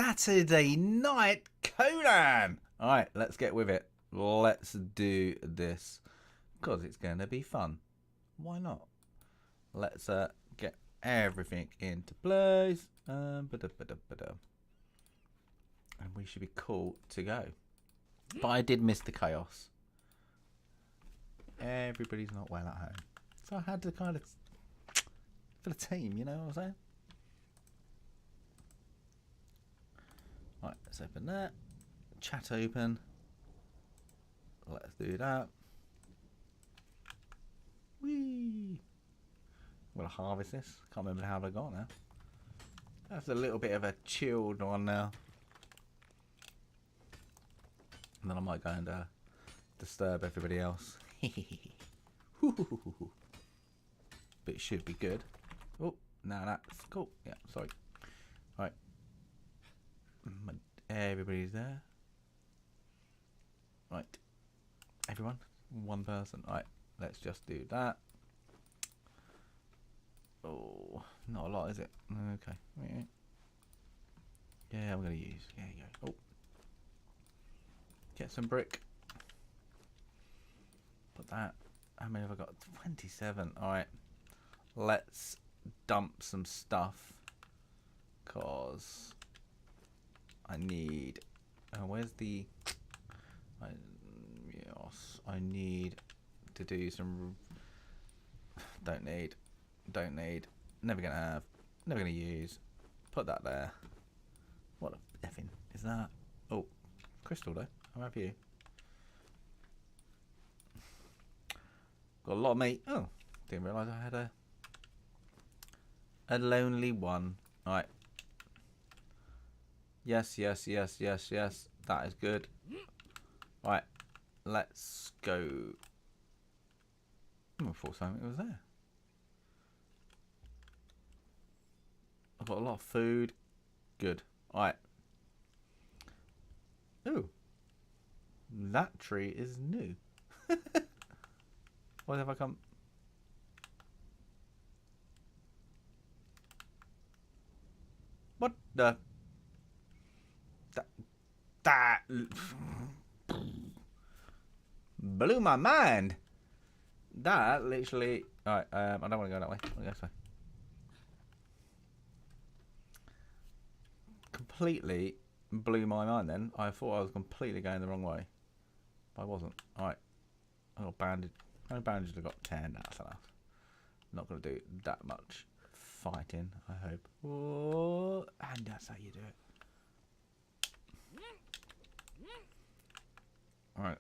Saturday night Conan. All right, let's get with it. Let's do this because it's going to be fun. Why not? Let's get everything into place. And we should be cool to go. But I did miss the chaos. Everybody's not well at home. So I had to kind of for the team, you know what I'm saying? Right, let's open that. Chat open. Let's do that. Whee! I'm going to harvest this. Can't remember how they got now. That's a little bit of a chilled one now. And then I might go and disturb everybody else. But it should be good. Oh, now that's cool. Yeah, sorry. Right. Everybody's there. Right. Everyone? One person. Right. Let's just do that. Oh, not a lot, is it? Okay. Yeah, I'm going to use. There you go. Oh. Get some brick. Put that. How many have I got? 27. Alright. Let's dump some stuff. Because I need... where's the... yes, I need to do some... Don't need. Never going to have. Never going to use. Put that there. What a effing is that? Oh, crystal though. How have you? Got a lot of meat. Oh, didn't realise I had a lonely one. Alright. Yes. That is good. Right. Let's go. I thought something was there. I've got a lot of food. Good. Alright. Ooh. That tree is new. What have I come? What the? That blew my mind. That literally. Alright, I don't want to go that way. I want to go this way. Completely blew my mind then. I thought I was completely going the wrong way. But I wasn't. Alright. I got banded. How many bandages have I got? 10. That's enough. Not going to do that much fighting, I hope. Oh, and that's how you do it. Alright.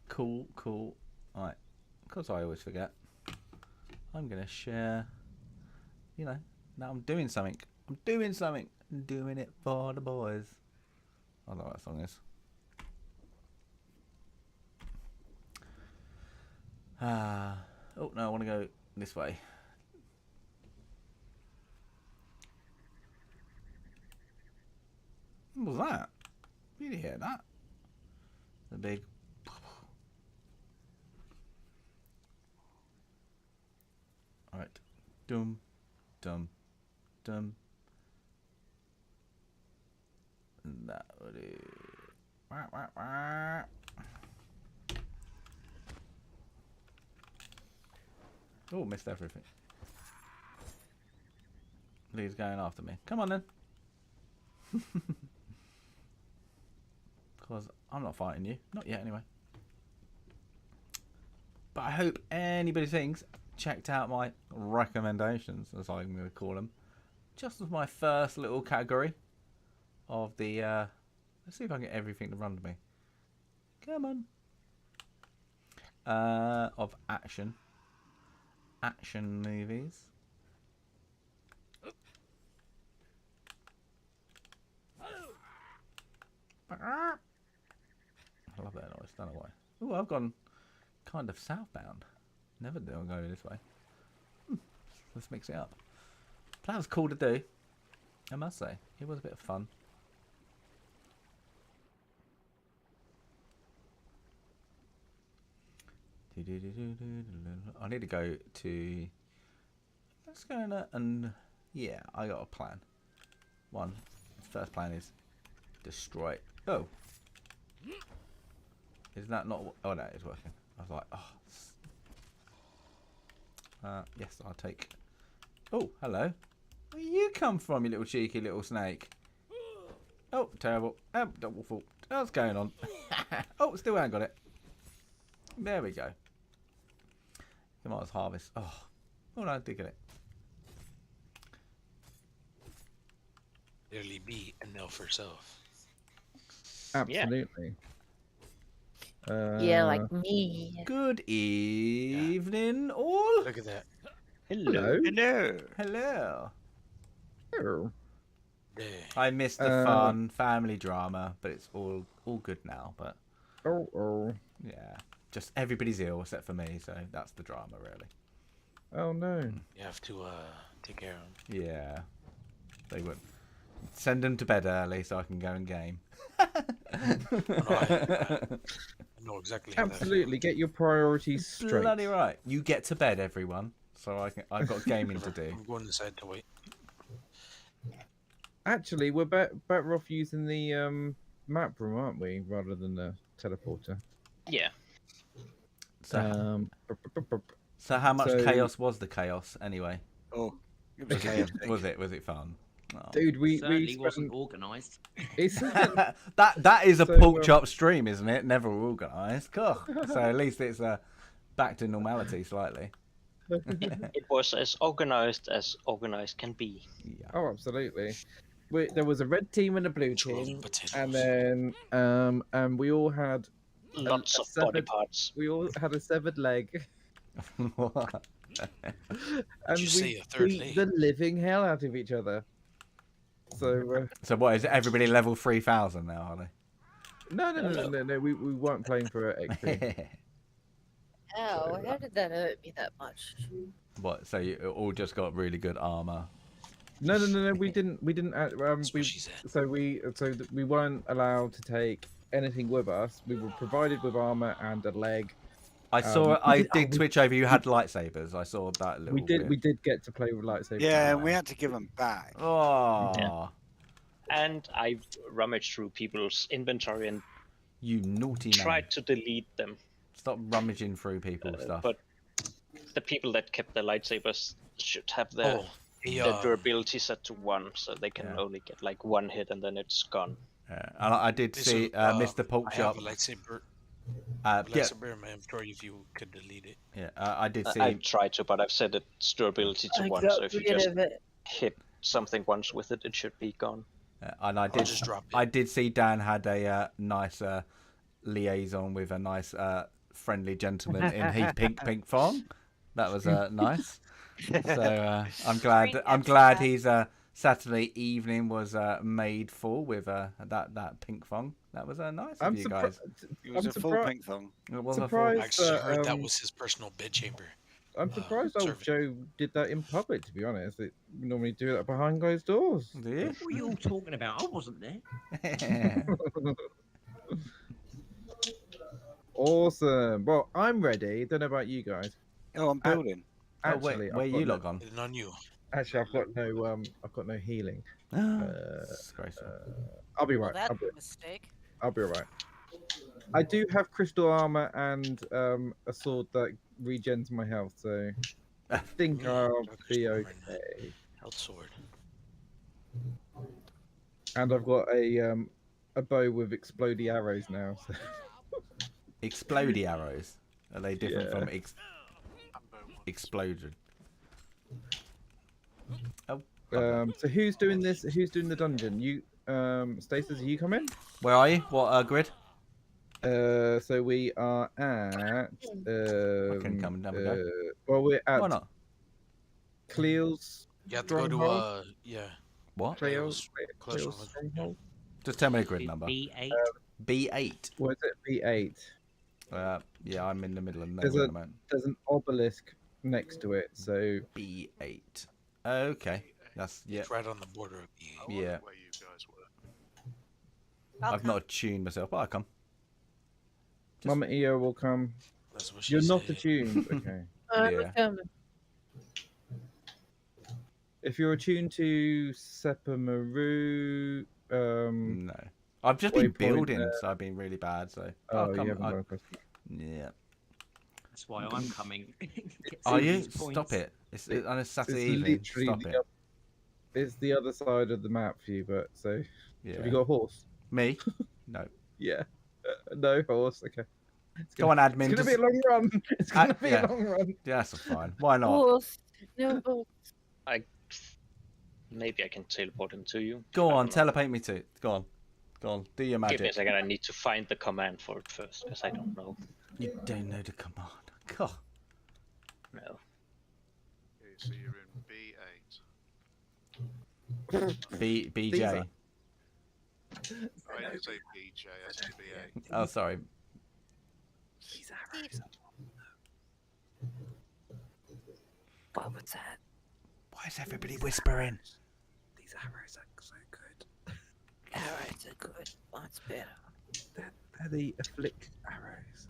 Cool. Alright. Because I always forget. I'm going to share. You know, now I'm doing something. I'm doing it for the boys. I don't know what that song is. Oh no, I want to go this way. What was that? Did you hear that? The big. Alright. Dum. That would do. Oh, missed everything. Lee's going after me. Come on then. Because I'm not fighting you. Not yet anyway. But I hope anybody thinks checked out my recommendations, as I'm going to call them. Just as my first little category of the... let's see if I can get everything to run to me. Come on. Of action. Action movies. I love that noise. Don't know why. Oh, I've gone kind of southbound. Never do I go this way. Let's mix it up. That was cool to do. I must say, it was a bit of fun. I need to go to... Let's go and Yeah, I got a plan. One, first plan is destroy. Oh, is that not? Oh no, it's working. I was like, oh. Yes, I'll take. Oh, hello. Where you come from, you little cheeky little snake? Oh, terrible. Double fault. What's going on? Oh, still haven't got it. There we go. Come on, let's harvest. Oh no, I did get it. Literally be an elf herself. Absolutely. Yeah, like me. Good evening, all. Look at that. Hello. Hello. Hello. Hello. Yeah. I missed the fun family drama, but it's all good now. But Oh. yeah, just everybody's ill except for me, so that's the drama, really. Oh no. You have to take care of them. Yeah, they would send them to bed early so I can go and game. I know exactly how Absolutely. Get your priorities straight. Bloody right. You get to bed, everyone. So I've got gaming to do. I'm going inside to wait. Actually, we're better off using the map room, aren't we, rather than the teleporter? Yeah. So, so how much so- chaos was the chaos anyway? Oh, it was chaotic. Was it fun? Oh. Dude, we Certainly spent... wasn't organised. It's that is a So, pork chop stream, isn't it? Never organised. Cool. So at least it's back to normality slightly. It was as organized can be. Yeah. Oh, absolutely. There was a red team and a blue team, Potatoes. and then and we all had Lots a of body severed- parts. we all had a severed leg, What? and you we say a third beat leg? the living hell out of each other. So So what is it? Everybody level 3000 now, are they? no, we weren't playing for XP. Oh, how did that hurt me that much? What? So you all just got really good armor? No, we didn't. That's what We she said. so we weren't allowed to take anything with us. We were provided with armor and a leg. I saw. we I did- did switch over. You had lightsabers. I saw that little. We bit. did get to play with lightsabers. Yeah, and we had to give them back. Oh, Yeah. And I rummaged through people's inventory and you naughty man! tried to delete them. Stop rummaging through people's stuff. But the people that kept their lightsabers should have their, Hey, their durability set to 1, so they can Yeah. only get like 1 hit and then it's gone. Yeah. And I did see Mr. Pork I have Chop. a lightsaber. Yeah, Lightsaber in my inventory if you could delete it. yeah. I did see. I tried to, but I've set its durability to I 1, got so if you rid just of it. hit something once with it, it should be gone. And I I'll did. just drop it. I did see Dan had a nice liaison with a nice friendly gentleman in his pink farm. That was nice. So I'm glad his Saturday evening was made full with that pink thong. That was nice I'm of you guys. It was I'm a full surprised. pink thong. It was a surprised. I actually heard that um, was his personal bedchamber. I'm surprised old servant. Joe did that in public. To be honest, we normally do that behind closed doors. Do you? What were you all talking about? I wasn't there. Awesome. Well, I'm ready. Don't know about you guys. Oh, I'm building. Oh, Actually, where I've you got log on? And on you. Actually, I've got no healing. Disgraceful. I'll be Well, right. that's a mistake. I'll be alright. I do have crystal armor and a sword that regens my health, so I think I'll be okay. Health sword. And I've got a bow with explodey arrows now. So. Explodey arrows. Are they different Yeah. from explosion? Oh. So who's doing this? Who's doing the dungeon? You, Stasis, are you coming? Where are you? What grid? So we are at. I can come and have a go. Well, we're at Why not? Cleo's. You have to go to Stronghold? yeah. What? Cleo's Cleo's stronghold. Just tell me the grid number. B8. B8. What is it? B8. Yeah, I'm in the middle of There's nowhere a- at the moment. There's an obelisk next to it, so B8. Okay. That's yeah. It's right on the border of the. Yeah. Where you guys were. I've not tuned myself, but I come. Just- Mama Eo will come. That's what she You're not said. attuned. Okay. Yeah. Coming. If you're attuned to Sepamaru, No. I've just been waypoint building, there. so I've been really bad. So Oh, you haven't gone across. yeah. That's why I'm coming. Get Are some you? these Stop points. it! It's on a Saturday It's evening. literally Stop the it. It's the other side of the map for you, but so Yeah. have you got a horse? Me? No. Yeah. No horse. Okay. Go on, admin. It's gonna be a just- long run. It's gonna be yeah. a long run. Yeah, that's fine. Why not? Wolf. No wolf. Maybe I can teleport him to you. Go I on, don't know. telepate me to it. Go on. Go on. Do your Give me a magic. second. I need to find the command for it first, because I don't know. You don't know the command. God. No. Okay, so you're in B8. BJ. These are- I didn't say BJ, I said B8. Oh, sorry. What was that? Why is everybody whispering? These arrows are so good. Alright, so good. Lots better. They're the afflicted arrows.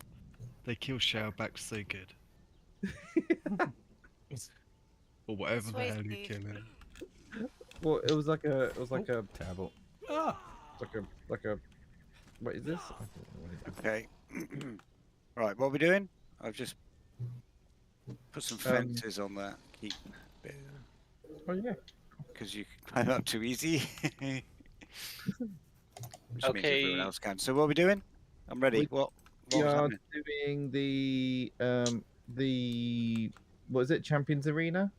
They kill Shadowback so good. Or whatever the hell you kill him. Well, it was like a Terrible. Ah. like a. What is this? Okay. Right, what are we doing? I've just put some fences on that. Keep Oh yeah. because you can climb up too easy. Which means Okay. everyone else can. So what are we doing? I'm ready. What? We What's are happening? doing the what is it? Champions Arena.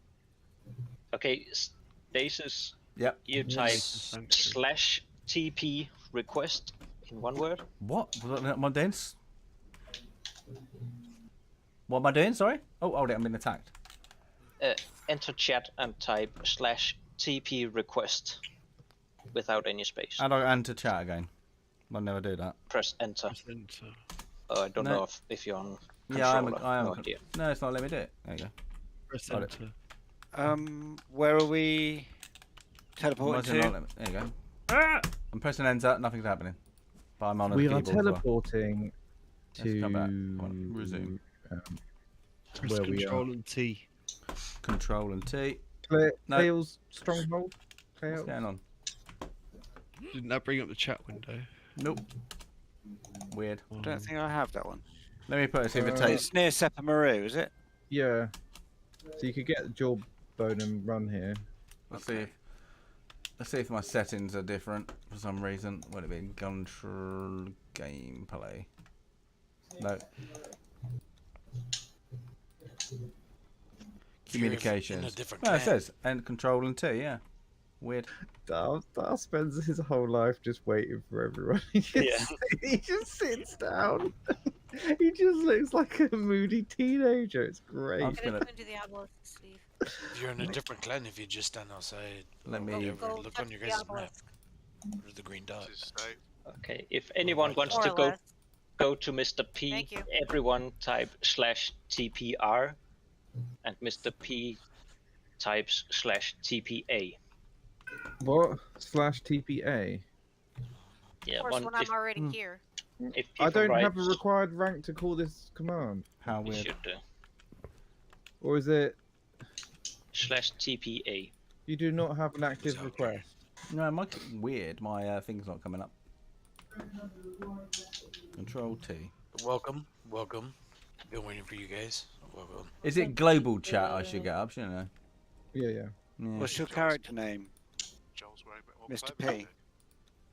Okay, stasis. Yep. You type Sanctuary. /TP request in one word. What? What am I doing? What am I doing? Sorry? Oh, hold it. I'm being attacked. Enter chat and type /TP request without any space. How do I enter chat again? I'll never do that. Press enter. Press enter. I don't No. know if you're on Yeah, controller. I am. No idea. No, it's not letting me do it. There you go. Press Got it. enter. Where are we Why teleporting is it not to? letting me- There you go. Ah! I'm pressing enter. Nothing's happening. But I'm on a We are keyboard as well. teleporting Let's to come back. Come on, resume. Press where we are. Control and T. Control and T. No. Cleo's stronghold. What's Cleo. going on? Didn't that bring up the chat window? Nope. Weird. I don't think I have that one. Let me put it, see if it takes. It's near Sepamaru, is it? Yeah. So you could get the jawbone and run here. Let's see if my settings are different for some reason. Would it be control gameplay? No. Communications. in a different No, it clan. says and control and T. Yeah. Weird. Dar spends his whole life just waiting for everyone. He just sits down. He just looks like a moody teenager. It's great. I'm just Get gonna into the obelisk, Steve. If you're in a different clan, if you just stand outside, let me. Yeah, Go look touch on your the guys' map. obelisk. Where's the green dot? This is safe. Okay, if anyone wants More to or go less. go to Mr. P, Thank you. everyone type /TPR, and Mr. P types /TPA. What? /TPA? Yeah, Of course, one, when I'm if, already here. if I people don't write, have a required rank to call this command. How you weird. should Or is it /TPA. you do not have an active It's out request? No, my weird. My thing's not coming up. Control T. Welcome, welcome. Been waiting for you guys. Welcome. Is it global chat? I should get up, shouldn't I? Yeah, Yeah. What's your character name? Joel's wearing a bit more Mr. clothes, P.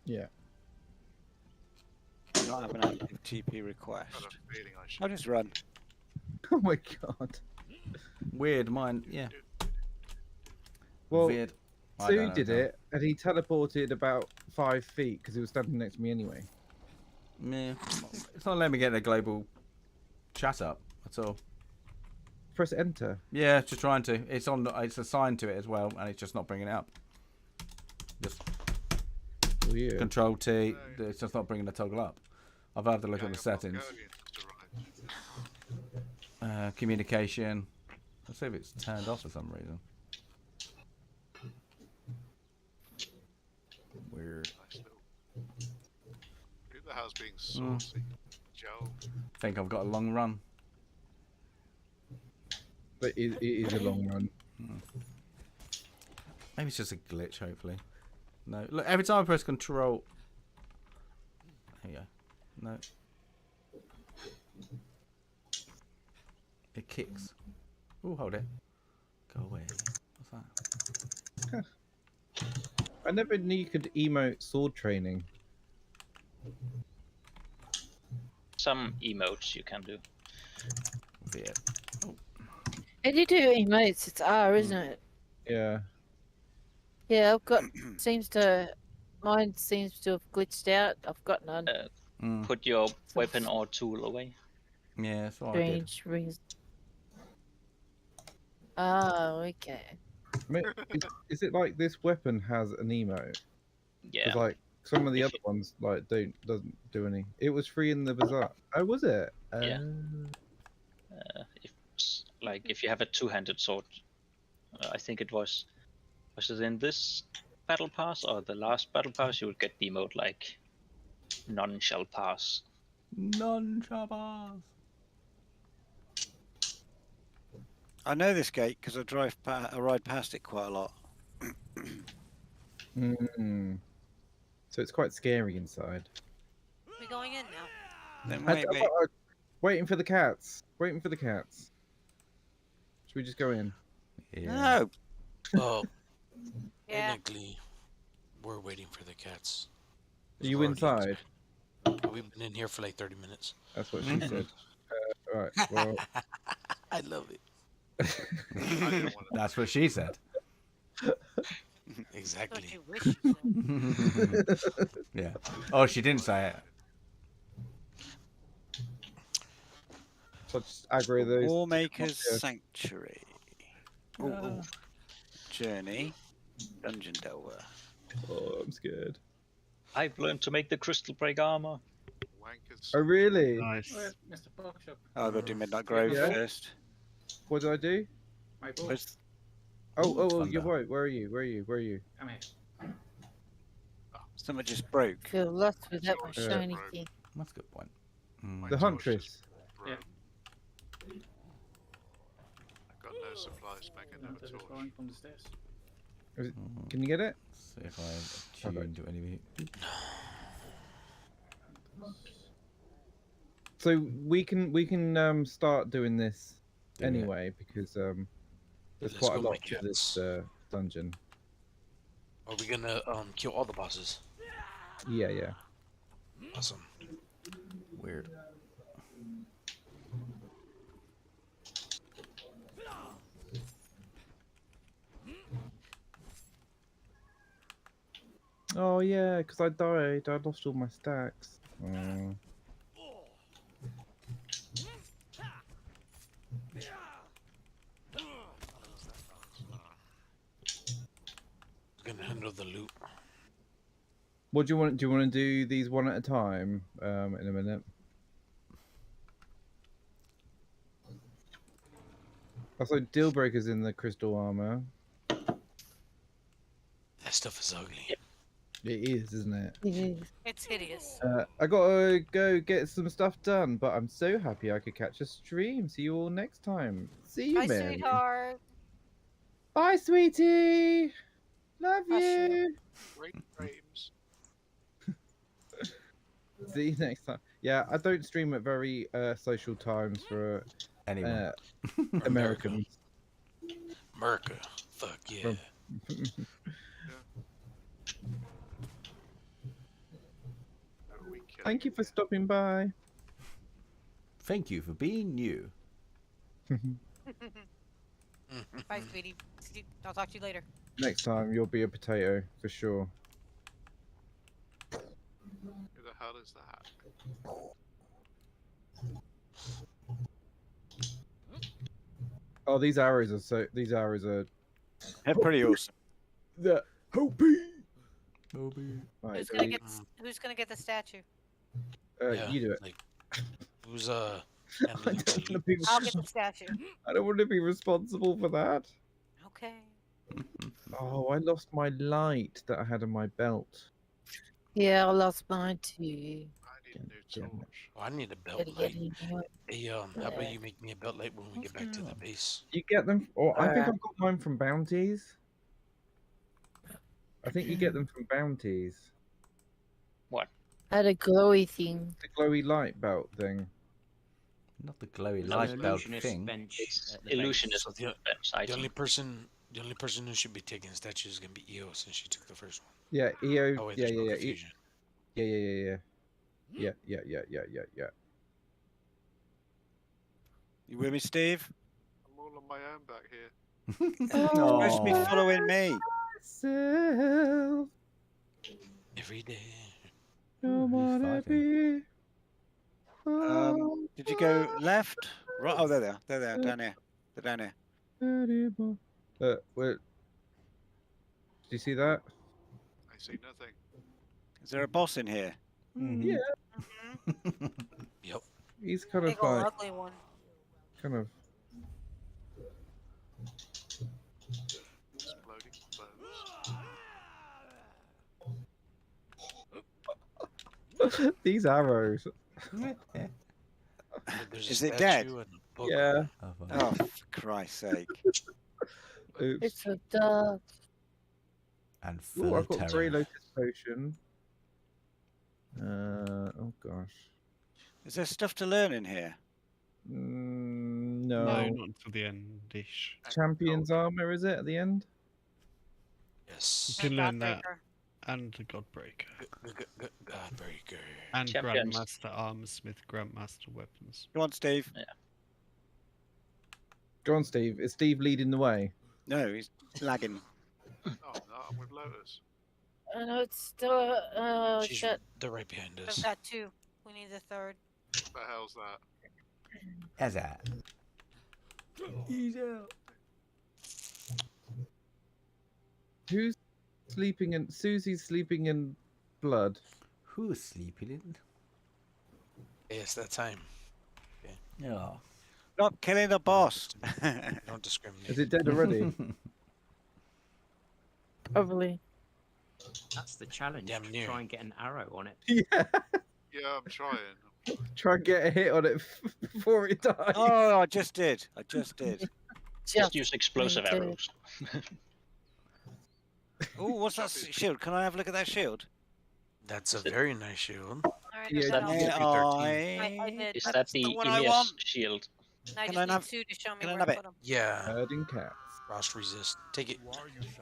yeah. Do not have an active TP request. I've got a feeling I should. I'll just run. Oh my god. Weird. Mine. Yeah. Well, Weird. I Sue don't know, did no. it, and he teleported about 5 feet because he was standing next to me anyway. Yeah. It's not letting me get the global chat up at all. Press enter. Yeah, it's just trying to. It's on. It's assigned to it as well, and it's just not bringing it up. Just Weird. Control T. It's just not bringing the toggle up. I've had to look at the settings. Communication. Let's see if it's turned off for some reason. Weird. Who the hell's being saucy? Joel. I think I've got a long run. But it is a long run. Maybe it's just a glitch, hopefully. No. Look, every time I press control... There you go. No. It kicks. Oh, hold it. Go away. What's that? I never knew you could emote sword training. Some emotes you can do. Yeah. How do you do emotes? It's R, isn't it? Yeah. Yeah, I've got. Mine seems to have glitched out. I've got none. Put your weapon or tool away. Yeah, that's what I did. Strange reason. Oh, okay. Is it like this weapon has an emote? Yeah. Because like some of the other ones like doesn't do any. It was free in the bazaar. Oh, was it? Yeah. If you have a two-handed sword, I think it was it in this battle pass or the last battle pass? You would get the emote like none shall pass. None shall pass. I know this gate because I ride past it quite a lot. So it's quite scary inside. We going in now? Then Waiting for the cats. Waiting for the cats. Should we just go in? Yeah. No. Well, Yeah. technically, we're waiting for the cats. Are you We're already inside? We've been in here for like 30 minutes. That's what she said. Right. Well, I love it. That's what she said. Exactly. Don't you wish you said? Yeah. Oh, she didn't say it. so just aggro those. Warmaker's Yeah. Sanctuary. Ooh. Journey. Dungeon Delver. Oh, I'm scared. I've learned to make the crystal break armor. Wankers. Oh, really? Nice. Mr. Bookshop. Oh, I've got to do Midnight Grove Yeah. first. What did I do? My book. Where's- Oh, you're right. Where are you? Where are you? Come here. Something just broke. Feel lost without my Yeah. shiny thing. That's a good point. The Huntress. Yeah. I've got no supplies to make No, another this is torch. falling from the stairs. Can you get it? See if I tune to any of you. So we can start doing this Do it. anyway because there's Let's quite a go, lot my to this cats. dungeon. Are we gonna kill all the bosses? Yeah. Awesome. Weird. Oh yeah, because I died. I lost all my stacks. Oh. Gonna handle the loot. What do you want? Do you want to do these one at a time? In a minute. Also, deal breakers in the crystal armor. That stuff is ugly. It is, isn't it? It is. It's hideous. I gotta go get some stuff done, but I'm so happy I could catch a stream. See you all next time. See you, Bye, Mary. sweetheart. Bye, sweetie. Love Bye, you. Great dreams. See you next time. Yeah, I don't stream at very social times for Anyone. Americans. America. Fuck yeah. Thank you for stopping by. Thank you for being you. Bye, sweetie. I'll talk to you later. Next time you'll be a potato for sure. Who the hell is that? Oh, these arrows are They're pretty awesome. the Hopi. Right, Who's so gonna get the statue? Yeah, you do it. Like, who's I handling the don't, wanna loot? be, I'll get the statue. I don't want to be responsible for that. Okay. Oh, I lost my light that I had on my belt. Yeah, I lost mine too. I need a new torch. Oh, I need a belt Gotta light. get in here. Hey, how about you make me a belt light when we get back to the base? You get them? Or I think I've got mine from bounties. I think you get them from bounties. What? I had a glowy thing. The glowy light belt thing. Not the glowy There's an light belt illusionist thing. bench It's at the base. illusionist So bench the item. only person who should be taking statues is gonna be EO since she took the first one. Yeah, EO. Oh wait, yeah, there's no yeah, yeah, confusion. yeah, yeah, yeah, yeah. Yeah. You with me, Steve? I'm all on my own back here. You're supposed to be Aw. following me. Myself, Every day. no Ooh, who's wanna fighting? be. Oh, Did you go left? Right. Oh, there they are. There they are. Down here. They're down here. anymore. Wait. Did you see that? I see nothing. Is there a boss in here? Yeah. Yep. He's kind Big of old like, ugly one. kind of. Exploding bones. These arrows. There's Is a it dead? statue and a book. Yeah. Oh, for Christ's sake. Oops. It's so dark. And full Ooh, of I've got terror. Grey Lotus potion. Oh gosh. Is there stuff to learn in here? No. No, not until the end-ish. Champion's armor, is it at the end? You Yes. can learn that Godbreaker. and the Godbreaker. Godbreaker. And Champions. Grandmaster Armorsmith, Grandmaster Weapons. Go on, Steve. Go on, Steve. Is Steve leading the way? No, he's lagging. Oh no, I'm with Lotus. I know it's still. Oh She's shit. they're right behind There's us. that two. We need the third. What the hell's that? How's that? Who's sleeping in? Susie's sleeping in blood. Who's sleeping in? Yes, that time. Oh. Stop killing the boss. Don't discriminate. Is it dead already? Probably. That's the challenge. Damn to near. Try and get an arrow on it. Yeah. Yeah, I'm trying. Try and get a hit on it before it dies. Oh, I just did. I just did. Just use explosive me too. arrows. Oh, what's that shield? Can I have a look at that shield? That's a very nice shield. Alright, Yeah, yeah, May I did. Is That's that the the one I Elias want. shield? I Can just I need have- Sue to show me can I where have to it? put them. Yeah. Herding cats. Frost resist. Take it.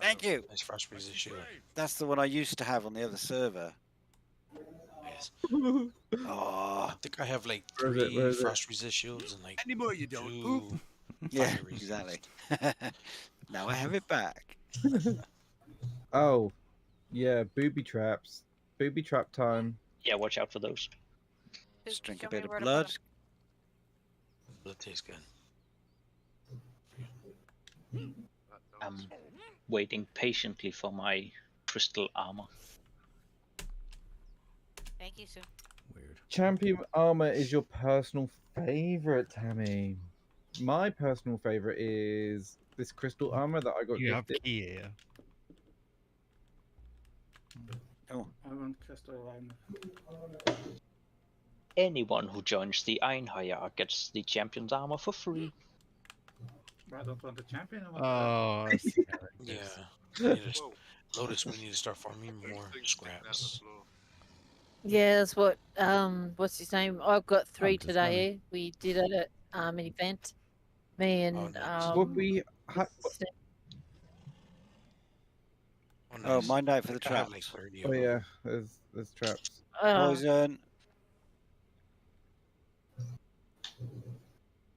Thank you. Nice frost resist shield. That's the one I used to have on the other server. Yes. Oh, I think I have like Where is it? 3 Where is it? frost resist shields and like Anymore you 2 yeah, fire resist. exactly. Now I have it back. Oh, yeah, booby traps. Booby trap time. Yeah, watch out for those. Just drink Show a me bit of where to put blood. 'em. Blood tastes good. I'm waiting patiently for my crystal armor. Thank you, Sue. Weird. Champion armor is your personal favorite, Tammy. My personal favorite is this crystal armor that I got You have gifted. key here. Oh, I want crystal line. Anyone who joins the Einherjar gets the champion's armor for free. But I don't want the champion. I want Oh, I see how it Yeah. goes. We need to, Whoa, Lotus, we need to start farming more things sticking out the scraps. floor. Yeah, that's what. What's his name? I've got 3 just today. We did it at an event. Me and Oh, nice. What we Steph- Oh, oh, nice. mind out for the I have, like, traps. 30 oh of them. yeah, there's traps. Poison.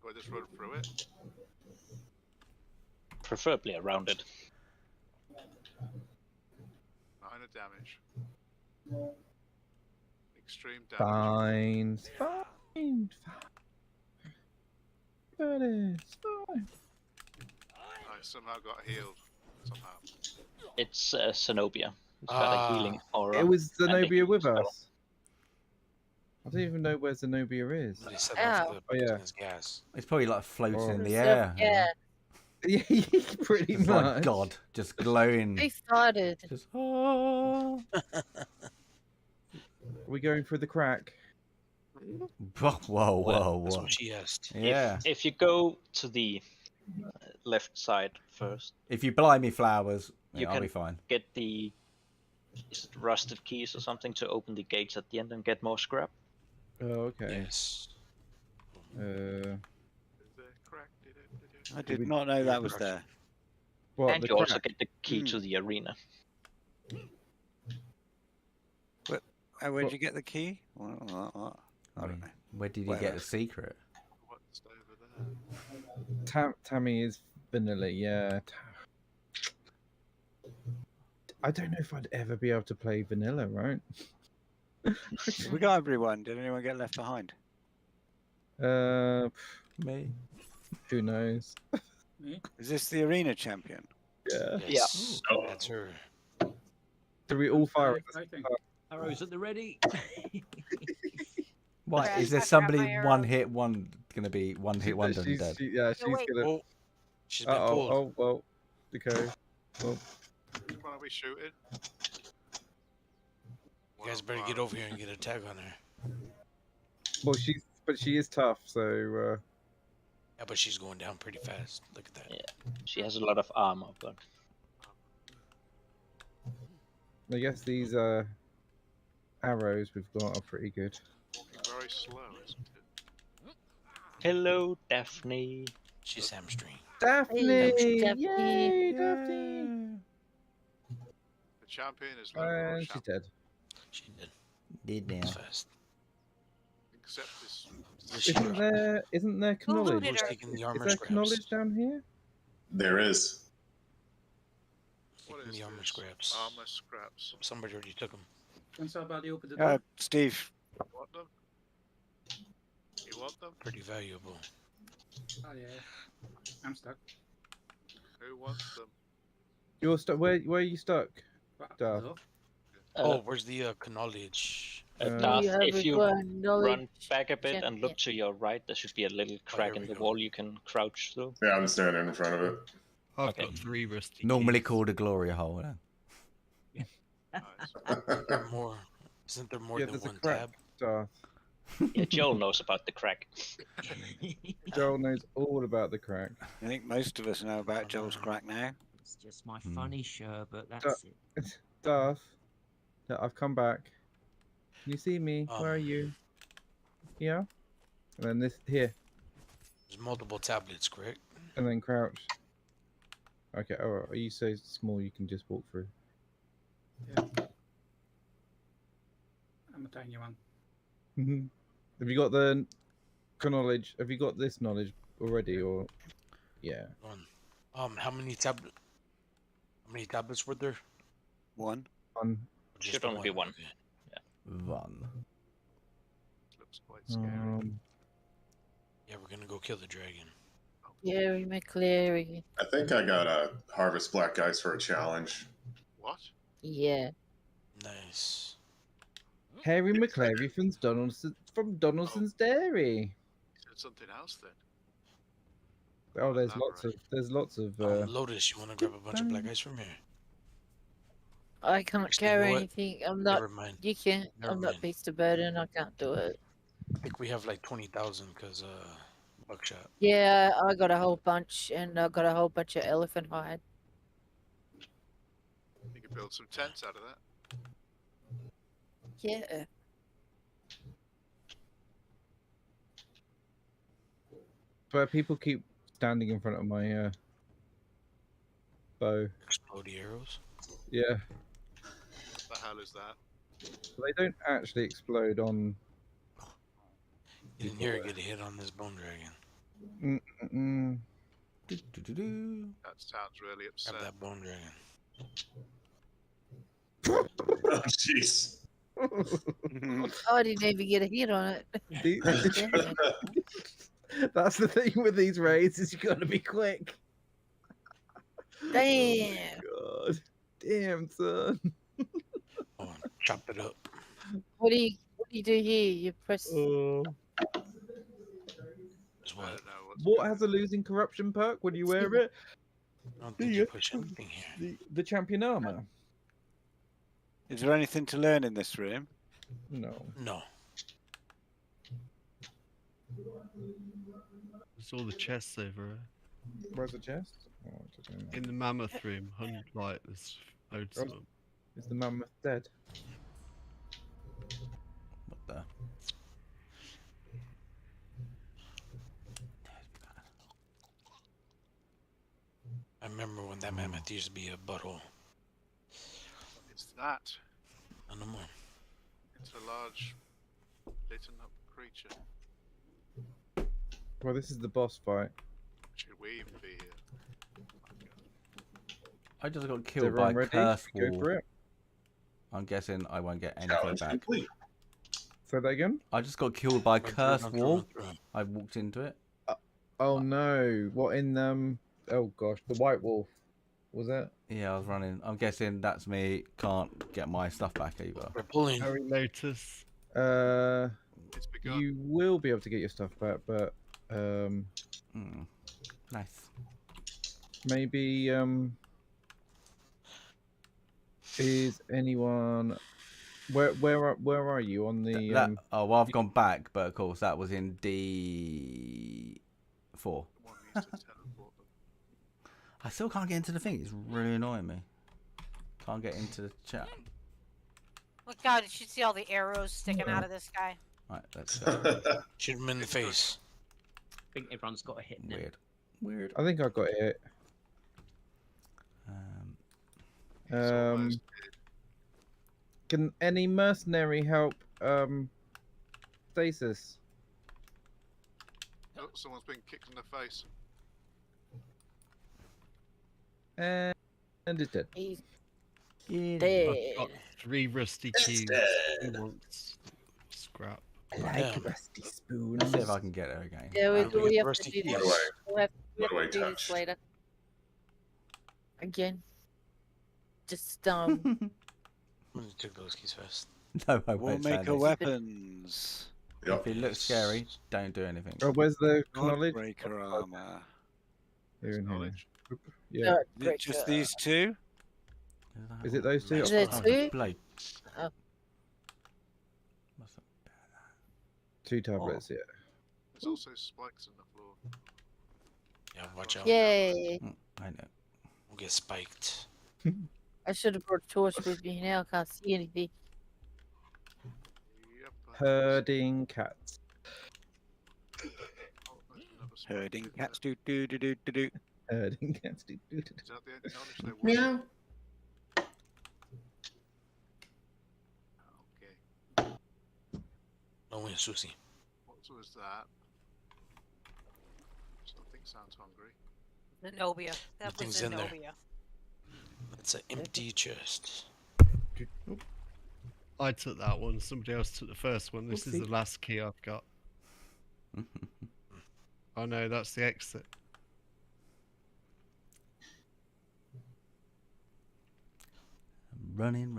Do I just run through it? Preferably around it. 9 of damage. Extreme damage. Fine, fine. But it's fine. I somehow got healed. Somehow. It's Zenobia. It's got a healing aura. It was and a Zenobia with healing spell. us. I don't even know where Zenobia is. They set Ow. off the Oh, yeah. poisonous gas. It's probably like floating Oh. in the So, air. you know? yeah, Yeah, pretty It's much. like God, just glowing. we started. Just, oh. Are we going through the crack? Whoa, whoa, Well, that's whoa. what she asked. Yeah. If you go to the left side first, If you buy me flowers, You yeah, I'll can- be fine. get the is it rusted keys or something to open the gates at the end and get more scrap. Oh, okay. Yes. I did not know that was there. What, And the you also crack? get the key to the arena. Where'd you get the key? What? I don't know. Where did you get the secret? What's over there? Tammy is vanilla, yeah. I don't know if I'd ever be able to play vanilla, right? We got everyone. Did anyone get left behind? Me. Who knows? Is this the arena champion? Yeah. Yes. That's her. Do we all fire at the I think. Arrows at the ready. What Crap, is there? I grabbed Somebody my one arrow. hit, one gonna be one hit wonder and dead. Yeah, she's wait. gonna. Oh, she's been Oh, pulled. oh, well. Okay. Well, Which one are we shooting? You guys better get over here and get a tag on her. well, she is tough, so. Yeah, but she's going down pretty fast. Look at that. Yeah, she has a lot of armor, but I guess these arrows we've got are pretty good. Walking very slow, isn't it? hello, Daphne. She's hamstring. Daphne! Hey, Daphne. Yay, Daphne! The champion is low. And she's dead. She did. Did now. Fast. Except this. Isn't there Who knowledge? looted Who's her? taking the Is armor there scraps? knowledge down here? There is. What Taking is the armor this? scraps. Armor scraps. Somebody already took them. Can somebody open the door? Steve. You want them? You want them? Pretty valuable. Oh yeah. I'm stuck. Who wants them? You're stuck. Where are you stuck? What, Duh. the door? Oh, where's the knowledge? Darth, You have if you required knowledge run back a bit and champion. look to your right, there should be a little crack here in we the go. wall you can crouch through. Yeah, I'm standing in front of it. I've Okay. got 3 rusty Normally keys. called a glory hole. Yeah. More. Isn't there more Yeah, than there's a one crack. tab? Darth. Yeah, Joel knows about the crack. Joel knows all about the crack. I think most of us know about Joel's crack now. It's just my Hmm. funny shirt, but that's Duh. it. Darth, I've come back. Can you see me? Where are Um, you? Yeah. And then this here, There's multiple tablets, correct? and then crouch. Okay. Oh, are you so small you can just walk through? I'm a tiny one. Have you got the knowledge? Have you got this knowledge already, or? Yeah. One. How many tablets were there? One. Just Should only be one. Okay. One. Looks quite scary. Yeah, we're gonna go kill the dragon. Gary McCleary. I think I got a Harvest Black Ice for a challenge. What? Yeah. Nice. Harry McClary from Donaldson's Dairy. He said something else then. Oh, there's lots of. Lotus, you wanna grab a bunch of black ice from here? I can't Actually, you carry know what? anything. I'm not. Never mind. You can. Never I'm not mind. beast of burden. I can't do it. I think we have like 20,000 because buckshot. Yeah, I got a whole bunch, and I got a whole bunch of elephant hide. You could build some tents out of that. Yeah. But people keep standing in front of my bow. Explode the arrows. Yeah, What the hell is that? they don't actually explode on. You didn't hear it get a hit on this bone dragon. That sounds really upset. Grab that bone dragon. Oh, jeez. I didn't even get a hit on it. Damn it. That's the thing with these raids is you got to be quick. Damn. God, damn son. Oh, chop it up. What do you do here? You press. Is I what? don't know what's What going has a losing corruption perk when you wear it? I don't think you push anything here. The champion armor. Is there anything to learn in this room? No. No. There's all the chests over here. Where's the chest? Oh, I don't know. In the mammoth room, 100 light, there's loads of them. Is the mammoth dead? What the? I remember when that mammoth used to be a butthole. It's that. No more. It's a large, lit up creature. Well, this is the boss fight. Should we even be here? I just got Is killed by everyone ready? curse Should we go wall. for it? I'm guessing I won't get anything Challenge back. complete. Say that again? I just got killed by Run through, curse run through, wall. run through. I walked into it. Oh no! What in Oh gosh, the White Wolf. Was that? Yeah, I was running. I'm guessing that's me. Can't get my stuff back either. We're pulling. Harry Lotus. It's begun. You will be able to get your stuff back, but Nice. maybe is anyone? Where are you on the? Oh well, I've gone back, but of course that was in D4. The one who used to teleport them. I still can't get into the thing. It's really annoying me. Can't get into the chat. Look out, you should see all the arrows sticking out of this guy. Right, let's go. Shoot him in the face. I think everyone's got a hit now. Weird. I think I got it. It's almost dead. Can any mercenary help? Stasis. Oh, someone's been kicked in the face. And it's dead. He's I've dead. got 3 rusty keys. Who wants scrap? I like a rusty spoon. Let's see if I can get her again. Yeah, we How do we have get to rusty do keys? this. We'll have What do I to do this touch? later. Again. Just I'm gonna take those keys first. No, I won't. Warmaker Sandy. weapons. If it looks scary, don't do anything. Oh, where's the knowledge? Breaker armor. Here and here. Knowledge. Yeah. Is it just these two? Is it those two? Is there Oh, two? blade. Oh. What's that? 2 tablets. Yeah. There's also spikes in the floor. Yeah, watch out. Yay. I know. We'll get spiked. I should have brought a torch with me. Now I can't see anything. Yep. Herding cats. Oh, there's another spike. Herding cats. Do do do do do do. Herding cats. Is that the only knowledge they want? Meow. Okay. No win, Susie. What was that? Something sounds hungry. Zenobia. That was Nothing's in there. Zenobia. It's an empty chest. I took that one. Somebody else took the first one. This is the last key I've got. Oh no, that's the exit. Running.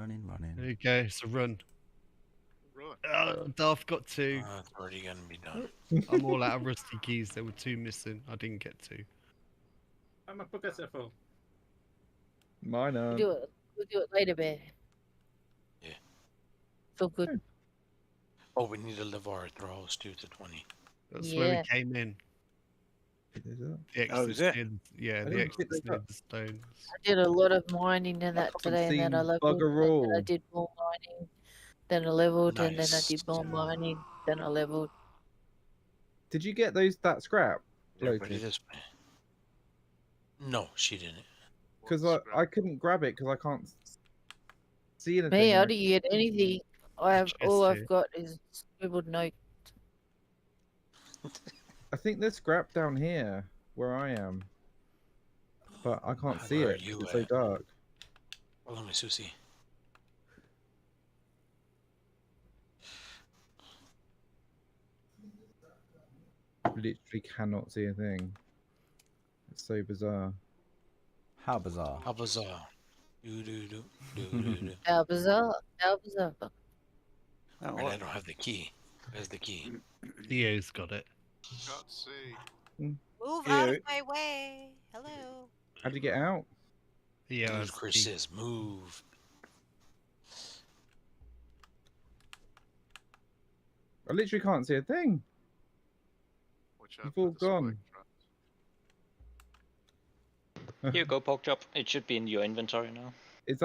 There you go. It's a run. Right. Darth got 2. It's already gonna be done. I'm all out of rusty keys. There were 2 missing. I didn't get 2. I'm a pockets are full. Mine We'll are. do it later, bear. Yeah. Feel good. Oh, we need to live our throws due to 20. That's where Yeah. we came in. Is it? The Oh, exit's is it? near yeah, I the didn't think exit's they near got- the stones. I did a lot of mining and that haven't today, and then I seen leveled. bugger And then I all. did more mining. Then I leveled, and then I Nice. did more mining. Then I leveled. Did you get that scrap? Everybody Lotus? this way. No, she didn't. Because What's I couldn't grab it because I can't see anything. Me, how like- do you get anything? I have Chest all I've here. got is scribbled note. I think there's scrap down here where I am, but I can't see Where are it. 'cause you It's so at? dark. Follow me, Susie. Literally cannot see a thing. It's so bizarre. How bizarre. How bizarre. Do do do do do do. How bizarre! How bizarre! Oh, Right, I what? don't have the key. Where's the key? Theo's got it. Can't see. Move Yeah. out of my way. Hello. How'd you get out? Theo Dude, has Chris key. says move. I literally can't see a thing. Watch out You've for all the spike gone. traps. Here you go, Pork Chop. It should be in your inventory now. Is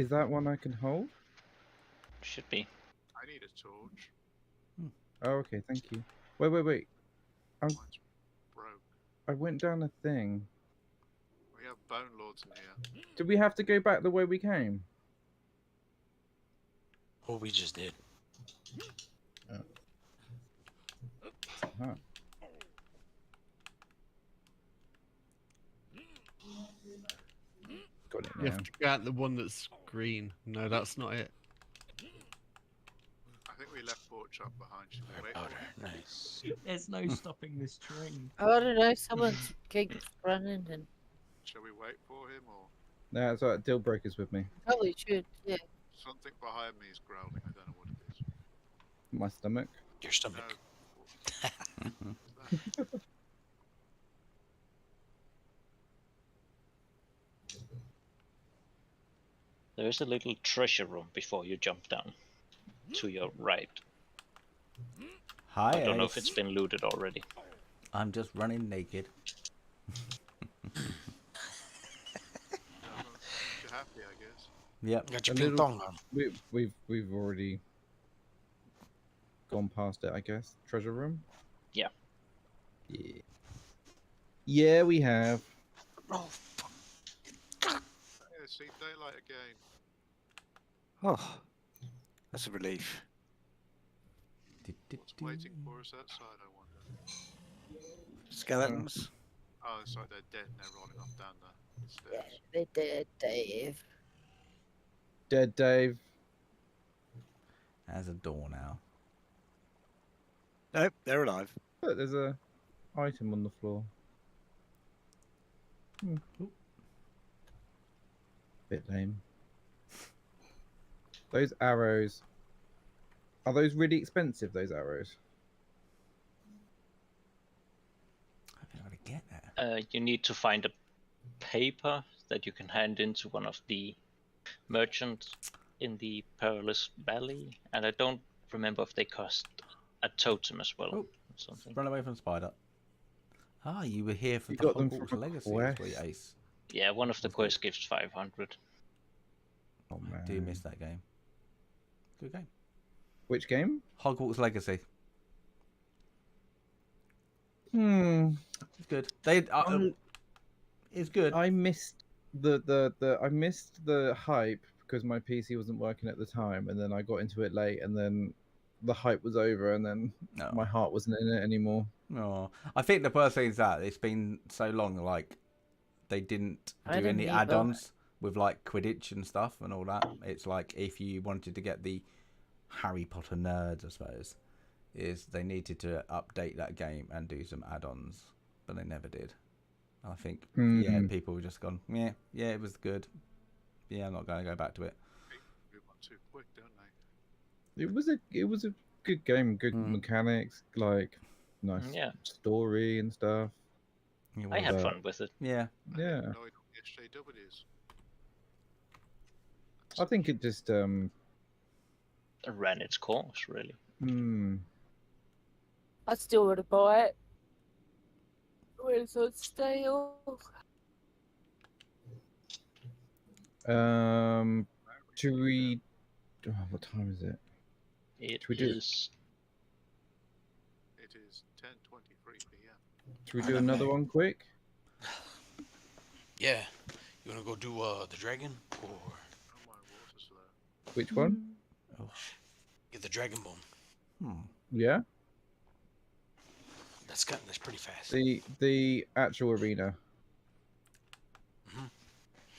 that one I can hold? Should be. I need a torch. Oh, okay, thank you. Wait. Mine's broke. I went down a thing. We have bone lords in here. Did we have to go back the way we came? Well, we just did. Huh. Got it You now. have to get the one that's green. No, that's not it. I think we left pork chop behind. Should we wait? Powder. Nice. There's no stopping this train. I don't know. Someone's keeps running and Shall we wait for him or No, it's alright. Deal breakers with me. probably should. Yeah. something behind me is growling? I don't know what it is. My stomach. Your stomach. No. There is a little treasure room before you jump down. To your right. Hi, I don't know if Ace. it's been looted already. I'm just running naked. You're happy, I guess. Yep. Got your A ping little- pong on. We've already gone past it, I guess. Treasure room. Yeah. Yeah. Yeah, we have. Oh, fuck. Yeah, see daylight again. Oh, that's a relief. What's waiting for us outside, I wonder? Skeletons. Oh, it's like they're dead and they're rolling off down the stairs. They did, Dave. Dead Dave. There's a door now. Nope, they're alive. Look, there's a item on the floor. Bit lame. Those arrows. Are those really expensive, those arrows? I don't know how to get there. You need to find a paper that you can hand into one of the merchants in the Perilous Valley, and I don't remember if they cost a totem as well. Oh, Or something. Run away from Spider. Ah, you were here for You the got them Hogwarts from a Legacy, quest. were you, Ace? Yeah, one of the quests gives 500. Oh man. I do miss that game. Good game. Which game? Hogwarts Legacy. It's good. It's good. I missed the hype because my PC wasn't working at the time, and then I got into it late, and then the hype was over, and then No. my heart wasn't in it anymore. No, I think the first thing is that it's been so long, like they didn't I do didn't any either. add-ons with like Quidditch and stuff and all that. It's like if you wanted to get the Harry Potter nerds, I suppose, is they needed to update that game and do some add-ons, but they never did. I think people were just gone, yeah, it was good. Yeah, I'm not going to go back to it. Move on too quick, don't they? It was a good game, good mechanics, like nice Yeah. story and stuff. I had fun with it. Yeah. I Yeah. have no idea what the SJW is. I think it just It ran its course, really. I still want to buy it. When it's on sale. should we what time is it? It Should we do it? is. It is 10:23 p.m. Should we do another one quick? Yeah. You want to go do the dragon? Or Oh, my water's low. Which one? get the dragon bone? Yeah. That's pretty fast. The actual arena. Mhm.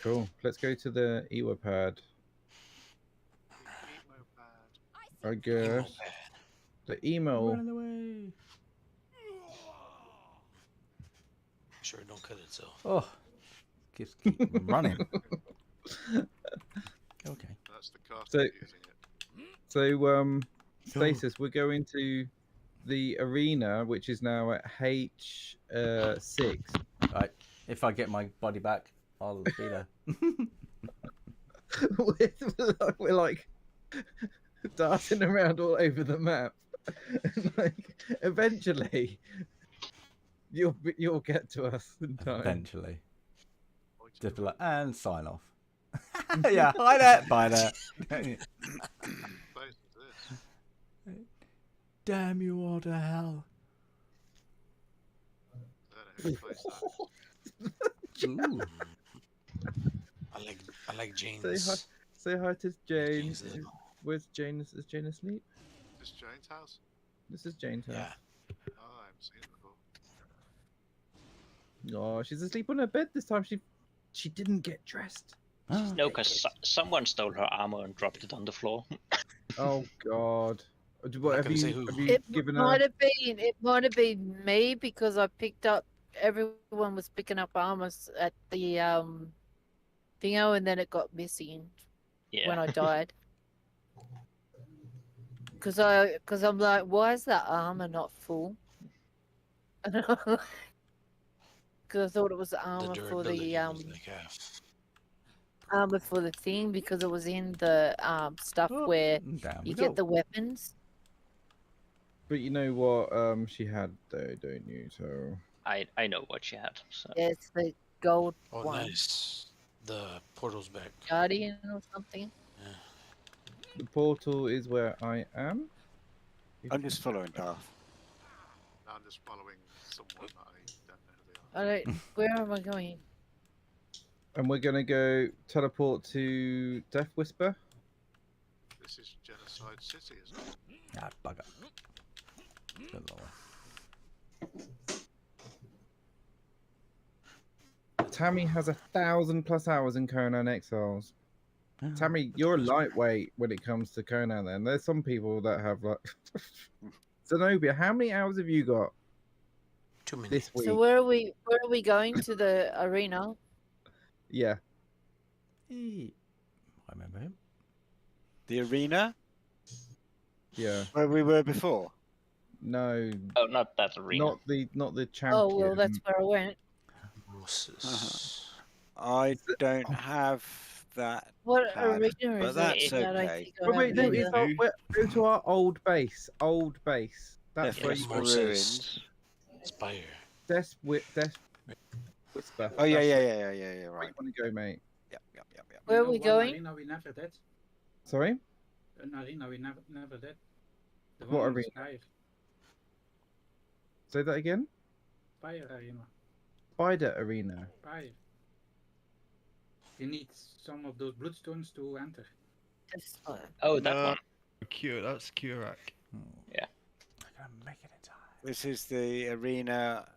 Cool. Let's go to the Ewa pad. Emo pad. I guess. The emo. Run away. Sure, it don't cut itself. Oh, just keep running. Okay. That's the cast So- using it. So Stasis, we're going to the arena, which is now at H6. Right. If I get my body back, I'll be there. We're like darting around all over the map. Like eventually, you'll get to us in time. Eventually. Just be like, and sign off. Yeah, hi there, bye there. Damn you all to hell. Ooh. I like Jane's. Say hi to Jane. Jane's little. Where's Jane? Is Jane asleep? This is Jane's house? This is Jane's house. Yeah. Oh, I haven't seen it before. Oh, she's asleep on her bed this time. She didn't get dressed. No, because someone stole her armor and dropped it on the floor. Oh God. What, have you It given might her? have been me because I picked up. Everyone was picking up armors at the thingo, and then it got missing when I died. Because I'm like, why is that armor not full? Because I thought it was the armor for the armor for the thing, because it was in the stuff where you get the weapons. But you know what she had though, don't you? So I know what she had. So. Yeah, it's the gold Oh, one. nice. The portal's back. Guardian or something. Yeah. the portal is where I am. I'm just following Darth. No, I'm just following someone that I don't know who they are. I don't. Where am I going? And we're gonna go teleport to Death Whisper. This is Genocide City, isn't it? Ah, bugger. Good lord. Tammy has 1,000+ hours in Conan Exiles. Tammy, you're a lightweight when it comes to Conan. Then there's some people that have like. Zenobia, how many hours have you got? 2 minutes. This week. So where are we going to the arena? Yeah. I remember him. The arena? Yeah. Where we were before? No. Oh, not that arena. Not the champion. Oh well, that's where I went. I don't have that. What pad, arena but is that's it? I don't okay. think I Wait, have no, it it's either. not, go to our old base. Old base. That's Death where Whisper you ruins. Spire. Death Whisper. Oh yeah, That's yeah, where yeah, yeah, yeah, yeah. you Right. want to go, mate. Yep. Where are we going? Arena we never did. Sorry. An arena we never did. The What one in arena? Spire. Say that again. Spire arena. Spider Arena. Spire. You need some of those bloodstones to enter. Oh, that one. That's Kurak. Yeah. I'm gonna make it in time. This is the arena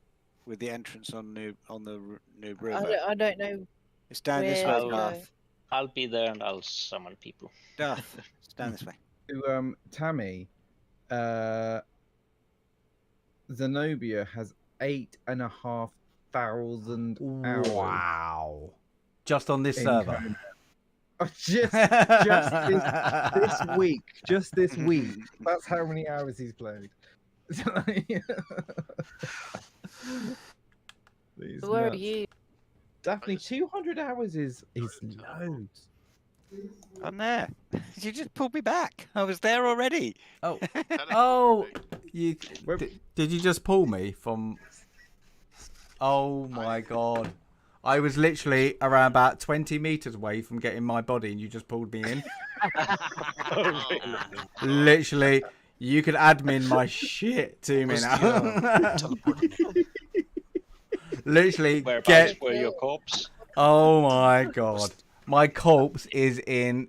with the entrance on the Noob River. I don't know. It's down this where way, to go. Darth. I'll be there and I'll summon people. Darth, it's down this way. To Tammy, Zenobia has 8,500 hours. Wow. Just on this in server. Conan. Oh, just this week. Just this week. That's how many hours he's played. These Where are nuts. you? Daphne, 200 hours is loads. I'm there. You just pulled me back. I was there already. Oh, oh! You did you just pull me from? Oh my god! I was literally around about 20 meters away from getting my body, and you just pulled me in. Literally, you could admin my shit to me now. Literally, Whereabouts were your corpse? Oh my god. My corpse is in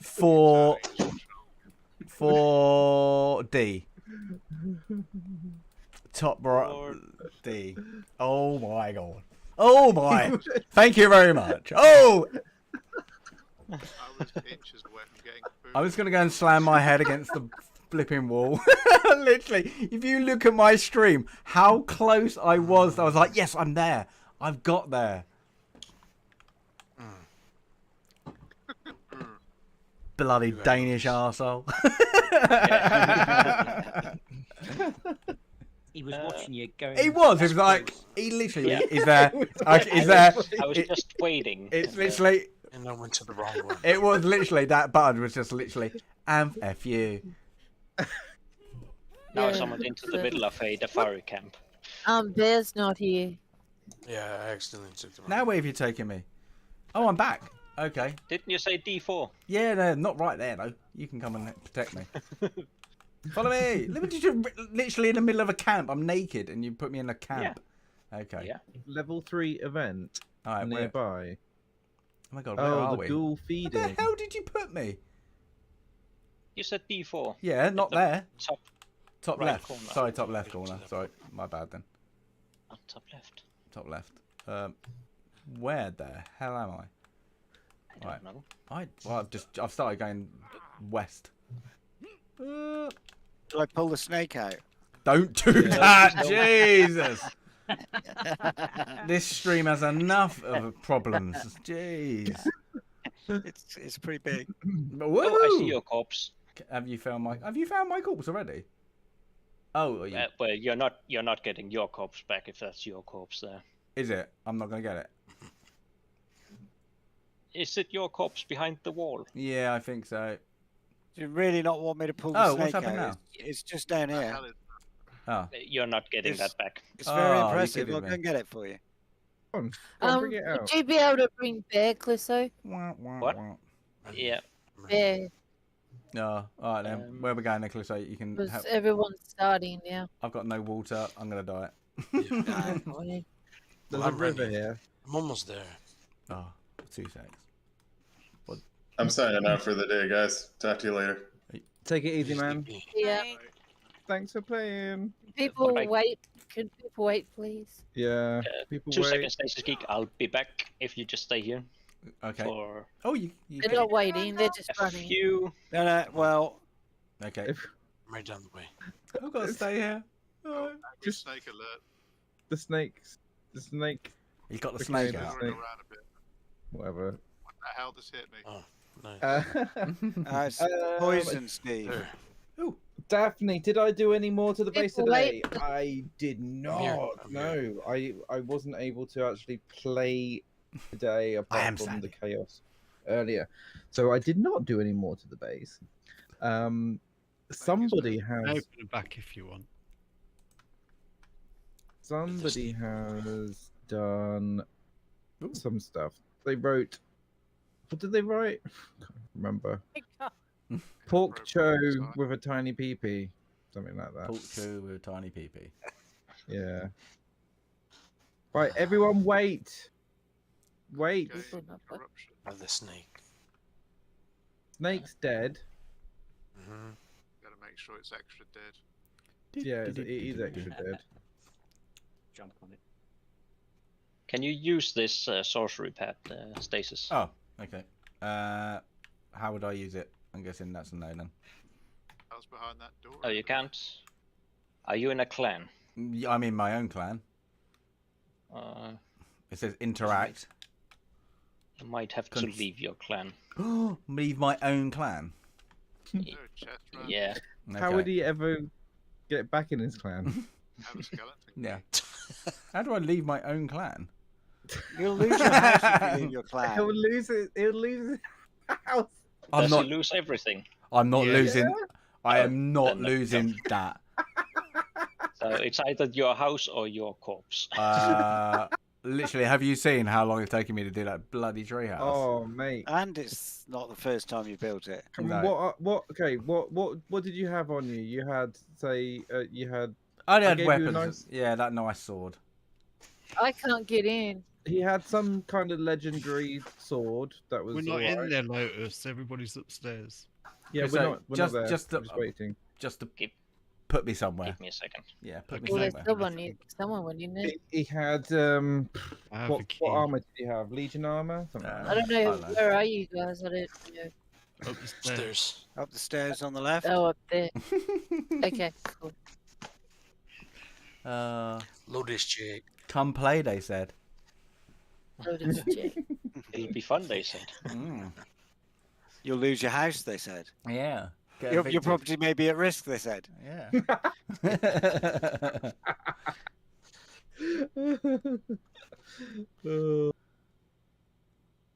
4D. Top right D. Oh my god. Oh my. Thank you very much. Oh! I was inches away from getting food. I was going to go and slam my head against the flipping wall. Literally, if you look at my stream, how close I was like, yes, I'm there. I've got there. Bloody Danish arsehole. He was watching you going. He was. It was like, he literally is there. Is I there. was just waiting. It's literally. And I went to the wrong one. It was literally, that button was just literally, F you. Now someone into the middle of a Dafari camp. Bear's not here. Yeah, I accidentally took the wrong Now where have you taken me? Oh, I'm back. Okay. Didn't you say D4? Yeah, no, not right there though. You can come and protect me. Follow me. You're literally in the middle of a camp. I'm naked, and you put me in a camp. Yeah. Okay. Yeah. Level 3 event nearby. Oh my god, where are we? The ghoul feeding. Where the hell did you put me? You said D4. Yeah, not there. Top right left. corner. Sorry, top left corner. Sorry, my bad then. Oh, top left. Top left. Where the hell am I? I don't know. I've started going west. Do I pull the snake out? Don't do that, Jesus! This stream has enough of problems. Jeez. It's pretty big. Oh, I see your corpse. Have you found my corpse already? Oh, you... well, you're not getting your corpse back if that's your corpse there. Is it? I'm not gonna get it. Is it your corpse behind the wall? Yeah, I think so. Do you really not want me to pull the snake what's happening out? now? It's just down here. Oh. You're not getting that back. It's very impressive. I'll go and get it for you. Come on, bring it out. Would you be able to bring Bear, Clisso? What? Yeah. Bear. No. All right then. Where are we going, Nicholas? So you can. Because everyone's starting now. I've got no water. I'm gonna die. There's a river here. I'm almost there. Oh, 2 seconds. I'm signing out for the day, guys. Talk to you later. Take it easy, man. Yeah. Thanks for playing. People wait. Can people wait, please? Yeah. People 2 wait. seconds, Stasis Geek. I'll be back if you just stay here. Okay. For They're not waiting. They're just running. No, well. Okay. I'm right down the way. I've got to stay here. Just snake alert. The snake. He's got the snake out. Whatever. What the hell just hit me? Oh, nice. It's poison, Steve. Daphne, did I do any more to the base today? Wait. I did not. No, I wasn't able to actually play today apart from the chaos earlier, so I did not do any more to the base. Somebody has. Open it back if you want. Somebody has done some stuff. They wrote. What did they write? I can't remember. Pork cho with a tiny peepee, something like that. Pork cho with a tiny peepee. Yeah. Right, everyone, wait. Wait. Of the snake. Snake's dead. Gotta make sure it's extra dead. Yeah, it is extra dead. Jump on it. Can you use this sorcery pad, Stasis? Oh, okay. How would I use it? I'm guessing that's a no then. I was behind that door. Oh, you can't? Are you in a clan? I'm in my own clan. It says interact. You might have to leave your clan. Leave my own clan? Yeah. How would he ever get back in his clan? Yeah. How do I leave my own clan? You'll lose your house if you leave your clan. He'll lose it. He'll lose his house. Does he lose everything? I'm not losing. Yeah. I am not losing that. So it's either your house or your corpse. Literally, have you seen how long it's taken me to do that bloody treehouse? Oh, mate. And it's not the first time you built it. No. What did you have on you? You had you had. I had gave you a weapons. nice- Yeah, that nice sword. I can't get in. He had some kind of legendary sword that was. We're not alright. in there, Lotus. Everybody's upstairs. Yeah, So we're not there. just We're just waiting. Just to put me somewhere. Give me a second. Yeah, put me Well, there's somewhere. someone when you need. He had what armor did he have? Legion armor? Something like I don't know. that. Where are you guys? I don't know. Up the stairs. Up the stairs on the left. Oh, up there. Okay, cool. Lotus Jake. Come play, they said. Lotus Jake. It'll be fun, they said. You'll lose your house, they said. Yeah. Your property may be at risk, they said. Yeah.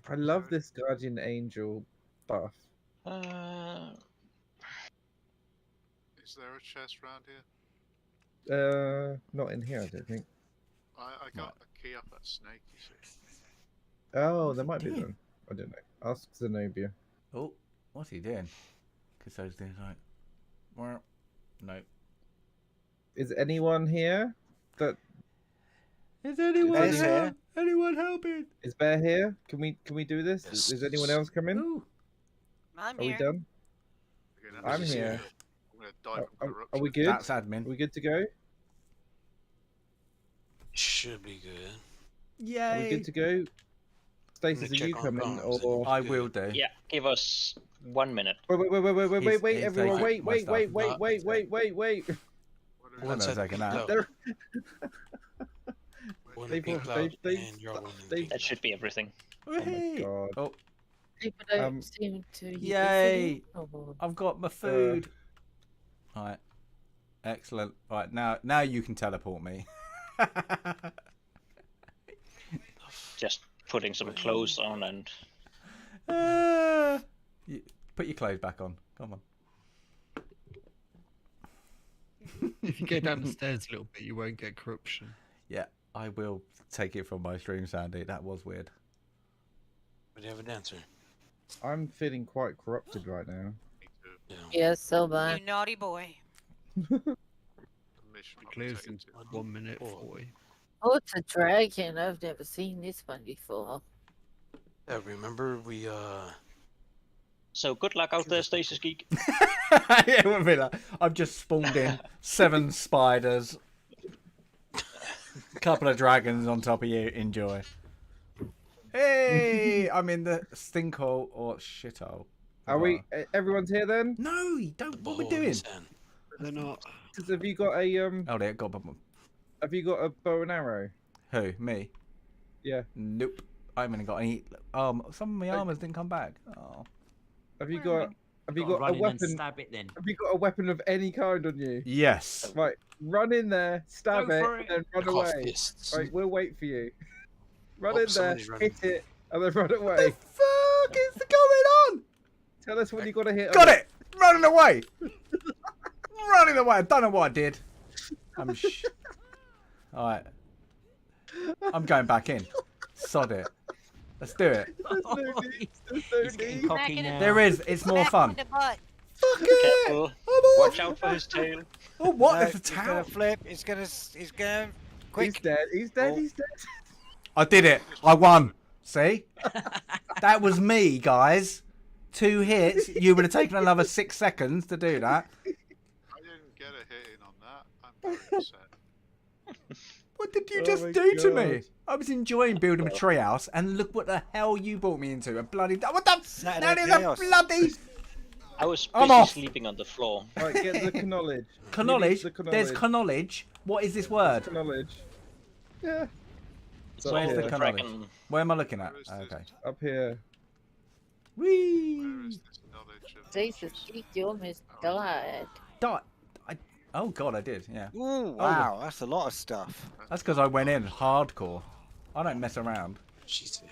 I love this Guardian Angel buff. Is there a chest around here? Not in here, I don't think. I got a key off that snake, you see. Oh, there might be one. I don't know. Ask Zenobia. Oh, what's he doing? Because those things like, well, no. Is anyone here? Is anyone Bear's here? Anyone helping? Is Bear here? Can we do this? Yes. Is anyone else coming? Ooh. I'm Are we here. done? Again, I'm just- here. I'm gonna die from corruption. Are we good? That's admin. Are we good to go? Should be good. Are we Yay! good to go? Stasis, are check you on coming? comms, Or I will do. Yeah, give us 1 minute. wait, He's everyone, taking wait, my stuff. wait. Hold on a second now. They're- One They- pink cloud, they- and you're one in they- pink. That should be everything. Oh my god. Oh, People don't Um, seem to. use yay! it. Oh, I've got my food. Alright. Excellent. Right, now you can teleport me. Just putting some clothes on and Put your clothes back on. Come on. If you go down the stairs a little bit, you won't get corruption. Yeah, I will take it from my stream, Sandy. That was weird. But you have an answer. I'm feeling quite corrupted right now. yes, so bad. You naughty boy. Clears in 1 minute 40. Oh, it's a dragon. I've never seen this one before. Yeah, remember we so good luck out there, Stasis Geek. Yeah, it would be like, I've just spawned in 7 spiders, a couple of dragons on top of you. Enjoy. Hey, I'm in the stinkhole or shithole. Are we? Everyone's here then? No, you don't. What are we doing? They're not. Because have you got a Oh, there, got Have you got a bow and arrow? Who? Me? Yeah. Nope. I haven't got any. Some of my armors didn't come back. Oh. Have you got? Have you Gotta got run a in and weapon? stab it then. Have you got a weapon of any kind on you? Yes. Right. Run in there, stab Go it, for and it. then run Cough away. fists. Right. We'll wait for you. Run Oh, in there, somebody's running. hit it, and then run away. What the fuck is going on? Tell us when you got to hit. Got it! Running away! Running away! I don't know what I did. I'm Alright. I'm going back in. Sod it. Let's do it. He's getting cocky now. There is. It's more fun. The butt. Fuck it! Careful. I'm Watch out for his tail. Oh, what? No, There's a he's towel. gonna flip. He's going. Quick. He's dead. He's dead. Oh. He's dead. I did it. I won. See? That was me, guys. 2 hits. You would have taken another 6 seconds to do that. I didn't get a hit in on that. I'm very upset. What did you Oh just my do to me? God. I was enjoying building a treehouse, and look what the hell you brought me into. A bloody... What the... Saturday That is a chaos. bloody... I was I'm busy off. sleeping on the floor. Right. Get the knowledge. Knowledge. The There's knowledge. What is this word? knowledge. Yeah. It's So Where's all the yeah. the knowledge? dragon. Where am I looking at? Where is this? Okay. Up here. Whee! Where is this knowledge of Jesus, Geek, you almost died. Oh god, I did. Yeah. Ooh, wow, that's a lot of stuff. That's because I went in hardcore. I don't mess around. She's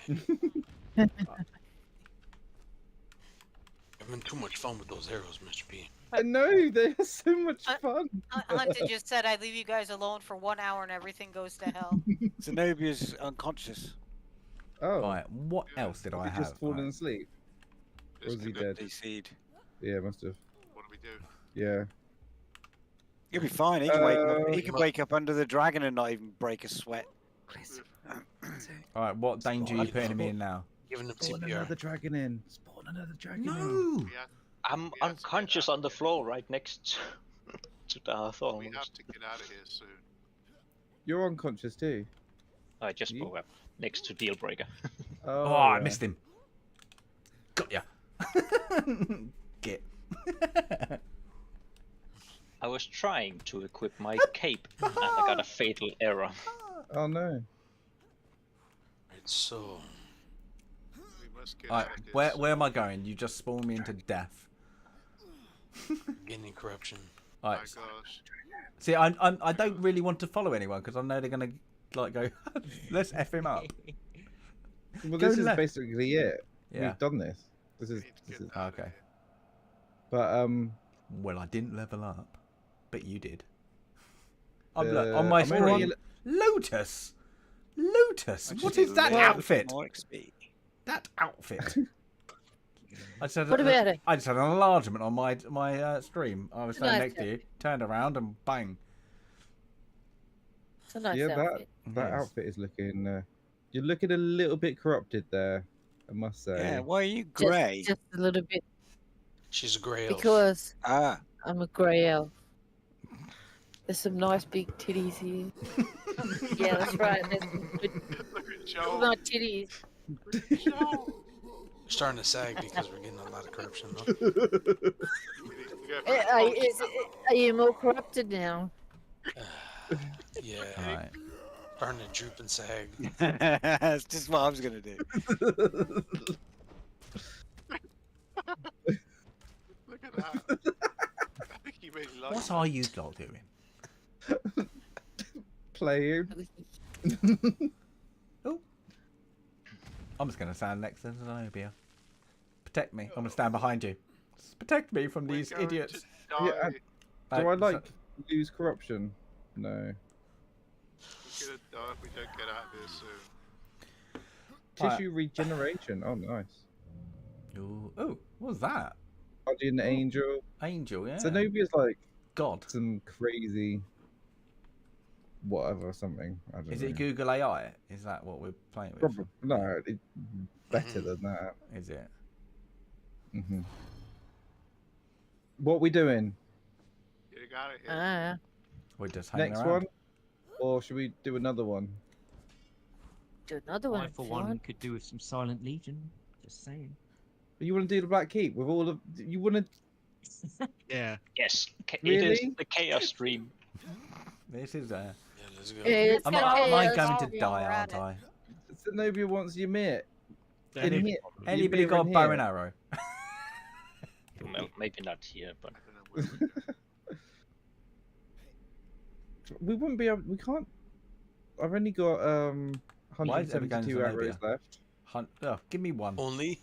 having too much fun with those arrows, Mr. B. I know they're so much fun. Hunter just said I'd leave you guys alone for 1 hour and everything goes to hell. Zenobia's unconscious. Oh. Right. What else did I He have? just fallen Right. asleep. Or Just was he gonna- dead? DC'd. Yeah, must have. What do we do? Yeah. He'll be fine. He can wake up. He can wake up under the dragon and not even break a sweat. All right. What danger are you putting me in now? Giving them Spawn CPR. another dragon in. Spawn another dragon in. No. We have, I'm we have to unconscious get on the floor right next to Darth we have almost. to get out of here soon. You're unconscious too. I just You? woke up next to Dealbreaker. Oh, Oh, I yeah. missed him. Got ya. Get. I was trying to equip my cape and I got a fatal error. Oh no. Right, so We must get All right. out of Where this. am I going? You just spawned me into death. getting corruption. All My right. gosh. See, I don't really want to follow anyone because I know they're gonna like go. Let's f him up. Well, Go this is left. basically it. Yeah. We've done this. This We is. need to This get is out of Okay. here. but Well, I didn't level up, but you did. I'm on my I'm already screen. Lotus. Lotus. What is that outfit? More XP. That outfit. I just had What about it? I just had an enlargement on my stream. I was standing Nice next to you, turned around, and bang. It's a nice Yeah, outfit. that Yes. outfit is looking. You're looking a little bit corrupted there, I must say. Yeah, why are you grey? Just a little bit. She's a grey elf. Because Ah. I'm a grey elf. There's some nice big titties here. Yeah, that's right. There's some good, nice titties. We're starting to sag because we're getting a lot of corruption, though. Are you more corrupted now? Yeah. Alright. Starting to droop and sag. That's just what I was going to do. Look at that. I think he really likes What are you lot doing? Playing. Oh. I'm just going to stand next to Zenobia. Protect me. I'm going to stand behind you. Protect me from these idiots. Yeah, do I like use corruption? No. We're gonna die if we don't get out of here soon. Tissue regeneration. Oh, nice. Ooh. Oh, what was that? Guardian angel. Angel, yeah. Zenobia's like God. some crazy whatever something. I don't know. Is it Google AI? Is that what we're playing with? Probably. No, it's better than that. Is it? What we doing? Get out of here. We're just hanging Next around. one? Or should we do another one? Do another one. I, for one, could do with some Silent Legion. Just saying. You want to do the Black Keep with all of... You want to... Yeah. Yes. It Really? is the chaos stream. This is Yeah, let's go. It's am got I chaos. going to die, aren't I? Zenobia wants your mate. Anybody Anybody got a bow and arrow? Well, maybe not here, but We wouldn't be able... We can't... I've only got Why is it ever going to 172 arrows Zenobia? left. Oh, give me one. Only?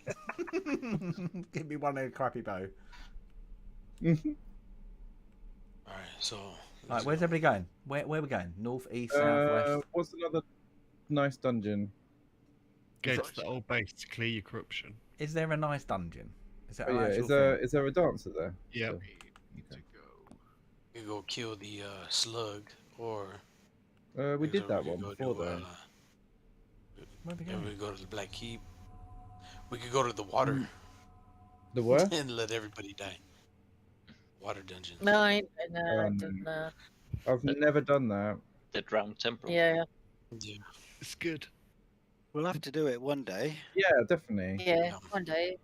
Give me one of a crappy bow. Alright, so... Alright, where's everybody going? Where are we going? North, east, south, west? What's another nice dungeon? Go to the old base to clear your corruption. Is there a nice dungeon? Is there Oh, an yeah, actual is there a dancer there? Yep. You go kill the slug, or... We did that we one go before to, though. Where are we yeah, going? we go to the Black Keep. We could go to the water The what? and let everybody die. Water dungeon. No, I didn't. I've never done that. the drowned temple. Yeah. Yeah. It's good. We'll have to do it one day. Yeah, definitely. Yeah, one day.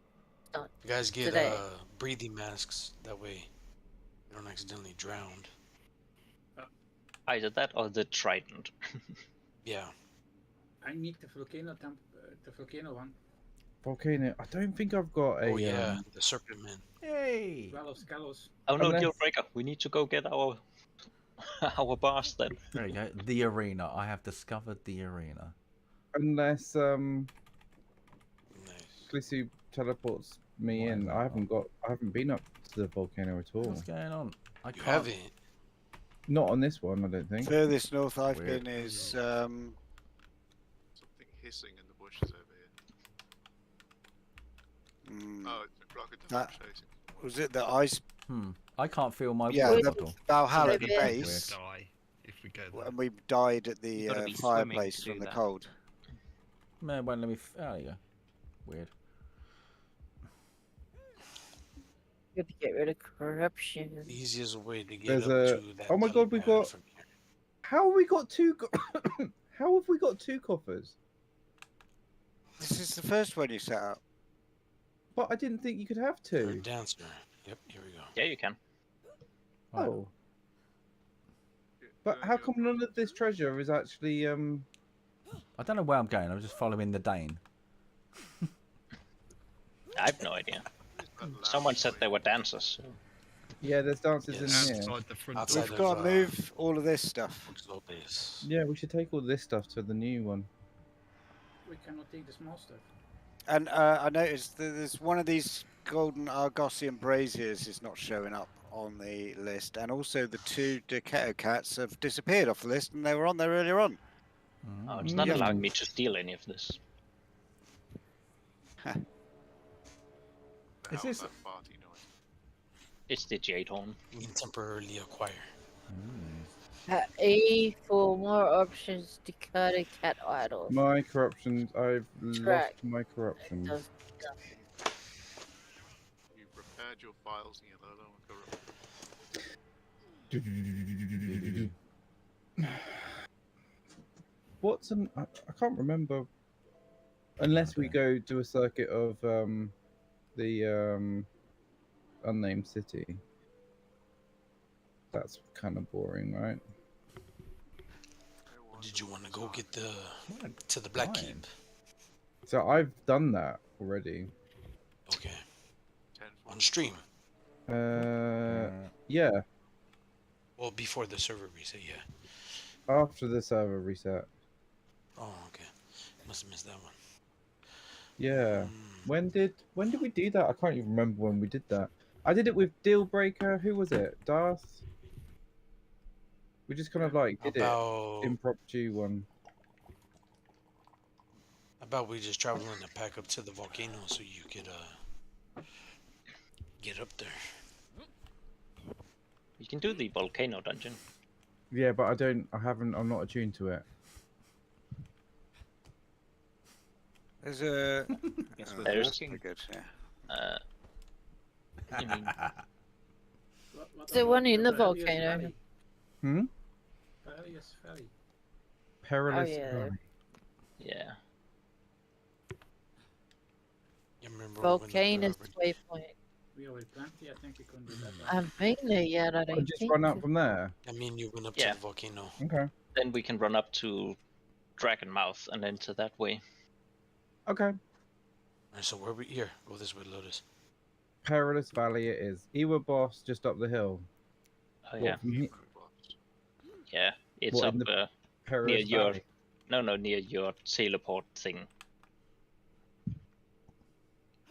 Not You guys get today. breathing masks, that way you don't accidentally drown. Either that or the trident. Yeah. I need the volcano the volcano one. Volcano. I don't think I've got a... Oh yeah, the serpent man. Yay! Scalos. Oh no, Unless- deal breaker. We need to go get our our bars then. There you go. The arena. I have discovered the arena. Unless Nice. Glissu teleports me in. I haven't been up to the volcano at all. What's going on? I You can't. haven't. Not on this one, I don't think. Furthest north I've Weird. been is Something hissing in the bushes over here. Oh, it's a rocket That- chasing. was it the ice? I can't feel my Yeah, water the bottle. Valhalla Maybe. base, Die if we go there. and we died at the You've gotta be swimming fireplace to do from the that. cold. Man, won't let me. There you go. Weird. You have to get rid of corruption. The easiest way to get There's up a... to that Oh my god, we Taliban got... from here. How have we got two... How have we got two coffers? This is the first one you set up. But I didn't think you could have Or two. dancer. Yep, here we go. Yeah, you can. Right. Oh. But how come none of this treasure is actually... I don't know where I'm going. I'm just following the Dane. I have no idea. Someone said they were dancers. Yeah, there's dancers Yes. in here. Outside the front Outside door. We've got to move all of this stuff. Slow pace. Yeah, we should take all this stuff to the new one. We cannot take the small stuff. And I noticed that there's one of these golden Argosian braziers is not showing up on the list, and also the two Decatto cats have disappeared off the list, and they were on there earlier on. Oh, it's not allowing me to steal any of this. Is this? It's the jade horn. You can temporarily acquire. E for more options to cut a cat idol. My corruptions. I've Track. lost my corruptions. You've repaired your files and you're no longer corrupt. What's an? I can't remember. Unless we go do a circuit of the unnamed city. That's kind of boring, right? Did you want to go get the to the Black Keep? So I've done that already. Okay. On stream. Yeah. Well, before the server reset, yeah. After the server reset. Oh, okay. Must have missed that one. Yeah. When did we do that? I can't even remember when we did that. I did it with Dealbreaker. Who was it? Darth? We just kind of like did it. Impromptu one. About we just travel in a pack up to the volcano so you could get up there. You can do the volcano dungeon. Yeah, but I'm not attuned to it. There's a... There's... good, yeah. You mean... The one in the volcano. Perilous Valley. Perilous yeah. Yeah. You remember Volcano's waypoint. We already plenty, I think we couldn't do that. I haven't been there yet, I don't Just think. run out from there. I mean, you went up to the volcano. Okay. Then we can run up to Dragon Mouth and enter that way. Okay. Alright, so where we here? Go this way, Lotus. Perilous Valley it is. Ewa Boss just up the hill. Oh yeah. Yeah, it's What, up in the near Perilous your Valley? near your teleport thing.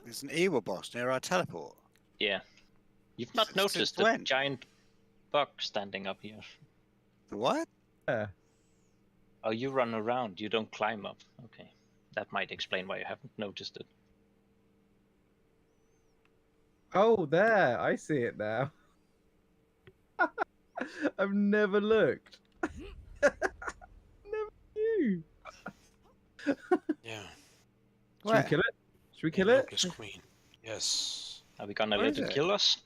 There's an Ewa boss near our teleport. Yeah. You've not noticed the giant bug standing up here. The what? Yeah. Oh, you run around, you don't climb up. Okay. That might explain why you haven't noticed it. Oh, there. I see it now. I've never looked. Never knew. Yeah. Should we kill it? Should we kill it? Locust Queen. Yes. Are we gonna Where let is it it? kill us?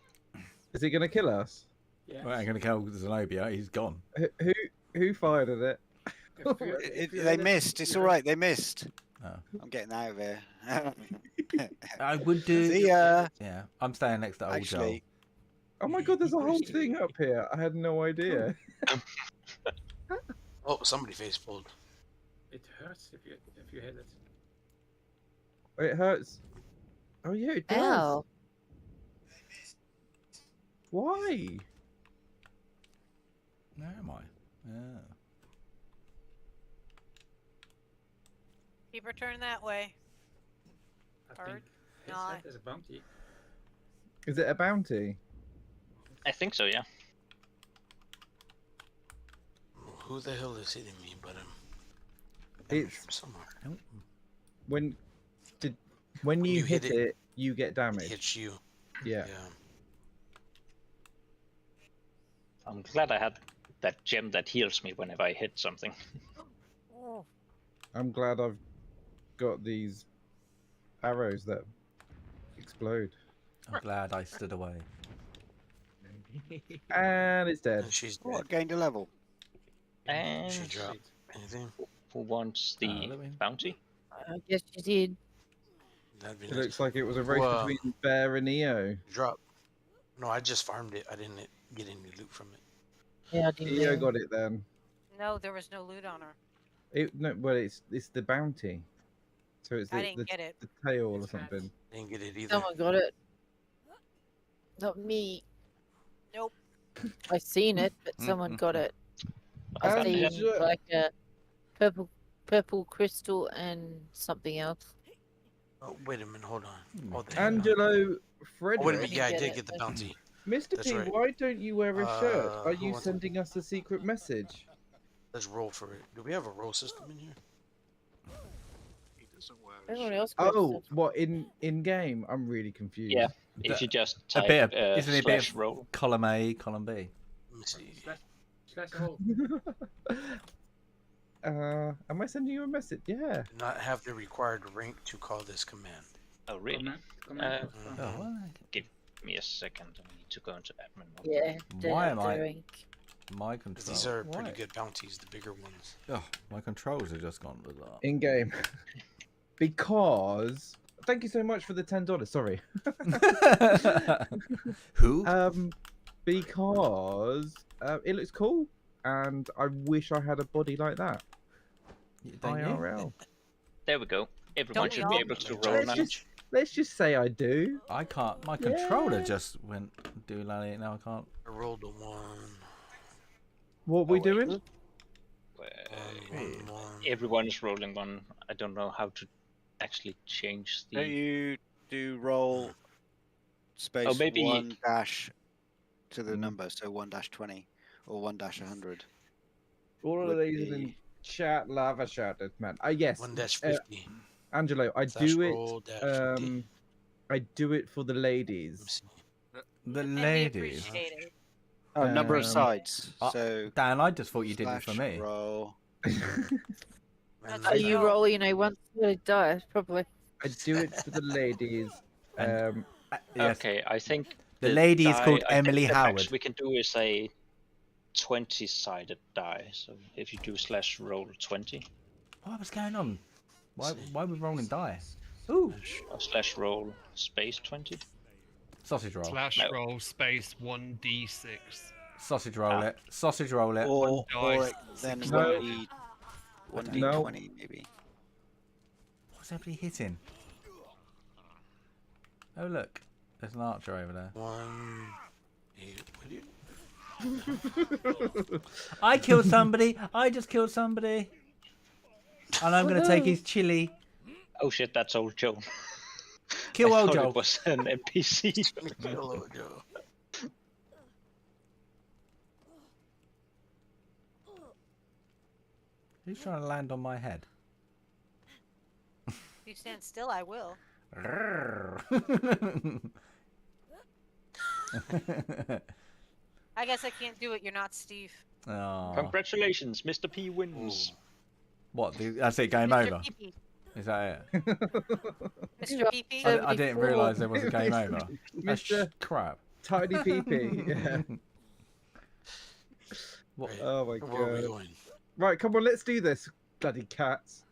Is it going to kill us? Yeah. Well, I'm going to kill Zenobia. He's gone. Who fired at it? They missed. It's all right. They missed. Oh. I'm getting out of here. I would do. See ya. Yeah, I'm staying next to old Joel. Actually, Oh my god, there's a whole thing up here. I had no idea. Oh, somebody face pulled. It hurts if you hit it. It hurts. Oh yeah, it does. Ow. Why? Where am I? Yeah. Keep her turned that way. I Or think not. there's a bounty. Is it a bounty? I think so, yeah. Who the hell is hitting me? But It's somewhere. when you hit it, you get damage. It hits you. Yeah. I'm glad I had that gem that heals me whenever I hit something. Oh. I'm glad I've got these arrows that explode. I'm glad I stood away. And it's dead. And she's dead. what? Gained a level. And She dropped anything? who wants the bounty? I guess you did. That'd be It nice. looks like it was a race Well, between Bear and EO. Drop. No, I just farmed it. I didn't get any loot from it. Yeah, I did. EO got it then. No, there was no loot on her. Well, it's the bounty. So it's I the, didn't get it. the tail or something. Didn't get it either. Someone got it. Not me. Nope. I seen it, but someone got it. I And seen Angela- like a purple crystal and something else. Oh, wait a minute. Hold on. Oh, there you go. Angelo Oh, Frederick. wait a minute. Yeah, I Get did it, get the but- bounty. Mr. That's P, right. why don't you wear a shirt? Are who you wants it? sending us a secret message? Let's roll for it. Do we have a roll system in here? He doesn't wear Everyone else got Oh, stuff. what in game? I'm really confused. Yeah, if you just A type bit of, isn't it a bit slash of roll. column A, column B? Let me see. Slash roll. Am I sending you a message? Yeah. Do not have the required rank to call this command. Oh, really? Command. Give me a second. I need to go into admin mode. Yeah. Why am the I? rank. My 'Cause controls. these are pretty good bounties, the bigger ones. Oh, my controls have just gone bizarre. In game. Because thank you so much for the $10. Sorry. Who? Because it looks cool, and I wish I had a body like that. Don't you? IRL. There we go. Everyone Don't we should be all? able to roll now. Let's just say I do. I can't. My controller Yeah. just went doolally. Now I can't. I rolled a 1. What are we wait. doing? Everyone is rolling 1. I don't know how to actually change the. Don't you do roll space Oh, maybe- 1 dash to the number, so 1-20 or 1-100. All of would these are in be- chat, lava shouted, man. Yes. 1-50. Angelo, I Slash do roll it. dash 50. I do it for the ladies. The And we ladies. appreciate it. Number of Um, sides. uh, So Dan, I just thought you did it for slash me. roll. Are you rolling a one-sided die? Probably. I do it for the ladies. Yes. Okay, I think The lady is die- called I think Emily the Howard. max we can do is a 20-sided die. So if you do slash roll 20 What was going on? Why are we rolling die? Ooh. or slash roll space 20. Sausage roll. Slash No. roll space 1d6. Sausage roll it. Sausage roll it. Or dice, then No. 1d20 maybe. What's everybody hitting? Oh look, there's an archer over there. 1. What do you? I killed somebody. I just killed somebody. And I'm gonna take his chili. Oh shit, that's old Joe. Kill I old thought Joe. It was an NPC. Kill old Joe. Who's trying to land on my head? If you stand still, I will. I guess I can't do it. You're not Steve. Oh. Congratulations, Mr. P wins. What? That's it. Game Mr. over. PP. Is that it? Mr. PP. I didn't realise there was a game over. That's Mr. crap. Tiny PP. Yeah. What? Oh my Where are we god. going? Right, come on, let's do this, bloody cats.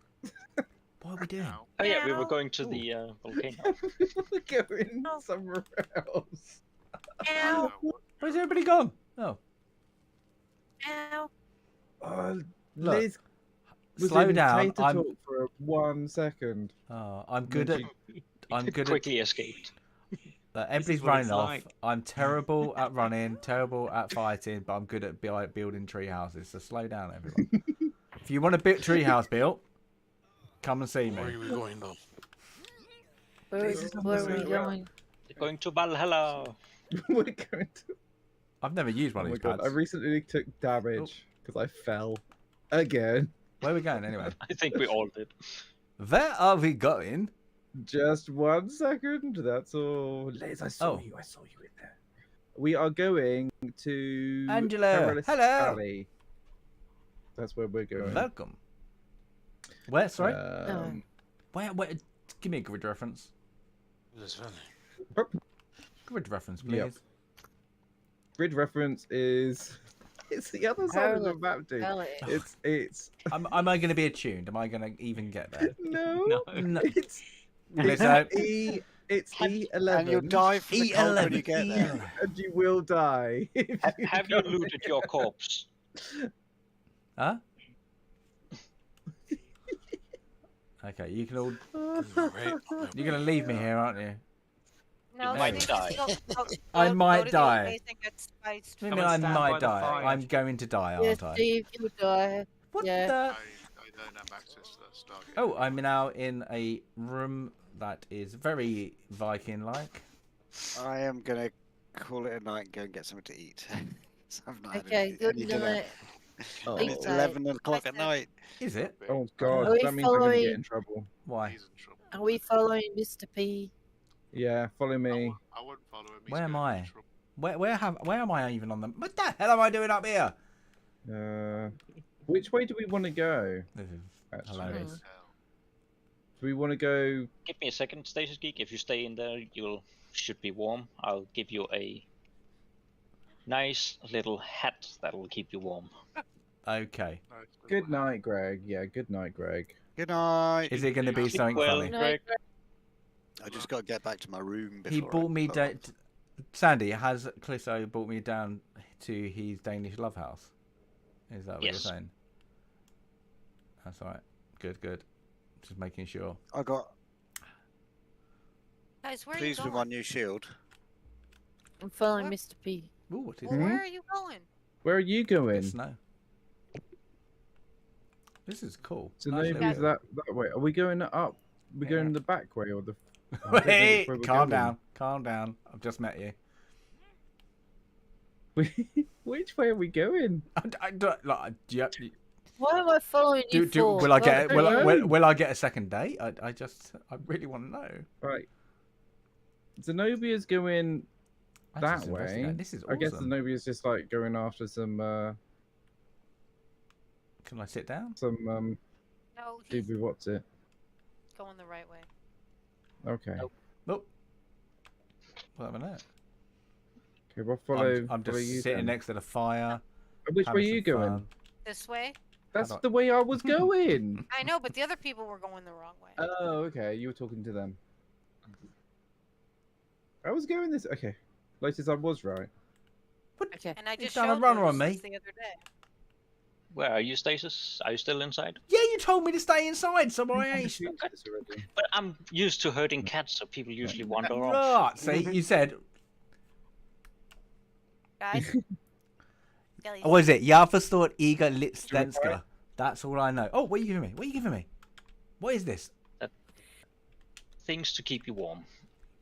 What are we doing? Oh yeah, we were going to the volcano. We're going somewhere else. Ow. Where's everybody gone? Oh, Ow. Oh, Look, Liz was slow in down. Tater Talk for 1 second. I'm good at. I'm good at. Quickly escaped. Everybody's what running it's off. like. I'm terrible at running, terrible at fighting, but I'm good at building tree houses. So slow down, everyone. If you want a bit tree house built, come and see me. Where are we going though? Where are we going? You're going to Valhalla. We're going to... I've never used one Oh of my these god, pads. I recently took damage because I fell again. Where are we going anyway? I think we all did. Where are we going? Just 1 second, that's all. Liz, I saw you in there. We are going to Angela, Perilous hello. Valley. That's where we're going. Welcome. Where? Sorry. Um, Where? Give me a grid reference. This valley. Grid reference, please. Yep. Grid reference is it's the other side of the map, dude. Valley. It's Am I going to be attuned? Am I going to even get there? no, No. it's Lizzo. it's E11. And you'll die from the cold when you get there. And you will die. if Have you looted your corpse? Huh? Okay, you can all. You're gonna leave me here, aren't you? No, You might Steve, die. go I might go to the die. base and get spiced. I mean, I might die. I'm going to die, Yeah, aren't I? Steve, you'll die. What yeah. the? I don't have access to that Stargate. Oh, I'm now in a room that is very Viking-like. I am gonna call it a night and go and get something to eat. So I've not had Okay, good any dinner. night. Oh. And it's 11 o'clock at night. Is it? Oh God, Are we that means we're gonna get following- in trouble. Why? Are we following Mr. P? Yeah, follow me. I won't follow him. He's Where am going I? into trouble. Where am I even on the? What the hell am I doing up here? Which way do we want to go? This is Actually? hilarious. Do we want to go? Give me a second, Stasis Geek. If you stay in there, you'll should be warm. I'll give you a nice little hat that'll keep you warm. Okay. Good night, Greg. Yeah, good night, Greg. Good night. Is it going to be something funny? I just got to get back to my room before. He brought me down. Sandy, has Clisso brought me down to his Danish love house? Is that what you're saying? That's all right. Good, good. Just making sure. I got. Guys, where Pleased are you with going? my new shield. I'm following Mr. P. Ooh, what is Well, it? where are you going? Where are you going? Snow. This is cool. So Nice maybe little- that way. Are we going up? We're going the back way or the? I don't know Wait, which way we're calm going. down, calm down. I've just met you. Which way are we going? I don't like. Why am I following you for? Will I get? don't know. Will I get a second date? I really want to know. Right. Zenobia's going I that just way. investigated. This is I guess awesome. Zenobia's just like going after some Can I sit down? some No, he's Doobie what's it? going the right way. Okay. Nope. What happened there? Okay, we'll follow. I'm follow just you sitting then. next to the fire. Which having way are you some going? fun. This way? That's the way I was going. I know, but the other people were going the wrong way. Oh, okay. You were talking to them. I was going this. Okay. Latest, I was right. Okay. And I You've just done a showed runner those on me. the other day. Where are you, Stasis? Are you still inside? Yeah, you told me to stay inside, so I ain't. But I'm used to herding cats, so people usually wander off. Right. See, you said. Guys? Jellies. What is it? Jag förstår Iga Litstenska. That's all I know. Oh, what are you giving me? What are you giving me? What is this? Things to keep you warm.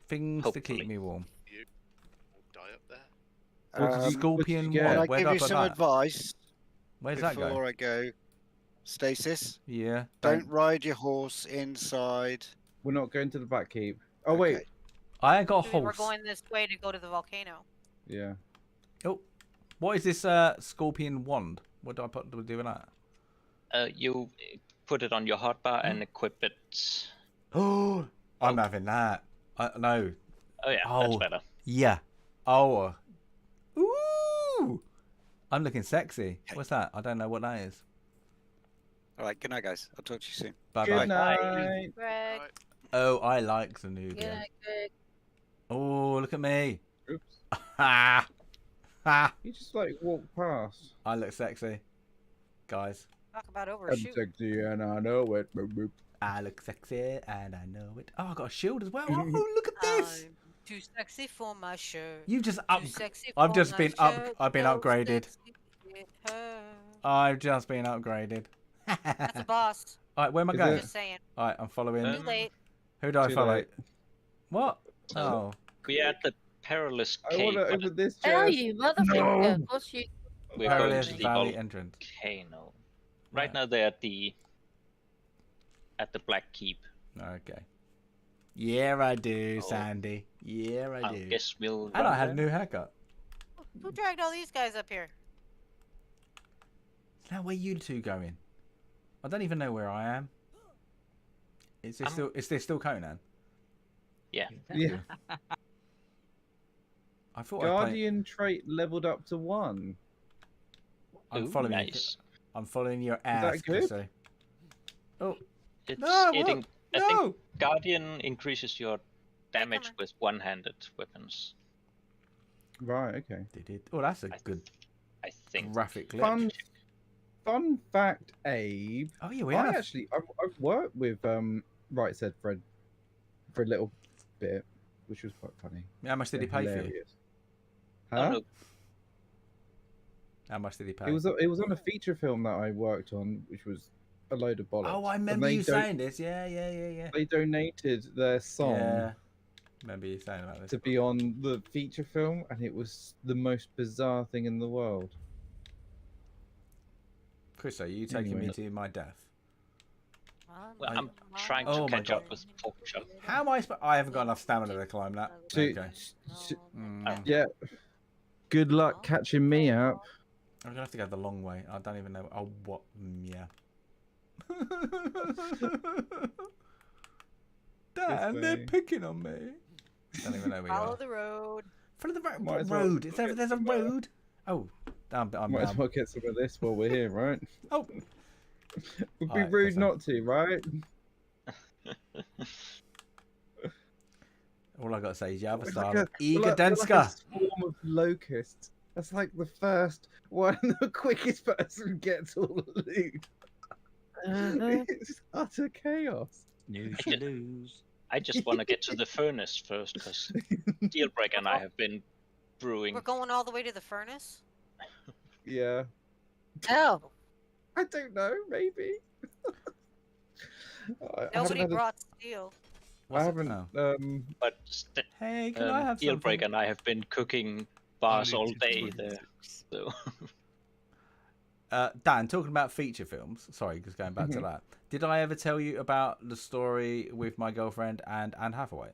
Things to keep me warm. You die up there. What's scorpion get? one? Can I Where give do I you put some that? advice Where's that before go? I go? Stasis. Yeah. Don't ride your horse inside. We're not going to the back keep. Oh wait. Okay. I ain't got a We were horse. going this way to go to the volcano. Yeah. Oh, what is this scorpion wand? What do I put to do with that? You put it on your hotbar and equip it. Oh, I'm having that. No. Oh yeah, that's better. Yeah. Oh. Ooh. I'm looking sexy. What's that? I don't know what that is. All right. Good night, guys. I'll talk to you soon. Bye Good bye. night. Greg. Oh, I like the new Good game. night, Greg. Oh, look at me. Oops. Ha. Ha. You just like walk past. I look sexy. Guys. Talk about I'm overshoot. sexy and I know it. Boop, boop. I look sexy and I know it. Oh, I got a shield as well. Oh, look at this. I'm too sexy for my shirt. You just Too up. sexy I've for just my been up. shirt, I've been so upgraded. sexy it hurts. I've just been upgraded. That's a boss. Alright, where am I Is going? Just saying. Alright, I'm following. Too late. Who do I Too follow? late. What? Oh. We are at the perilous I want cave. to open this Hell, chest. you motherfucker. No. Of course you. We're going Perilous to the Valley entrance. volcano. Right now they're at the Black Keep. Okay. Yeah, I do, Oh. Sandy. Yeah, I I do. guess we'll. And run I had a there. new haircut. Who dragged all these guys up here? Now, where you two going? I don't even know where I am. Is this still Conan? Yeah. Yeah. I thought I played... Guardian trait leveled up to 1. I'm Ooh, following nice. you. I'm following your that ass, good? Chrissy. Oh. It's No, it what? in- I No! think Guardian increases your damage with one-handed weapons. Right. Okay. Did it? Oh, that's a good I think. graphic glitch. Fun fact, Abe. Oh yeah, we I have. actually I've worked with Right Said Fred for a little bit, which was quite funny. How much did he Yeah, pay for you? hilarious. Oh, Huh? no. How much did he pay? It was on a feature film that I worked on, which was a load of bollocks. Oh, I And remember they you don- saying this. Yeah. They donated their song Yeah. Remember you saying about this? to be on the feature film, and it was the most bizarre thing in the world. Chris, are you taking me Anyway. to my death? Well, I'm trying to catch up with pork chop. How am I? I haven't got enough stamina to climb that. Okay. Yeah. Good luck catching me up. I'm gonna have to go the long way. I don't even know. Oh, what? Yeah. Dan, they're picking on me. Don't even know where you Follow are. the road. Follow the road. Might What as well- road? There's a road. Oh, I'm Might as well get some of this while we're here, right? Oh. Would be Alright, rude listen. not to, right? All I gotta say is you have a We're style. like Of we're like a Egadenska. swarm of locusts. That's like the first one, the quickest person gets all the loot. It's utter chaos. I just want to get to the furnace first, because Dealbreaker and I have been brewing. We're going all the way to the furnace? Yeah. Oh. I don't know, maybe. I haven't Nobody had a- brought steel. I haven't. But hey, can I have something? Dealbreaker and I have been cooking bars all day there. So. Dan, talking about feature films. Sorry, just going back to that. Did I ever tell you about the story with my girlfriend and Anne Hathaway?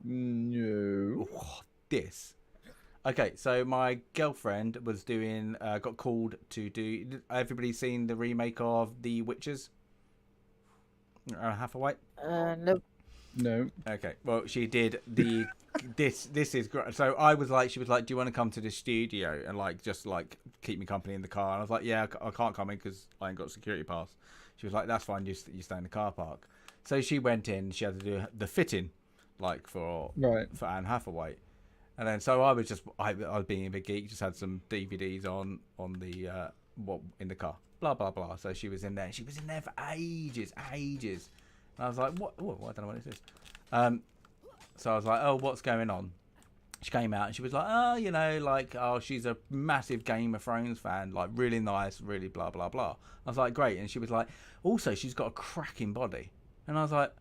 No. Oh, this. Okay, so my girlfriend was doing. Got called to do. Everybody seen the remake of The Witches? Anne Hathaway. Nope. No. Okay. Well, she did the. This is great. So I was like, she was like, "Do you want to come to the studio and like just like keep me company in the car?" And I was like, "Yeah, I can't come in because I ain't got a security pass." She was like, "That's fine. You stay in the car park." So she went in. She had to do the fitting, like for Anne Hathaway, and then so I was just I was being a big geek. Just had some DVDs on the in the car. Blah blah blah. So she was in there. She was in there for ages. And I was like, "What? Oh, I don't know what this is." So I was like, "Oh, what's going on?" She came out and she was like, "Oh, you know, like, oh, she's a massive Game of Thrones fan, like, really nice, really blah blah blah." I was like, "Great," and she was like, "Also, she's got a cracking body." And I was like,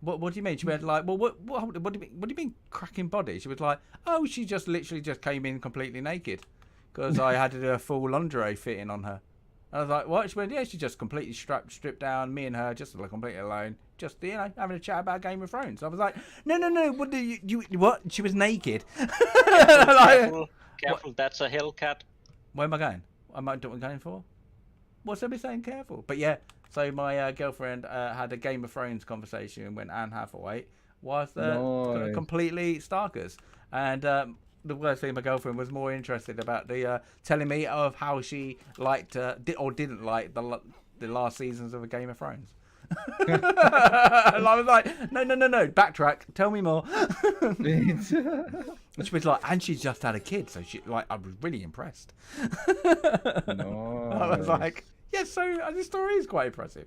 "What do you mean?" She went like, "Well, what do you mean? What do you mean cracking body?" She was like, "Oh, she just literally just came in completely naked because I had to do a full lingerie fitting on her." And I was like, "What?" She went, "Yeah, she just completely stripped down, me and her, just like completely alone, just having a chat about Game of Thrones." I was like, "No, what do you what?" She was naked. Careful, that's a Hellcat. Where am I going? What am I going for? What's somebody saying? Careful. But yeah, so my girlfriend had a Game of Thrones conversation when Anne Hathaway was Nice. completely starkers, and the worst thing, my girlfriend was more interested about the telling me of how she liked or didn't like the last seasons of a Game of Thrones. And I was like, no, backtrack, tell me more. And she was like, and she's just had a kid, so she I was really impressed. I was like, yes, so this story is quite impressive.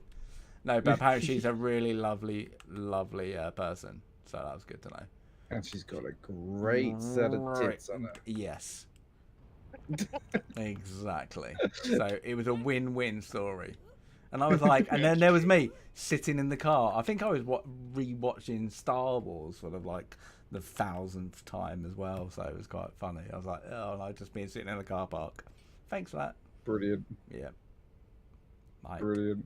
No, but apparently she's a really lovely person, so that was good to know. And she's got a great set of tits on her. Yes. Exactly. So it was a win-win story. And I was like, and then there was me sitting in the car. I think I was re-watching Star Wars for like the 1000th time as well. So it was quite funny. I was like, oh, and I'd just been sitting in the car park. Thanks for that. Brilliant. Yeah. Mike. Brilliant.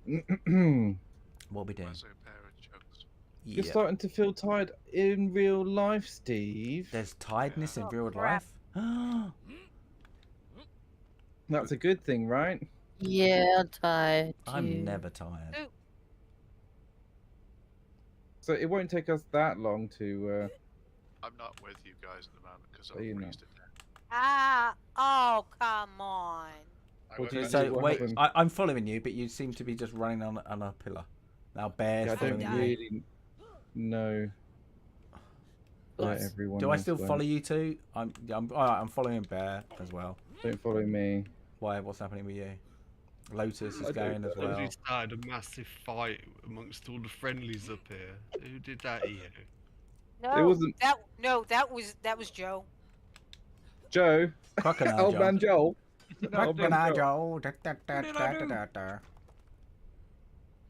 What are we doing? You're starting to feel tired in real life, Steve. There's tiredness in real life? That's a good thing, right? Yeah, I'm tired. I'm never tired. So it won't take us that long to... I'm not with you guys at the moment because So I'm you know. freezed to death. Oh, come on. So wait, I'm following you, but you seem to be just running on a pillar. Now Bear's I don't following you. really know where everyone Do I else still went. follow you too? I'm following Bear as well. Don't follow me. Why? What's happening with you? Lotus is I don't going as know. well. We started a massive fight amongst all the friendlies up here. Who did that here? No, It wasn't- that was Joe. Joe. Crocodile Old Joe. man Joel. Crocodile Joe.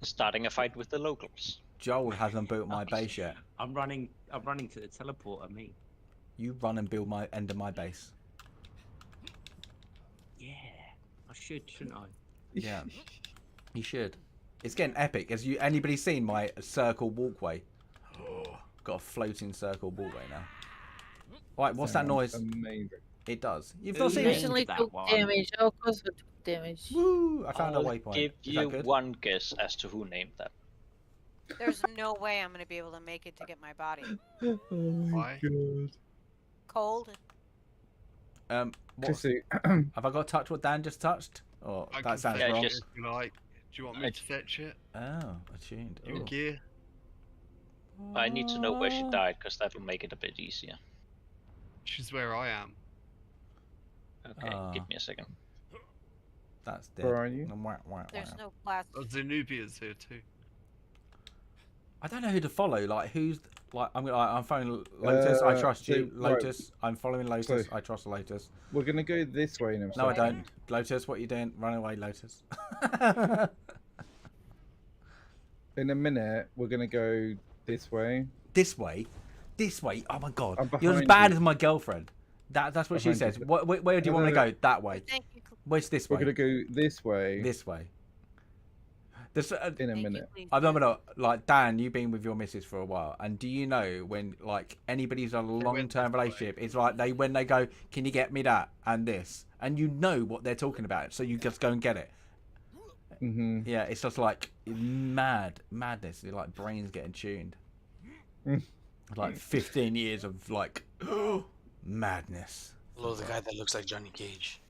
Starting a fight with the locals. Joel hasn't built my base yet. I'm running to the teleporter, me. You run and build my end of my base. Yeah. I should, shouldn't I? Yeah, you should. It's getting epic. Has anybody seen my circle walkway? Got a floating circle walkway now. Right, what's that noise? Amazing. It does. You've not seen Recently it? took damage. Oh, of course it took damage. Woo! I found a I'll waypoint. give Is that you good? one guess as to who named that. There's no way I'm gonna be able to make it to get my body. Oh my god. Cold. What's, Chrissy, have I got to touch what Dan just touched? Oh, I that can sounds fetch wrong. it if you like. Do you want me to fetch it? Oh, attuned. Your Ooh. gear? I need to know where she died, because that will make it a bit easier. She's where I am. Okay, give me a second. That's dead. Where are you? There's no plastic. Oh, Zenubia's here too. I don't know who to follow. Like, who's like? I'm following Lotus. I trust you, so, right. Lotus. I'm following Lotus. So- I trust Lotus. we're gonna go this way in a No, I second. don't. Lotus, what you doing? Run away, Lotus. In a minute, we're gonna go this way. This way. This way. Oh my god, I'm you're as behind bad you. as my girlfriend. That's what she Behind you. says. Where do you No, want no, me to no. go? That way. Thank you. Where's this We're way? gonna go this way This way. This, in a minute. I'm not gonna like Dan. You've been with your missus for a while, and do you know when like anybody's in a long-term relationship, it's like when they go, "Can you get me that and this?" and you know what they're talking about, so you just go and get it. Mm-hmm. Yeah, it's just like madness. You're like brains getting tuned. Like 15 years of like madness. Hello, the guy that looks like Johnny Cage.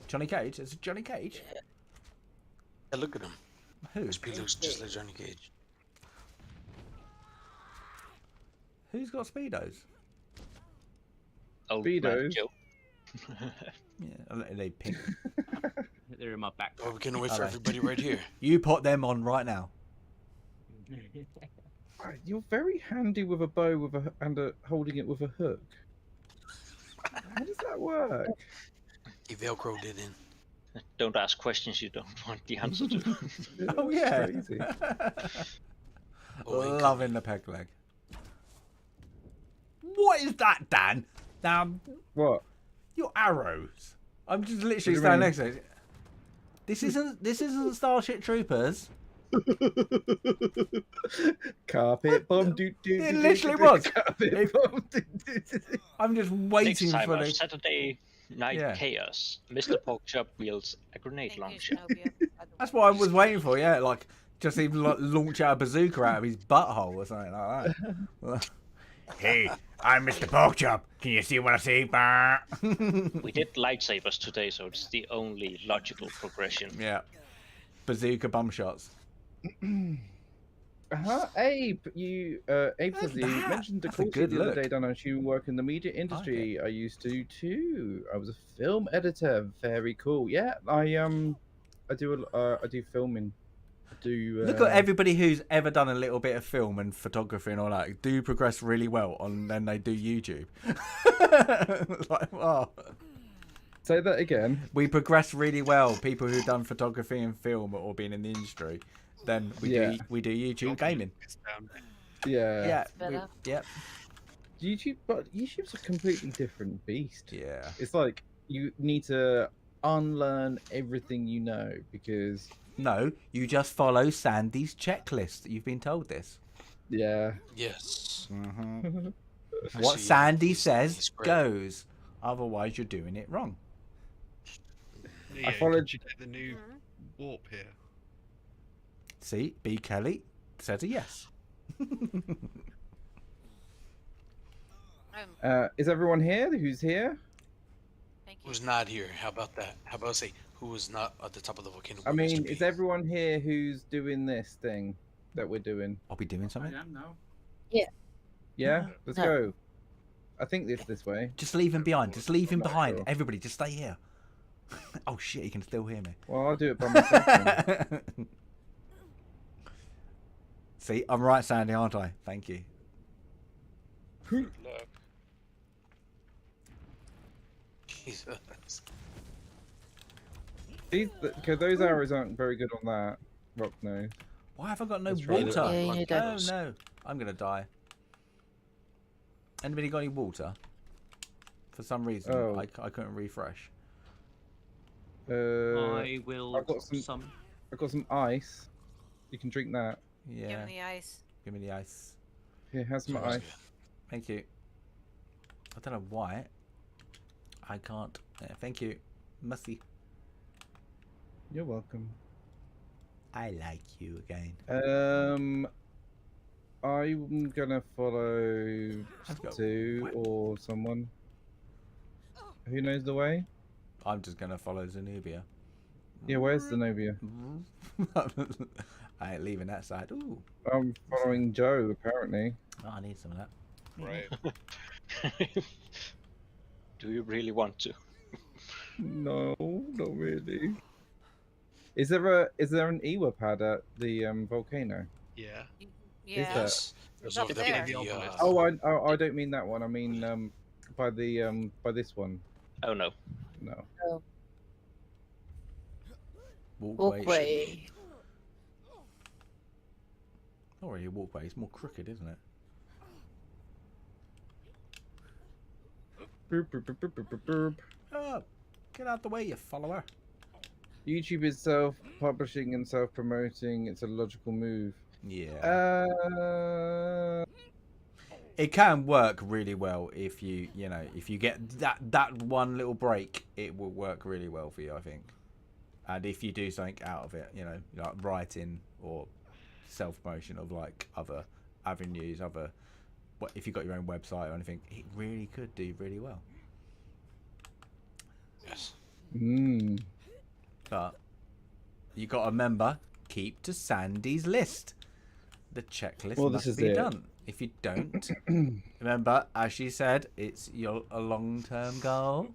Johnny Cage? Is it Johnny Cage? Yeah, look at him. Who? He looks just like Johnny Cage. Who's got speedos? Old man Speedos? Joe. Yeah, they pink. They're in my back. Oh, we can wait for Alright. everybody right here. You put them on right now. You're very handy with a bow and holding it with a hook. How does that work? He velcroed it in. Don't ask questions you don't want the answer to. Oh yeah. Crazy. Oh, Loving the peg leg. What is that, Dan? Now, What? your arrows. I'm just literally What do you standing mean? next to it. This isn't Starship Troopers. Carpet bomb. It literally was. Carpet It- bomb. I'm just Next waiting time for on the. Saturday Night Yeah. Chaos, Mr. Porkchop wields a grenade launcher. That's what I was waiting for. Yeah, like just even like, launch out a bazooka out of his butthole or something like that. Hey, I'm Mr. Porkchop. Can you see what I see? We did lightsabers today, so it's the only logical progression. Yeah, bazooka bum shots. Abe, Abe says you mentioned the That's a course good the other look. day, Dan. You work in the media industry. I used to too. I was a film editor. Very cool. Yeah, I do filming. Look at everybody who's ever done a little bit of film and photography and all that. Do progress really well, and then they do YouTube. Like, wow. Say that again. We progress really well. People who've done photography and film or been in the industry, then we do YouTube gaming. Yeah. Yeah. YouTube, but YouTube's a completely different beast. Yeah. It's like you need to unlearn everything you know because. No, you just follow Sandy's checklist. You've been told this. Yeah. Yes. Mm-hmm. Actually, What yeah, Sandy he's says great. goes. Otherwise, you're doing it wrong. Leo, followed- did you get the new warp here? See, B. Kelly says a yes. Is everyone here? Who's here? Who's not here? How about that? How about say who is not at the top of the volcano? I where Mr. mean, P is everyone here who's doing this thing that we're doing? I'll be doing something. I am now. Yeah, let's No. go. I think this way. Just leave him behind. Just leave him I'm not behind. sure. Everybody, just stay here. Oh shit, he can still hear me. Well, I'll do it by myself. then. See, I'm right, Sandy, aren't I? Thank you. Look. Jesus. Those arrows aren't very good on that rock nose. Why have I got no Let's try it. water? Yeah, you need Oh that. no, I'm gonna die. Anybody got any water? For some reason, Oh. I couldn't refresh. I will I've got drop some. I've got some ice. You can drink that. Give Yeah. him the ice. Give me the ice. Here, have some Sounds ice. good. Thank you. I don't know why. I can't. Thank you. Mussy. You're welcome. I like you again. I'm gonna follow Let's go. Stu or someone. Who knows the way? I'm just gonna follow Zenobia. Yeah, where's Zenobia? I ain't leaving that side. Ooh. I'm following Joe, apparently. Oh, I need some of that. Right. Do you really want to? No, not really. Is there an Ewa pad at the volcano? Yeah. Is Yeah. there? Yes. It's up over there. there. Oh, I don't mean that one. I mean by this one. Oh no. No. Oh, Walkway. walkway. Not really a walkway. It's more crooked, isn't it? Burp, burp, burp, burp, burp, burp. Oh, get out the way, you follower. YouTube is self-publishing and self-promoting. It's a logical move. Yeah. It can work really well if you get that one little break. It will work really well for you, I think. And if you do something out of it, like writing or self-promotion of like other avenues, if you've got your own website or anything, it really could do really well. Yes. But you got to remember, keep to Sandy's list. The checklist must be done. If you don't, remember, as she said, it's a long-term goal.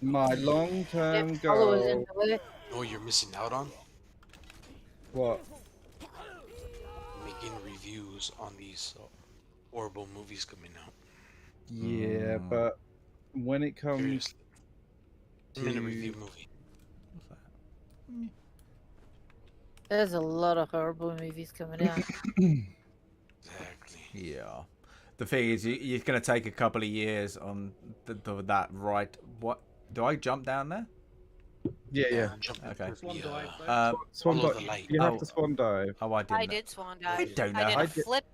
My long-term Get followers in goal. the way. Know what you're missing out on? What? Making reviews on these horrible movies coming out. Yeah, but when it comes Seriously. to Minute review movie. There's a lot of horrible movies coming out. Exactly. Yeah. The thing is, it's going to take a couple of years on that right. What? Do I jump down there? Yeah. Okay. Swan dive. Swan Follow dive. the light. You have to swan dive. Oh, I didn't. I did swan dive. I don't know I did how a to- flip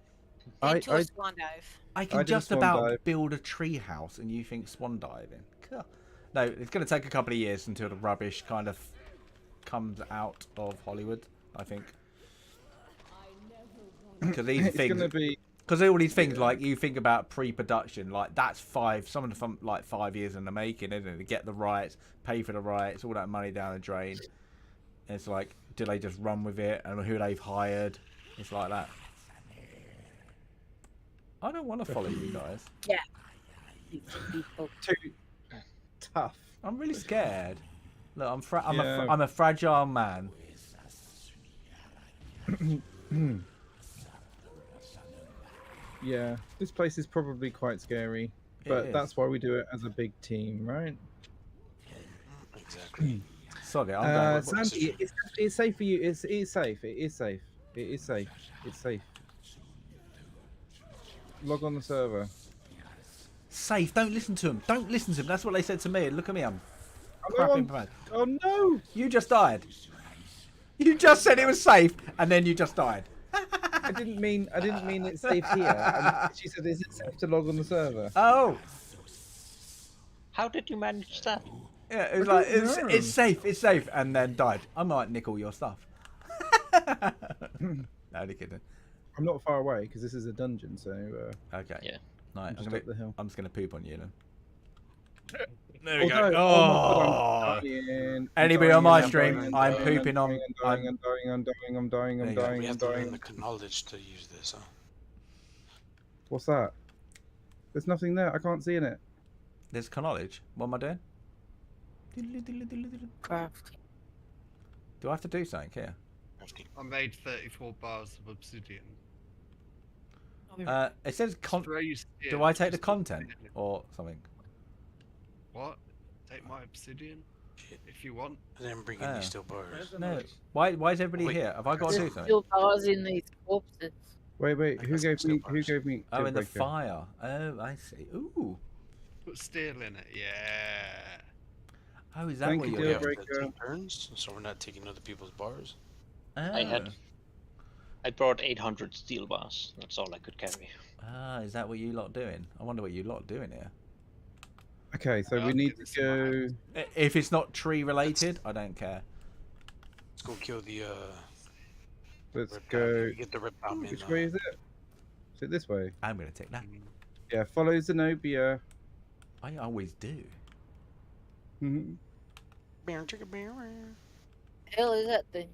into a swan dive. I can I did just swan about dive. build a tree house, and you think swan diving? God. No, it's going to take a couple of years until the rubbish kind of comes out of Hollywood, I think. Because these It's things, gonna be. because all these things, like you think about pre-production, like that's some of them like 5 years in the making, isn't it? To get the rights, pay for the rights, all that money down the drain. And it's like, do they just run with it, and who they've hired? It's like that. I don't want to follow you guys. Yeah. Too tough. I'm really scared. Look, Yeah. I'm a fragile man. Yeah, this place is probably quite scary, but is. that's why we do it as a big team, right? Exactly. Sorry, I'm going. Sandy, it's safe for you. It is safe. It is safe. It is safe. It's safe. Log on the server. Safe. Don't listen to him. Don't listen to him. That's what they said to me. Look at me. I'm Oh, crapping no, mad. oh no! You just died. You just said it was safe, and then you just died. I didn't mean it's safe here. She said, "Is it safe to log on the server?" Oh. How did you manage that? Yeah, it was I like don't know. it's safe, and then died. I might nick all your stuff. No, only kidding. I'm not far away because this is a dungeon, so Okay. Yeah. Right, I'm just up the hill. I'm just gonna poop on you then. There we go. No. Oh. My God, I'm dying. Anybody I'm on my dying, stream, I'm I'm dying, pooping on. I'm dying. I'm dying. There I'm you go. dying. We I'm have to learn dying. the knowledge to use this, huh? What's that? There's nothing there. I can't see in it. There's knowledge. What am I doing? Crafting. Do I have to do something here? I made 34 bars of obsidian. It says Spray steel, do I take the just content obsidian. or something? What? Take my obsidian? If you want. And then bring in these steel bars. No. Why is everybody here? Have I got to do There's something? still bars in these corpses. Wait. I Who got some gave steel me? bars. Who gave me? Oh, in the Dealbreaker? fire. Oh, I see. Ooh. Put steel in it. Yeah. Oh, is that Thank what you, you're deal doing? breaker. Take turns, so we're not taking other people's bars. Oh. I brought 800 steel bars. That's all I could carry. Ah, is that what you lot doing? I wonder what you lot doing here. Okay, so we need to go. If it's not tree related, I don't care. Let's go kill the. Let's go. Get the reptile in. Which way is it? Is it this way? I'm gonna take that. Yeah, follow Zenobia. I always do. Bear, chicken, bear. Hell is that thing?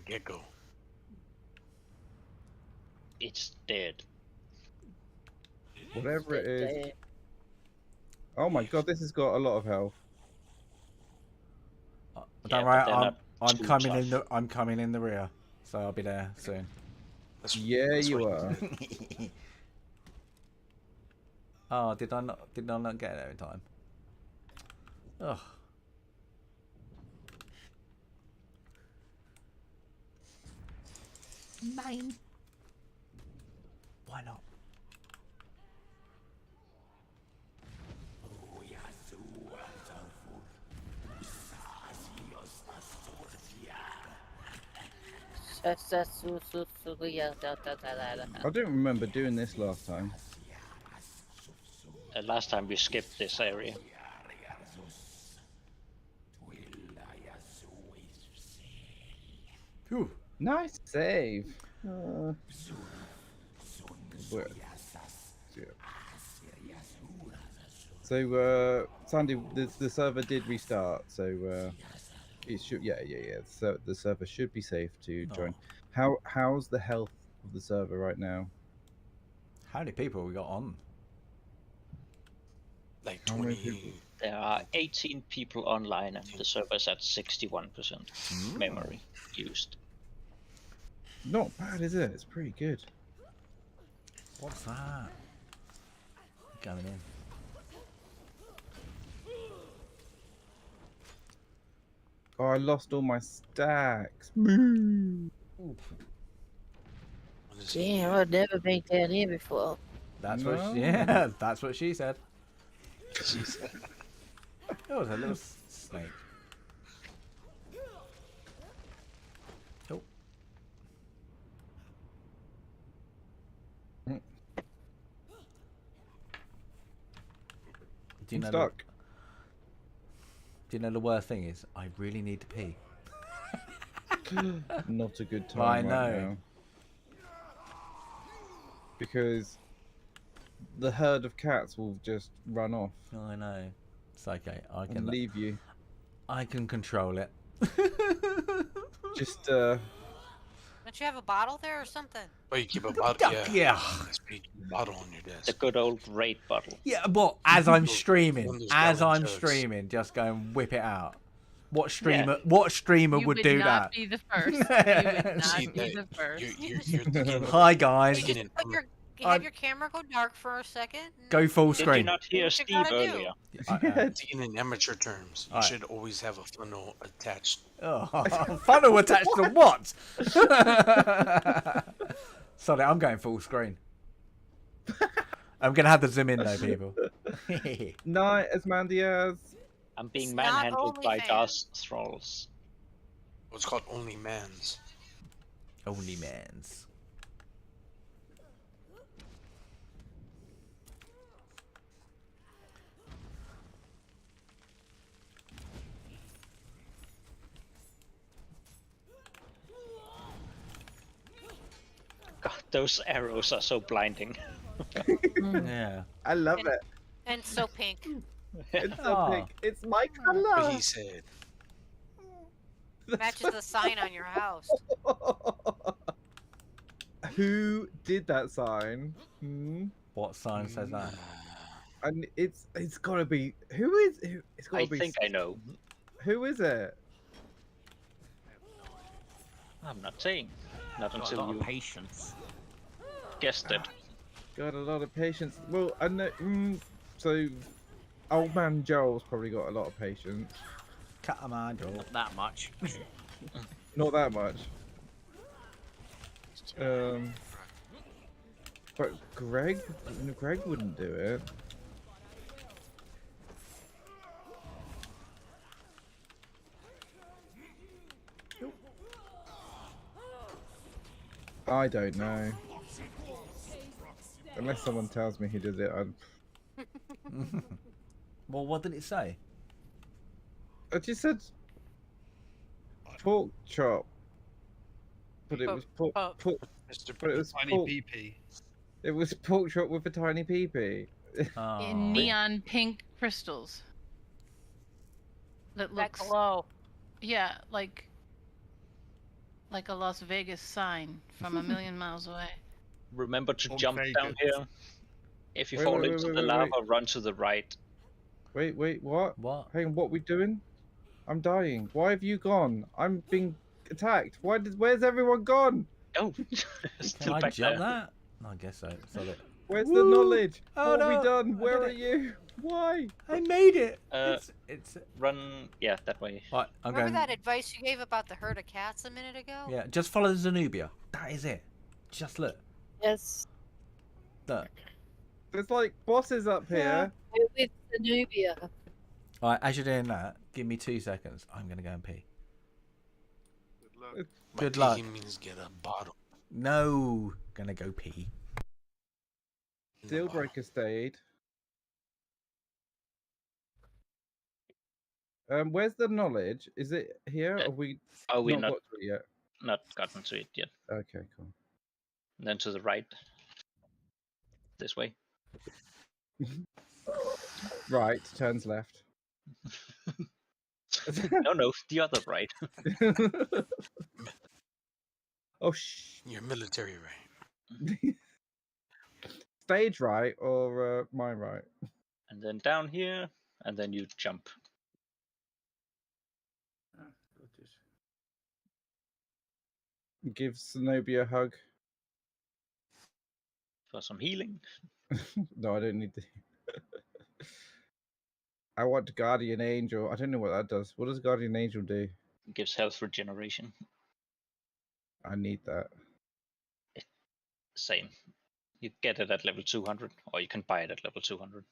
Gecko. It's dead. Whatever it is. Oh my god, this has got a lot of health. Don't worry, I'm coming in the rear, so I'll be there soon. Yeah, you are. Oh, did I not get it every time? Ugh. Mine. Why not? I don't remember doing this last time. Last time we skipped this area. Whew. Nice save. Where? So, Sandy, the server did restart, so it should, yeah. So the server should be safe to join. How's the health of the server right now? How many people we got on? Like How many people? There are 18 people online, and the server's at 61% memory used. Not bad, is it? It's pretty good. What's that? Going in. Oh, I lost all my stacks. Damn, I've never been down here before. That's No. what. Yeah, that's what she said. She said. Oh, it's a little snake. Oh. Do you I'm know stuck. Do you know the worst thing is? I really need to pee. Not a good time I right know. now. Because the herd of cats will just run off. I know. It's okay. I And can leave you. I can control it. Just Don't you have a bottle there or something? Oh, you keep a bottle. Yeah. Keep a bottle on your desk. The good old raid bottle. Yeah, but as I'm One streaming, of those gallon jugs. just go and whip it out. What streamer would do that? You would not be the first. You would not See, be the first. You're Hi guys. You just put have your camera go dark for a second. Go full Did you screen. not hear What you Steve gotta earlier? in amateur terms, you Alright. should always have a funnel attached. Oh, funnel attached to what? Sorry, I'm going full screen. I'm gonna have to zoom in though, people. Night, Asmandias. I'm being It's not manhandled by OnlyFans. Darth Thralls. What's called only man's. Only man's. God, those arrows are so blinding. Yeah. I love it. And so pink. It's so Aw. pink. It's my But color. he said, Matches the sign on your house. Who did that sign? What sign says that? And it's gotta be it's gotta I be think I know. who is it? I'm not saying. Not Got a until lot you of patience. guessed it. Got a lot of patience. Well, I know. So, old man Joel's probably got a lot of patience. Cut a man, Joel. Not that much. Not that much. But Greg wouldn't do it. I don't know. Unless someone tells me who did it, Well, what did it say? I just said pork chop, but it was pork. But it was Tiny pork. PP. It was pork chop with a tiny peepee. In neon pink crystals. That looks glow. Yeah, like a Las Vegas sign from a million miles away. Remember to On jump down Vegas. here. If you fall into the lava, run to the right. Wait, what? What? Hang on, what are we doing? I'm dying. Why have you gone? I'm being attacked. Where's everyone gone? Oh, Can I jump that? I guess so. Solid. Where's the knowledge? Oh, what have no, we done? I Where did are it. you? Why? I made it. It's run. Yeah, that way. Right, I'm Remember going. that advice you gave about the herd of cats a minute ago? Yeah, just follow the Zenobia. That is it. Just look. Yes. Look. There's like bosses up here. We're with Zenobia. All right, as you're doing that, give me 2 seconds. I'm gonna go and pee. Good luck. Peeing means get a bottle. No, gonna go pee. Dealbreaker stayed. Where's the knowledge? Is it here? Or we? Oh, we're not got to it yet. not gotten to it yet. Okay, cool. And then to the right. This way. Right, turns left. No, the other right. Oh shh. You're military, right? Stage right or my right? And then down here, and then you jump. Give Zenobia a hug. For some healing. No, I don't need to. I want Guardian Angel. I don't know what that does. What does Guardian Angel do? It gives health regeneration. I need that. Same. You get it at level 200, or you can buy it at level 200.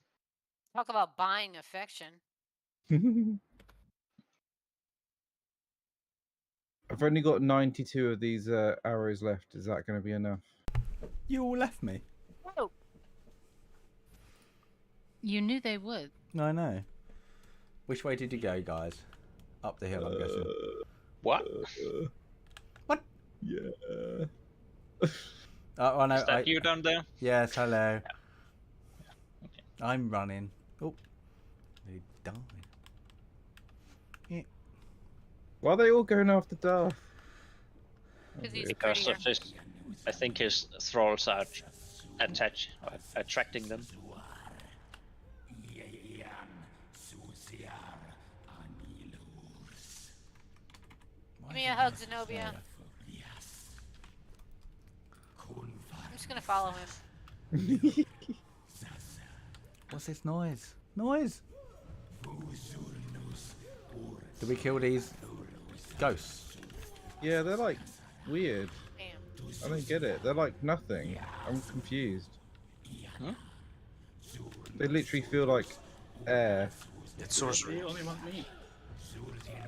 Talk about buying affection. I've only got 92 of these arrows left. Is that going to be enough? You all left me. Oh. You knew they would. No, I know. Which way did you go, guys? Up the hill, I'm guessing. What? What? Yeah. Oh, no. Is that you down there? Yes, hello. Yeah. Okay. I'm running. Oh. They died. Yeah. Why are they all going after Darth? Because of his, I think his thralls are attracting them. Give me a hug, Zenobia. I'm just gonna follow him. What's this noise? Noise! Did we kill these ghosts? Yeah, they're like weird. Damn. I don't get it. They're like nothing. I'm confused. Huh? They literally feel like air. It's sorcery. They only want me.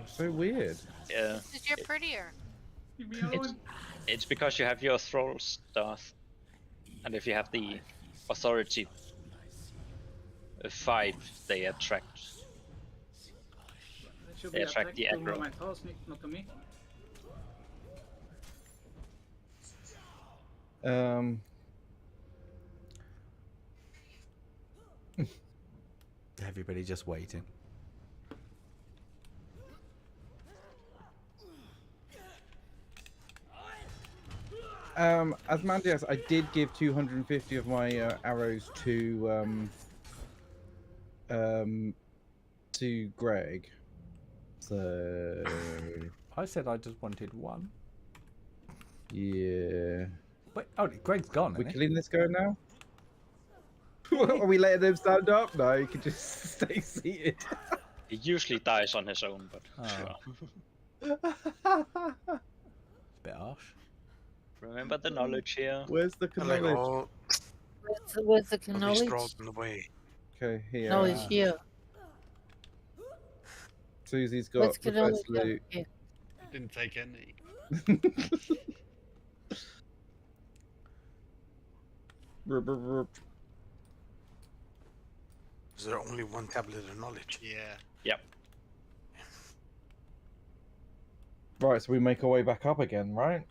So weird. Yeah. Because you're prettier. Leave me alone. It's because you have your thralls, Darth. And if you have the authority 5, they attract. Should They be attract the attacked to aggro. my house, not to me. Everybody just waiting. As Mandias, I did give 250 of my arrows to Greg. So I said I just wanted one. yeah. Wait, oh, Greg's gone. We Isn't he? clean this guy now? Are we letting him stand up? No, he can just stay seated. He usually dies on his own, but sure. It's a bit harsh. Remember the knowledge here. Where's the Like, knowledge? oh, Where's the these knowledge? scrolls in the way. Okay, here. Knowledge here. Susie's got What's the knowledge best loot. here? Didn't take any. Is there only one tablet of knowledge? Yeah. Yep. Right, so we make our way back up again, right?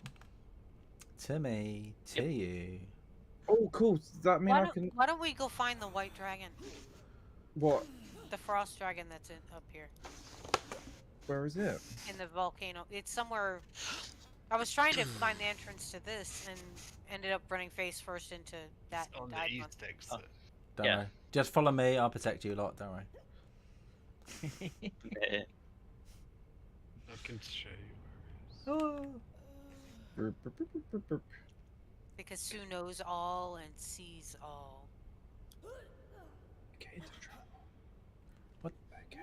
To me, to you. Oh, cool. Does that mean I can? Why don't we go find the white dragon? What? The frost dragon that's up here. Where is it? In the volcano. It's somewhere. I was trying to find the entrance to this and ended up running face first into that. On the east exit. Don't worry. Just follow me. I'll protect you a lot. Don't worry. I can show you where it is. Because Sue knows all and sees all. Okay, what? Okay.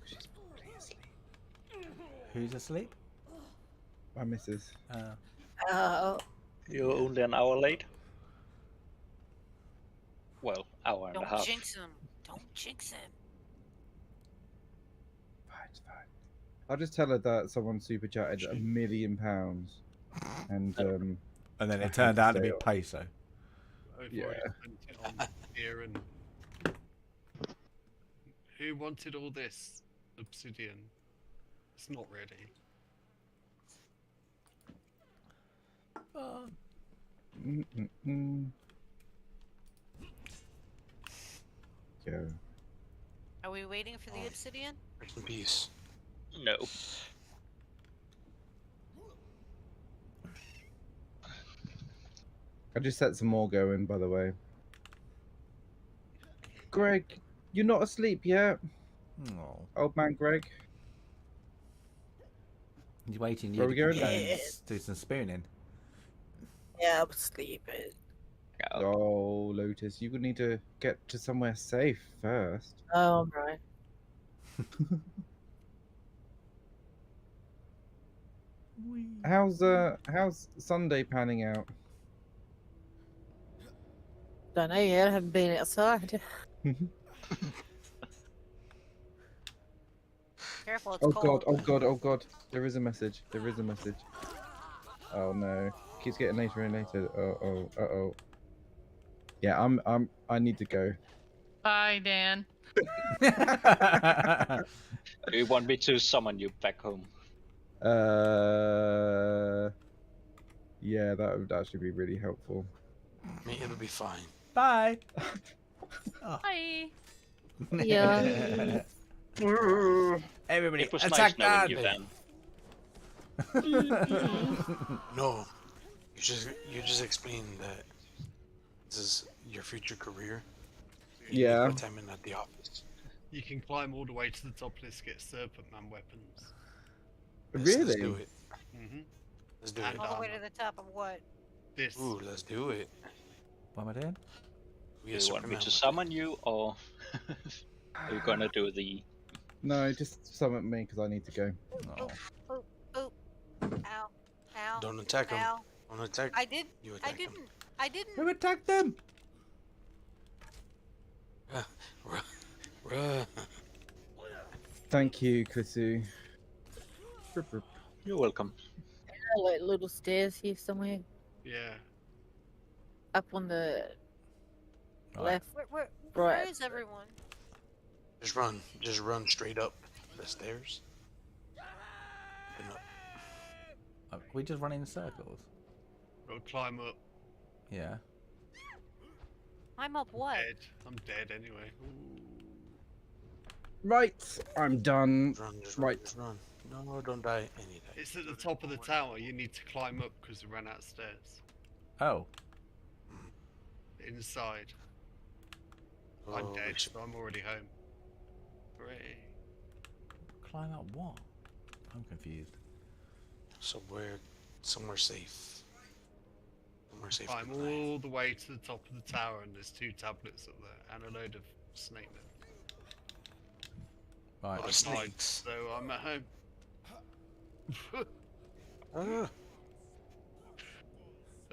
She's probably asleep. Who's asleep? My missus. Oh. You're only an hour late. Well, hour and a Don't half. jinx him. Don't jinx him. Fine. I'll just tell her that someone super chatted £1 million, and then it turned out to be peso. Yeah. Here and who wanted all this obsidian? It's not ready. Go. Are we waiting for the obsidian? Rest in peace. No. I just set some more going, by the way. Greg, you're not asleep yet? No. Old man Greg. He's waiting Where you we to going? go and do some spooning. Yeah, I'm sleeping. Oh, Lotus, you would need to get to somewhere safe first. Oh, right. How's Sunday panning out? Don't know yet. I haven't been outside. Careful, it's Oh cold. oh god. There is a message. Oh no. Keeps getting later and later. Uh-oh. Yeah, I need to go. Bye, Dan. Do you want me to summon you back home? Yeah, that would actually be really helpful. I mean, it'll be fine. Bye. Bye. Yeah. Everybody, It was attack nice knowing Dad. you, Dan. No, you just explained that this is your future career. Yeah. Put time in at the office. You can climb all the way to the top of this, get Serpent Man weapons. Really? Let's do it. Mm-hmm. Let's do And it. All the way armor. to the top of what? This. Ooh, let's do it. What am I doing? We Do are you want me Superman. to summon you, or are you gonna do the... No, just summon me because I need to go. Oh. Ow. Ow. Don't attack him. Ow. Don't attack. I did. You I attack him. didn't. I didn't. Who attacked them? Run. Thank you, Kusu. You're welcome. Like little stairs here somewhere. Yeah. Up on the left. Where Right. is everyone? Just run. Just run straight up the stairs. And up. We just run in circles. We'll climb up. Yeah. I'm up what? Dead. I'm dead anyway. Ooh. Right, I'm done. Just Right. run. No, don't die any day. It's at the top of the tower. You need to climb up because we ran out of stairs. Oh. Inside. I'm dead, so I'm already home. Hooray. Climb up what? I'm confused. Somewhere safe. Somewhere safe. Climb all the way to the top of the tower, and there's 2 tablets up there, and a load of snake meat. Right. Oh, snakes. So I'm at home. That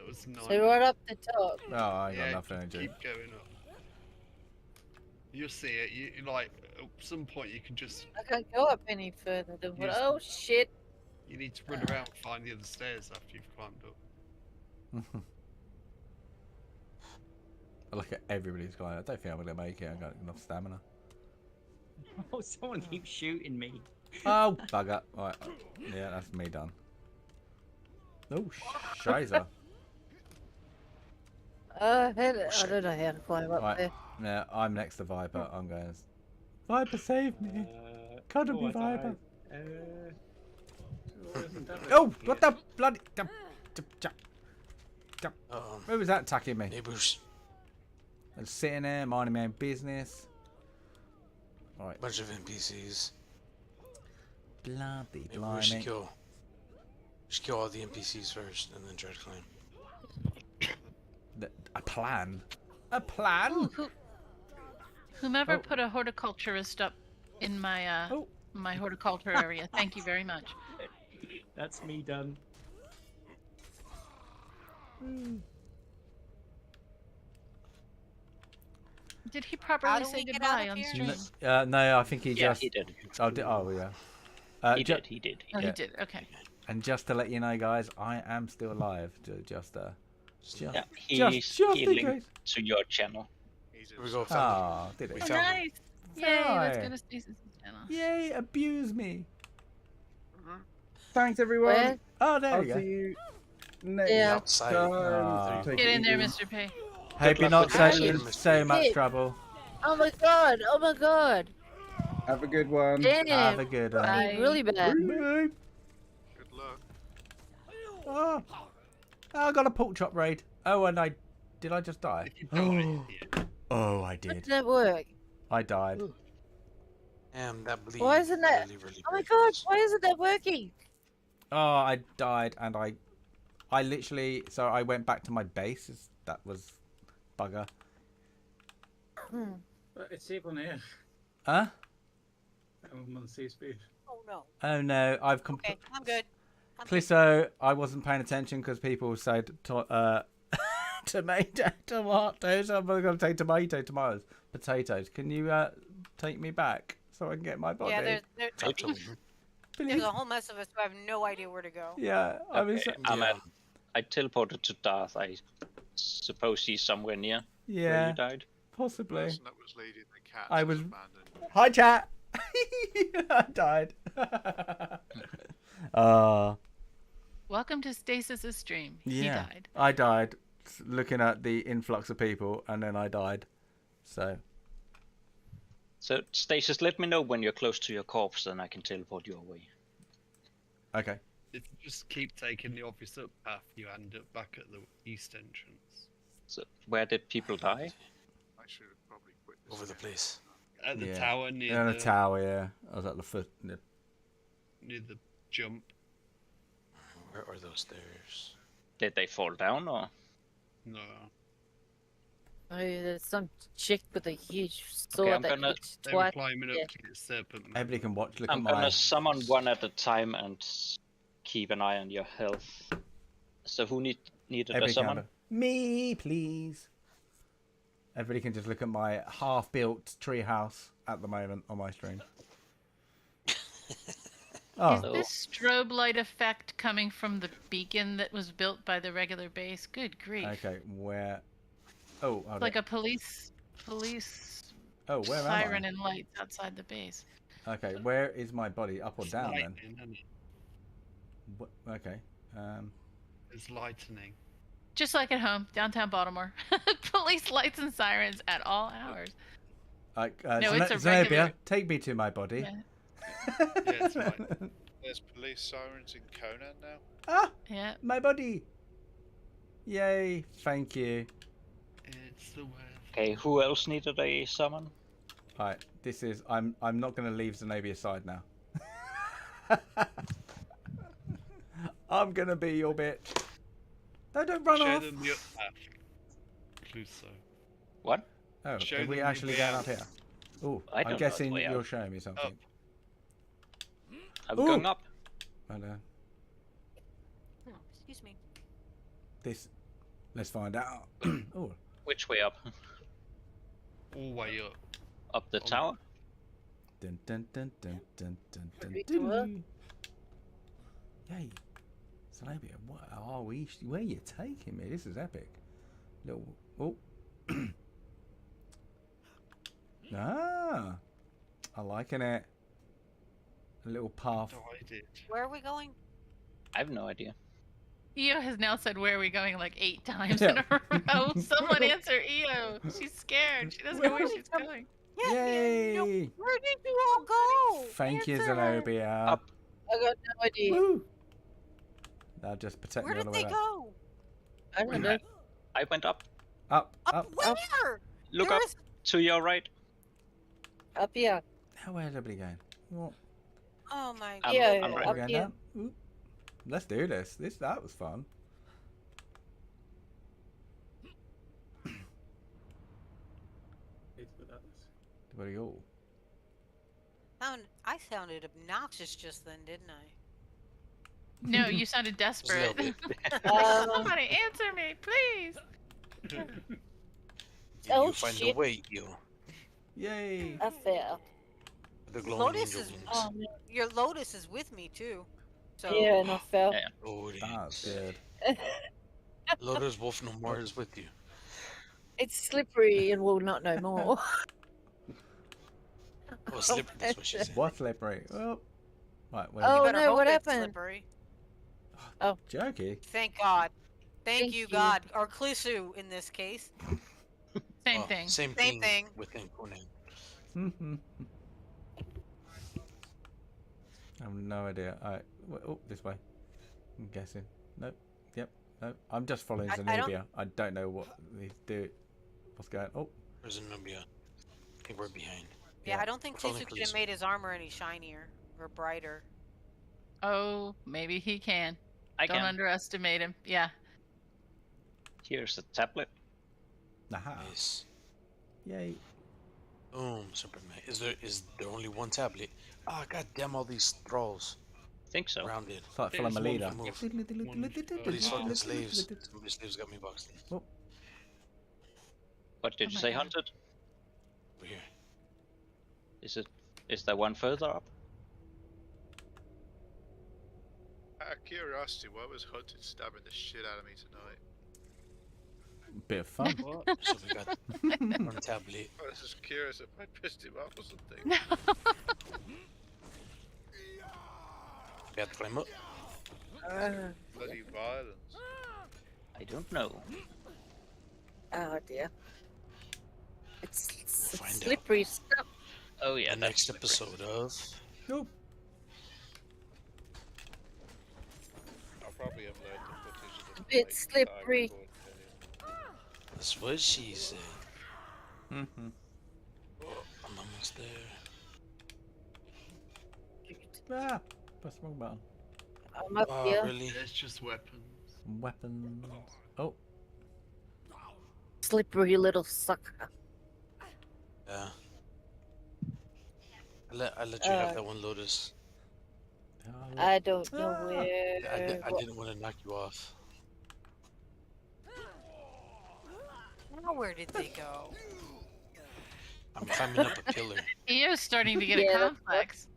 was nice. So right up the top. Oh, I ain't got Yeah, enough energy. Keep going up. You'll see it. You like at some point you can just. I can't go up any further than what. Yes. Oh shit! You need to run around and find the other stairs after you've climbed up. look at everybody's going. I don't think I'm gonna make it. I got enough stamina. Oh, someone keeps shooting me. Oh, bugger. Right. Yeah, that's me done. Oh, shizer. I don't know how to climb up Right. there. Yeah, I'm next to Viper. I'm going. Viper, save me. Cuddle me, Viper. Oh, what the bloody... Who was that attacking me? Neighbors. I was sitting there, minding my own business. Alright. Bunch of NPCs. Bloody Maybe blimey. we should kill all the NPCs first and then try to climb. A plan? A plan? Ooh, whomever put a horticulturist up in my my horticulture area, thank you very much. That's me done. Did he properly say goodbye on stream? No, I think he Yeah, just... he did. Oh, yeah. He did. He did. Oh, he did. Okay. And just to let you know, guys, I am still alive. Yeah, just he in linked case. to your channel. Here we go. Ah, did We it? found him. Nice. Yay, let's go to Stasis' channel. Yay, abuse me. Thanks, everyone. Where? Oh, there I'll we go. see you next Yeah. Outside. Ah. Take Get it in there, easy. Mr. P. Hope you're not luck with so much Shit. trouble. Oh my god! Oh my god! Have a good one. Damn! Have a good one. Bye. Really bad. Good luck. Oh, I got a pork chop raid. Oh, and did I just die? Oh, I How did. did that work? I died. Damn, that bleed. Why isn't that? Really, really Oh my breaks. god! Why isn't that working? Oh, I died, and I literally. So I went back to my base. That was bugger. But it's safe on air. Huh? I'm on safe space. Oh no. Oh no, I've Okay, I'm good. Clisso, I wasn't paying attention because people said tomato, tomatoes. I'm going to take tomatoes, potatoes. Can you take me back so I can get my body? Yeah, there's a whole mess of us who have no idea where to go. Yeah, I teleported to Darth. I suppose he's somewhere near where Yeah, you died. possibly. The person that was leading the cats I was. abandoned. Hi, chat. I died. Welcome to Stasis' stream. He Yeah, died. I died looking at the influx of people, and then I died. So Stasis, let me know when you're close to your corpse, then I can teleport you away. okay. If you just keep taking the obvious up path, you end up back at the east entrance. So where did people die? I should have probably quit this. Over the place. At the Yeah. tower near Yeah, the the tower. Yeah, I was at the foot. near the jump. Where are those stairs? Did they fall down or? No. Oh, there's some chick with a huge Okay, sword I'm that gonna- hits They were twice. climbing up Yeah. to get serpent. Everybody can watch. Look I'm at my. gonna summon one at a time and keep an eye on your health. So who needed a Everybody summon? can. Me, please. Everybody can just look at my half-built tree house at the moment on my stream. Oh, Is this strobe light effect coming from the beacon that was built by the regular base? Good grief. okay. Where? Oh, hold It's like on. a police Oh, where am siren I? and lights outside the base. Okay, where is my body? Up or It's down then? lightning, isn't it? Okay. It's lightning. Just like at home, downtown Baltimore. Police lights and sirens at all hours. No, it's a Zenobia, regular- take me to my body. Yeah. Yeah, it's right. There's police sirens in Conan now. Ah, Yeah. my body. Yay! Thank you. It's the way. Okay, who else needed a summon? Alright, this is. I'm not gonna leave Zenobia side now. I'm gonna be your bitch. No, don't run Show off. them the up path. Cluso. What? Oh, Show are we them the actually way going out. up here? Oh, I I'm don't know the guessing way you're out. showing me something. I'm Ooh. going up. I know. Oh, excuse me. This. Let's find out. Oh, Which way up? All way up. Up the tower? dun dun dun dun dun dun dun. Pretty cool. dun. Yay! Zenobia, what are we? Where are you taking me? This is epic. Little. Oh. Ah, I'm liking it. A little path. Where are we going? I have no idea. Io has now said, "Where are we going?" like 8 times in a row. Someone answer Io. She's scared. She doesn't know where she's going. Yay! Where did you all go? Thank you, Answer. Zenobia. Up. I got no idea. Woo! That'll just protect Where me all did the way they there. go? I don't know. I went up. Up. Where? Look There up is- to your right. Up here. Where's everybody going? What? Oh my I'm- god. Yeah, I'm right. We're up going here. down? Ooh. Let's do this. That was fun. What are you all? I sounded obnoxious just then, didn't I? No, you sounded desperate. Um, Somebody answer me, please. Oh, you find shit. a way, you. Yay! I fell. The glowing Lotus angel is wings. your Lotus is with me too. So Yeah, and I fell. Yeah. Oh, That's good. Lotus Wolf no more is with you. It's slippery and will not know more. Oh, slippery, that's what she said. What slippery? Well, right, where's Oh, you better no, hope what it's happened? slippery. Jerky? Thank God. Thank Thank you, you. God. Or Clusu in this case. Same Oh, thing. Same Same thing. within Conan. I have no idea. Alright. Oh, this way. I'm guessing. Nope. Yep. Nope. I'm just following I don't- Zenobia. I don't know what they do. What's going on? Oh. There's Zenobia. I think we're behind. Yeah, I don't think We're following Clusu could have Clusu. made his armor any shinier or brighter. Oh, maybe he can. I Don't can. underestimate him. Yeah. Here's the tablet. Aha. Nice. Yay. Boom, Superman. Is there only one tablet? Ah, god damn all these thralls. Think so. Around it. It's like follow my leader. All these fucking slaves. Some of these slaves got me boxed in. What did Oh you my say, God. hunted? Over here. Is there one further up? Out of curiosity, why was Hunted stabbing the shit out of me tonight? Bit of fun. So we got one tablet. I was just curious if I pissed him off or something. We have to climb up. Bloody violence. I don't know. Oh dear. It's Find out. slippery stuff. Oh yeah, The next episode of Nope. I'll probably upload the footage of the Bit slippery. That's what she said. Mm-hmm. I'm almost there. Ah, press the wrong button. I'm up Oh, here. really? It's just weapons. Weapons. Oh, Slippery little sucker. Yeah. I let you have that one, Lotus. I don't know where. I didn't want to knock you off. Now where did they go? I'm climbing up a pillar. Io's starting to get Yeah, a that's complex.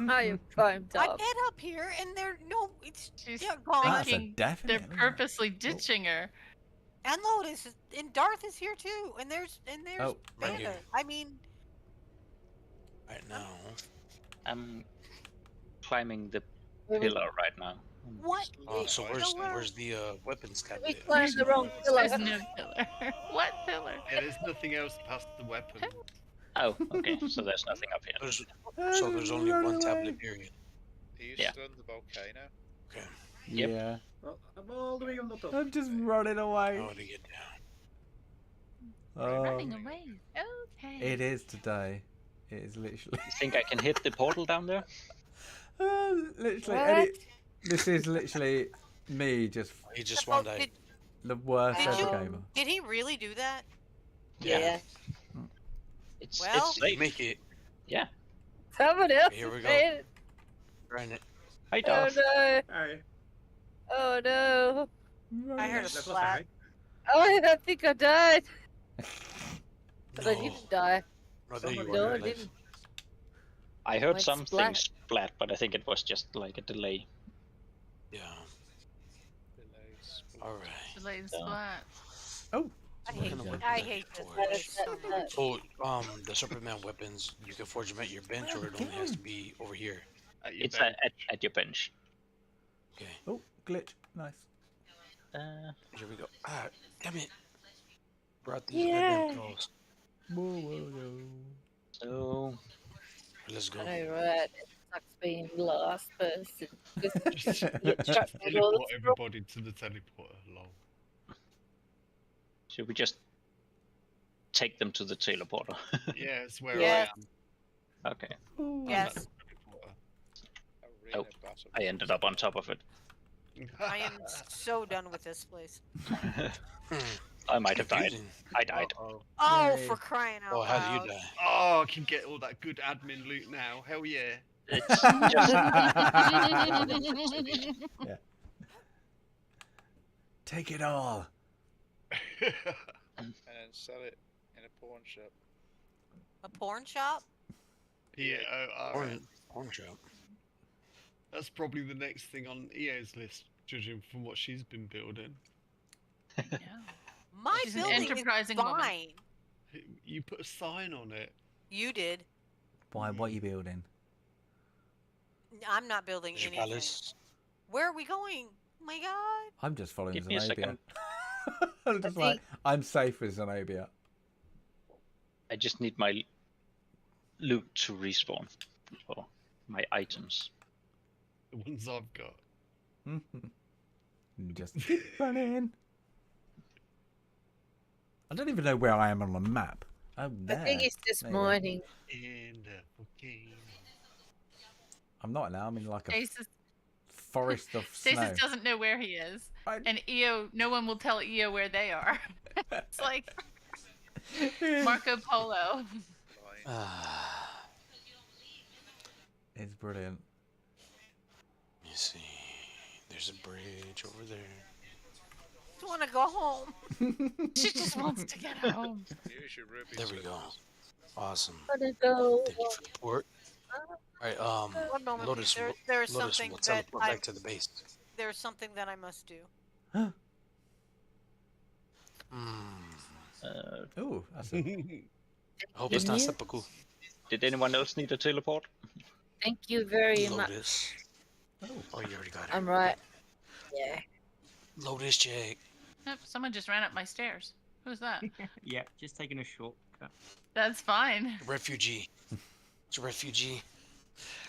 I have climbed I up. get up here and they're She's they're gone. that's a thinking definite. they're purposely ditching her. And Lotus and Darth is here too. And there's Oh, right Panda. here. I mean, Right now. I'm climbing the pillar right now. what? Oh, so where's Nowhere. where's the weapons We tablet? climbed the wrong pillar. There's no pillar. What pillar? Yeah, there's nothing else past the weapon. Oh, okay. So there's nothing up here. So there's only one tablet, period. Are you Yeah. still on the volcano? Okay. Yep. Yeah. Well, I'm all the way on the top. I'm just running I away. want to get down. Running away. Okay. It is today. It is literally. You think I can hit the portal down there? Literally. What? This is literally me just He just Oh, one died. the worst Did ever you- gamer. Did he really do that? Yeah. It's Well- it's You safe. make it. Yeah. Someone else Here we go. made it. Grind it. Hi, Oh Darth. no. Alright. Oh no. I heard a That's splat. alright. Oh, I think I died. But I No. didn't die. No, there you No, were. I Life. didn't. I heard Went something splat. splat, but I think it was just like a delay. Yeah. All right. Delayed Yeah. splat. Oh, I hate this place so much. Oh, the Superman weapons, you can forge them at your bench, or it only has to be over here. It's at your bench. Okay. Oh, glitch. Nice. Here we go. Ah, damn it. Brought these goddamn pills. So, let's go. Alright, it sucks being the last person. Just Teleport everybody to the teleporter. Lol. Should we just take them to the teleporter? Yeah, it's where Yes. I am. Okay. Yes. Oh, I ended up on top of it. I am so done with this place. I might have died. I died. Oh, for crying out loud. How do you die? Oh, I can get all that good admin loot now. Hell yeah. It's Yeah. Take it all. And then sell it in a pawn shop. A porn shop? Porn shop. That's probably the next thing on EA's list, judging from what she's been building. My She's an building enterprising is woman. fine. You put a sign on it. You did. Why? What are you building? I'm not building Your anything. palace. Where are we going? Oh my god. I'm just following Give me a Zenobia. second. I'm just like, I'm safe with Zenobia. I just need my loot to respawn. Or my items. The ones I've got. Just keep running. I don't even know where I am on the map. Oh, I there. think it's just There you go. mining. In the volcano. I'm not now. I'm in like a Stasis, forest of snow. Stasis doesn't know where he is, and EO. No one will tell EO where they are. It's like Marco Polo. It's brilliant. Let me see. There's a bridge over there. I just want to go home. She just wants to get home. There we go. Awesome. Wanna go? Thank you for the port. Alright, One moment, Lotus, please. There's Lotus something will that teleport back to the base. There's something that I must do. Ooh, that's a... Hope it's not seppuku. Did anyone else need a teleport? Thank you very much. Lotus. Oh, you already got it. I'm right. Yeah. Lotus check. Yep, someone just ran up my stairs. Who's that? Yeah, just taking a shortcut. That's fine. Refugee. It's a refugee.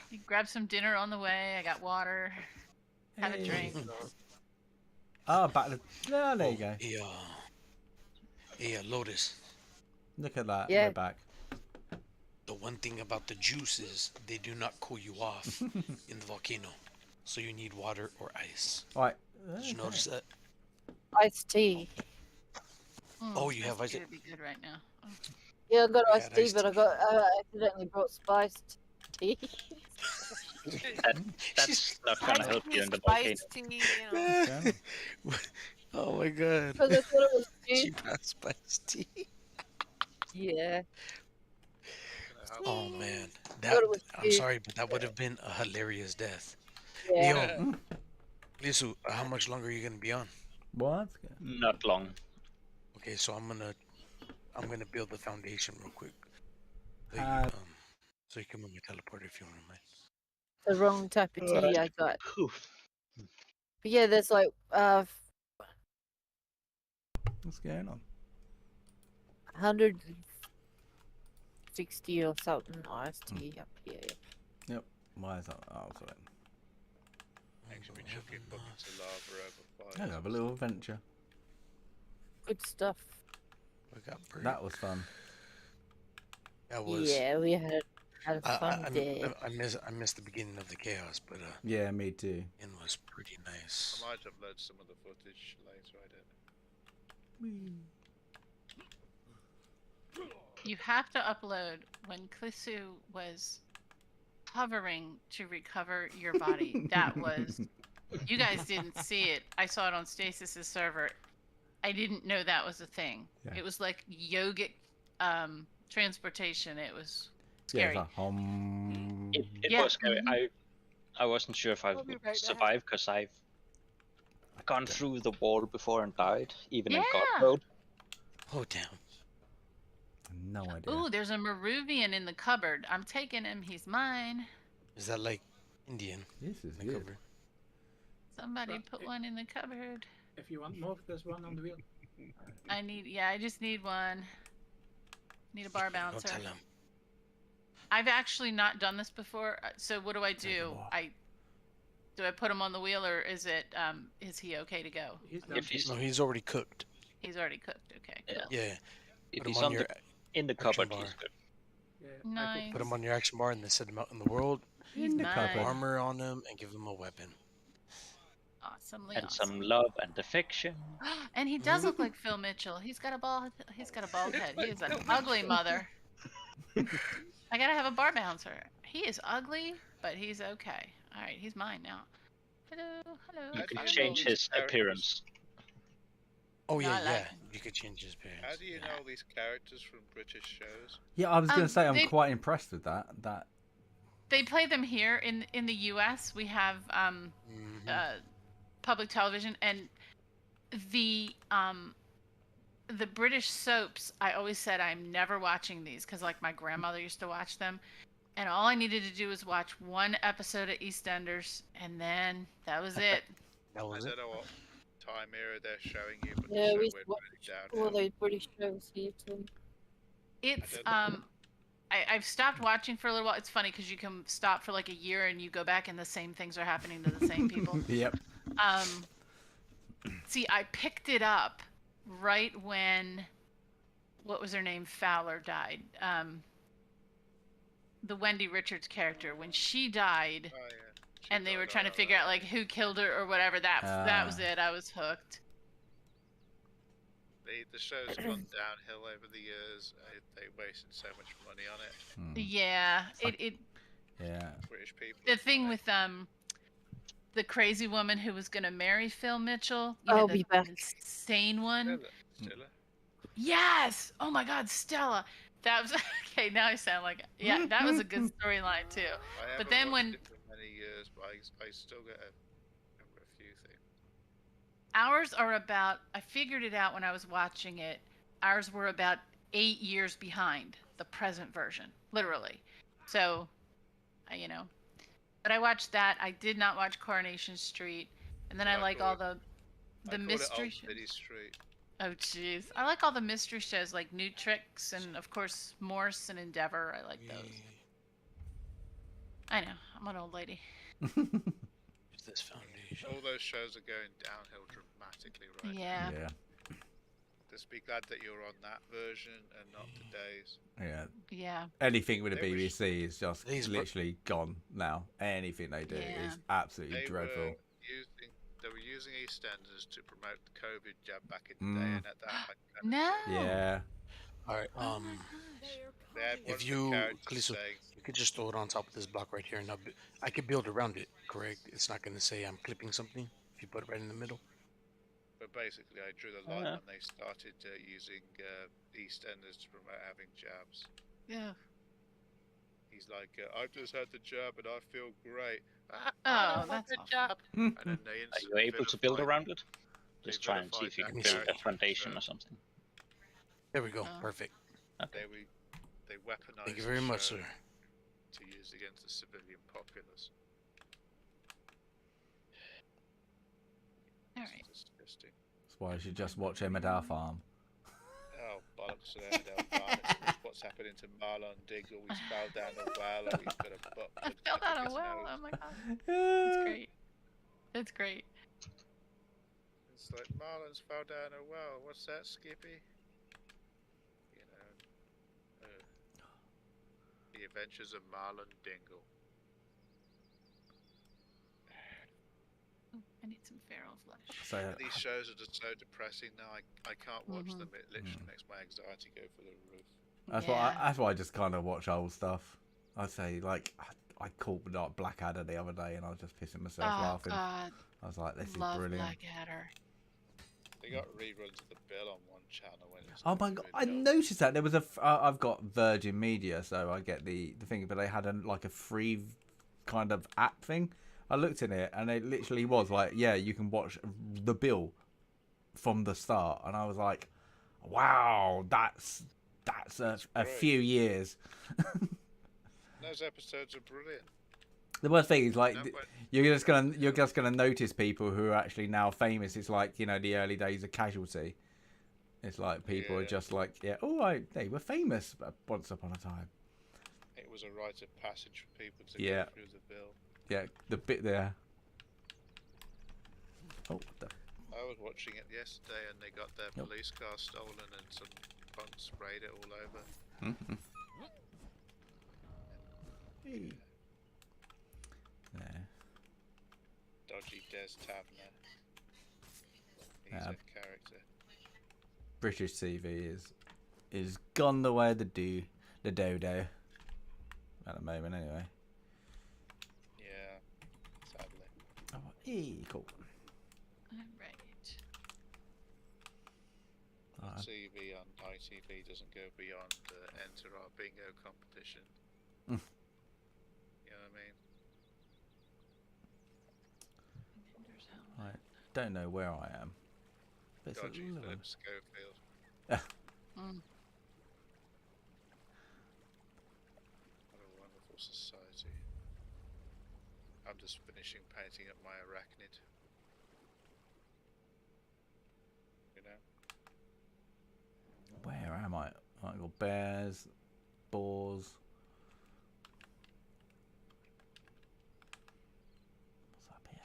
You grab some dinner on the way. I got water. Have a drink. Oh, back to... Oh, there you go. Yeah, Lotus. Look at that. Yeah. We're back. The one thing about the juice is they do not cool you off in the volcano. So you need water or ice. Right. Did you notice that? Iced tea. Oh, you have ice. It'd be good right now. Oh. Yeah, I got I iced had tea, iced but I accidentally brought spiced tea. That's not gonna help you in the volcano. Spiced tea, you know. Oh my god. Because I thought it was She juice. brought spiced tea. Yeah. Oh man. Thought it was I'm juice. sorry, but that would have been a hilarious death. Yeah. Yo, Lisu, how much longer are you gonna be on? What? Not long. Okay, so I'm gonna build the foundation real quick. So you can move my teleporter if you want to mind. The wrong type of tea I got. But yeah, there's like What's going on? 160 or something iced tea up here. Yep. Why is that? Oh, sorry. Actually, we took it buckets of lava over fire. I have a little adventure. Good stuff. We got brick. That was fun. That was. Yeah, we had a fun day. I missed the beginning of the chaos, but Yeah, me too. it was pretty nice. I might upload some of the footage later, I don't know. You have to upload when Klisu was hovering to recover your body. That was... You guys didn't see it. I saw it on Stasis's server. I didn't know that was a thing. Yeah. It was like yogic transportation. It was scary. Yeah, it's It Yeah. was scary. I wasn't sure if I I'll be would right back. survive because I've gone through the wall before and died, even in Yeah. God mode. Oh damn. No idea. Ooh, there's a Maruvian in the cupboard. I'm taking him. He's mine. Is that like Indian? This is in the good. cupboard? Somebody put one in the cupboard. If you want more, there's one on the wheel. I just need one. Need a bar bouncer. Don't tell him. I've actually not done this before. So what do? Do I put him on the wheel, or is he okay to go? No, he's already cooked. He's already cooked. Okay. Cool. Yeah. If Put him he's on your in the action cupboard, bar. he's good. Nice. Put him on your action bar and then set him out in the world. He's the mine. cupboard. Armor on him and give him a weapon. Awesomely And awesome. some love and affection. And he does look like Phil Mitchell. He's got a bald head. He is an ugly mother. I gotta have a bar bouncer. He is ugly, but he's okay. All right, he's mine now. Hello. You can change his appearance. Oh yeah, I like yeah. him. You could change his appearance. How do you know these characters from British shows? Yeah, I was going to say I'm they- quite impressed with that. They play them here in the U.S. We have public television, and the British soaps. I always said I'm never watching these because like my grandmother used to watch them, and all I needed to do was watch one episode of EastEnders, and then that was it. That was I it. don't know what time era they're showing you, but Yeah, the we show went watch really all downhill. those British shows here too. It's I've stopped watching for a little while. It's funny because you can stop for like a year and you go back and the same things are happening to the same people. Yep. See, I picked it up right when, what was her name? Fowler died. The Wendy Richards character, when she died, Oh, yeah. and they were trying to figure out like who killed her or whatever. That was it. I was hooked. The show's gone downhill over the years. They wasted so much money on it. Yeah, Yeah. British people. The thing with the crazy woman who was gonna marry Phil Mitchell. I'll the be back. insane one. Stella. Yes. Oh my God, Stella. That was okay. Now I sound like that was a good storyline too. But then when for many years, but I still get a few things. ours are about, I figured it out when I was watching it. Ours were about 8 years behind the present version, literally. So, but I watched that. I did not watch Coronation Street, and then I like all the mystery shows. Street. Oh jeez, I like all the mystery shows like New Tricks and of course Morse and Endeavor. I like those. I know, I'm an old lady. This foundation. All those shows are going downhill dramatically right Yeah. now. Just be glad that you're on that version and not today's. Yeah. Yeah. Anything with a They were BBC is just literally gone now. Anything they do is absolutely They dreadful. They were using EastEnders to promote the COVID jab back in the day, and at that, No. Yeah. All right. they had one If of the you, characters Kalisto, saying, you could just throw it on top of this block right here, and I could build around it. Correct? It's not going to say I'm clipping something if you put it right in the middle. but basically, I drew the line when they started using EastEnders to promote having jabs. Yeah. He's like, I've just had the jab and I feel great. Oh, that's the awful. jab. And then they Are you able to build vilified- around it? they Just try and see if you can vilified build that a foundation character. or something. There we go. Perfect. They weaponized Thank you very the much, show sir. to use against the civilian populace. All right. Disgusting. That's why you should just watch Emmerdale Farm. Oh, bollocks to Emmerdale Farm. It's what's happening to Marlon Diggle. He's fell down a well and he's got a butt. I fell down a well. Oh my God. It's great. It's great. It's like, Marlon's fell down a well. What's that, Skippy? You know. The Adventures of Marlon Dingle. I need some feral flesh. So These shows are just so depressing now. I can't watch them. It literally makes my anxiety go through the roof. that's why I just kind of watch old stuff. I say like I caught like Blackadder the other day and I was just pissing myself laughing. God. I was like, this Love is brilliant. Blackadder. They got reruns of The Bill on one channel when it's Oh my god! I noticed that there was I've got Virgin Media, so I get the thing, but they had like a free kind of app thing. I looked in it, and it literally was like, yeah, you can watch The Bill from the start, and I was like, Wow, that's a few years. Those episodes are brilliant. The worst thing is like you're just gonna notice people who are actually now famous. It's like, you know, the early days of Casualty. It's like people are just like, yeah, they were famous once upon a time. It was a rite of passage for people to Yeah. go through the bill. Yeah, the bit there. Oh, I was watching it yesterday, and they got their police car stolen, and some punk sprayed it all over. Hey. Yeah. Dodgy Des Taverner. He's a character. British TV is gone the way of the dodo at the moment, anyway. Yeah, sadly. Oh, hey, cool. Alright. TV on ITV doesn't go beyond enter our bingo competition. You know what I mean? I don't know where I am. But Dodgy Philip Schofield. What a wonderful society. I'm just finishing painting up my arachnid. You know? Where am I? I got bears, boars. What's up here?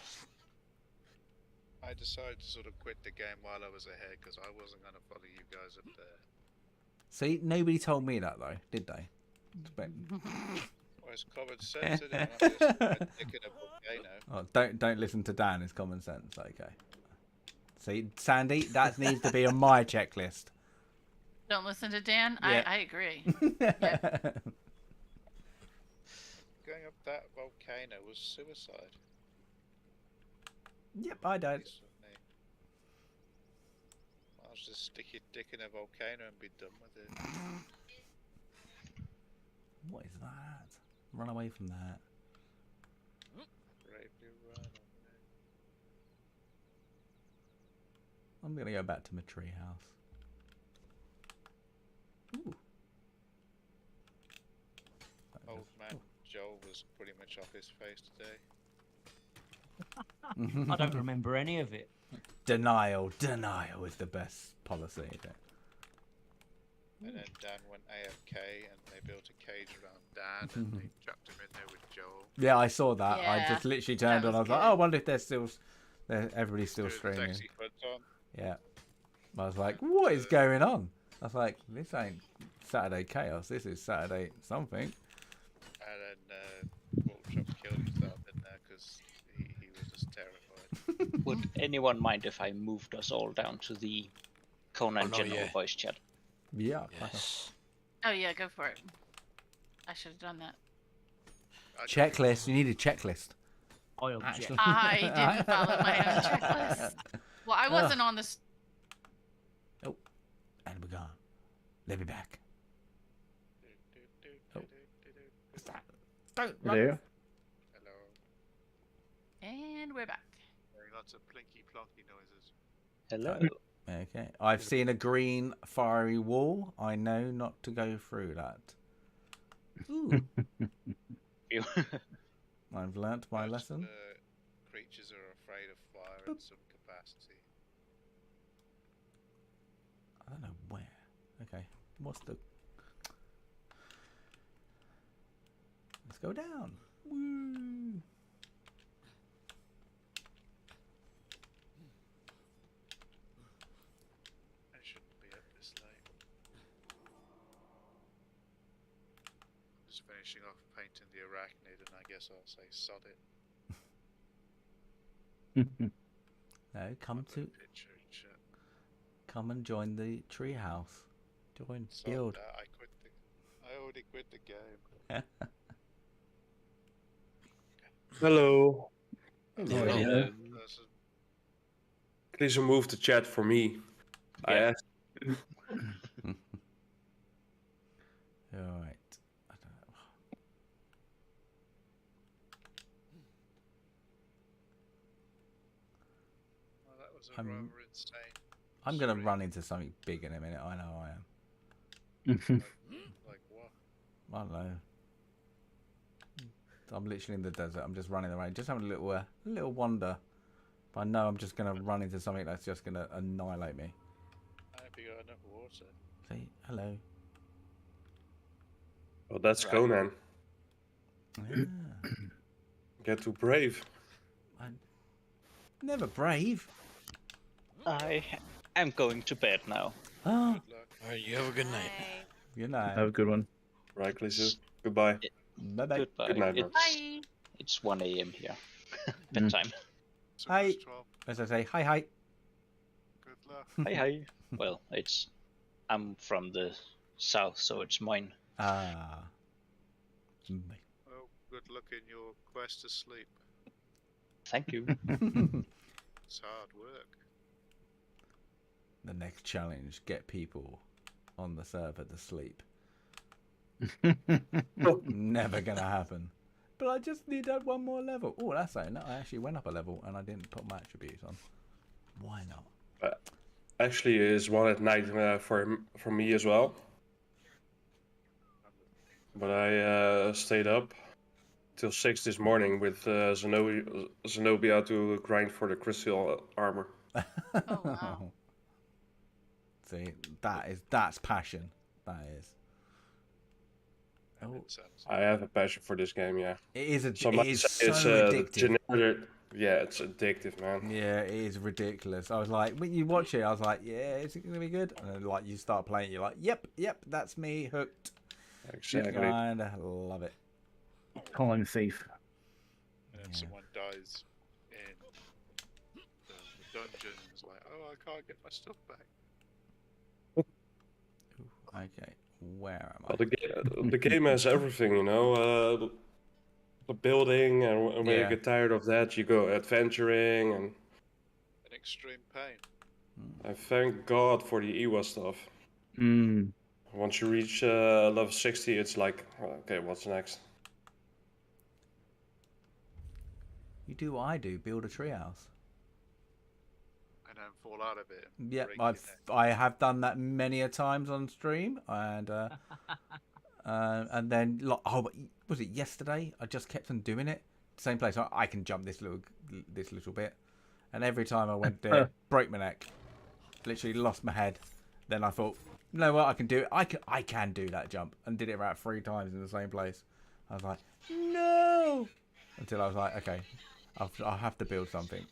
I decided to sort of quit the game while I was ahead because I wasn't going to follow you guys up there. See, nobody told me that though, did they? Well, it's common sense, isn't it? I'm just thinking of volcano. Oh, don't listen to Dan. It's common sense. Okay. See, Sandy, that needs to be on my checklist. Don't listen to Dan. Yeah. I agree. Going up that volcano was suicide. Yep, I died. I'll just stick your dick in a volcano and be done with it. What is that? Run away from that. Bravely run away. I'm gonna go back to my tree house. Ooh. Old man Joel was pretty much off his face today. I don't remember any of it. Denial is the best policy. And then Dan went AFK, and they built a cage around Dan, and they trapped him in there with Joel. Yeah, I saw that. I Yeah, just literally turned on. I was like, oh, I wonder if everybody's still streaming. Sexy foots on. Yeah. I was like, what is going on? I was like, this ain't Saturday Chaos. This is Saturday something. And then Waltrop killed himself in there because he was just terrified. Would anyone mind if I moved us all down to the Conan general voice chat? Yeah. Yes. Oh yeah, go for it. I should have done that. Checklist. You need a checklist. I object. I didn't follow my own checklist. Well, I wasn't on this. Oh, and we're gone. Let me back. Oh, what's that? Don't. Hello. Hello. And we're back. Hearing lots of plinky plonky noises. Hello. Okay. I've seen a green fiery wall. I know not to go through that. Ooh. I've learnt my lesson. Creatures are afraid of fire in some capacity. I don't know where. Okay. What's the... Let's go down. Woo. I shouldn't be up this late. Just finishing off painting the arachnid, and I guess I'll say sod it. No, come and join the treehouse. Join guild. I already quit the game. Hello. Hello. Please remove the chat for me. I asked. Alright. Well, that was rather insane. I'm gonna run into something big in a minute. I know I am. Like what? I don't know. I'm literally in the desert. I'm just running around, just having a little wander. But I know I'm just gonna run into something that's just gonna annihilate me. I hope you got enough water. See, hello. Well, that's Conan. Yeah. Get too brave. I'm never brave. I am going to bed now. Oh. Alright, you have a good night. Good night. Have a good one. Right, Clisu. Goodbye. Bye-bye. Goodbye. Good night, man. Bye. It's 1 a.m. here. Bedtime. Hi. As I say, hi, hi. Good luck. Hi. Well, I'm from the south, so it's mine. Ah. Well, good luck in your quest to sleep. Thank you. It's hard work. The next challenge: get people on the server to sleep. Never gonna happen. But I just need that one more level. Oh, that's saying that I actually went up a level and I didn't put my attributes on. Why not? Actually, is one at night for me as well. But I stayed up till 6 this morning with Zenobia to grind for the crystal armor. Oh wow. See, that's passion. That is. Oh. I have a passion for this game, yeah. It is so addictive. Yeah, it's addictive, man. Yeah, it is ridiculous. I was like, when you watch it, I was like, yeah, is it gonna be good? And then like you start playing, you're like, yep, that's me hooked. Exactly. Kinda love it. Time thief. And then someone dies in the dungeon and is like, oh, I can't get my stuff back. Okay, where am I? Well, the game has everything, you know. The building, and when you get tired of that, you go adventuring and. An extreme pain. I thank God for the Iwa stuff. Once you reach level 60, it's like, okay, what's next? You do what I do, build a treehouse. And then fall out of it. Yep, I have done that many a times on stream, and then like, was it yesterday? I just kept on doing it. Same place. I can jump this little bit, and every time I went there, broke my neck. Literally lost my head. Then I thought, you know what? I can do it. I can do that jump, and did it about 3 times in the same place. I was like, no. Until I was like, okay, I'll have to build something.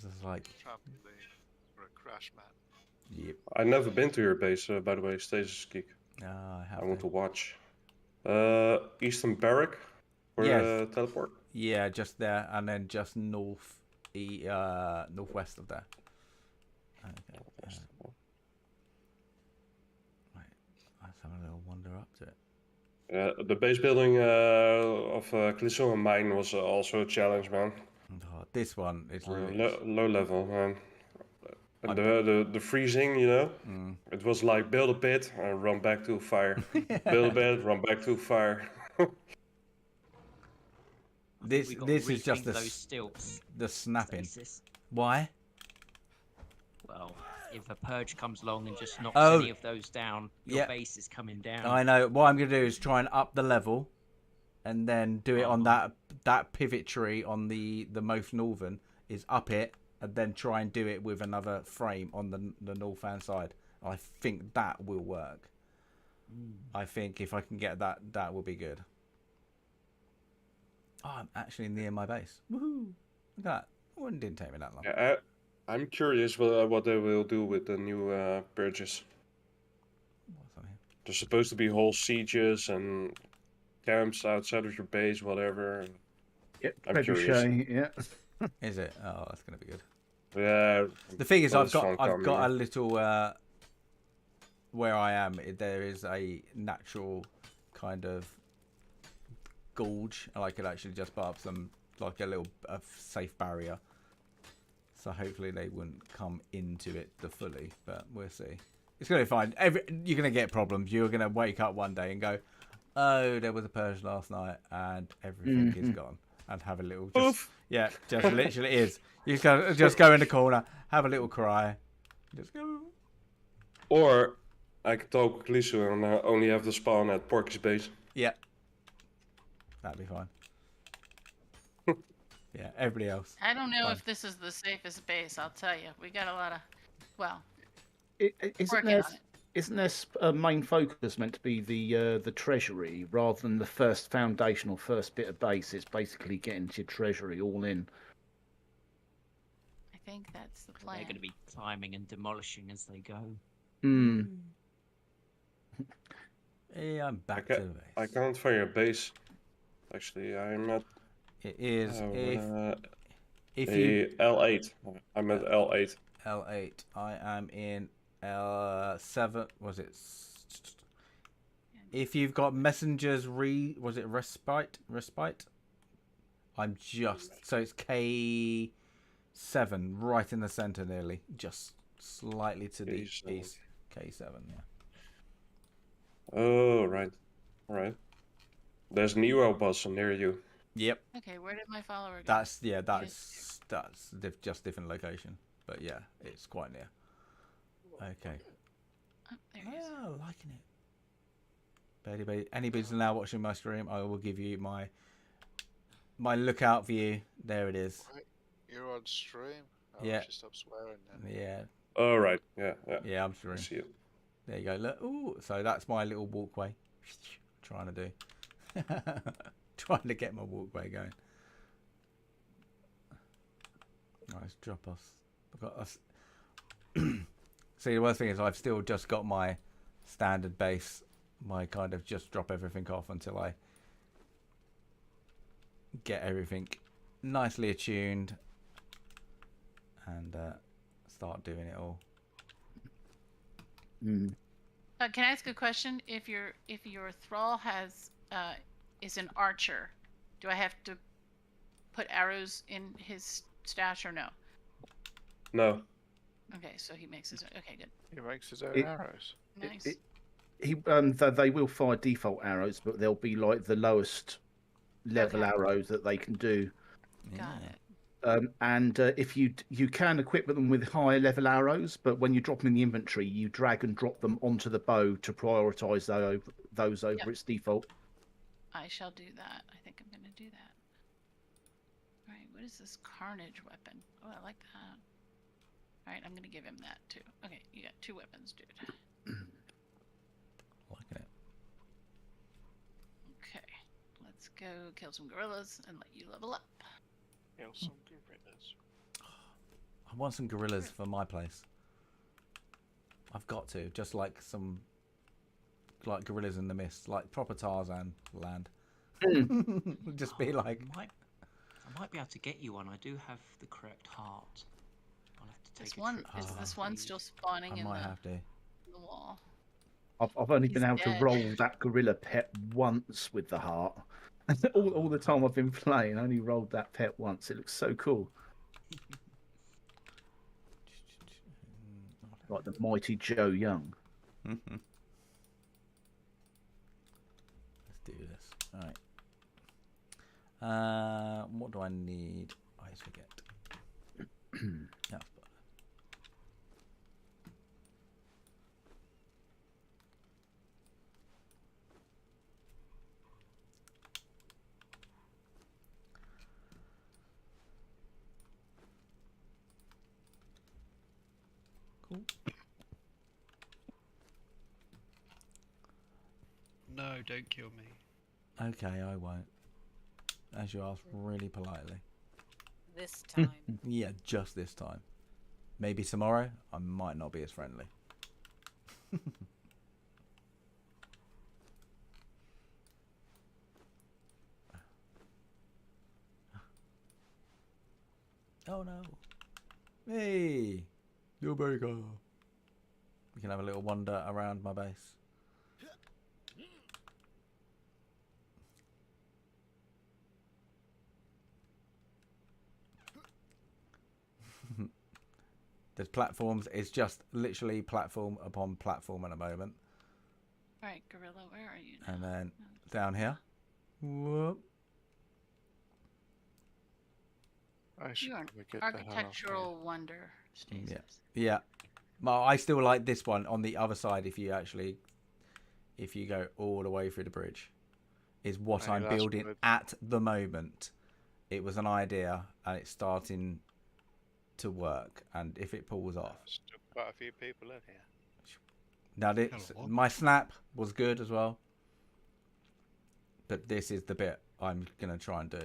It's like. For a crash, man. Yep. I've never been to your base, by the way, Stasis Geek. I want to watch. Eastern Barrack for teleport. Yeah, just there, and then just northwest of there. Okay. Right, let's have a little wander up to it. The base building of Clisso and mine was also a challenge, man. Oh, this one is low level, man. And the freezing, you know, it was like build a pit and run back to fire. Build a pit, run back to fire. This is just those stilts. The snapping. Stasis. Why? Well, if a purge comes along and just knocks Oh. any of those down, your base is coming down. I know. What I'm going to do is try and up the level, and then do it on that pivot tree on the most northern. Is up it, and then try and do it with another frame on the north hand side. I think that will work. I think if I can get that, that will be good. Oh, I'm actually near my base. Woohoo! Look at that. It didn't take me that long. Yeah, I'm curious what they will do with the new purges. There's supposed to be whole sieges and camps outside of your base, whatever. Yep, I'm curious. yeah. Is it? Oh, that's gonna be good. Yeah. The thing is, well, I've got a little where I am. There is a natural kind of gorge, and I could actually just put up some like a safe barrier. So hopefully they wouldn't come into it fully, but we'll see. It's gonna be fine. You're gonna get problems. You're gonna wake up one day and go, "Oh, there was a purge last night, and everything is gone." and have a little just literally is. You just go in the corner, have a little cry, just go. Or I could talk with Lisu and only have the spawn at Porky's base. Yeah, that'd be fine. Yeah, everybody else. I don't know fine. if this is the safest base. I'll tell you, we got a lot of, well, Isn't their main focus meant to be the treasury rather than the first foundational first bit of base? It's basically getting to your treasury all in. I think that's the plan. They're going to be climbing and demolishing as they go. Hmm. Yeah, I'm back to the base. I can't find your base. Actually, I'm at. It is if you L8. I'm at L8. L8. I am in L7. Was it? If you've got messengers was it respite? I'm just so it's K7 right in the center, nearly just slightly to the east. K7, yeah. Oh right, all right. There's an Euro boss near you. Yep. Okay, where did my follower go? That's just different location, but yeah, it's quite near. Okay. Oh, there he is. Oh, liking it. Anybody's now watching my stream, I will give you my lookout view. There it is. Right. You're on stream. Yeah. Just stop swearing then. Yeah. Oh right, yeah. Yeah, I'm streaming. See you. There you go. Look. Ooh, so that's my little walkway. Trying to do. Trying to get my walkway going. Nice drop us. I've got us. See, the worst thing is I've still just got my standard base. My kind of just drop everything off until I get everything nicely attuned and start doing it all. Mm. Can I ask a question? If your thrall is an archer, do I have to put arrows in his stash or no? No. Okay, so he makes his own. Okay, good. He makes his own arrows. Nice. They will fire default arrows, but they'll be like the lowest level arrows that they can do. Got it. And if you can equip them with higher level arrows, but when you drop them in the inventory, you drag and drop them onto the bow to prioritize those over its default. I shall do that. I think I'm going to do that. All right, what is this carnage weapon? Oh, I like that. All right, I'm going to give him that too. Okay, you got 2 weapons, dude. Liking it. Okay, let's go kill some gorillas and let you level up. Kill some gorillas. I want some gorillas for my place. I've got to, just like some, like gorillas in the mist, like proper Tarzan land. Just be like. I might be able to get you one. I do have the correct heart. I'll have to take This a one trip. is this one still spawning in the wall? I've only been able dead. to roll that gorilla pet once with the heart. all the time I've been playing, I only rolled that pet once. It looks so cool. Like the mighty Joe Young. Let's do this. All right. What do I need? I always forget. That's better. Cool. No, don't kill me. Okay, I won't. As you asked really politely. This time. Yeah, just this time. Maybe tomorrow, I might not be as friendly. Oh no. Hey! Your burger. We can have a little wander around my base. There's platforms. It's just literally platform upon platform at the moment. Alright, gorilla, where are you now? And then down here. Whoop. I should You're an probably get the hell off architectural wonder, Stasis. Yeah. Yeah. Well, I still like this one on the other side. If you go all the way through the bridge, is what Hey, I'm that's building good. at the moment. It was an idea, and it's starting to work. And if it pulls off, Still quite a few people in here. now this, my snap was good as well. But this is the bit I'm gonna try and do.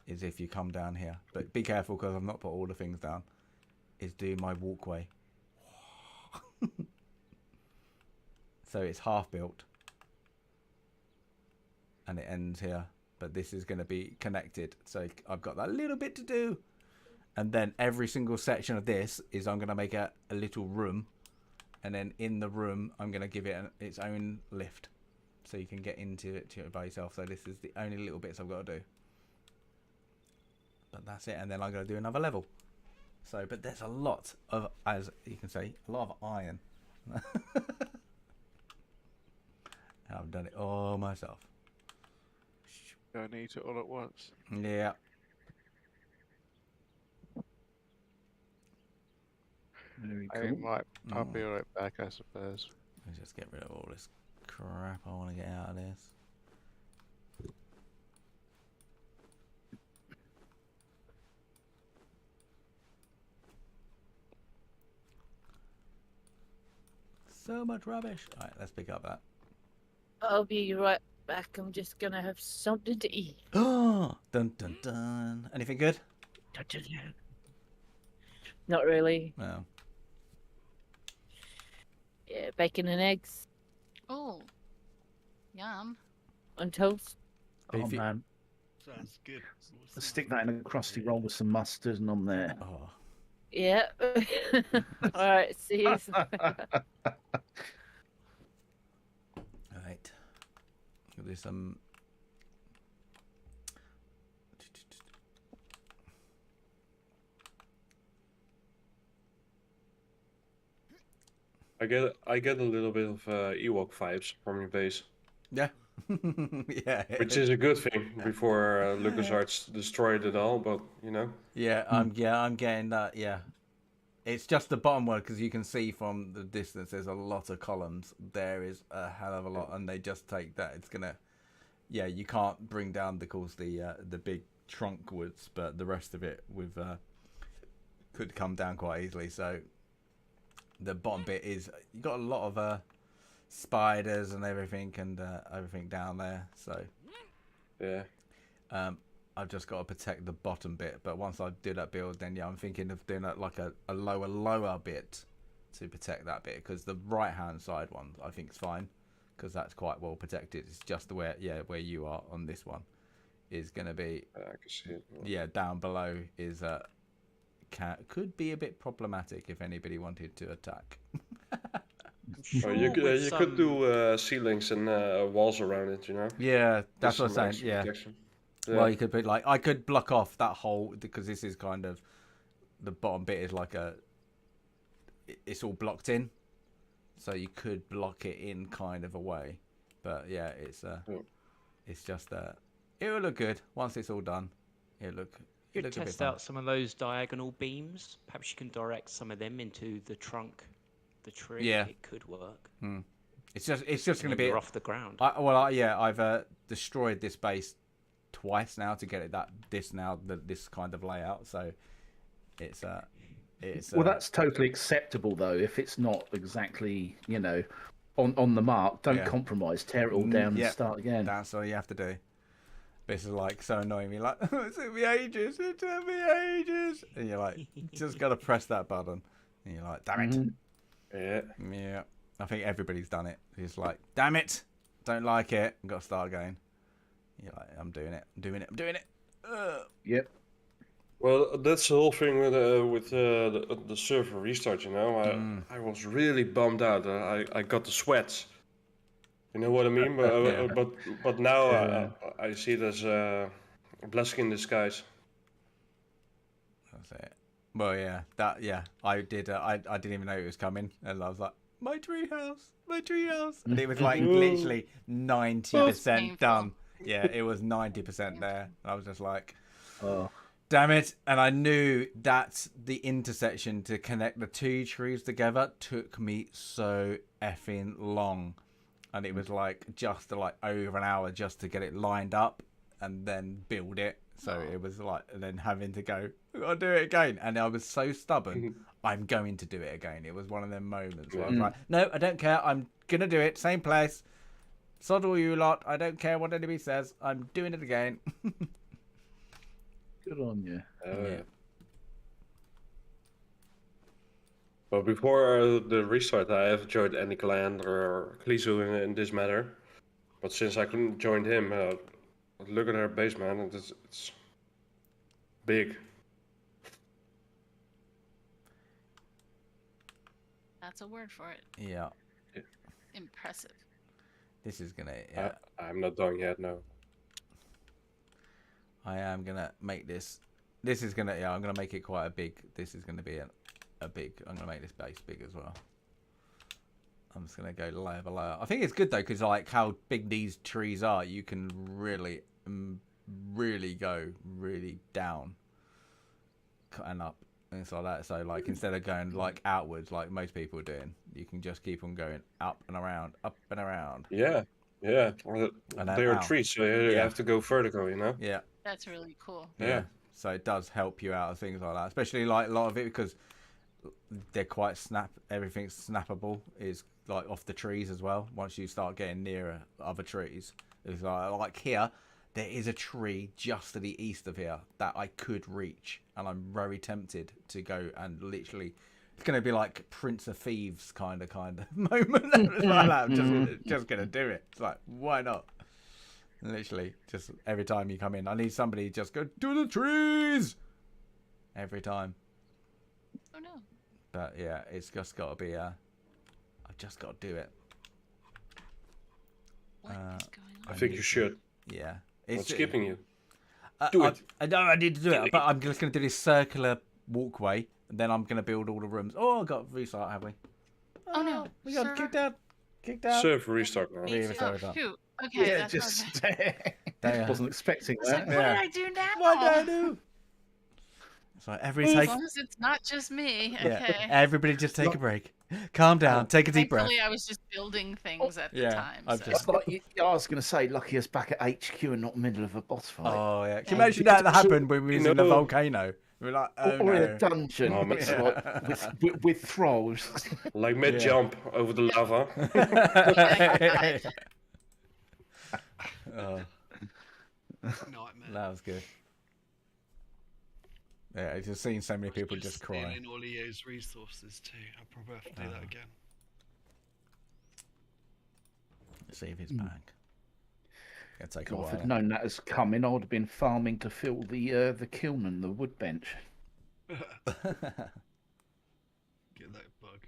Is if you come down here, but be careful because I've not put all the things down. Is do my walkway. So it's half built and it ends here, but this is going to be connected, so I've got that little bit to do, and then every single section of this is I'm going to make a little room, and then in the room I'm going to give it its own lift so you can get into it by yourself. So this is the only little bits I've got to do, but that's it, and then I'm going to do another level. So, but there's a lot of, as you can see, a lot of iron. I've done it all myself. Don't need it all at once. Yeah. Very I cool. I'll be right back, I suppose. Let's just get rid of all this crap I want to get out of this. So much rubbish. Alright, let's pick up that. I'll be right back. I'm just gonna have something to eat. Oh, dun dun dun. Anything good? Not really. No. Yeah, bacon and eggs Oh, yum. on toast. Oh Beefy. man, Sounds good. let's stick that in a crusty roll with some mustard and on there. Oh. Yeah. All right. See you. Alright. There'll be some. I get a little bit of Ewok vibes from your base. Yeah. Yeah. Which is a good thing before LucasArts destroyed it all, but you know. Yeah, I'm getting that. Yeah, it's just the bottom one because you can see from the distance there's a lot of columns. There is a hell of a lot, and they just take that. It's gonna, yeah, you can't bring down the big trunk woods, but the rest of it could come down quite easily. So the bottom bit is you got a lot of spiders and everything down there. So yeah. I've just got to protect the bottom bit, but once I do that build, then yeah, I'm thinking of doing like a lower bit to protect that bit, because the right hand side one I think is fine because that's quite well protected. It's just where you are on this one is going to be I can see it. yeah, down below is could be a bit problematic if anybody wanted to attack. Sure you could do ceilings and walls around it, you know. Yeah, that's what I'm saying. Yeah. Protection. Well, you could put I could block off that whole, because this is kind of the bottom bit is like it's all blocked in, so you could block it in kind of a way. But yeah, it's just it will look good once it's all done. It'll look. You could test out some of those diagonal beams. Perhaps you can direct some of them into the trunk, the tree. Yeah, it could work. It's just going to be off the ground. I've destroyed this base twice now to get it this kind of layout. So it's well, that's totally acceptable though. If it's not exactly on the mark, don't compromise. Tear it all down and start again. That's all you have to do. This is like so annoying me. Like it took me ages. It took me ages. And you're like, just gotta press that button. And you're like, damn it. Yeah. I think everybody's done it. It's like, damn it, don't like it. I've got to start again. You're like, I'm doing it. Yep. Well, that's the whole thing with the server restart. You know, I was really bummed out. I got the sweats. You know what I mean? But now I see it as a blessing in disguise. That's it. Well, yeah, I did. I didn't even know it was coming, and I was like, my treehouse, and it was like literally 90% done. Yeah, it was 90% there. I was just like, Damn it. And I knew that the intersection to connect the two trees together took me so effing long. And it was like just like over an hour just to get it lined up and then build it. So it was like, and then having to go, I've got to do it again. And I was so stubborn, I'm going to do it again. It was one of them moments where I was like, no, I don't care. I'm going to do it. Same place. Sod all you lot. I don't care what anybody says. I'm doing it again. Good on you. Yeah. Well, before the restart, I have joined any clan or Klisu in this matter. But since I couldn't join him, look at our base, man. It's big. That's a word for it. Yeah. Impressive. This is going to... Yeah. I'm not done yet, no. I am going to make this... This is going to... Yeah, I'm going to make it quite a big... This is going to be a big... I'm going to make this base big as well. I'm just going to go layer by layer. I think it's good, though, because like how big these trees are, you can really, really go really down and up and stuff like that. So, like, instead of going, like, outwards, like most people are doing, you can just keep on going up and around, up and around. Yeah, yeah. Well, there are trees, so you have to go vertical, you know? Yeah. That's really cool. Yeah. So it does help you out and things like that, especially like a lot of it because they're quite everything's snappable is like off the trees as well. Once you start getting nearer other trees, it's like here, there is a tree just to the east of here that I could reach, and I'm very tempted to go and literally. It's going to be like Prince of Thieves kind of moment. Like that. I'm just going to do it. It's like, why not? Literally, just every time you come in, I need somebody to just go to the trees every time. Oh no. But yeah, it's just got to be I've just got to do it. What is going on? I think you should. Yeah. I'm skipping you. Do it. I know I need to do it, but I'm just going to do this circular walkway, and then I'm going to build all the rooms. Oh, I got restart, have we? Oh no. We got kicked out. Kicked out. Server restart now. Oh, shoot. Okay. Yeah, that's just okay. wasn't expecting I was that. like, what did I do now? What did I do? So As long as it's not just me. Yeah. Okay. Everybody just take a break. Calm down. Take a deep breath. Thankfully, I was just building things at the time. I've So. just... I was going to say, lucky us back at HQ and not middle of a boss fight. Oh, yeah. Can you imagine that happened when we was in the volcano? We were like, oh, or in no. a dungeon with thralls. Like mid-jump over the lava. Oh. Nightmare. That was good. Yeah, I've just seen so many people just cry. Stealing all EA's resources too. I probably have to do that again. See if he's back. It'll take a God, while. if I'd known that was coming, I would have been farming to fill the kiln and the wood bench. Get that bug.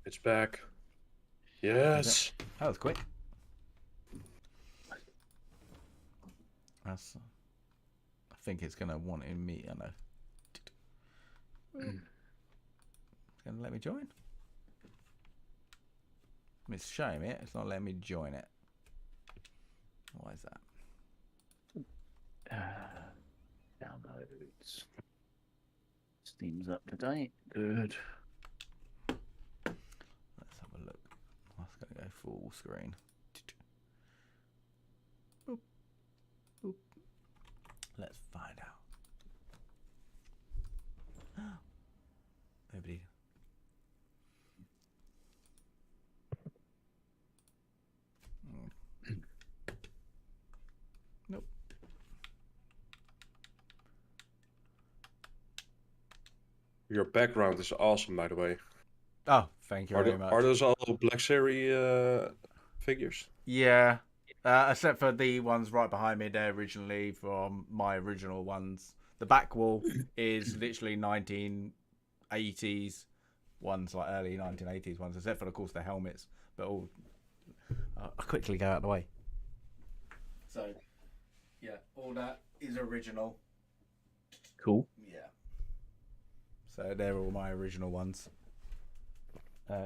It's back. Yes. That was quick. That's. I think it's gonna want me. I know. It's gonna let me join. It's showing me it. It's not letting me join it. Why is that? Downloads. Steam's up to date. Good. Let's have a look. I'm just gonna go full screen. Boop. Boop. Let's find out. Nobody. Nope. Your background is awesome, by the way. Oh, thank you very much. Are those all Black Series figures? Yeah. Except for the ones right behind me, they're originally from my original ones. The back wall is literally 1980s ones, like early 1980s ones, except for, of course, the helmets. But all, I'll quickly go out of the way. So, yeah, all that is original. Cool. Yeah. So they're all my original ones.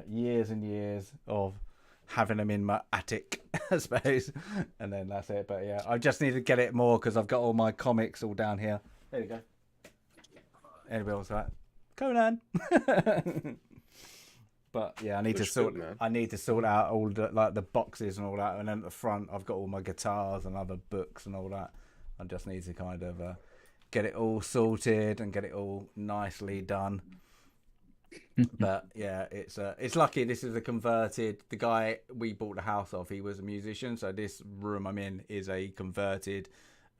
Years and years of having them in my attic, I suppose, and then that's it. But yeah, I just need to get it more because I've got all my comics all down here. There you go. Anybody else that? Conan. But yeah, I need to sort. I need to sort out all the the boxes and all that, and then at the front I've got all my guitars and other books and all that. I just need to kind of get it all sorted and get it all nicely done. But yeah, it's lucky this is a converted. The guy we bought the house off, he was a musician, so this room I'm in is a converted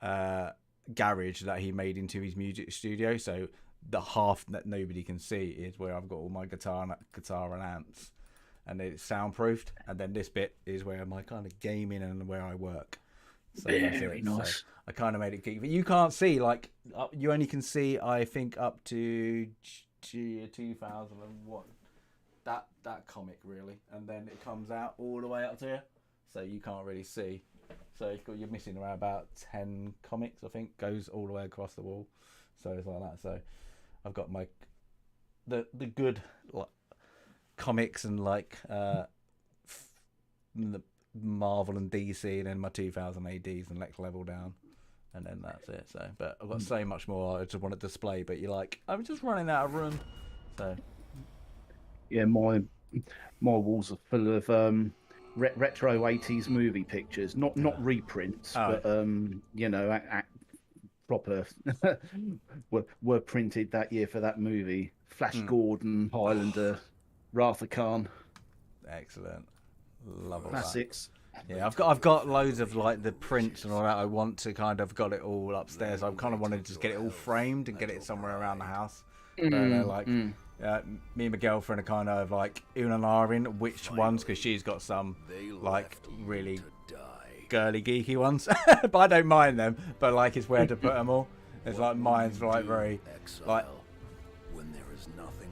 garage that he made into his music studio. So the half that nobody can see is where I've got all my guitar and amps, and it's soundproofed. And then this bit is where my kind of gaming and where I work. So very nice. So I kind of made it geek, but you can't see you only can see I think up to 2001 that comic really, and then it comes out all the way up to here, so you can't really see. So you're missing around about 10 comics, I think, goes all the way across the wall. So it's like that. So I've got my the good comics and the Marvel and DC, and then my 2000 ADs and next level down, and then that's it. So, but I've got so much more I just want to display. But you're like, I'm just running out of room. So yeah, my walls are full of retro 80s movie pictures, not reprints, but proper were printed that year for that movie. Flash Gordon, Highlander, Wrath of Khan. Excellent, love all classics. Yeah, I've got loads of the prints and all that. I want to kind of got it all upstairs. I kind of want to just get it all framed and get it somewhere around the house. Me and my girlfriend are kind of in which ones, because she's got some really girly geeky ones, but I don't mind them. But it's where to put them all. It's mine's very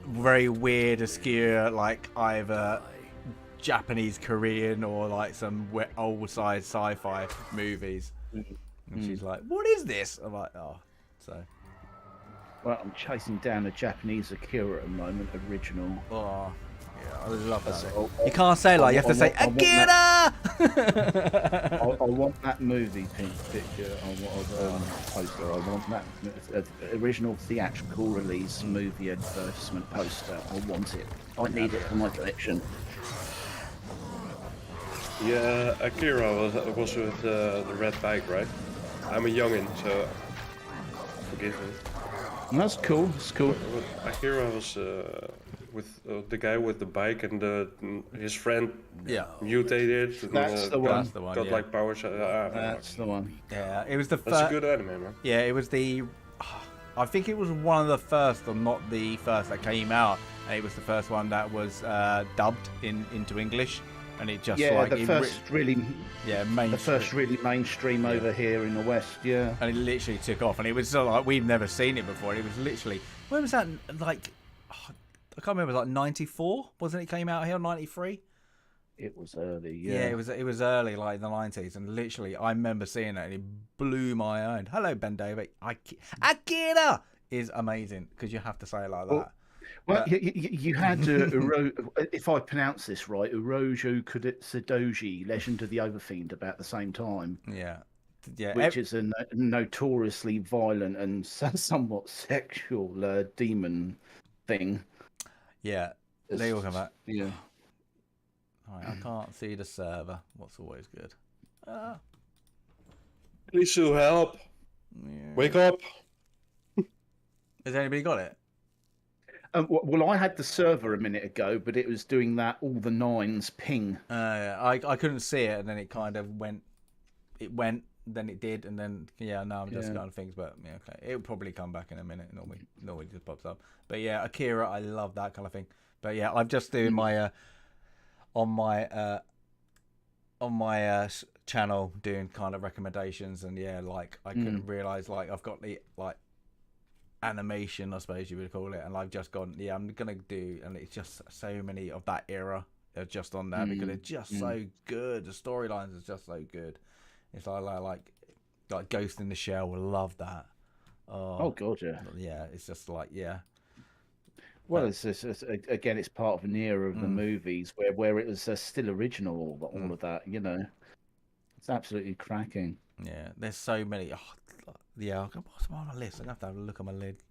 very weird, obscure, either Japanese, Korean, or some old size sci-fi movies. And she's like, "What is this?" I'm like, "Oh." So. Well, I'm chasing down a Japanese Akira at the moment, original. Oh, yeah, I love that. You can't say you have to say Akira! I want that movie picture. I want poster. I want that original theatrical release movie advertisement poster. I want it. I need it for my collection. Yeah, Akira was with the red bike, right? I'm a youngin', so forgive me. That's cool. That's cool. Akira was with the guy with the bike, and his friend mutated. That's the one. That's the one. Got powers. That's the one. Yeah, it was the first. That's a good anime, man. Yeah, it was the. I think it was one of the first, or not the first, that came out, and it was the first one that was dubbed into English. And it just the first really mainstream over here in the West, and it literally took off, and it was we've never seen it before. And it was literally, when was that? I can't remember, 94, wasn't it? Came out here, 93. It was early, it was early, in the 90s, and literally I remember seeing it, and it blew my mind. Hello, Ben David. Akira is amazing, because you have to say it like that. Well, you had if I pronounce this right, Urojo Kudoji, Legend of the Overfiend, about the same time. Yeah. Which is a notoriously violent and somewhat sexual demon thing. Yeah, they all come back. Yeah. Right, I can't see the server. What's always good. Please help. Yeah. Wake up. Has anybody got it? Well, I had the server a minute ago, but it was doing that all the nines ping. I couldn't see it, and then it kind of went. It went, then it did, and then now I'm just going things. But okay, it'll probably come back in a minute. Normally just pops up. But yeah, Akira, I love that kind of thing. But yeah, I'm just doing my on my channel doing kind of recommendations, and I couldn't realize I've got the animation, I suppose you would call it, and I've just gone, I'm gonna do, and it's just so many of that era are just on there because they're just so good. The storylines are just so good. It's like Ghost in the Shell. Love that. Oh god, yeah. It's just Well, again, it's part of an era of the Mm. movies where it was still original, all of that, you know. It's absolutely cracking. Yeah, there's so many. Oh, yeah, what's on my list? I'm gonna have to look at my lid.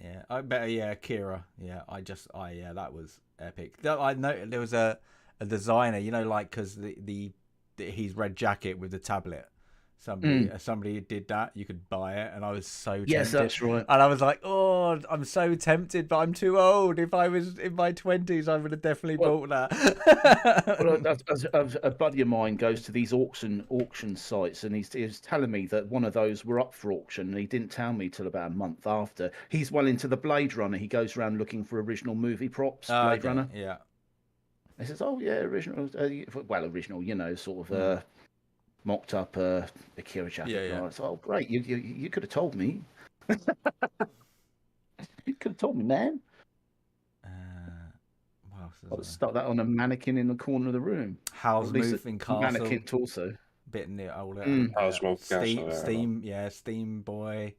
Yeah, I better. Yeah, Kira. Yeah, yeah, that was epic. I know there was a designer, you know, like because the his red jacket with the tablet. Somebody did that. You could buy it, and I was so tempted. Yes, that's right. And I was like, "Oh, I'm so tempted, but I'm too old. If I was in my 20s, I would have definitely bought that." Well, a buddy of mine goes to these auction sites, and he's telling me that one of those were up for auction, and he didn't tell me till about a month after. He's well into the Blade Runner. He goes around looking for original movie props. Blade Runner. Yeah. He says, "Oh yeah, original. Original. You know, sort of." Mocked up Akira jacket. Yeah. Right? So, oh, great! You could have told me. You could have told me, man. I'll stuck that on a mannequin in the corner of the room. Howl's Moving Castle. Mannequin torso. Bit near older. Howl's Moving Castle. Steam Boy.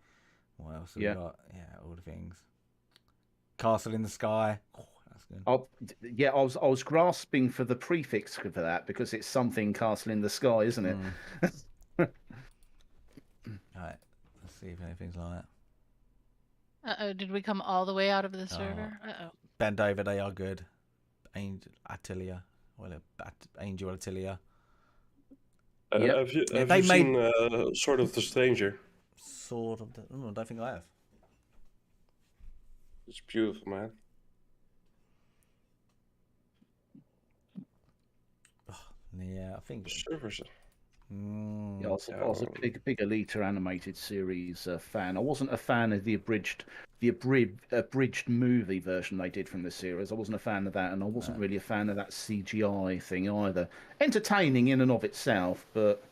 What else have we Yeah. got? Yeah, all the things. Castle in the Sky. Oh, that's good. I was grasping for the prefix for that because it's something Castle in the Sky, isn't it? Right, let's see if anything's like that. Uh-oh, did we come all the way out of the server? Uh-oh. Bend Over, they are good. Angel Attilia. Have you seen Sword of the Stranger? Sword of the... I don't think I have. It's beautiful, man. Yeah, I think... Servers. Yeah, I was a big Elite animated series fan. I wasn't a fan of the abridged movie version they did from the series. I wasn't a fan of that, and I wasn't really a fan of that CGI thing either. Entertaining in and of itself, but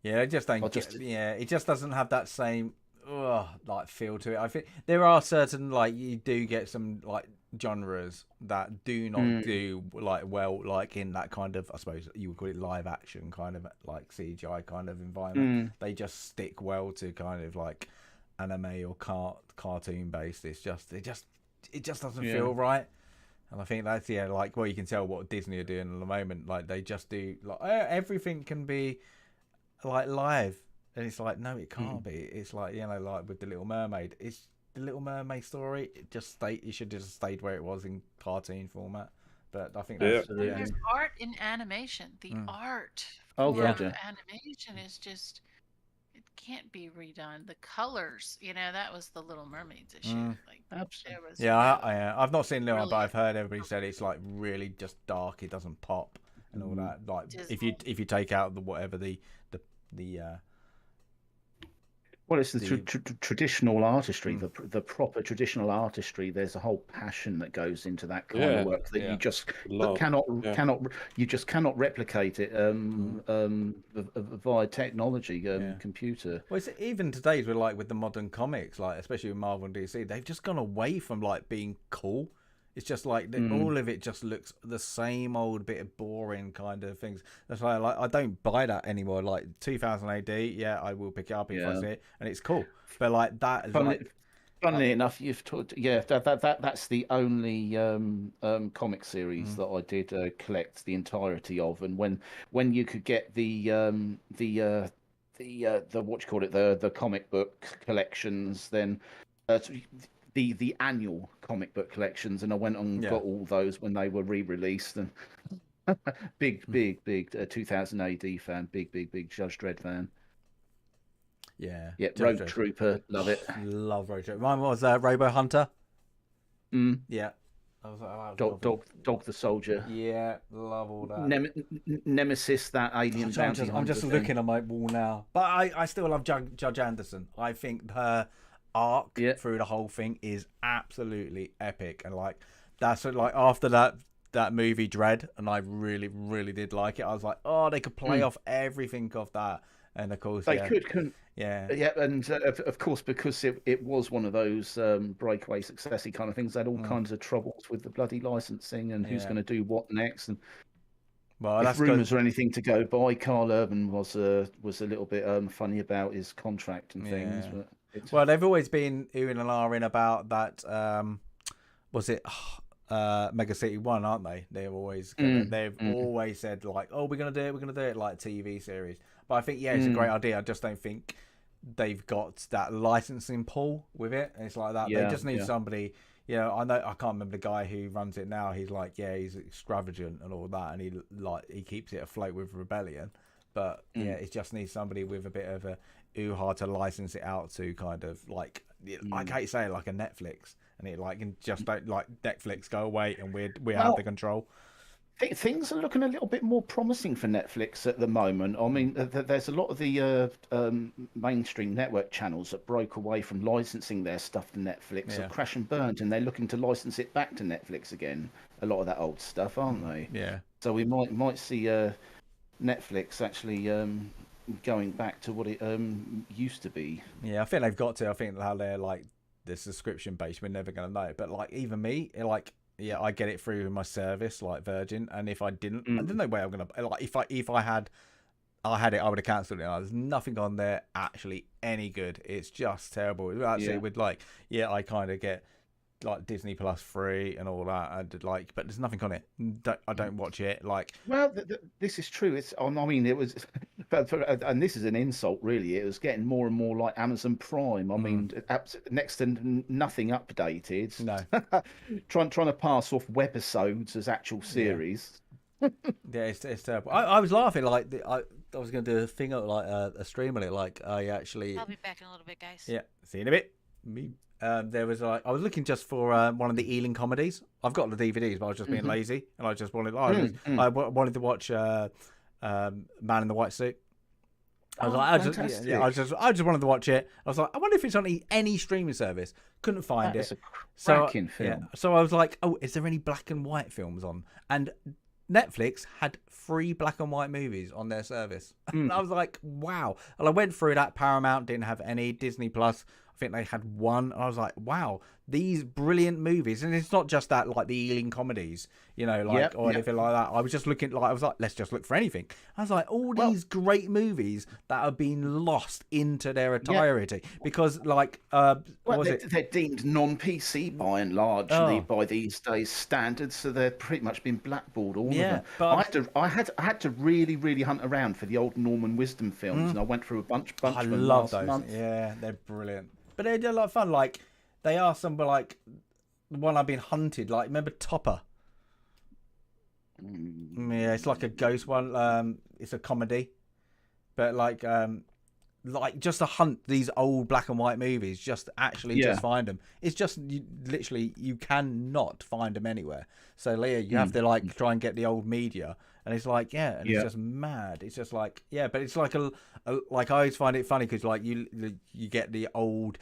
yeah, it just it just doesn't have that same like feel to it. I think there are certain you do get some genres that do not do like in that kind of, I suppose you would call it live action kind of like CGI kind of environment. They just stick well to kind of like anime or cartoon based. It just doesn't feel right. And I think that's you can tell what Disney are doing at the moment. Like they just do everything can be like live, and it's like no, it can't be. It's like like with the Little Mermaid. It's the Little Mermaid story. It should just stayed where it was in cartoon format. But I think that's There's art in animation. The art of animation is just, it can't be redone. The colors, that was the Little Mermaid's issue. Absolutely. I've not seen Little, but I've heard everybody said it's like really just dark. It doesn't pop and all that. Like if you take out the well, it's the traditional artistry, the proper traditional artistry. There's a whole passion that goes into that kind of work that you just cannot replicate it via technology, computer. Well, it's even today's with the modern comics, especially with Marvel and DC, they've just gone away from being cool. It's just all of it just looks the same old bit of boring kind of things. That's why I don't buy that anymore. Like 2000 AD, I will pick it up if I see it, and it's cool. But that is funnily enough, you've talked. Yeah, that's the only comic series that I did collect the entirety of, and when you could get the what you call it, the comic book collections, then. The annual comic book collections, and I went and got all those when they were re-released. And big 2000 AD fan, big Judge Dredd fan. Yeah, Rogue Trooper, love it. Love Rogue Trooper. Mine was Robo Hunter. Yeah, I was like, Dog the Soldier. Yeah, love all that. Nemesis, that alien bounty hunter. I'm just looking on my wall now, but I still love Judge Anderson. I think her arc through the whole thing is absolutely epic, and that's after that movie Dread, and I really did like it. I was like, they could play off everything of that, and of course they couldn't. And of course, because it was one of those breakaway successy kind of things, they had all kinds of troubles with the bloody licensing and who's going to do what next. And if rumours or anything to go by, Carl Urban was a little bit funny about his contract and things. But Well, they've always been oohing and ahhing about that. Was it Mega City 1, aren't they? They've always always said like, oh, we're gonna do it like a TV series. But I think it's a great idea. I just don't think they've got that licensing pull with it. And it's like that. They just need somebody. You know, I can't remember the guy who runs it now. He's like, he's extravagant and all that, and he keeps it afloat with Rebellion. But it just needs somebody with a bit of a hoo-ha to license it out to, kind of like I hate saying like a Netflix, and it like can just don't like Netflix go away and we have the control. Things are looking a little bit more promising for Netflix at the moment. I mean, there's a lot of the mainstream network channels that broke away from licensing their stuff to Netflix or crash and burned, and they're looking to license it back to Netflix again. A lot of that old stuff, aren't they? Yeah. So we might see Netflix actually going back to what it used to be. Yeah, I think they've got to. I think how they're like the subscription base, we're never going to know. But like even me, like. Yeah, I get it through my service like Virgin, and if I didn't, I don't know where I'm gonna like. If I had it, I would have cancelled it. There's nothing on there actually any good. It's just terrible. Actually, with like, I kind of get like Disney Plus free and all that. But there's nothing on it. I don't watch it. Like, well, this is true. It's I mean, it was, and this is an insult, really. It was getting more and more like Amazon Prime. I mean, next to nothing updated. No, trying to pass off webisodes as actual series. Yeah, it's terrible. I was laughing like I was going to do a thing like a stream on it. Like I actually. I'll be back in a little bit, guys. Yeah, see you in a bit. There was like I was looking just for one of the Ealing comedies. I've got the DVDs, but I was just being lazy, and I just wanted. I wanted to watch Man in the White Suit. I was I just wanted to watch it. I was like, I wonder if it's on any streaming service. Couldn't find It's it. a cracking film. So I was like, oh, is there any black and white films on? And Netflix had 3 black and white movies on their service. And I was like, wow. And I went through that. Paramount didn't have any. Disney Plus, I think they had 1. And I was like, wow, these brilliant movies. And it's not just that, like the Ealing comedies, you know, like or anything like that. I was just looking, like I was like, let's just look for anything. I was like, all these great movies that have been lost into their entirety because, like, they're deemed non-PC by and large by these days standards, so they're pretty much been blackballed. All of them. But I had to really hunt around for the old Norman Wisdom films, and I went through a bunch of them love last those. month. Yeah, they're brilliant. But they're a lot of fun. Like they are some like the one I've been hunted. Like remember Topper? Yeah, it's like a ghost one. It's a comedy, but like just to hunt these old black and white movies, just find them. It's just literally you cannot find them anywhere. So Leah, you have to like try and get the old media, and it's like it's just mad. It's just like but it's like like I always find it funny because like you get the old,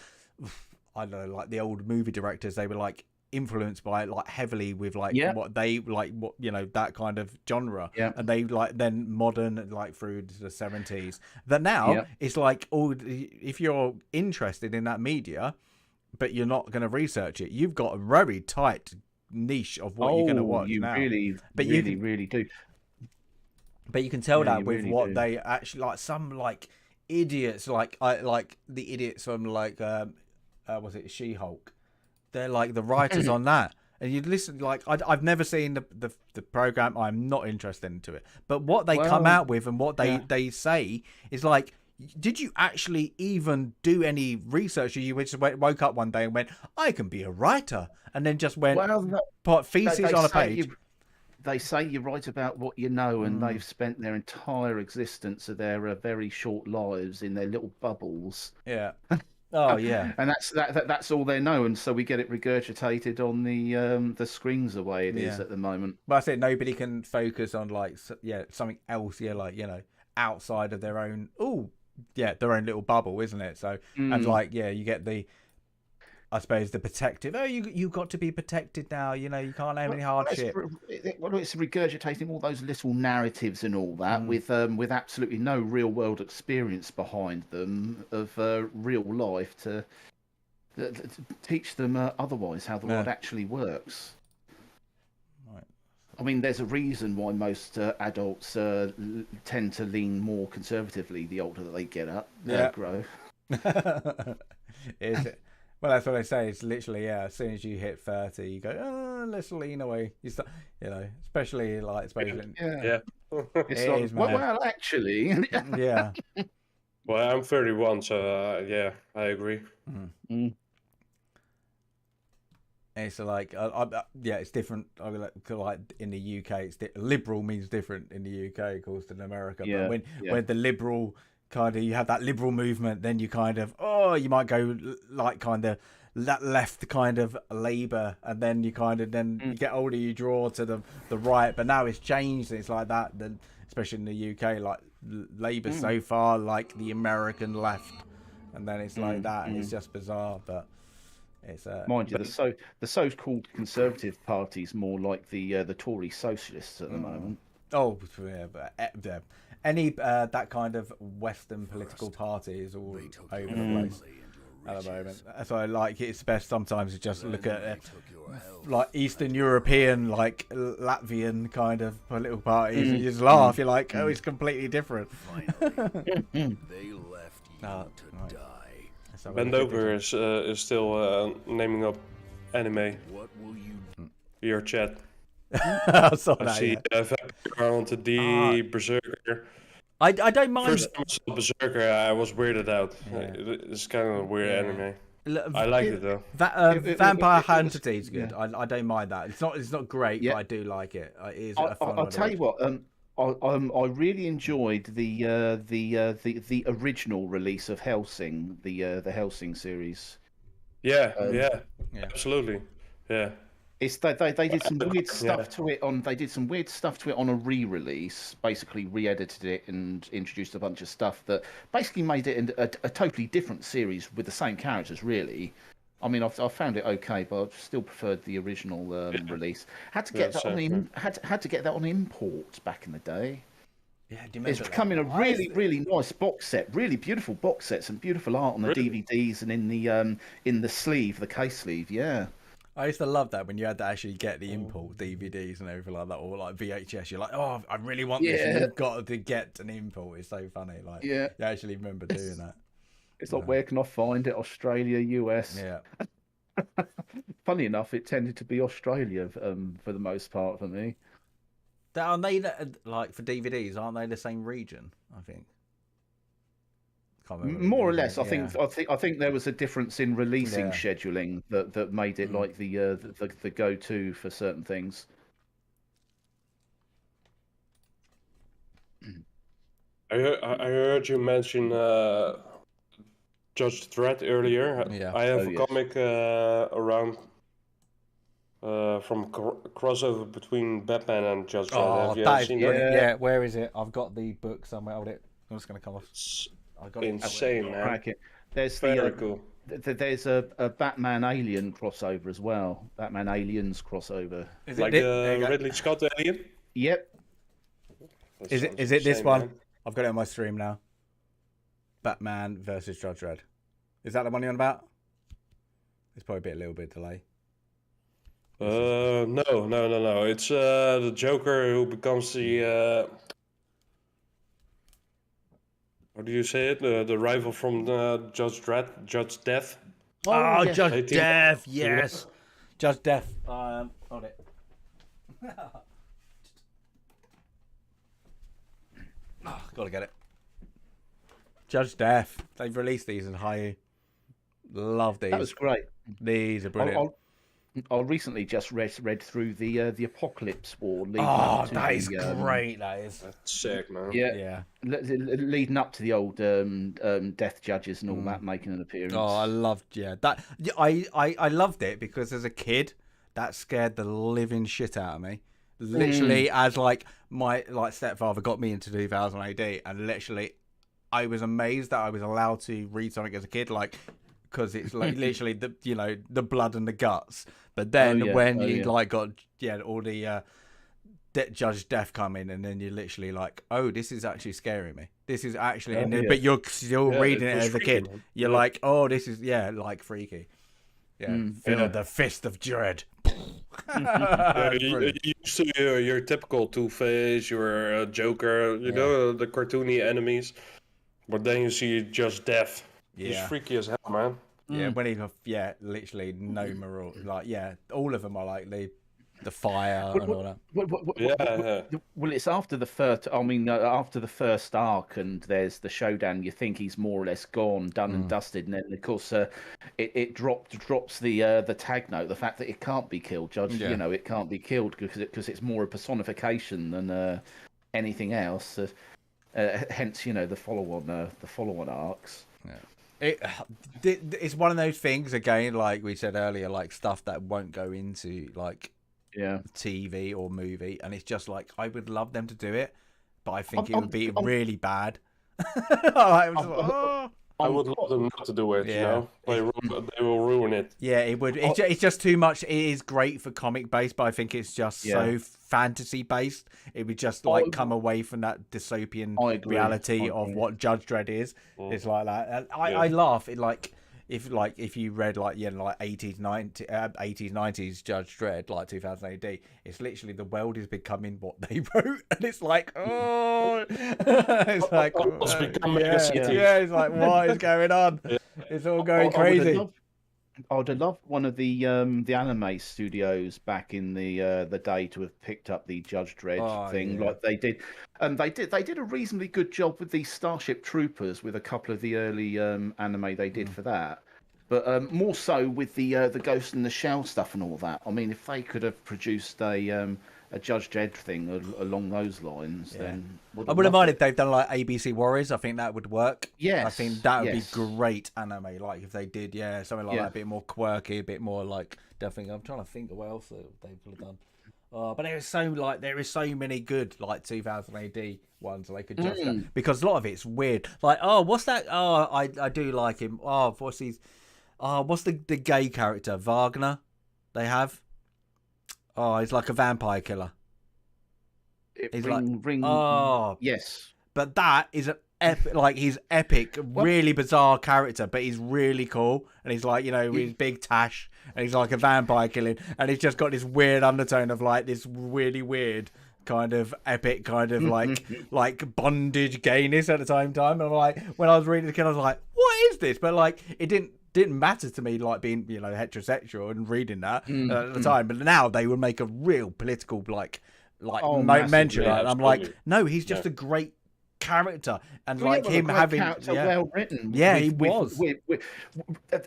I don't know, like the old movie directors. They were like influenced by like heavily with like what they like, what you know, that kind of genre, and they like then modern like through the 70s. That now it's like if you're interested in that media, but you're not going to research it, you've got a very tight niche of what you're going to watch. You now. really do. But you can tell that with really what they actually like. Some like idiots, like the idiots from like was it She-Hulk? They're like the writers on that, and you listen. Like I've never seen the program. I'm not interested into it. But what they come out with and what they say is like, did you actually even do any research? Or you just woke up one day and went, I can be a writer, and then just went put feces on a page. They say you write about what you know, and they've spent their entire existence of their very short lives in their little bubbles. Yeah. Oh yeah. And that's all they know, and so we get it regurgitated on the screens the way it is at the moment. But I said nobody can focus on like something else. Yeah, like you know, outside of their own. Their own little bubble, isn't it? So and like you get the. I suppose the protective. Oh, you've got to be protected now. You know, you can't have any hardship. It's regurgitating all those little narratives and all that with absolutely no real world experience behind them of real life to teach them otherwise how the world actually works. Right. I mean, there's a reason why most adults tend to lean more conservatively the older that they grow. Well, that's what I say. It's literally, yeah. As soon as you hit 30, you go, oh, let's lean away. You start, especially like, Yeah. It's It like, is, man. well, actually. Yeah. Well, I'm 31, so yeah, I agree. It's like, yeah, it's different. I mean, like in the UK, it's liberal means different in the UK, of course, than America. Yeah, But yeah. when the liberal kind of, you have that liberal movement, then you kind of, you might go like kind of that left kind of Labour, and then you kind of you get older, you draw to the right. But now it's changed. It's like that. Then especially in the UK, like Labour's so far like the American left, and then it's like that, and it's just bizarre. But it's mind you, the so-called Conservative Party's more like the Tory Socialists at the moment. Oh, yeah, but any that kind of Western political party is all over the place at the moment. So it's best sometimes to just look at like Eastern European, like Latvian kind of political parties, and you just laugh. You're like, oh, it's completely different. They left you to die. Bend Over is still naming up anime. What will you? Your chat. I saw that. See Vampire onto the Berserker. I don't mind. First time I saw Berserker, I was weirded out. It's kind of a weird anime. I like it though. Vampire Hunter D is good. I don't mind that. It's not great, but I do like it. It is a fun. I'll tell you what. I really enjoyed the original release of Hellsing, the Hellsing series. Yeah, absolutely. Yeah. It's they did some weird stuff to it on. They did some weird stuff to it on a re-release. Basically, re-edited it and introduced a bunch of stuff that basically made it a totally different series with the same characters. Really, I mean, I found it okay, but I still preferred the original release. Had to get that on had to get that on import back in the day. Yeah, do you it's becoming a really nice box set, really beautiful box sets and beautiful art on the DVDs and in the sleeve, the case sleeve. Yeah. I used to love that when you had to actually get the import DVDs and everything like that, or like VHS. You're like, oh, I really want this. And you've got to get an import. It's so funny. Like, you actually remember doing that. It's like, where can I find it? Australia, US. Yeah. Funny enough, it tended to be Australia for the most part for me. Aren't they like for DVDs? Aren't they the same region? I think. More or less, I think there was a difference in releasing scheduling that made it like the go-to for certain things. I heard you mention Judge Dredd earlier. Yeah. I have a comic around from crossover between Batman and Judge Dredd. Have you ever seen that? Yeah, where is it? I've got the book somewhere. Hold it. I'm just going to come off. I got insane, man. There's very cool. There's a Batman Alien crossover as well. Batman Aliens crossover. Is like the Ridley Scott Alien? Yep. Is it this one? Man. I've got it on my stream now. Batman versus Judge Dredd. Is that the one you're on about? It's probably a little bit delay. No. It's the Joker who becomes the how do you say it? The rival from Judge Dredd, Judge Death. Oh, yes. Judge Death, yes. Judge Death. On it. Gotta get it. Judge Death. They've released these in high. Love these. That was great. These are brilliant. I recently just read through the Apocalypse War. That is great. That is. That's sick, man. Yeah. Leading up to the old Death Judges and all that making an appearance. Oh, I loved that. I loved it because as a kid, that scared the living shit out of me. Literally, as like my stepfather got me into 2000 AD, and literally, I was amazed that I was allowed to read something as a kid, like. Because it's like literally the blood and the guts, but then got all the Judge Death come in, and then you're literally like, oh, this is actually scaring me. This is actually, but you're still reading it as a kid. Man. You're like, oh, this is like freaky. Feel the fist of dread. You see your typical Two-Face, your Joker, you know, the cartoony enemies, but then you see Judge Death. He's freaky as hell, man. Yeah, when he literally no moral. Like all of them are like the fire and all that. Well, it's after the first. I mean, after the first arc, and there's the showdown. You think he's more or less gone, done and dusted, and then of course it drops the tag note, the fact that it can't be killed. Judge, Yeah. you know, it can't be killed because it's more a personification than anything else. Hence, you know, the follow-on arcs. Yeah. It's one of those things again, like we said earlier, like stuff that won't go into like TV or movie, and it's just like I would love them to do it, but I think it would be really bad. I would love them not to do it. You know, they will ruin it. Yeah, it would. It's just too much. It is great for comic based, but I think it's just so fantasy based. It would just like come away from that dystopian reality of what Judge Dredd is. It's like that. And I laugh. It like if you read like 80s 90s Judge Dredd, like 2000 AD, it's literally the world is becoming what they wrote, and it's like it's like it's like what is going on? It's all going crazy. I would have loved one of the anime studios back in the day to have picked up the Judge Dredd thing like they did. They did a reasonably good job with the Starship Troopers with a couple of the early anime they did for that. But more so with the Ghost in the Shell stuff and all that. I mean, if they could have produced a Judge Dredd thing along those lines, then I wouldn't mind if they've done like ABC Warriors. I think that would work. Yes, I think that would be great anime. Like if they did, something like that, a bit more quirky, a bit more like. Definitely, I'm trying to think of what else they could have done. But there is so many good like 2000 AD ones they could just because a lot of it's weird. Like what's that? I do like him. What's his? What's the gay character Wagner? They have. He's like a vampire killer. Yes. But that is an epic, like he's epic, really bizarre character, but he's really cool, and he's like, with his big tash, and he's like a vampire killing, and he's just got this weird undertone of like this really weird kind of epic kind of like bondage gayness at the same time. And I'm like, when I was reading the kid, I was like, what is this? But like, it didn't matter to me like being heterosexual and reading that at the time, but now they would make a real political mention. I'm like, no, he's just a great character, and like him having well written. He was,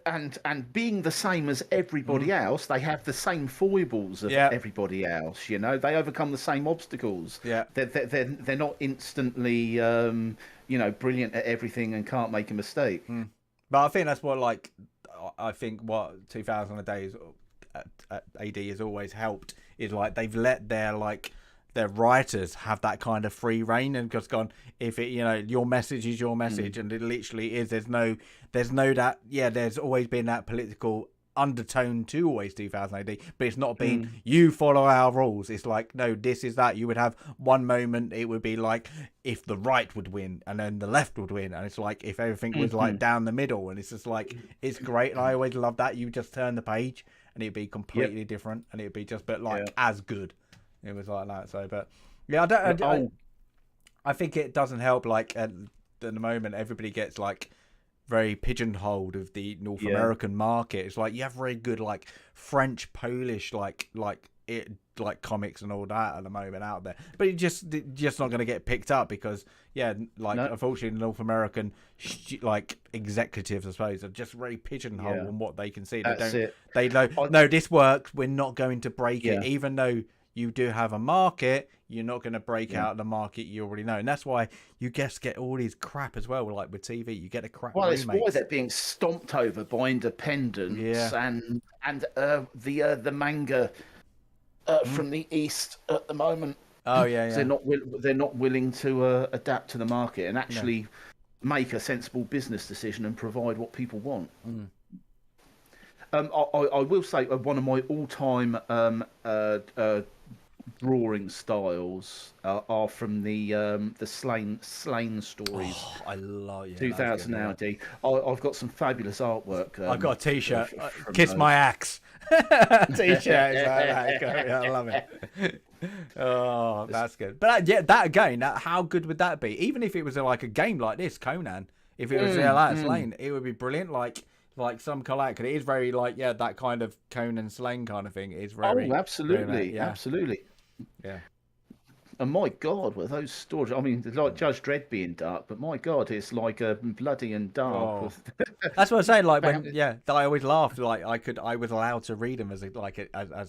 and being the same as everybody else, they have the same foibles of everybody else. You know, they overcome the same obstacles. They're not instantly brilliant at everything and can't make a mistake. But I think that's what I think what 2000 AD has always helped is like they've let their writers have that kind of free reign and just gone, if it your message is your message, and it literally is. There's always been that political undertone to always 2000 AD, but it's not been you follow our rules. It's like, no, this is that. You would have one moment, it would be like if the right would win and then the left would win, and it's like if everything was like down the middle, and it's just like it's great. And I always love that. You just turn the page and it'd be completely different, and it'd be just as good. It was like that. So, but I think it doesn't help. Like at the moment, everybody gets like very pigeonholed of the North American market. It's like you have very good like French, Polish, like comics and all that at the moment out there, but it's just not going to get picked up because unfortunately North American like executives, I suppose, are just very pigeonholed on what they can see. They don't. No, this works. We're not going to break it, even though you do have a market. You're not going to break out the market you already know, and that's why you just get all these crap as well. Like with TV, you get a crap. Well, it's why they're being stomped over by independents and the manga from the East at the moment. They're not willing to adapt to the market and actually make a sensible business decision and provide what people want. I will say one of my all-time drawing styles are from the Slain stories. I love 2000 AD. I've got some fabulous artwork. I've got a T-shirt. Kiss my axe. T-shirt. I love it. Oh, that's good. But that again, how good would that be? Even if it was like a game like this, Conan. If it was Slain, it would be brilliant. Like like some collect. It is very like that kind of Conan slang kind of thing. It is very absolutely, absolutely. Yeah. And my God, were those stories? I mean, like Judge Dredd being dark, but my God, it's like bloody and dark. Oh. That's what I'm saying. Like when, I always laughed. Like I was allowed to read them as a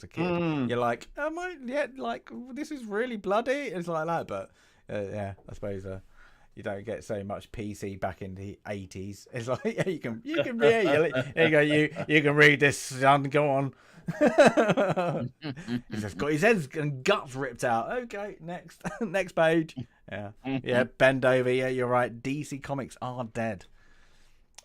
kid. You're like, am I? Yeah, like this is really bloody. It's like that. But I suppose you don't get so much PC back in the 80s. It's like you can read. There you go. You can read this, son. Go on. He's just got his head and guts ripped out. Okay, next page. Yeah, bend over. Yeah, you're right. DC Comics are dead.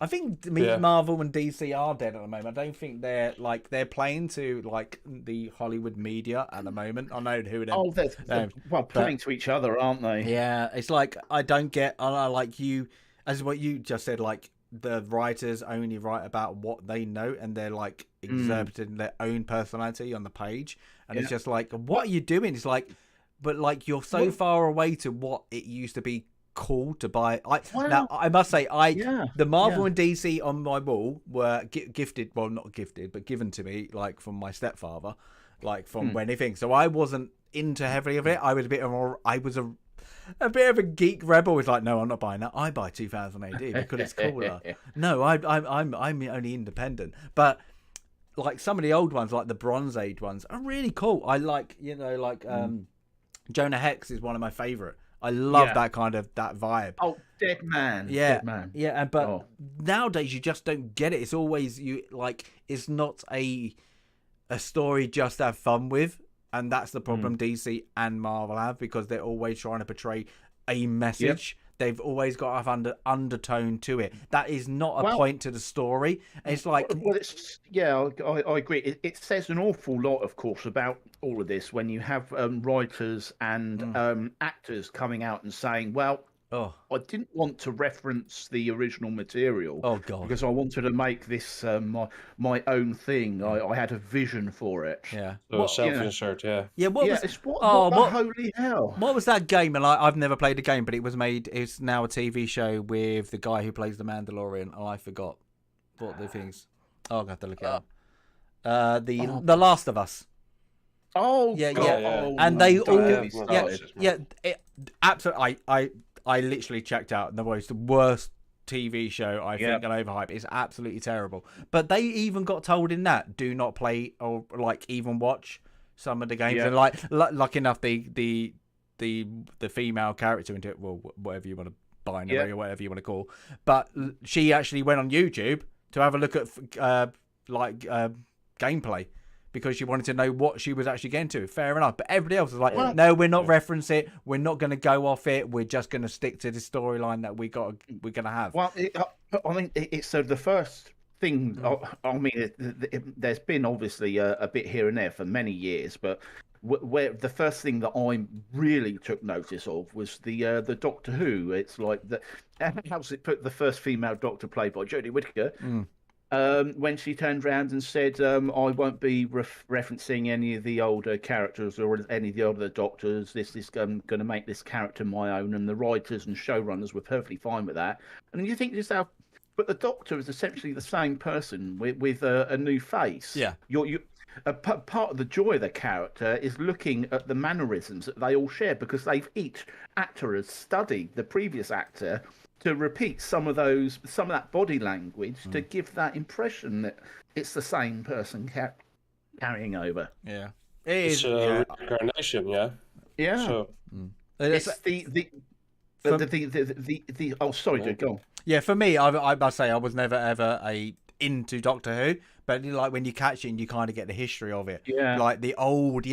I think Marvel and DC are dead at the moment. I don't think they're playing to like the Hollywood media at the moment. I know who they're playing to each other, aren't they? Yeah, it's like I don't get. I like you, as what you just said. Like the writers only write about what they know, and they're like exerting their own personality on the page, and it's just like, what are you doing? It's like, but like you're so far away to what it used to be cool to buy. Now I must say, the Marvel and DC on my wall were gifted, well not gifted, but given to me like from my stepfather, like from when he thinks. So I wasn't into heavily of it. I was a bit more. I was a bit of a geek rebel. Was like, no, I'm not buying that. I buy 2000 AD because it's cooler. No, I'm only independent. But like some of the old ones, like the Bronze Age ones, are really cool. I like, Jonah Hex is one of my favorite. I love that kind of that vibe. Oh, Dead Man. Yeah, Dead Man. Yeah, but nowadays you just don't get it. It's always it's not a story just to have fun with. And that's the problem DC and Marvel have, because they're always trying to portray a message. They've always got to have undertone to it. That is not a point to the story. It's like... I agree. It says an awful lot, of course, about all of this when you have writers and actors coming out and saying, well, I didn't want to reference the original material. Oh, God. Because I wanted to make this my own thing. I had a vision for it. Yeah. So self-insert, Yeah, what holy hell? What was that game? And I've never played the game, but it was made. It's now a TV show with the guy who plays the Mandalorian. I forgot what the things. Oh, I have to look it up. The Last of Us. Oh, yeah, God. yeah. And they all, absolutely. I literally checked out. The worst TV show I think, and overhyped. It's absolutely terrible. But they even got told in that, do not play or like even watch some of the games. And lucky enough, the female character into it, well, whatever you want to binary or whatever you want to call. But she actually went on YouTube to have a look at gameplay, because she wanted to know what she was actually getting to. Fair enough. But everybody else was like, no, we're not referencing it. We're not going to go off it. We're just going to stick to the storyline that we're going to have. Well, I mean, it's so the first thing, I mean, there's been obviously a bit here and there for many years, but where the first thing that I really took notice of was the Doctor Who. It's like, how's it put, the first female Doctor played by Jodie Whittaker. When she turned around and said, I won't be referencing any of the older characters or any of the older Doctors. This is going to make this character my own. And the writers and showrunners were perfectly fine with that. And you think to yourself, but the Doctor is essentially the same person with a new face. Yeah. Part of the joy of the character is looking at the mannerisms that they all share, because each actor has studied the previous actor to repeat some of that body language to give that impression that it's the same person carrying over. Yeah, it's a reincarnation. Yeah. So it's the oh, sorry, Dude, go on. Yeah, for me, I must say I was never ever into Doctor Who, but like when you catch it and you kind of get the history of it, like the old,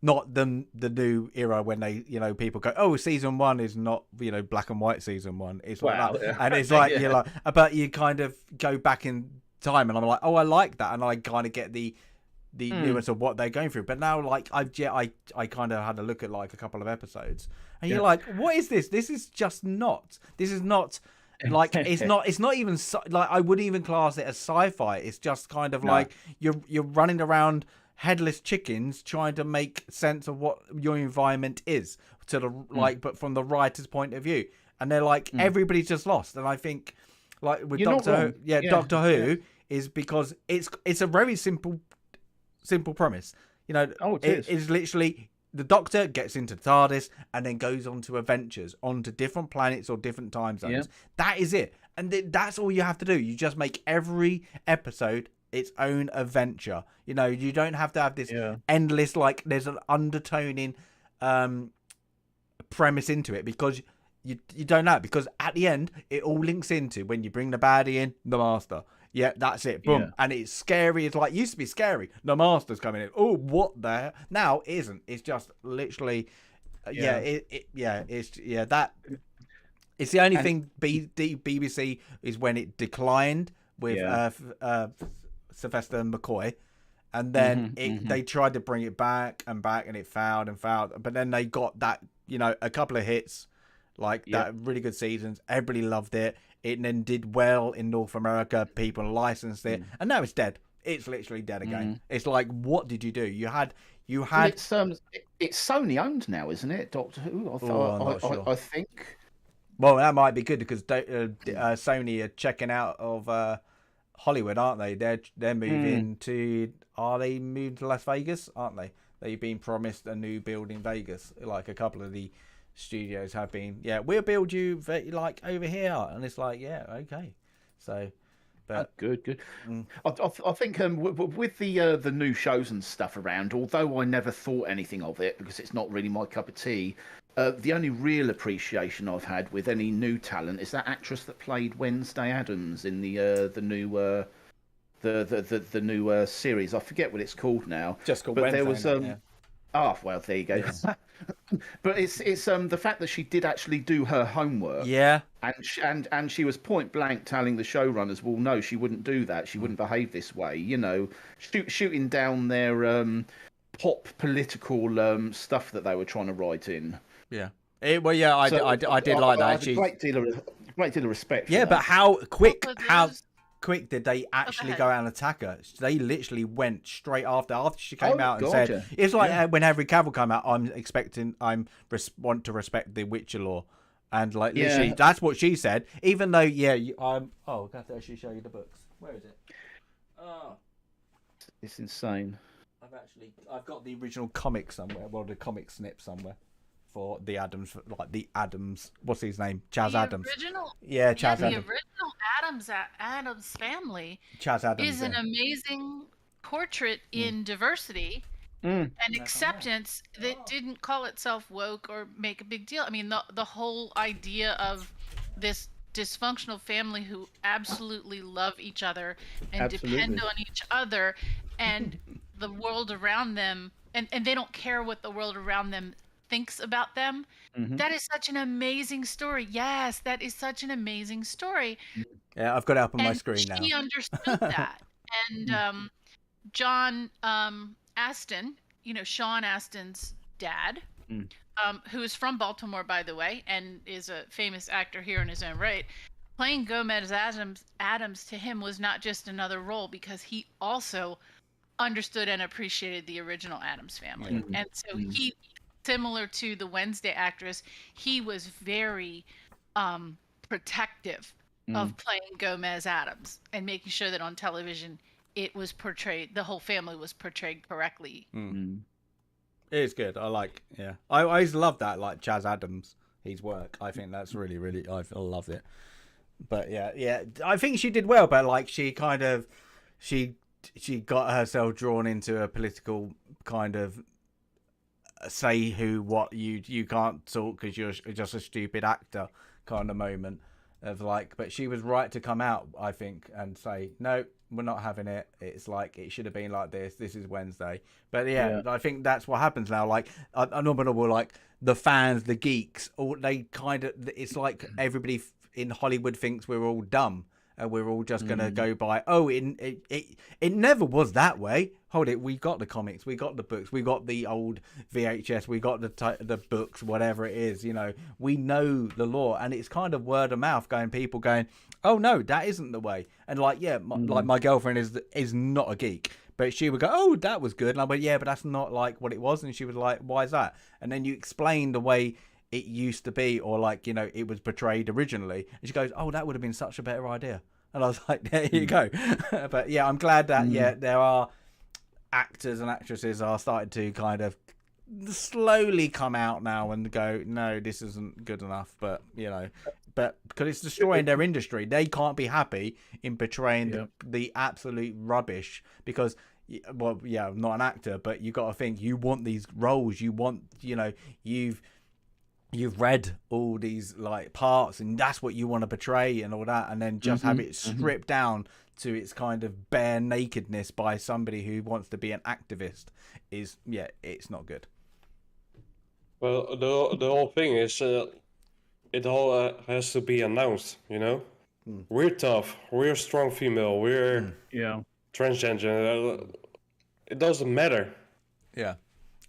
not the new era when they, people go, oh, season 1 is not, black and white season 1. It's like that, and it's like you're like, but you kind of go back in time, and I'm like, oh, I like that, and I kind of get the nuance of what they're going through. But now, like I kind of had a look at like a couple of episodes, and you're like, what is this? This is just not. This is not. Like it's not even like I wouldn't even class it as sci-fi. It's just kind of like you're running around headless chickens trying to make sense of what your environment is to the but from the writer's point of view, and they're like everybody's just lost. And I think like with Doctor Who, is because it's a very simple premise. You know, it is literally the Doctor gets into TARDIS and then goes on to adventures onto different planets or different time zones. Yeah. That is it. And that's all you have to do. You just make every episode its own adventure. You know, you don't have to have this endless, like, there's an undertoning premise into it, because you don't know, because at the end it all links into when you bring the baddie in, the Master. Yeah, that's it. Boom. Yeah. And it's scary. It's like, used to be scary. The Master's coming in. Oh, what the? Now it isn't. It's just literally, it's the only thing BBC is when it declined with Sylvester McCoy, and then they tried to bring it back, and it failed, but then they got that, you know, a couple of hits, like that, really good seasons. Everybody loved it. It then did well in North America. People licensed it, and now it's dead. It's literally dead again. It's like, what did you do? You had. It's Sony owned now, isn't it? Doctor Who. I'm not sure. I think. Well, that might be good, because Sony are checking out of Hollywood, aren't they? They're moving to. Are they moving to Las Vegas? Aren't they? They've been promised a new build in Vegas. Like a couple of the studios have been. Yeah, we'll build you like over here, and it's like, yeah, okay. So, but good. I think with the new shows and stuff around, although I never thought anything of it because it's not really my cup of tea. The only real appreciation I've had with any new talent is that actress that played Wednesday Addams in the new the new series. I forget what it's called now. Just called but Wednesday. There was Oh well, there you go. Yeah. But it's the fact that she did actually do her homework. Yeah. And she was point blank telling the showrunners, well, no, she wouldn't do that. She wouldn't behave this way. You know, shooting down their pop political stuff that they were trying to write in. Yeah. I did like that. I have a great deal of respect. For yeah, that. But how quick did they actually go out and attack her? They literally went straight after she came out and said, it's like when Henry Cavill came out, I want to respect the Witcher law. And like, literally, that's what she said. Even though, I'm going to have to actually show you the books. Where is it? Oh, it's insane. I've got the original comic somewhere. Well, the comic snip somewhere. For the Adams, like the Adams, what's his name? Chaz Adams. Chaz Adams. The original Adams family Chaz Adams, is an amazing portrait in diversity and acceptance that didn't call itself woke or make a big deal. I mean, the whole idea of this dysfunctional family who absolutely love each other and depend on each other, and the world around them, and they don't care what the world around them thinks about them. That is such an amazing story. Yes, that is such an amazing story. Yeah, I've got it up on my screen now. She understood that. And John Aston, Sean Aston's dad, who is from Baltimore, by the way, and is a famous actor here in his own right, playing Gomez Adams to him was not just another role, because he also understood and appreciated the original Addams family. And so he, similar to the Wednesday actress, he was very protective of playing Gomez Adams and making sure that on television it was portrayed, the whole family was portrayed correctly. It is good. I always love that, like Chaz Adams, his work. I think that's really, really, I loved it. But yeah, I think she did well, but like she kind of, she got herself drawn into a political kind of say what you can't talk because you're just a stupid actor kind of moment of like, but she was right to come out, I think, and say, no, we're not having it. It's like, it should have been like this. This is Wednesday. But I think that's what happens now. Like, like the fans, the geeks, all they kind of, it's like everybody in Hollywood thinks we're all dumb. And we're all just gonna go by. Oh, it never was that way. Hold it. We got the comics. We got the books. We got the old VHS. We got the books. Whatever it is, we know the law, and it's kind of word of mouth. People going, oh no, that isn't the way. And like, like my girlfriend is not a geek, but she would go, oh, that was good. And I went, yeah, but that's not like what it was. And she was like, why is that? And then you explain the way it used to be, or like, it was portrayed originally. And she goes, oh, that would have been such a better idea. And I was like, there you go. But yeah, I'm glad that there are actors and actresses are starting to kind of slowly come out now and go, no, this isn't good enough. But but because it's destroying their industry, they can't be happy in portraying the absolute rubbish. Because, well, yeah, I'm not an actor, but you got to think, you want these roles, you want, you've read all these like parts, and that's what you want to portray and all that, and then just have it stripped down to its kind of bare nakedness by somebody who wants to be an activist is, it's not good. Well, the whole thing is, it all has to be announced, We're tough, we're a strong female, we're transgender. It doesn't matter. Yeah.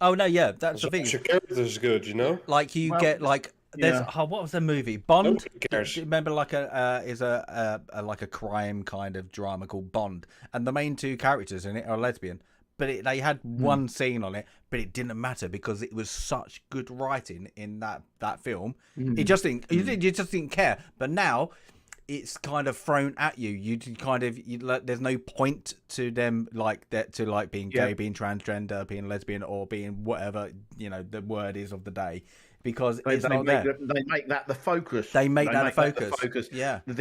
Oh no, yeah, that's the thing. Your character is good, Like you get like there's what was the movie Bond? Do you remember like a crime kind of drama called Bond, and the main two characters in it are lesbian, but they had one scene on it, but it didn't matter because it was such good writing in that film. It just didn't you just didn't care. But now it's kind of thrown at you. You kind of there's no point to them like that, to like being gay, being transgender, being lesbian, or being whatever the word is of the day, because it's not there. They make that the focus. They make that the focus. Yeah. That's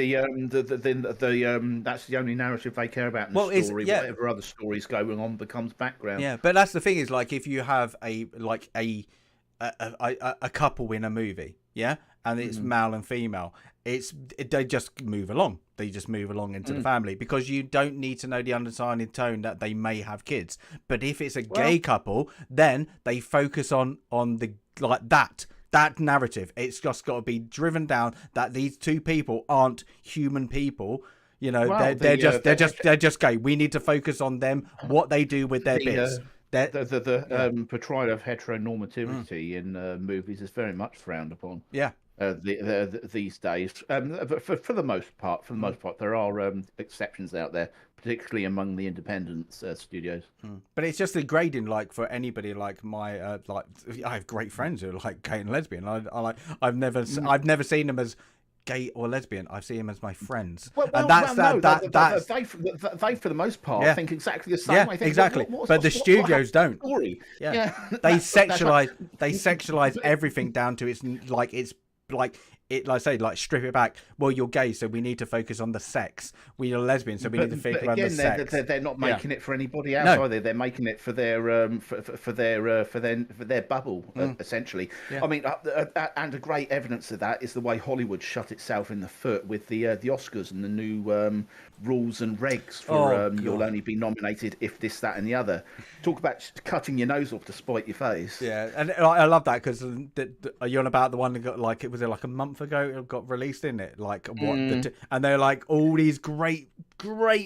the only narrative they care about in the story. Whatever other stories going on becomes background. Yeah, but that's the thing is, like, if you have a couple in a movie, and it's male and female, they just move along. They just move along into the family, because you don't need to know the underlying tone that they may have kids. But if it's a gay couple, then they focus on the like that narrative. It's just got to be driven down that these two people aren't human people. They're just gay. We need to focus on them, what they do with their bits. The portrayal of heteronormativity in movies is very much frowned upon. Yeah. These days, but for the most part, there are exceptions out there, particularly among the independent studios. But it's just degrading, like, for anybody like my like. I have great friends who are like gay and lesbian. I've never seen them as gay or lesbian. I've seen them as my friends. They for the most part think exactly the same. Yeah, I think, exactly. But the studios don't. Story? Yeah. They sexualize everything down to its like it, like I say, like strip it back. Well, you're gay, so we need to focus on the sex. We're lesbian, so we need to focus on the sex. They're not making it for anybody else, are they? They're making it for their bubble, essentially. Yeah. I mean, and a great evidence of that is the way Hollywood shut itself in the foot with the Oscars and the new rules and regs for you'll only be nominated if this, that, and the other. Talk about cutting your nose off to spite your face. Yeah, and I love that, because you're on about the one that got like, was it like a month ago it got released, in it like what and they're like all these great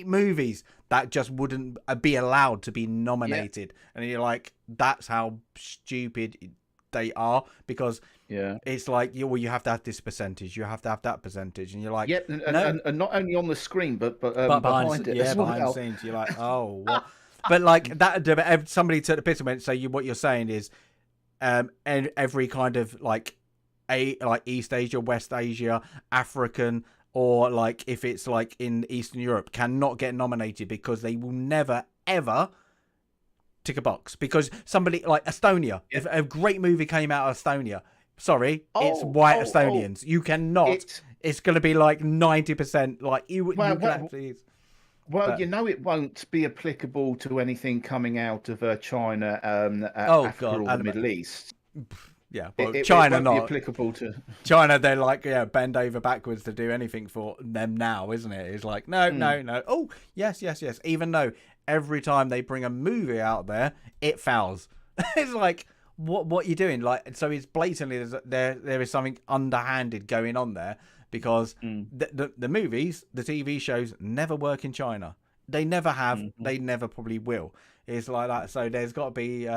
movies that just wouldn't be allowed to be nominated, and you're like, that's how stupid they are, because it's like you have to have this percentage, you have to have that percentage, and you're like, and not only on the screen but behind it, behind the scenes, you're like, oh, what? But like that, somebody took the piss and went, so what you're saying is every kind of like East Asia, West Asia, African, or like if it's like in Eastern Europe, cannot get nominated because they will never ever tick a box, because somebody like Estonia, if a great movie came out of Estonia, it's white Estonians. You cannot. It's going to be like 90%. Like you can actually. Well, it won't be applicable to anything coming out of China, Africa, or the Middle East. Yeah, well, China not applicable to China. They're like, bend over backwards to do anything for them now, isn't it? It's like, no. Oh, yes. Even though every time they bring a movie out there, it fouls. It's like, what you doing? Like, so it's blatantly there is something underhanded going on there, because the movies, the TV shows never work in China. They never have. They never probably will. It's like that. So there's got to be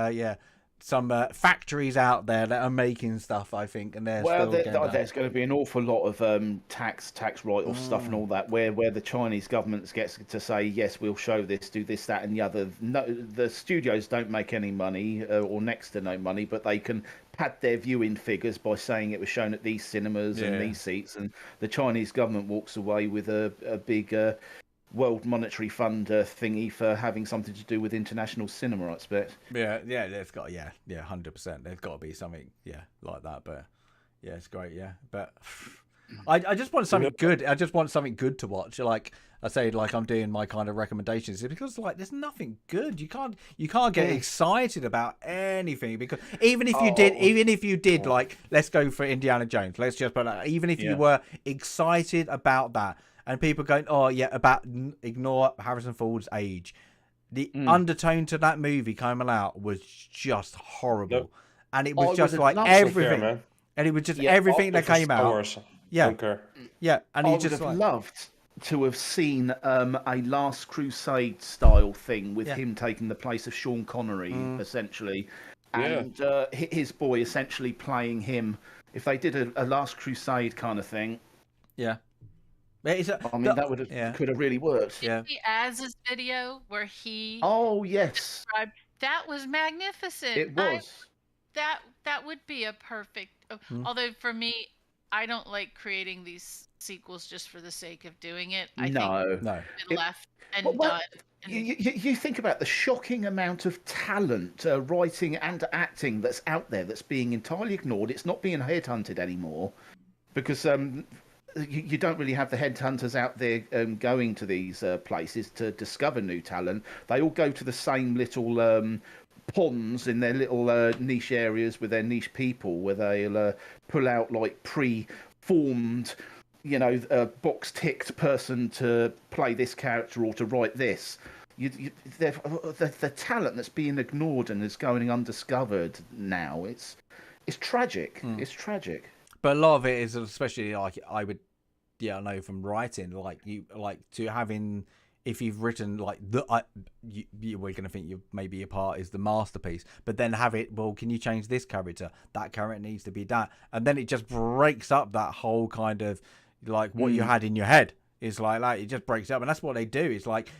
some factories out there that are making stuff, I think, and there's going to be an awful lot of tax write-off stuff and all that, where the Chinese government gets to say, yes, we'll show this, do this, that, and the other. No, the studios don't make any money, or next to no money, but they can had their viewing figures by saying it was shown at these cinemas and these seats, and the Chinese government walks away with a big World Monetary Fund thingy for having something to do with international cinema, I expect. Yeah, there's got 100%. There's got to be something, like that. But yeah, it's great, But I just want something good. I just want something good to watch. Like I say, like I'm doing my kind of recommendations because like there's nothing good. You can't get excited about anything because even if you did, like let's go for Indiana Jones. Let's just put that. Even if you were excited about that. And people going, ignore Harrison Ford's age. The undertone to that movie coming out was just horrible. And it was just like everything. And it was just everything that came out. Yeah. And I would have loved to have seen a Last Crusade style thing with him taking the place of Sean Connery, essentially. And his boy essentially playing him. If they did a Last Crusade kind of thing. Yeah. That could have really worked. The Az's video where he described that was magnificent. It was. That would be a perfect. Although for me, I don't like creating these sequels just for the sake of doing it. I think it's been left and done. You think about the shocking amount of talent, writing and acting that's out there that's being entirely ignored. It's not being headhunted anymore because. You don't really have the headhunters out there going to these places to discover new talent. They all go to the same little ponds in their little niche areas with their niche people, where they'll pull out like pre-formed, box-ticked person to play this character or to write this. The talent that's being ignored and is going undiscovered now. It's tragic. It's tragic. But a lot of it is, especially like I know from writing, if you've written like we're gonna think maybe your part is the masterpiece, but then have it. Well, can you change this character? That character needs to be that, and then it just breaks up that whole kind of like what you had in your head. It's like that. It just breaks up, and that's what they do. It's like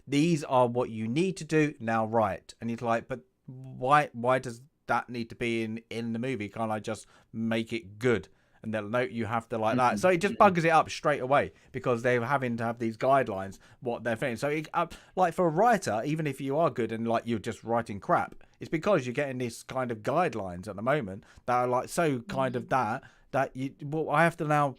these are what you need to do now, right? And it's like, but why does that need to be in the movie? Can't I just make it good? And they'll note you have to like that. So it just buggers it up straight away because they're having to have these guidelines, what they're thinking. So like for a writer, even if you are good and like you're just writing crap, it's because you're getting this kind of guidelines at the moment that are like so kind of that I have to now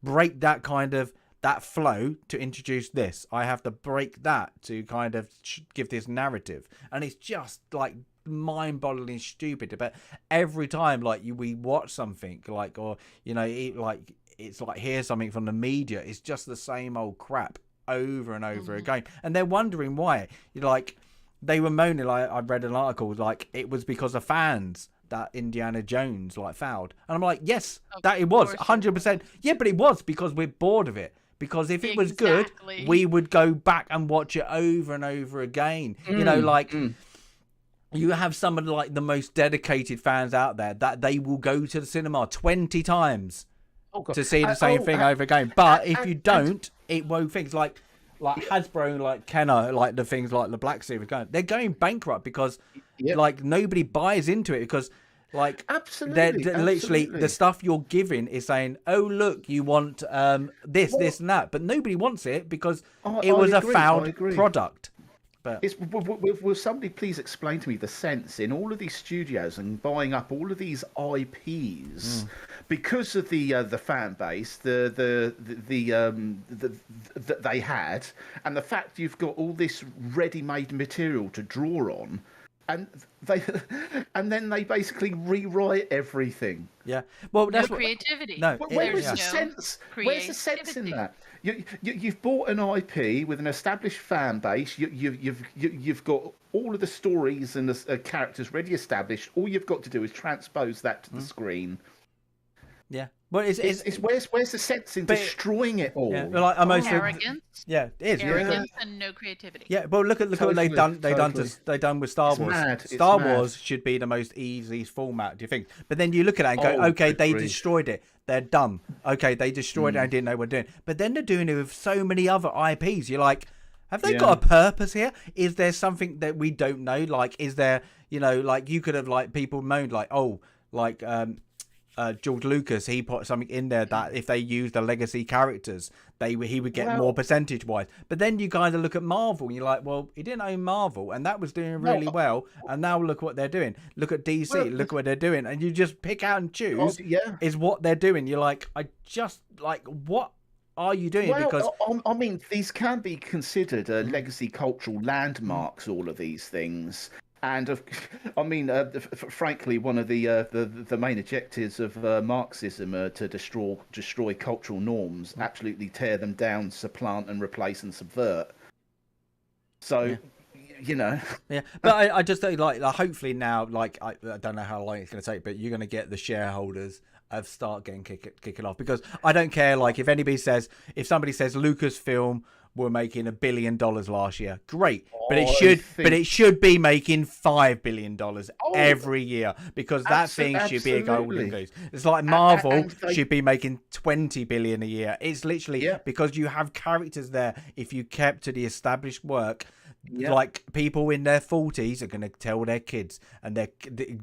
break that kind of that flow to introduce this. I have to break that to kind of give this narrative. And it's just like mind-boggling stupid. But every time like we watch something like, or it's like hear something from the media, it's just the same old crap over and over again, and they're wondering why. Like they were moaning, like I read an article like it was because of fans that Indiana Jones like fouled, and I'm like, yes, that it was 100%. Yeah, but it was because we're bored of it. Because if it was good, we would go back and watch it over and over again. You have some of like the most dedicated fans out there that they will go to the cinema 20 times to see the same thing over again. But if you don't, it won't. Things like Hasbro, like Kenner, like the things like the Black Series, they're going bankrupt because like nobody buys into it because. Like absolutely, literally the stuff you're giving is saying, oh look, you want this and that, but nobody wants it because it was a found product. But will somebody please explain to me the sense in all of these studios and buying up all of these IPs because of the fan base that they had, and the fact you've got all this ready-made material to draw on. And then they basically rewrite everything. Yeah, well, that's creativity. No, where's the sense? Where's the sense in that? You've bought an IP with an established fan base. You've got all of the stories and the characters ready established. All you've got to do is transpose that to the screen. Yeah. Well, it's where's the sense in destroying it all? Yeah, like arrogance. Yeah, it is. Arrogance and no creativity. Yeah, well, look at what they've done. They've done with Star Wars. Mad. Star Wars should be the most easy format. Do you think? But then you look at it and go, okay, they destroyed it. They're dumb. Okay, they destroyed it. I didn't know what they're doing. But then they're doing it with so many other IPs. You're like, Have they got a purpose here? Is there something that we don't know? Like, is there, like you could have like people moaned like, George Lucas, he put something in there that if they used the legacy characters, he would get more percentage wise. But then you kind of look at Marvel and you're like, well, he didn't own Marvel and that was doing really well. And now look what they're doing. Look at DC, look what they're doing. And you just pick out and choose is what they're doing. You're like, what are you doing? Well, Because I mean, these can be considered legacy cultural landmarks, all of these things. And frankly, one of the main objectives of Marxism to destroy cultural norms, absolutely tear them down, supplant and replace and subvert. So, Yeah, but I just think like hopefully now, like I don't know how long it's going to take, but you're going to get the shareholders of start getting kicking off, because I don't care. Like if somebody says Lucasfilm were making $1 billion last year, great, but it should be making $5 billion every year, because that thing should be a golden goose. It's like Marvel should be making $20 billion a year. It's literally because you have characters there. If you kept to the established work, like people in their 40s are going to tell their kids, and they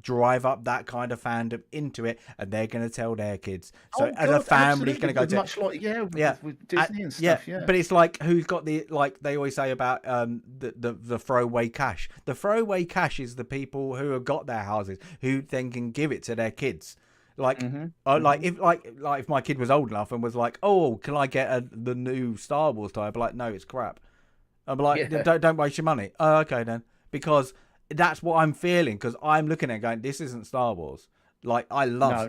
drive up that kind of fandom into it, and they're going to tell their kids. So as a family's going to go to much like with Disney and stuff. Yeah, but it's like who's got the, like they always say about the throwaway cash. The throwaway cash is the people who have got their houses, who then can give it to their kids. Like, if my kid was old enough and was like, "Oh, can I get the new Star Wars toy?" I'd be like, "No, it's crap." I'm like, don't waste your money. Oh, okay then, because that's what I'm feeling. Because I'm looking at it going, this isn't Star Wars. Like I love,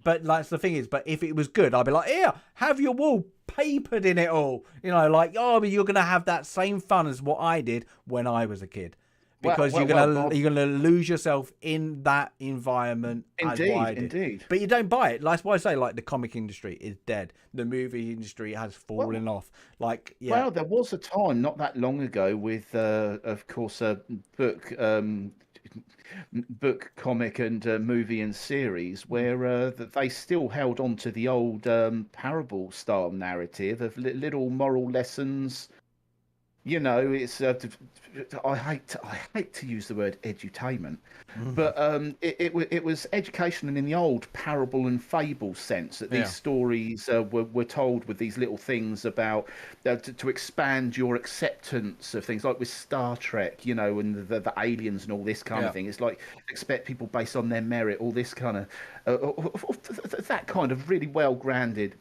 but like the thing is, but if it was good, I'd be like, here, have your wall papered in it all. But you're gonna have that same fun as what I did when I was a kid. Because you're gonna lose yourself in that environment. Indeed. But you don't buy it. That's why I say, like, the comic industry is dead. The movie industry has fallen off. Well, there was a time not that long ago with, of course, book, comic, and movie and series where they still held on to the old parable style narrative of little moral lessons. It's I hate to use the word edutainment, but it was education in the old parable and fable sense, that these stories were told with these little things about to expand your acceptance of things, like with Star Trek, and the aliens and all this kind of thing. It's like expect people based on their merit, all this kind of that kind of really well grounded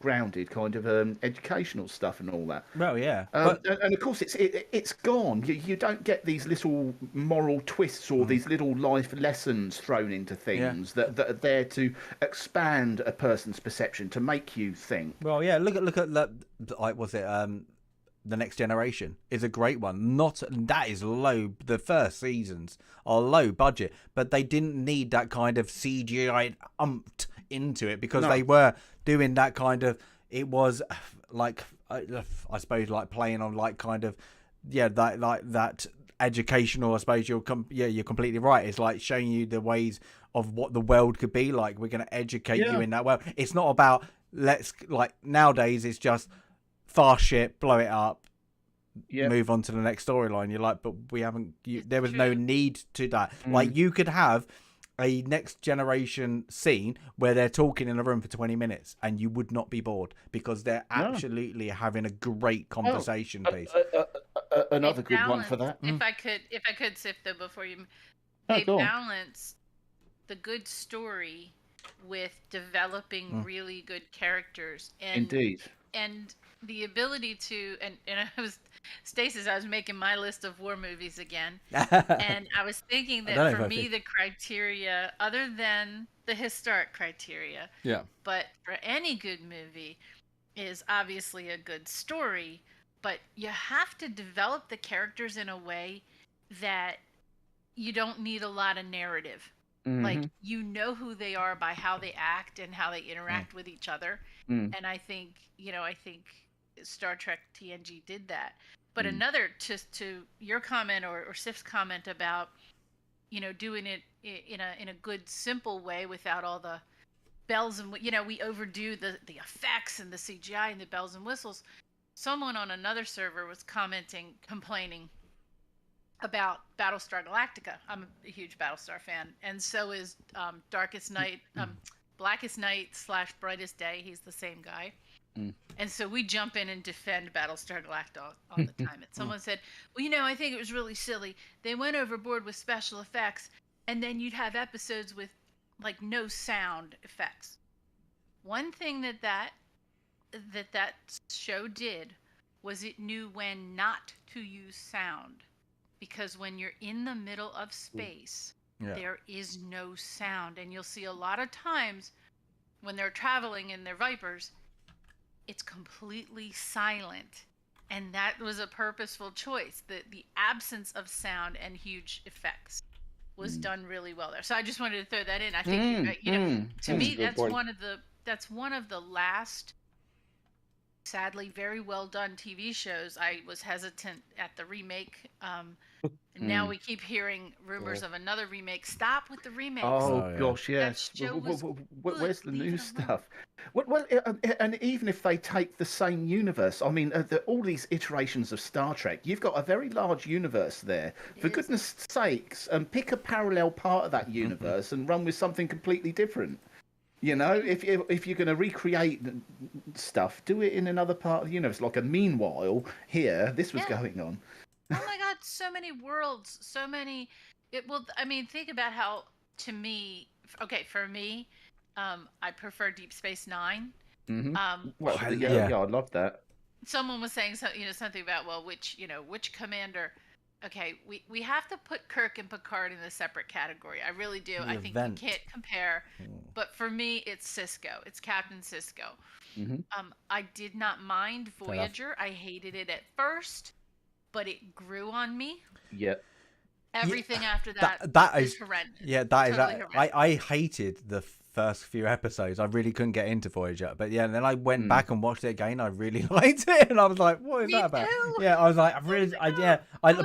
kind of educational stuff and all that. Well, yeah, and of course it's gone. You don't get these little moral twists or these little life lessons thrown into things that are there to expand a person's perception, to make you think. Well, yeah, look at that. Was it The Next Generation is a great one. That is low. The first seasons are low budget, but they didn't need that kind of CGI umped into it, because they were doing that kind of. It was like I suppose like playing on like kind of that educational. I suppose you're completely right. It's like showing you the ways of what the world could be like. We're going to educate you in that world. It's not about nowadays. It's just fast shit, blow it up, move on to the next storyline. You're like, but we haven't. There was no need to that. Like you could have a Next Generation scene where they're talking in a room for 20 minutes and you would not be bored, because they're absolutely having a great conversation piece. Another good one for that. If I could sift though before you, they balance the good story with developing really good characters. And the ability to, and I was, Stasis, I was making my list of war movies again, and I was thinking that for me the criteria, other than the historic criteria, but for any good movie, is obviously a good story, but you have to develop the characters in a way that you don't need a lot of narrative. Like, who they are by how they act and how they interact with each other. And I think Star Trek TNG did that. But another, to your comment or Sif's comment about, doing it in a good, simple way without all the bells and, we overdo the effects and the CGI and the bells and whistles. someone on another server was complaining about Battlestar Galactica. I'm a huge Battlestar fan, and so is Darkest Night, Blackest Night / Brightest Day. He's the same guy. And so we jump in and defend Battlestar Galactica all the time. And someone said, well, I think it was really silly. They went overboard with special effects, and then you'd have episodes with like no sound effects. One thing that show did was it knew when not to use sound, because when you're in the middle of space, there is no sound. And you'll see a lot of times when they're traveling in their Vipers, it's completely silent, and that was a purposeful choice. The absence of sound and huge effects was done really well there. So I just wanted to throw that in. I think to me that's one of the last, sadly, very well done TV shows. I was hesitant at the remake. And now we keep hearing rumors of another remake. Stop with the remakes. Oh gosh, yes. Where's the new stuff? Well, and even if they take the same universe, I mean, all these iterations of Star Trek, you've got a very large universe there. For goodness sakes, pick a parallel part of that universe and run with something completely different. If you're going to recreate stuff, do it in another part of the universe. Like meanwhile, here, this was going on. Oh my God, so many worlds, so many. Think about how, to me, for me, I prefer Deep Space Nine. I love that. Someone was saying something about which commander. Okay, we have to put Kirk and Picard in a separate category. I really do. I think you can't compare. But for me, it's Cisco. It's Captain Cisco. I did not mind Voyager. I hated it at first, but it grew on me. Yep. Everything after that is horrendous. Yeah, that is. I hated the first few episodes. I really couldn't get into Voyager, but and then I went back and watched it again. I really liked it, and I was like, "What is that about?" Yeah, I was like, I was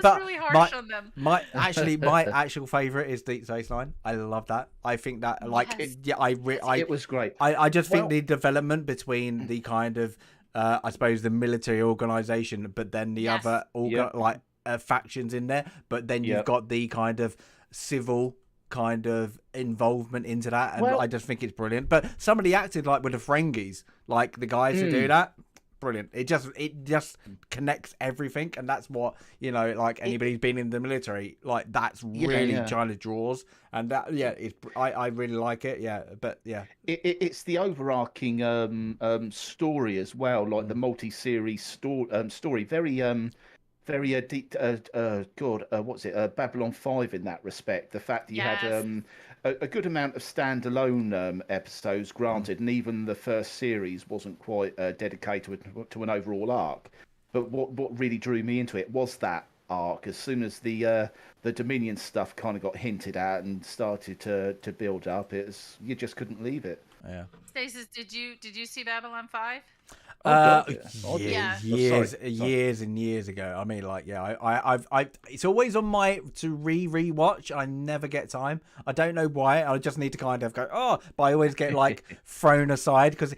really harsh on them. My actual favorite is Deep Space Nine. I love that. I think that it was great. I just think the development between the kind of I suppose the military organization, but then the other factions in there, but then you've got the kind of civil kind of involvement into that, and I just think it's brilliant. But somebody acted like with the Ferengis, like the guys who do that, brilliant. It just connects everything, and that's what like anybody who's been in the military, like that's really kind of draws, and that I really like it. It's the overarching story as well, like the multi-series story, very deep. What's it? Babylon 5 in that respect. The fact that you had a good amount of standalone episodes, granted, and even the first series wasn't quite dedicated to an overall arc. But what really drew me into it was that arc. As soon as the Dominion stuff kind of got hinted at and started to build up, you just couldn't leave it. Yeah. Stasis, did you see Babylon 5? Years and years ago. I mean, I it's always on my to rewatch. I never get time. I don't know why. I just need to kind of go, but I always get thrown aside because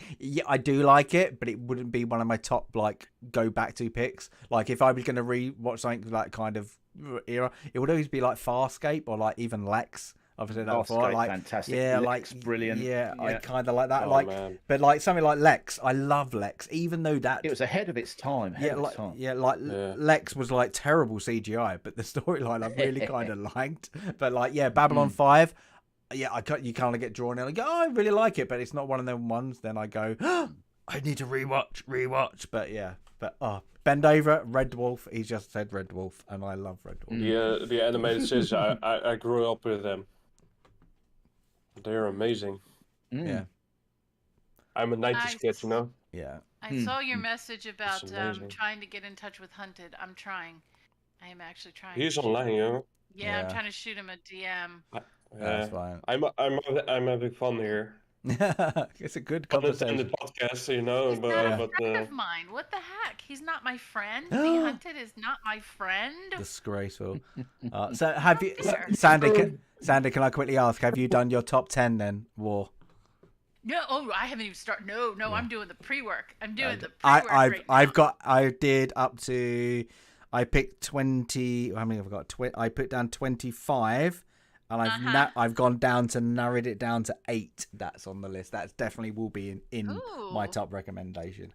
I do like it, but it wouldn't be one of my top go back to picks. Like if I was going to rewatch something like kind of era, it would always be like Farscape or even Lex. I've said that before. Fantastic. Yeah, Lex, brilliant. Yeah, I kind of like that. But something like Lex, I love Lex, even though it was ahead of its time. Lex was terrible CGI, but the storyline I really kind of liked. But Babylon 5, you kind of get drawn in. I go, I really like it, but it's not one of them ones. Then I go, I need to rewatch. But bend over, Red Dwarf. He just said Red Dwarf, and I love Red Dwarf. Yeah, the animated series. I grew up with them. They're amazing. Yeah. I'm a 90s kid, Yeah. I saw your message about trying to get in touch with Hunted. I'm trying. I am actually trying. He's online, Yeah, I'm trying to shoot him a DM. That's fine. I'm having fun here. It's a good conversation. On the podcast, He's not a friend of mine. What the heck? He's not my friend. The Hunted is not my friend. Disgraceful. So have you, Sandy? Can I quickly ask? Have you done your top 10 then, War? No, I haven't even started. No, Yeah. I'm doing the pre-work. I'm doing the pre-work I picked 20. How many have I got? I put down 25, and I've gone down to narrowed it down to 8. That's on the list. That definitely will be in my top recommendation.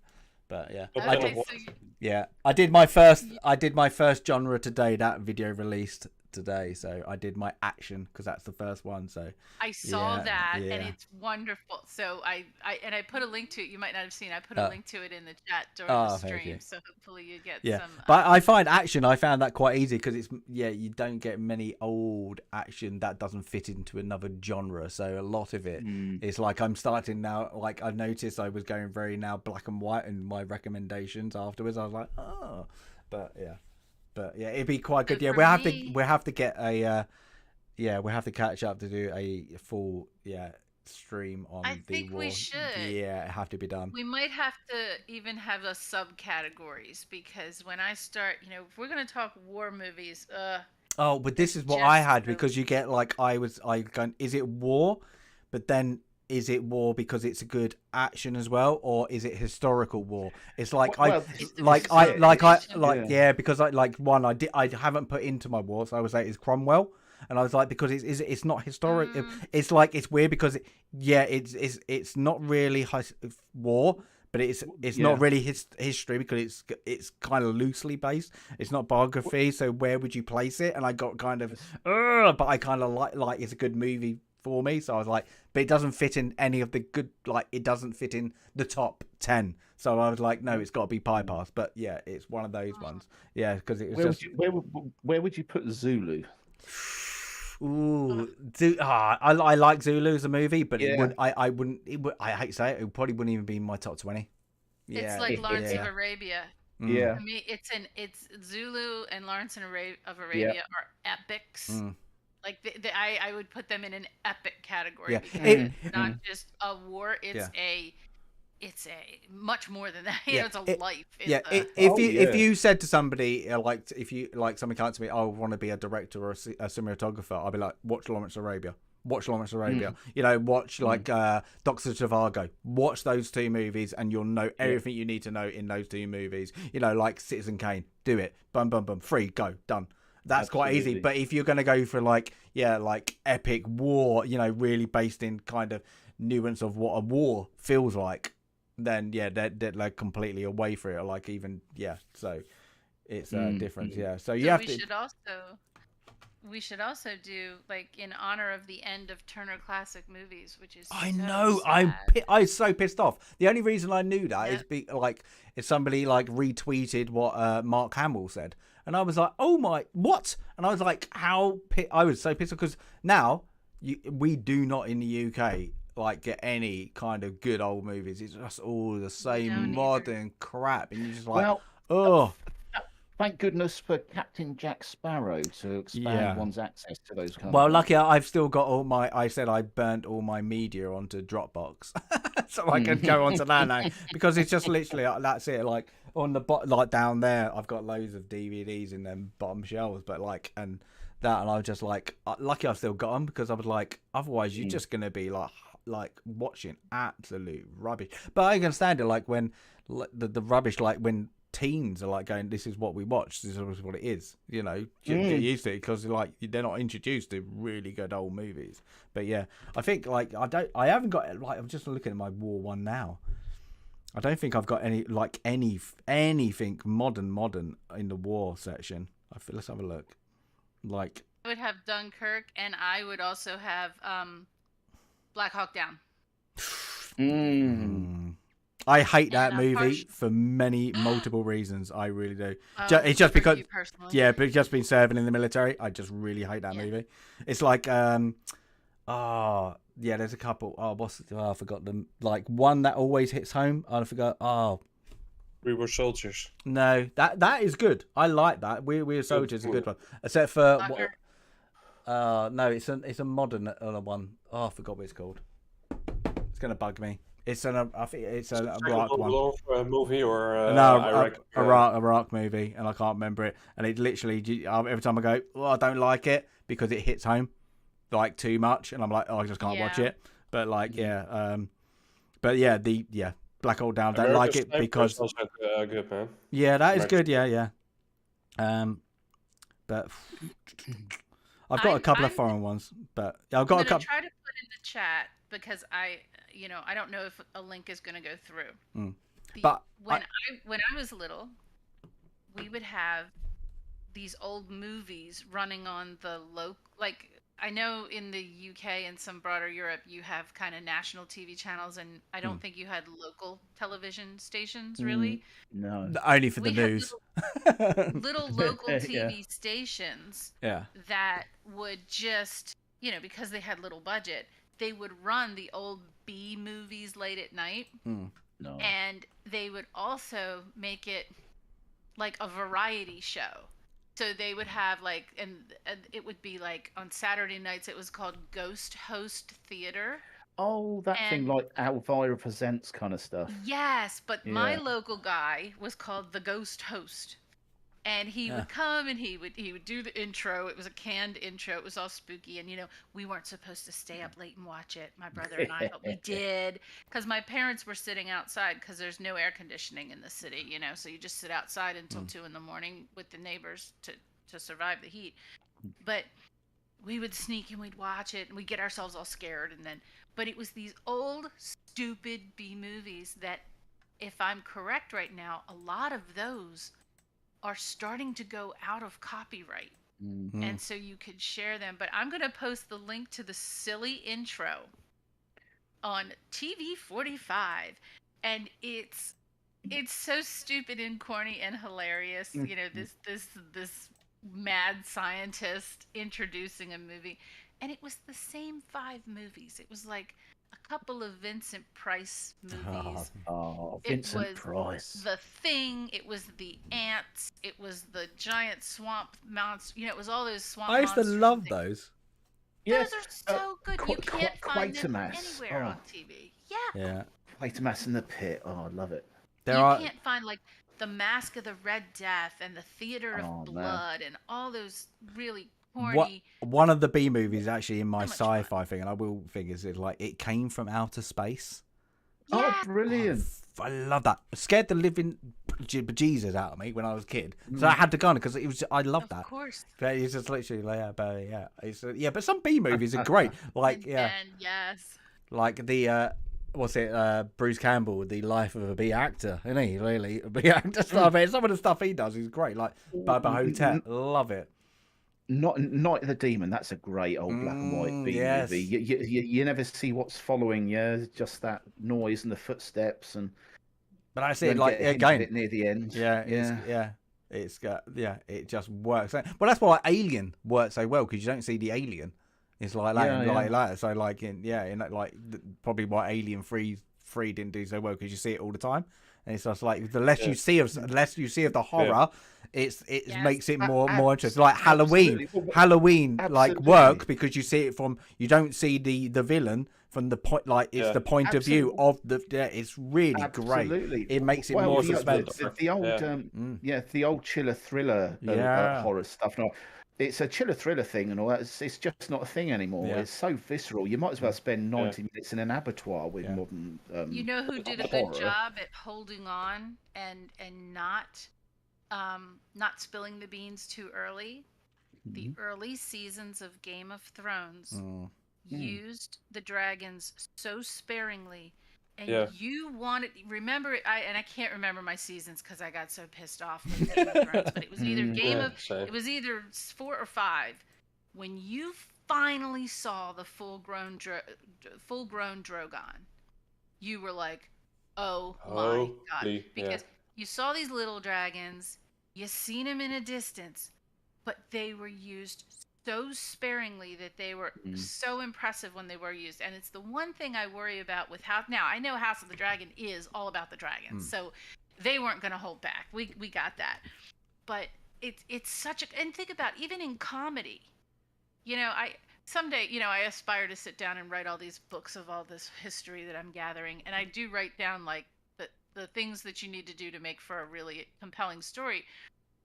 But yeah, I did my first genre today. That video released today, so I did my action because that's the first one. So I saw that, and it's wonderful. So I put a link to it. You might not have seen. I put a link to it in the chat during the stream. So hopefully you get some. But I find action. I found that quite easy because it's you don't get many old action that doesn't fit into another genre. So a lot of it is like I'm starting now. Like I've noticed I was going very now black and white in my recommendations afterwards. I was like, oh, but yeah. But yeah, it'd be quite good. Yeah, we have to get a we have to catch up to do a full stream on I think war. We should. Yeah, it have to be done. We might have to even have a subcategories because when I start, if we're gonna talk war movies, Oh, but this is what I had because you get like I going, is it war? But then is it war because it's a good action as well, or is it historical war? It's like because I haven't put into my war, so I would say it's Cromwell, and I was like because it's not historic. It's like it's weird because it's not really war, but it's not really history because it's kind of loosely based. It's not biography, so where would you place it? And I got kind of but I kind of like it's a good movie for me, so I was like, but it doesn't fit in any of the good, like it doesn't fit in the top 10, so I was like, no, it's got to be Pie Pass. But yeah, it's one of those ones, because it was where would you put Zulu? Ooh, I like Zulu as a movie, but I hate to say it probably wouldn't even be in my top 20. It's like Lawrence of Arabia. Yeah, I mean, it's Zulu and Lawrence of Arabia are epics. Like I would put them in an epic category because it's not just a war. It's a much more than that. It's a life. If you said to somebody if somebody came to me, I want to be a director or a cinematographer, I'd be like, watch Lawrence of Arabia. Watch Lawrence of Arabia. Watch Dr. Zhivago. Watch those 2 movies, and you'll know everything you need to know in those 2 movies. Like Citizen Kane. Do it. Boom, boom, boom. Free. Go. Done. That's quite easy. But if you're going to go for like epic war, really based in kind of nuance of what a war feels like, then they're like completely away for it. Or like even so it's a difference. So you have to. We should also do like in honor of the end of Turner Classic Movies, which is I know sad. I was so pissed off. The only reason I knew that is if somebody like retweeted what Mark Hamill said. And I was like, oh my, what? And I was like, I was so pissed because now we do not in the UK like get any kind of good old movies. It's just all the same modern crap. And you're just like, thank goodness for Captain Jack Sparrow to expand one's access to those kinds. Well, lucky I've still got I said I burnt all my media onto Dropbox. So I can go onto that now because it's just literally that's it. Like on the like down there, I've got loads of DVDs in them bottom shelves, but and I was just like, lucky I've still got them because I was like, otherwise you're just gonna be like watching absolute rubbish. But I can stand it like when the rubbish, like when teens are like going, this is what we watch, this is what it is, get used to it because like they're not introduced to really good old movies. But I think like I haven't got like, I'm just looking at my war one now, I don't think I've got anything modern in the war section. Let's have a look. Like I would have Dunkirk, and I would also have Black Hawk Down. I hate that movie for multiple reasons. I really do. It's just because, but it's just been serving in the military. I just really hate that movie. It's like, there's a couple. I forgot them. Like one that always hits home. I forgot. We Were Soldiers. No, that is good. I like that. We Were Soldiers is a good one. Except for no, it's a modern one. I forgot what it's called. It's gonna bug me. I think it's an Iraq one. Movie or Iraq movie, and I can't remember it. And it literally every time I go, I don't like it because it hits home like too much, and I'm like, I just can't watch it. But like, But yeah, Black Hole Down. Don't like it because also good, man. Yeah, that is good. Yeah. But I've got a couple of foreign ones, but I've got a couple. Try to put in the chat because I don't know if a link is going to go through. But when I was little, we would have these old movies running on the I know in the UK and some broader Europe you have kind of national TV channels, and I don't think you had local television stations really. No, only for the news. Little local TV stations. Yeah. That would just because they had little budget, they would run the old B movies late at night. No. And they would also make it like a variety show. So they would have and it would be like on Saturday nights, it was called Ghost Host Theater. Oh, that thing like Elvira Presents kind of stuff. Yes, but my local guy was called the Ghost Host. And he would come and he would do the intro. It was a canned intro. It was all spooky. And, we weren't supposed to stay up late and watch it, my brother and I, but we did. Because my parents were sitting outside because there's no air conditioning in the city, So you just sit outside until 2 in the morning with the neighbors to survive the heat. But we would sneak and we'd watch it and we'd get ourselves all scared. But it was these old, stupid B movies that, if I'm correct right now, a lot of those are starting to go out of copyright. And so you could share them. But I'm going to post the link to the silly intro on TV 45. And it's so stupid and corny and hilarious. This mad scientist introducing a movie. And it was the same 5 movies. It was like a couple of Vincent Price movies. Vincent Price. The Thing. It was the ants. It was the giant swamp monster. It was all those swamp I used to monsters love those. Those are so good. You can't find them anywhere on TV. Yeah. Quatermass in the Pit. Oh, I love it. You can't find The Mask of the Red Death and the Theater of Blood and all those really corny. One of the B movies actually in my sci-fi thing, and I will think is it came from outer space. Oh, brilliant! I love that. It scared the living bejesus out of me when I was a kid, so I had to go on because I loved that. Of course. But it's just literally but some B movies are great. Yes. Like the Bruce Campbell, The Life of a B Actor, isn't he? Really, a B actor stuff. Some of the stuff he does is great. Like Bubba Hotep, love it. Night of the Demon. That's a great old black and white B movie. You never see what's following. Just that noise and the footsteps and. But I see it again near the end. It just works. Well, that's why Alien works so well because you don't see the alien. It's like that. So probably why Alien 3 didn't do so well because you see it all the time. And it's just like the less you see of the horror, it makes it more interesting. Like Halloween, work because you see it from you don't see the villain from the point the point of view of the. It's really great. It makes it more suspense. The old chiller thriller horror stuff. No, it's a chiller thriller thing and all that. It's just not a thing anymore. It's so visceral. You might as well spend 90 minutes in an abattoir with modern. You know who did a good job at holding on and not spilling the beans too early? The early seasons of Game of Thrones used the dragons so sparingly. And you wanted remember and I can't remember my seasons because I got so pissed off with Game of Thrones, but it was either it was either 4 or 5 when you finally saw the full grown Drogon. You were like, oh my god, because you saw these little dragons, you seen them in a distance, but they were used so sparingly that they were so impressive when they were used. And it's the one thing I worry about with now I know House of the Dragon is all about the dragons, so they weren't going to hold back. We got that, but it's such and think about even in comedy, someday I aspire to sit down and write all these books of all this history that I'm gathering, and I do write down the things that you need to do to make for a really compelling story,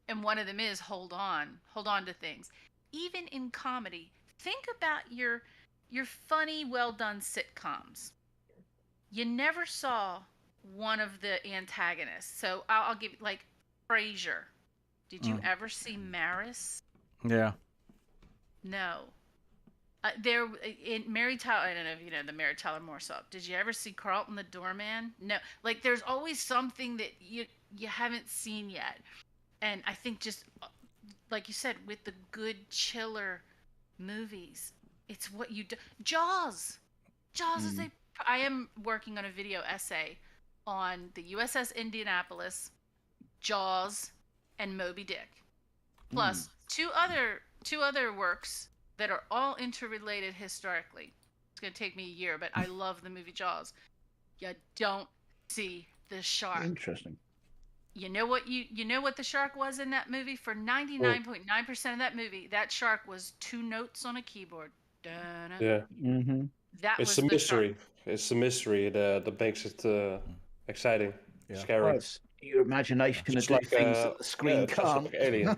and one of them is hold on to things. Even in comedy, think about your funny, well-done sitcoms. you never saw one of the antagonists. So I'll give like Frasier. Did you ever see Maris? Yeah. No. There in Mary Tyler. I don't know if you know the Mary Tyler Moore song. Did you ever see Carlton the Doorman? No. Like there's always something that you haven't seen yet, and I think just like you said with the good chiller movies, it's what you do. Jaws. Jaws is I am working on a video essay on the USS Indianapolis, Jaws, and Moby Dick, plus two other works that are all interrelated historically. It's gonna take me a year, but I love the movie Jaws. You don't see the shark. Interesting. You know what the shark was in that movie? For 99.9% of that movie, that shark was 2 notes on a keyboard. Da-na. Yeah. Mm-hmm. That It's was a the mystery. shark. It's the mystery that makes it exciting, scary. Well, it's your imagination to do things that the screen just can't. like Alien.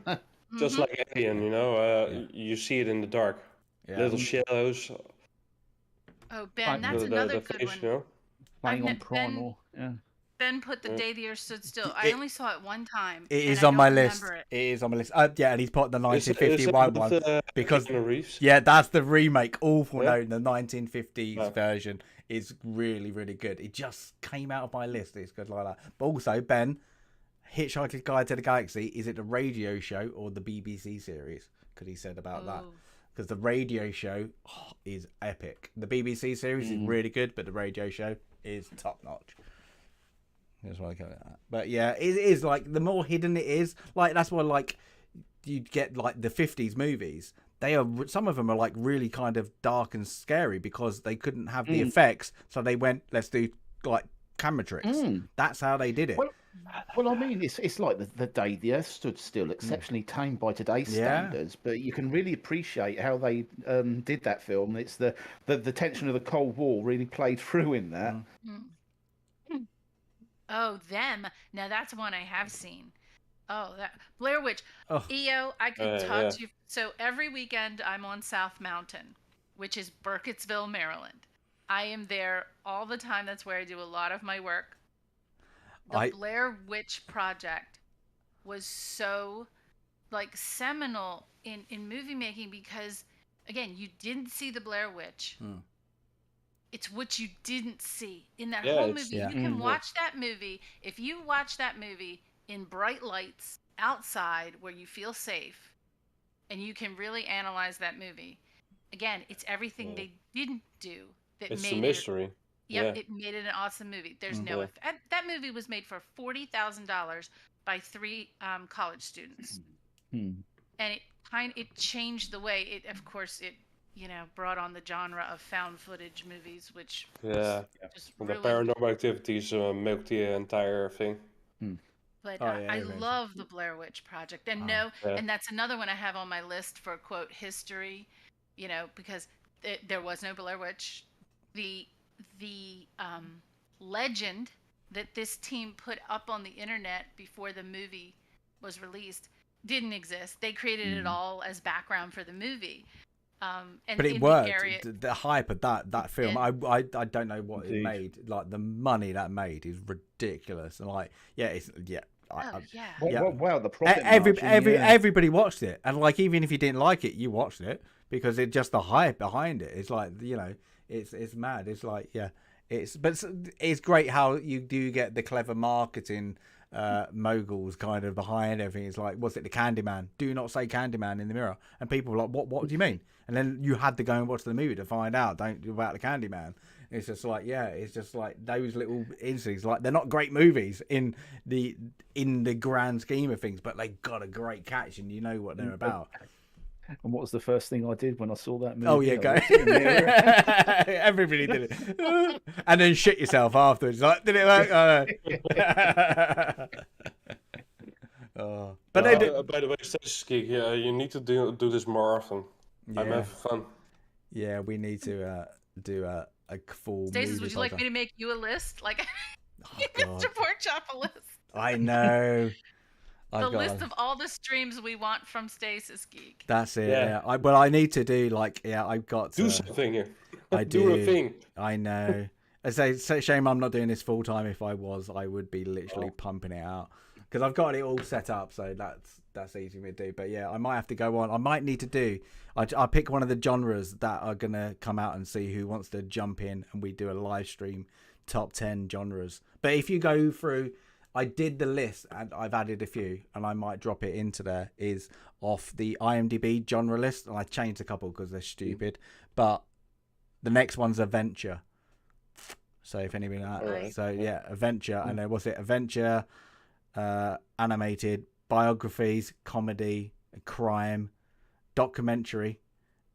Just like Alien, you know, you see it in the dark. Little shadows. Oh, Ben, that's another good face, one. you know? Playing on primal. Ben put The Day the Earth Stood Still. I only saw it one time. It is and I on my don't list. remember It is on my list. Yeah, and he's put the Is it 1951 with, one because Keanu Reeves? yeah, that's the remake. Awful Yeah. note. The 1950s version is really, really good. It just came out of my list. It's good like that. But also, Ben, Hitchhiker's Guide to the Galaxy. Is it the radio show or the BBC series? Because he said about that. Because the radio show is epic. The BBC series is really good, but the radio show is top notch. That's why I call it that. But yeah, it is like the more hidden it is, like that's why like you get like the 50s movies. They are some of them are like really kind of dark and scary because they couldn't have the effects, so they went let's do like camera tricks. That's how they did it. Well, I mean, it's like the Day the Earth Stood Still, exceptionally tame by today's standards, but you can really appreciate how they did that film. It's the tension of the Cold War really played through in that. Oh, them. Now that's one I have seen. Oh, that Blair Witch. EO, I could talk to you. So every weekend I'm on South Mountain, which is Burkittsville, Maryland. I am there all the time. That's where I do a lot of my work. The Blair Witch Project was so like seminal in movie making because again, you didn't see the Blair Witch. It's what you didn't see in that whole movie. You can watch that movie. If you watch that movie in bright lights outside where you feel safe and you can really analyze that movie. Again, it's everything they didn't do that it's made a mystery. It made it an awesome movie. There's no effect. That movie was made for $40,000 by 3 college students. And it changed the way it, of course, it brought on the genre of found footage movies, which just the really... Paranormal Activities milked the entire thing. But I love the Blair Witch Project, and and that's another one I have on my list for quote history, because there was no Blair Witch. The legend that this team put up on the internet before the movie was released didn't exist. They created it all as background for the movie. And but it worked. The hype of that film, I don't know what it made. Like the money that made is ridiculous, and like Well, the profit everybody watched it, and like even if you didn't like it, you watched it because it's just the hype behind it. It's like it's mad. It's like it's great how you do get the clever marketing moguls kind of behind everything. It's like, was it the Candyman? Do not say Candyman in the mirror, and people were like, what do you mean? And then you had to go and watch the movie to find out about the Candyman. It's just like it's just like those little incidents. Like they're not great movies in the grand scheme of things, but they got a great catch, and you know what they're about. And what was the first thing I did when I saw that movie? Oh yeah, go. Everybody did it, and then shit yourself afterwards. Like, did it work? Oh, but by the way, Geek, you need to do this more often. I'm having fun. Yeah, we need to do a full. Stasis, would you like me to make you a list, like Mr. Porkchop a list? I know. The list of all the streams we want from Stasis Geek. That's it. Yeah. I need to do I've got to do something here. I do. a thing. I know. it's a shame I'm not doing this full time. If I was, I would be literally pumping it out because I've got it all set up, so that's easy for me to do. But yeah, I might have to go on. I might need to do. I'll pick one of the genres that are gonna come out and see who wants to jump in, and we do a live stream top 10 genres. But if you go through, I did the list and I've added a few, and I might drop it into there. Is off the IMDb genre list, and I changed a couple because they're stupid. But the next one's adventure. So if anybody so yeah, adventure. And then what's it? Adventure, animated, biographies, comedy, crime, documentary,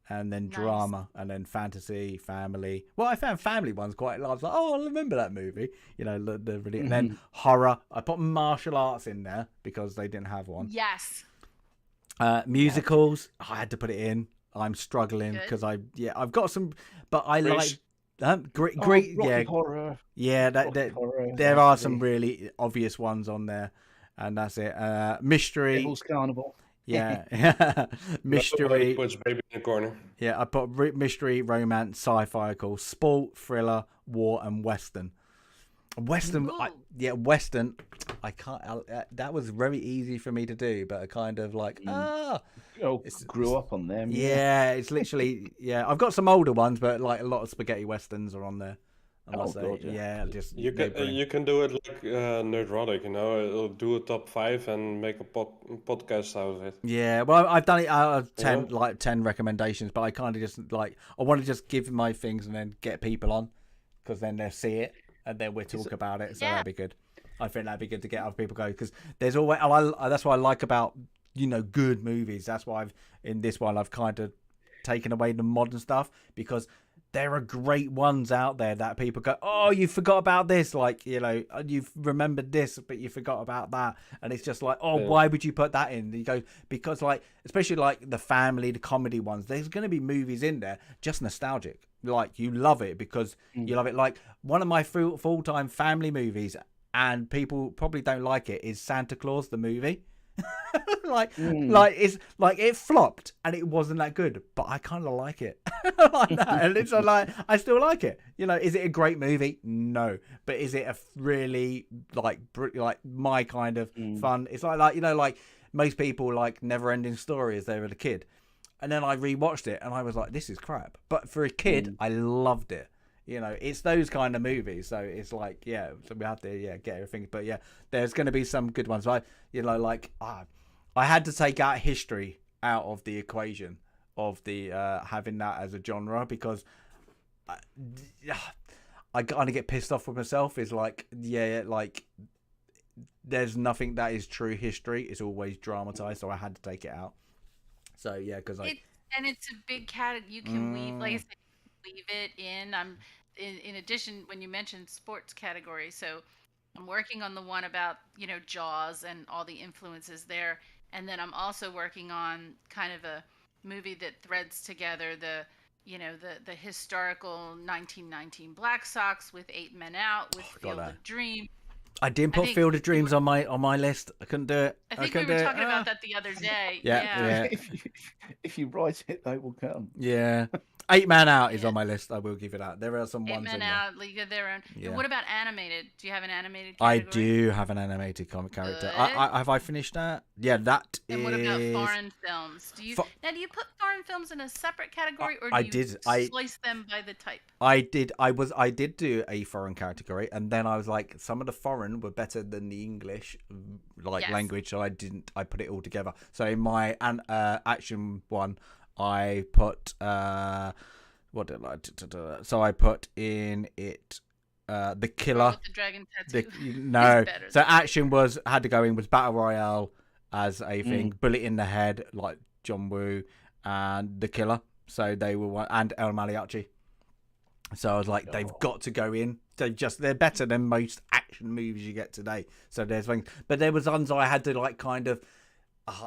and then drama, and then fantasy, family. Well, I found family ones quite. I was like, oh, I remember that movie. You know, and then horror. I put martial arts in there because they didn't have one. Yes. Musicals. I had to put it in. I'm struggling because I've got some, but I like. Great, yeah, horror. Yeah, horror, there are some really obvious ones on there, and that's it. Mystery, Devil's Carnival. Yeah, mystery. Puts baby in the corner. Yeah, I put mystery, romance, sci-fi, sport, thriller, war, and western. Western, Western. I can't. That was very easy for me to do, but I kind of like grew up on them. Yeah, it's literally I've got some older ones, but like a lot of spaghetti westerns are on there. Just you can do it like Nerdrotic, you know. It'll do a top 5 and make a podcast out of it. Yeah, well, I've done it out of 10 recommendations, but I kind of just like I want to just give my things and then get people on because then they'll see it and then we'll talk about it. So that'd be good. I think that'd be good to get other people going because there's always. That's what I like about good movies. That's why in this one I've kind of taken away the modern stuff because there are great ones out there that people go, oh, you forgot about this, like you've remembered this, but you forgot about that, and it's just like, why would you put that in? And you go because especially like the family, the comedy ones. There's going to be movies in there just nostalgic, like you love it because you love it. Like one of my full-time family movies. And people probably don't like it is Santa Claus the movie. It's like it flopped and it wasn't that good, but I kind of like it. Like that. And it's like I still like it. Is it a great movie? No, but is it a really like my kind of fun? It's like most people like Never Ending Story as they were a kid, and then I rewatched it and I was like, this is crap. But for a kid, I loved it. It's those kind of movies. So it's like, so we have to, get everything. But there's going to be some good ones. I had to take out history out of the equation of the having that as a genre because I kind of get pissed off with myself. Is like, there's nothing that is true history. It's always dramatized. So I had to take it out. So because and it's a big cat. You can weave, like I said, weave it in. In addition, when you mentioned sports category, so I'm working on the one about Jaws and all the influences there, and then I'm also working on kind of a movie that threads together the historical 1919 Black Sox with 8 Men Out with Field of Dreams. I didn't put Field of Dreams on my list. I couldn't do it. I think we were talking about that the other day. Yeah. If you write it, they will come. Yeah. 8 Man Out is on my list. I will give it that. There are some ones. 8 Men Out, League of Their Own. Yeah. What about animated? Do you have an animated category? category? I do have an animated comic character. Have I finished that? Yeah, that and is. What about foreign films? Do you put foreign films in a separate category, or do you slice them by the type? I did do a foreign category, and then I was like, some of the foreign were better than the English language, so I put it all together. So in my action one, I put what did I do? So I put in it the killer. The dragon tattoo. No, so action had to go in was battle royale as a thing, bullet in the head like John Woo, and the killer. So they were one, and El Mariachi. So I was like, they've got to go in. They're better than most action movies you get today. So there's things, but there was ones I had to like kind of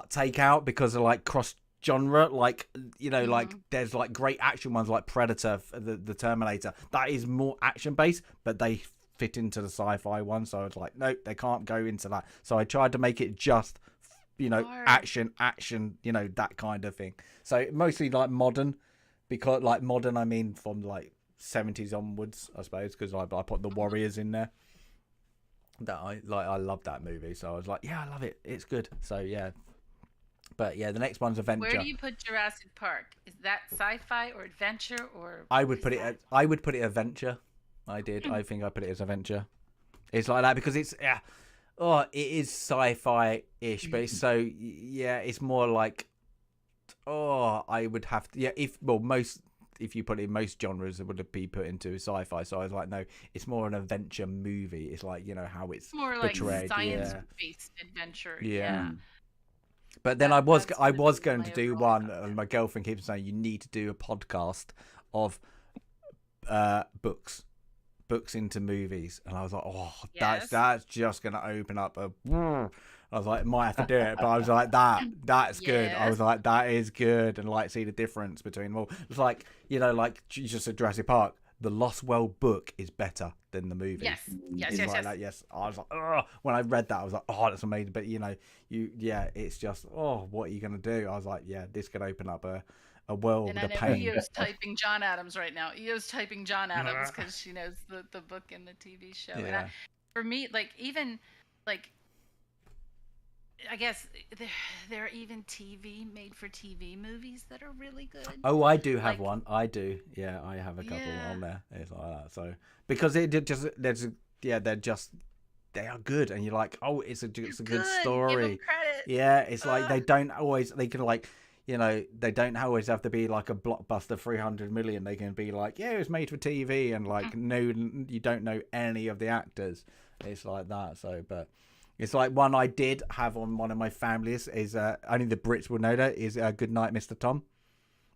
take out because of like cross genre, like like there's like great action ones like Predator, the Terminator, that is more action based, but they fit into the sci-fi one. So I was like, nope, they can't go into that. So I tried to make it just action, that kind of thing. So mostly like modern, because like modern I mean from like 70s onwards, I suppose, because I put the Warriors in there. That I love that movie, so I was like, yeah, I love it. It's good. So yeah, but yeah, the next one's adventure. Where do you put Jurassic Park? Is that sci-fi or adventure or? I would put it adventure. I did. I think I put it as adventure. It's like that because it's it is sci-fi-ish, but it's so it's more like I would have to if you put it in most genres, it would be put into sci-fi. So I was like, no, it's more an adventure movie. It's like, how it's more portrayed. Like science-based adventure. Yeah. But then I was going to do one, and my girlfriend keeps saying you need to do a podcast of books into movies, and I was like, that's just going to open up a. I was like, might have to do it, but I was like, that's good. I was like, that is good, and like see the difference between it's like like you just said Jurassic Park. The Lost World book is better than the movie. Yes. I was like, oh, when I read that, I was like, oh, that's amazing. But it's just, what are you gonna do? I was like, yeah, this could open up a world and of I know pain. Eo's typing John Adams right now. Eo's typing John Adams because she knows the book and the TV show. Yeah. And for me, like even like. I guess there are even made for TV movies that are really good. Oh, I do have one. I do. Yeah, I have a couple on there. It's like that. So because they are good, and you're like, oh, it's a good story. Give them credit. Yeah, it's like they don't always they don't always have to be like a blockbuster 300 million. They can be like, it was made for TV, and like you don't know any of the actors. It's like that. So, but. It's like one I did have on one of my families is only the Brits will know that is Good Night, Mr. Tom,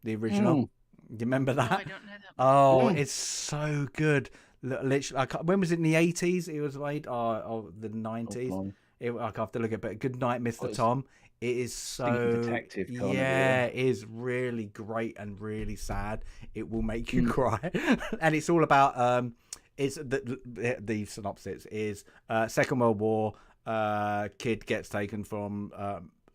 the original. Do you remember that? No, I don't know that. Oh, it's so good. Literally, when was it in the 80s? It was made. The 90s. I have to look at it. Good Night, Mr. Tom. It is so detective kind of, it is really great and really sad. It will make you cry, and it's all about it's the synopsis is Second World War. Kid gets taken from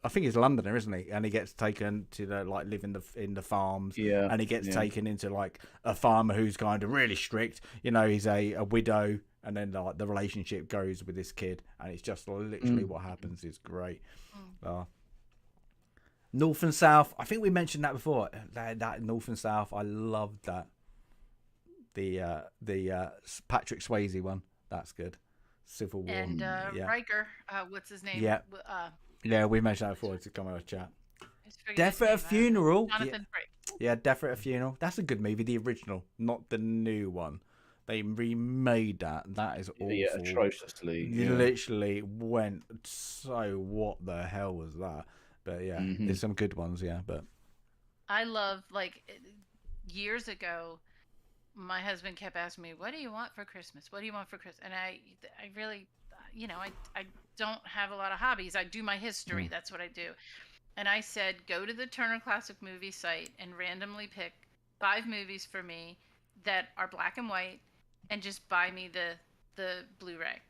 I think he's Londoner, isn't he? And he gets taken to live in the farms. Yeah. And he gets taken into like a farmer who's kind of really strict. He's a widow, and then like the relationship goes with this kid, and it's just literally what happens is great. North and South. I think we mentioned that before. That North and South. I loved that. The Patrick Swayze one. That's good. Civil War. And Riker, what's his name? Yeah, we mentioned that before to come out of chat. Death at a Funeral. Jonathan Yeah, Death at a Funeral. That's a good movie, the original, not the new one. They remade that. That is awful. Yeah, atrociously. You literally went, so what the hell was that? But yeah, there's some good ones, but... I love, years ago, my husband kept asking me, what do you want for Christmas? What do you want for Christmas? And I really, I don't have a lot of hobbies. I do my history. That's what I do. And I said, go to the Turner Classic Movie site and randomly pick 5 movies for me that are black and white and just buy me the Blu-ray.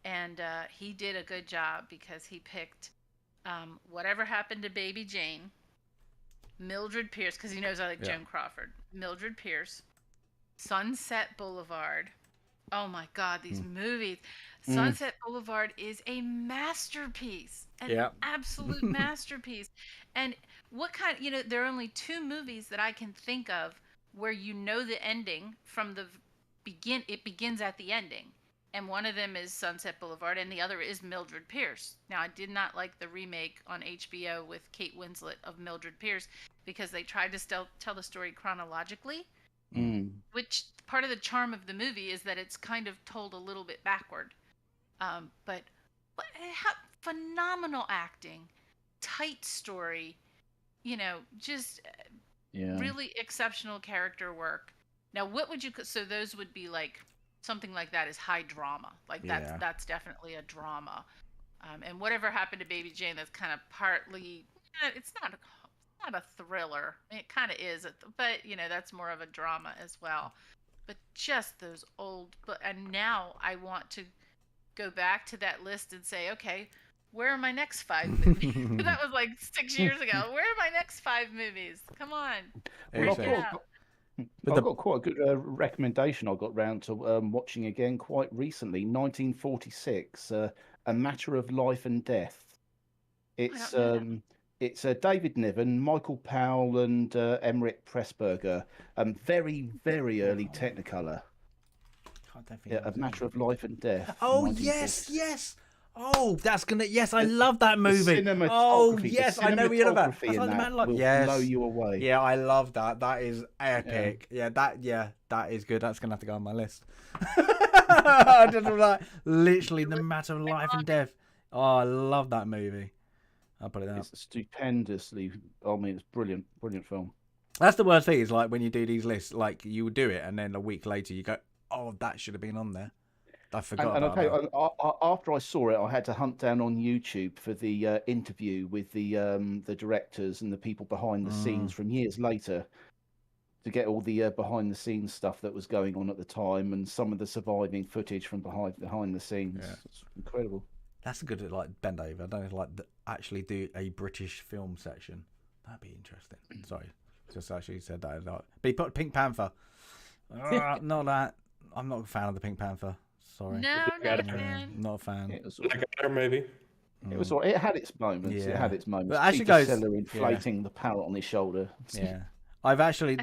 And he did a good job because he picked Whatever Happened to Baby Jane, Mildred Pierce, because he knows I like Joan Crawford, Mildred Pierce, Sunset Boulevard. Oh my God, these movies. Sunset Boulevard is a masterpiece. An absolute masterpiece. And what kind, there are only 2 movies that I can think of where the ending from it begins at the ending. And one of them is Sunset Boulevard, and the other is Mildred Pierce. Now, I did not like the remake on HBO with Kate Winslet of Mildred Pierce because they tried to tell the story chronologically. Which part of the charm of the movie is that it's kind of told a little bit backward. But phenomenal acting, tight story, just really exceptional character work. Now, what would so those would be like, something like that is high drama. That's definitely a drama. And Whatever Happened to Baby Jane, that's kind of partly, it's not a thriller. It kind of is, but that's more of a drama as well. But just those old, and now I want to go back to that list and say, okay, where are my next 5 movies? That was like 6 years ago. Where are my next 5 movies? Come on. I've got quite a good recommendation. I got round to watching again quite recently. 1946, A Matter of Life and Death. It's David Niven, Michael Powell, and Emmerich Pressburger. Very, very early Technicolor. A Matter of Life and Death. Oh yes, yes. Oh, that's gonna. Yes, I love that movie. Oh yes, I know what you're about. That's like the man like. Yes. Blow you away. Yeah, I love that. That is epic. Yeah, that is good. That's gonna have to go on my list. I just like literally the matter of life and death. Oh, I love that movie. I'll put it out. It's stupendously. I mean, it's brilliant, brilliant film. That's the worst thing. Is like when you do these lists, like you do it, and then a week later you go, "Oh, that should have been on there." I forgot about that. After I saw it, I had to hunt down on YouTube for the interview with the directors and the people behind the scenes from years later to get all the behind the scenes stuff that was going on at the time and some of the surviving footage from behind the scenes. Yeah. It's incredible. That's a good like bend over. I don't know, like actually do a British film section. That'd be interesting. Sorry, just actually said that. But he put Pink Panther. Not that. I'm not a fan of the Pink Panther. Sorry. No, not a fan. Not a fan. Maybe. It was. It had its moments. Yeah. It had its moments. But actually Peter goes Sellers inflating the parrot on his shoulder. Yeah. I've actually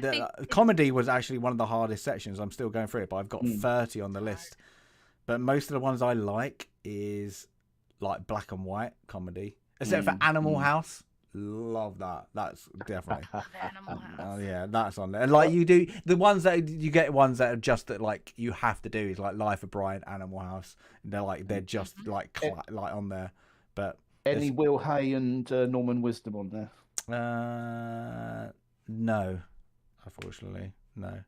comedy was actually one of the hardest sections. I'm still going through it, but I've got 30 on the list. But most of the ones I like is like black and white comedy, except for Animal House. Love that. That's definitely. Animal House. Oh yeah, that's on there. And like you do the ones that you get ones that are just that like you have to do is like Life of Brian, Animal House. They're just like on there. But any Will Hay and Norman Wisdom on there? No, unfortunately, no.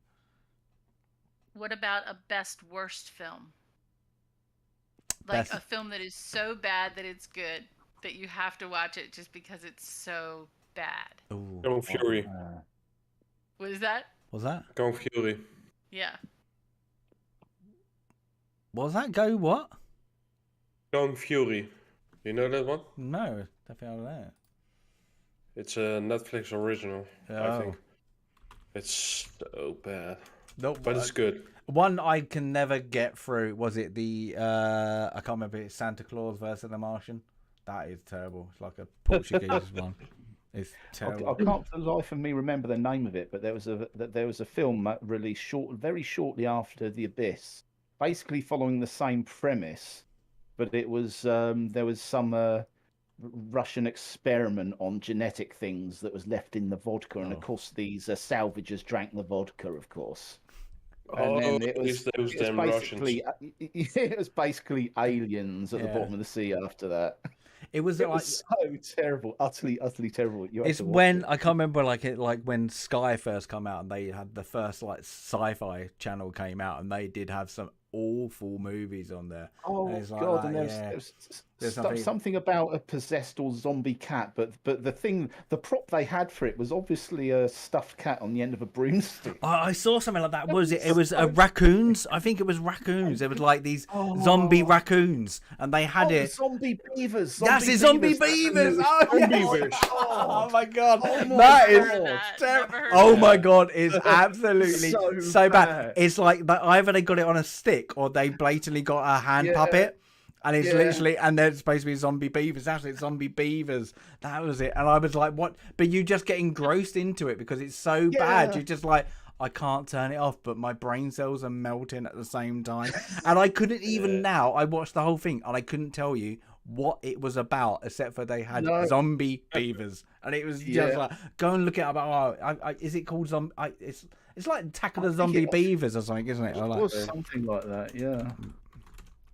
What about a best worst film? Like a film that is so bad that it's good. That you have to watch it just because it's so bad. Kung Fury. What is that? What's that? Kung Fury. Yeah. What was that? Go what? Kung Fury. You know that one? No, definitely not there. It's a Netflix original, I think. It's so bad. Nope, but it's good. One I can never get through. Was it the I can't remember. It's Santa Claus versus the Martian. That is terrible. It's like a Portuguese one. It's terrible. I can't for the life of me remember the name of it, but there was a film released very shortly after The Abyss, basically following the same premise, but it was there was some Russian experiment on genetic things that was left in the vodka, and of course these salvagers drank the vodka, of course. And then it was basically aliens at the bottom of the sea after that. It was so terrible, utterly terrible. It's when I can't remember like when Sky first come out and they had the first like sci-fi channel came out and they did have some awful movies on there. Oh God! And there's something about a possessed or zombie cat, but the prop they had for it was obviously a stuffed cat on the end of a broomstick. I saw something like that. Was it? It was raccoons. I think it was raccoons. It was like these zombie raccoons, and they had it. Zombie beavers. That's it. Zombie beavers. Oh my God! That is terrible. Oh my God! It's absolutely so bad. It's like either they got it on a stick or they blatantly got a hand puppet. And it's literally, and they're supposed to be zombie beavers. Actually, it's zombie beavers. That was it. And I was like, what? But you just get engrossed into it because it's so bad. You're just like, I can't turn it off, but my brain cells are melting at the same time. And I couldn't even now, I watched the whole thing and I couldn't tell you what it was about, except for they had zombie beavers. And it was just like, go and look it up. Is it called zombie? It's like Attack of the Zombie Beavers or something, isn't it? It was something like that, yeah.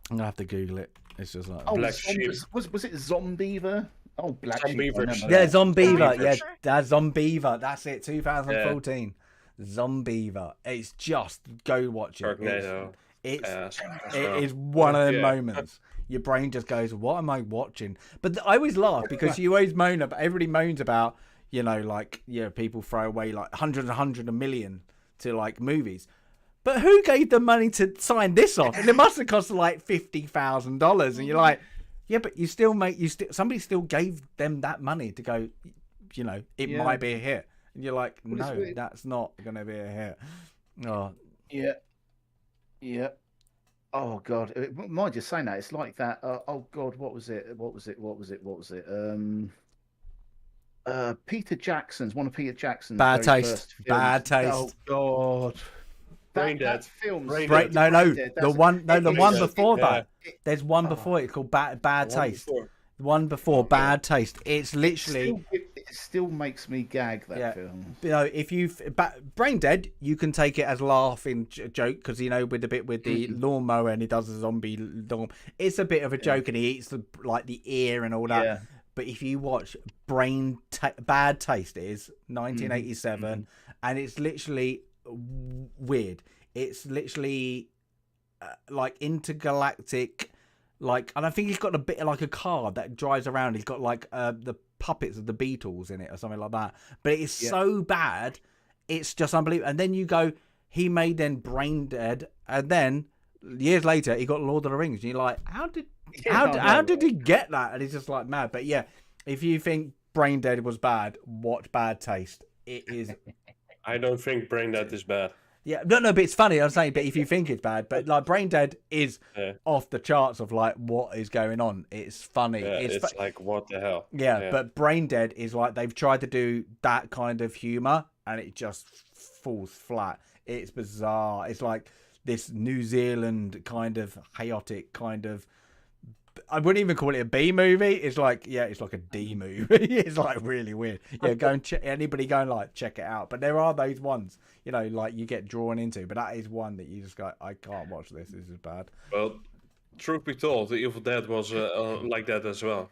I'm gonna have to Google it. It's just like Black Sheep. Was it Zombeaver? Oh, Black Sheep. Yeah, Zombeaver. Yeah, that's Zombeaver. That's it. 2014. Zombeaver. It's just go watch it. It is one of them moments. Your brain just goes, "What am I watching?" But I always laugh because you always moan about. Everybody moans about, people throw away like hundreds and a million to like movies. But who gave them money to sign this off? And it must have cost like $50,000. And you're like, yeah, but somebody still gave them that money to go, it might be a hit. And you're like, Well, it's no, weird. that's not going to be a hit. Oh, Yeah. Yeah. Oh God, mind you saying that, it's like that. Oh God, what was it? Peter Jackson's one of Peter Jackson's Bad very taste. first films. Bad taste. Oh God. Brain Dead. That film's Brain Brain, Dead. no, no, Brain Dead, the that's- one, no, the it- one it's- before it- that. it- There's one before it called Bad One Taste. before. The one before Bad Taste. It's literally. It still makes me gag, that film. You know, if you Brain Dead, you can take it as laughing joke because with the bit with the lawnmower and he does a zombie lawn. It's a bit of a joke and he eats the ear and all that. Yeah. But if you watch Bad Taste, it is 1987, and it's literally weird. It's literally like intergalactic, and I think he's got a bit like a car that drives around. He's got the puppets of the Beatles in it or something like that. But it's so bad, it's just unbelievable. And then you go, he made then Brain Dead, and then years later he got Lord of the Rings. And you're like, how did he get that? And he's just like mad. But yeah, if you think Brain Dead was bad, watch Bad Taste. It is. I don't think Brain Dead is bad. Yeah, no, but it's funny. I'm saying, but if you think it's bad, but Brain Dead is off the charts of what is going on. It's funny. Yeah, it's like, what the hell? Yeah, but Brain Dead is they've tried to do that kind of humor and it just falls flat. It's bizarre. It's like this New Zealand kind of chaotic kind of. I wouldn't even call it a B movie. It's like it's like a D movie. It's really weird. Yeah, go and anybody go and check it out. But there are those ones, you get drawn into. But that is one that you just go, I can't watch this. This is bad. Well, truth be told, the Evil Dead was like that as well.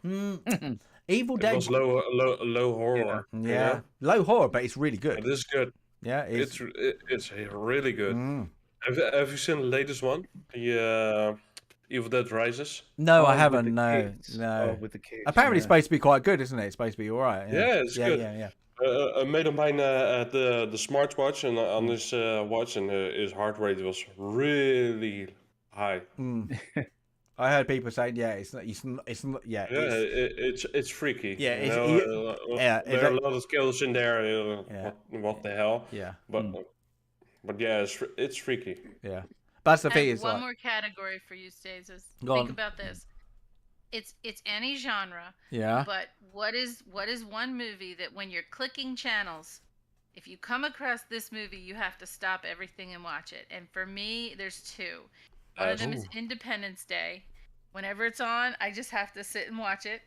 Evil Dead was low horror. Yeah, low horror, but it's really good. It is good. Yeah, it's really good. Have you seen the latest one? The Evil Dead Rises? No, I haven't. No. With the kids. Apparently, it's supposed to be quite good, isn't it? It's supposed to be all right. Yeah, it's good. Yeah. A mate of mine had the smartwatch, and on his watch, and his heart rate was really high. I heard people saying, it's freaky. Yeah, there are a lot of skills in there. What the hell? Yeah, but yeah, it's freaky. Yeah, but that's the thing. Is one more category for you, Stasis. Go Think on. about this. It's any genre. Yeah. But what is one movie that when you're clicking channels, if you come across this movie, you have to stop everything and watch it? And for me, there's two. One of them is Independence Day. Whenever it's on, I just have to sit and watch it.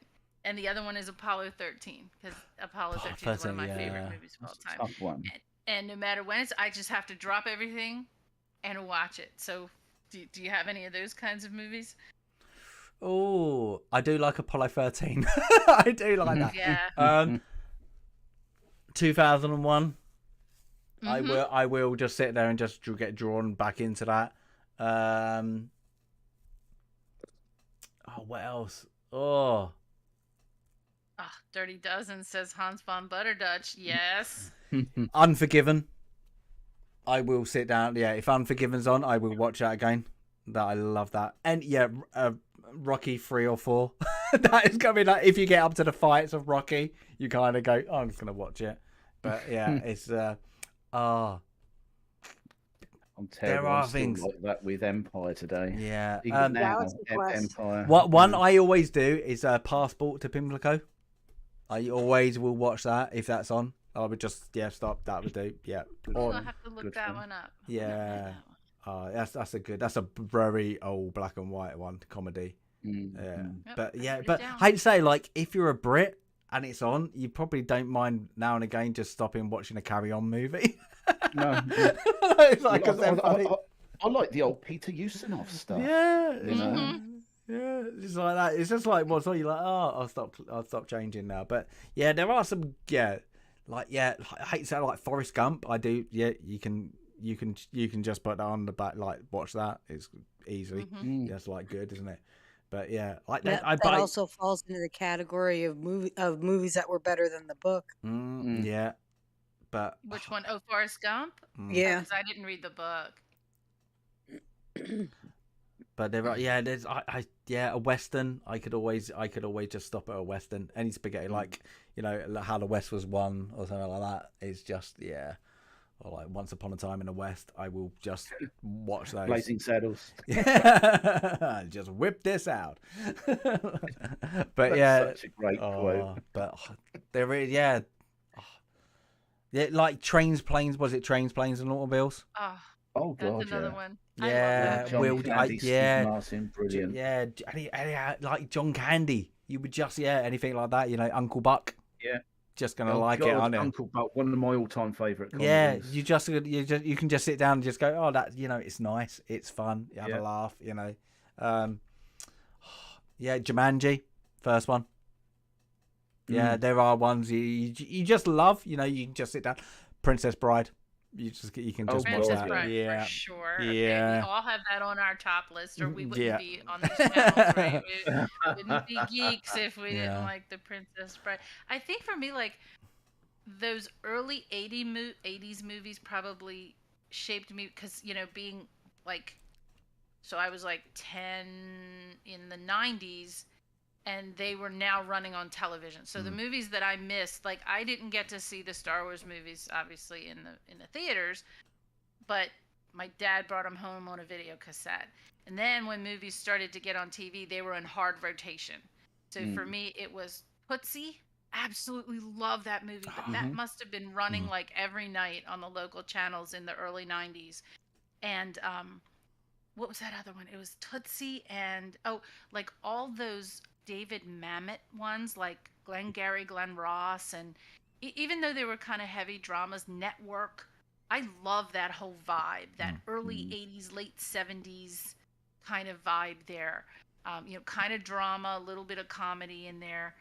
And the other one is Apollo 13, because Apollo 13 is one of my favorite movies of all time. Tough one. And no matter when I just have to drop everything and watch it. So, do you have any of those kinds of movies? Oh, I do like Apollo 13. I do like that. Yeah. 2001. I will just sit there and just get drawn back into that. What else? Dirty Dozen, says Hans von Butterdutch. Yes. Unforgiven. I will sit down. Yeah, if Unforgiven's on, I will watch that again. I love that. And yeah, Rocky 3 or 4. That is gonna be if you get up to the fights of Rocky, you kind of go, I'm just gonna watch it. But yeah, it's I'm terrible. There are I'm still things like that with Empire today. Yeah. Even now, Empire. One I always do is Passport to Pimlico. I always will watch that if that's on. I would just stop. That would do. Yeah. I'll have to look that one up. Yeah. That's a very old black and white one comedy. Yeah. But hate to say, if you're a Brit and it's on, you probably don't mind now and again just stopping watching a Carry On movie. No. It's like, I like the old Peter Ustinov stuff. Yeah. You know? Yeah, it's just like that. It's just like what's all you're like, I'll stop changing now. But yeah, there are some I hate to say Forrest Gump. I do. Yeah, you can just put that on the back, watch that. It's easily. That's good, isn't it? But yeah, that also falls into the category of movies that were better than the book. Yeah, but which one? Oh, Forrest Gump. Yeah, because I didn't read the book. But there are, yeah, there's, a Western. I could always just stop at a Western. Any spaghetti, like, How the West Was Won or something like that. Is just, or like Once Upon a Time in the West. I will just watch those. Blazing Saddles. Yeah, just whip this out. But That's such a great quote. But there is, yeah, like Trains, Planes. Was it Trains, Planes, and Automobiles? Oh God, that's another one. Yeah, Martin, brilliant. Yeah, like John Candy. You would just anything like that. Uncle Buck. Yeah, just gonna it, aren't you? Uncle Buck, one of my all-time favourite comedies. Yeah, you can just sit down and just go, oh, that it's nice, it's fun, you have a laugh, Yeah, Jumanji, first one. Yeah, there are ones you just love. You can just sit down. Princess Bride. You can just watch that. For sure. Yeah. Okay, we all have that on our top list, or we wouldn't be on these channels, right? We wouldn't be geeks if we didn't like the Princess Bride. I think for me, like those early 80s movies probably shaped me because being like, so I was like 10 in the 90s. And they were now running on television. So the movies that I missed, like I didn't get to see the Star Wars movies, obviously in the theaters, but my dad brought them home on a video cassette. And then when movies started to get on TV, they were in hard rotation. So for me, it was Tootsie. Absolutely love that movie, but that must have been running like every night on the local channels in the early 90s. And what was that other one? It was Tootsie and like all those David Mamet ones, like Glengarry Glen Ross, and even though they were kind of heavy dramas, Network. I love that whole vibe, that early 80s, late 70s kind of vibe there. Kind of drama, a little bit of comedy in there.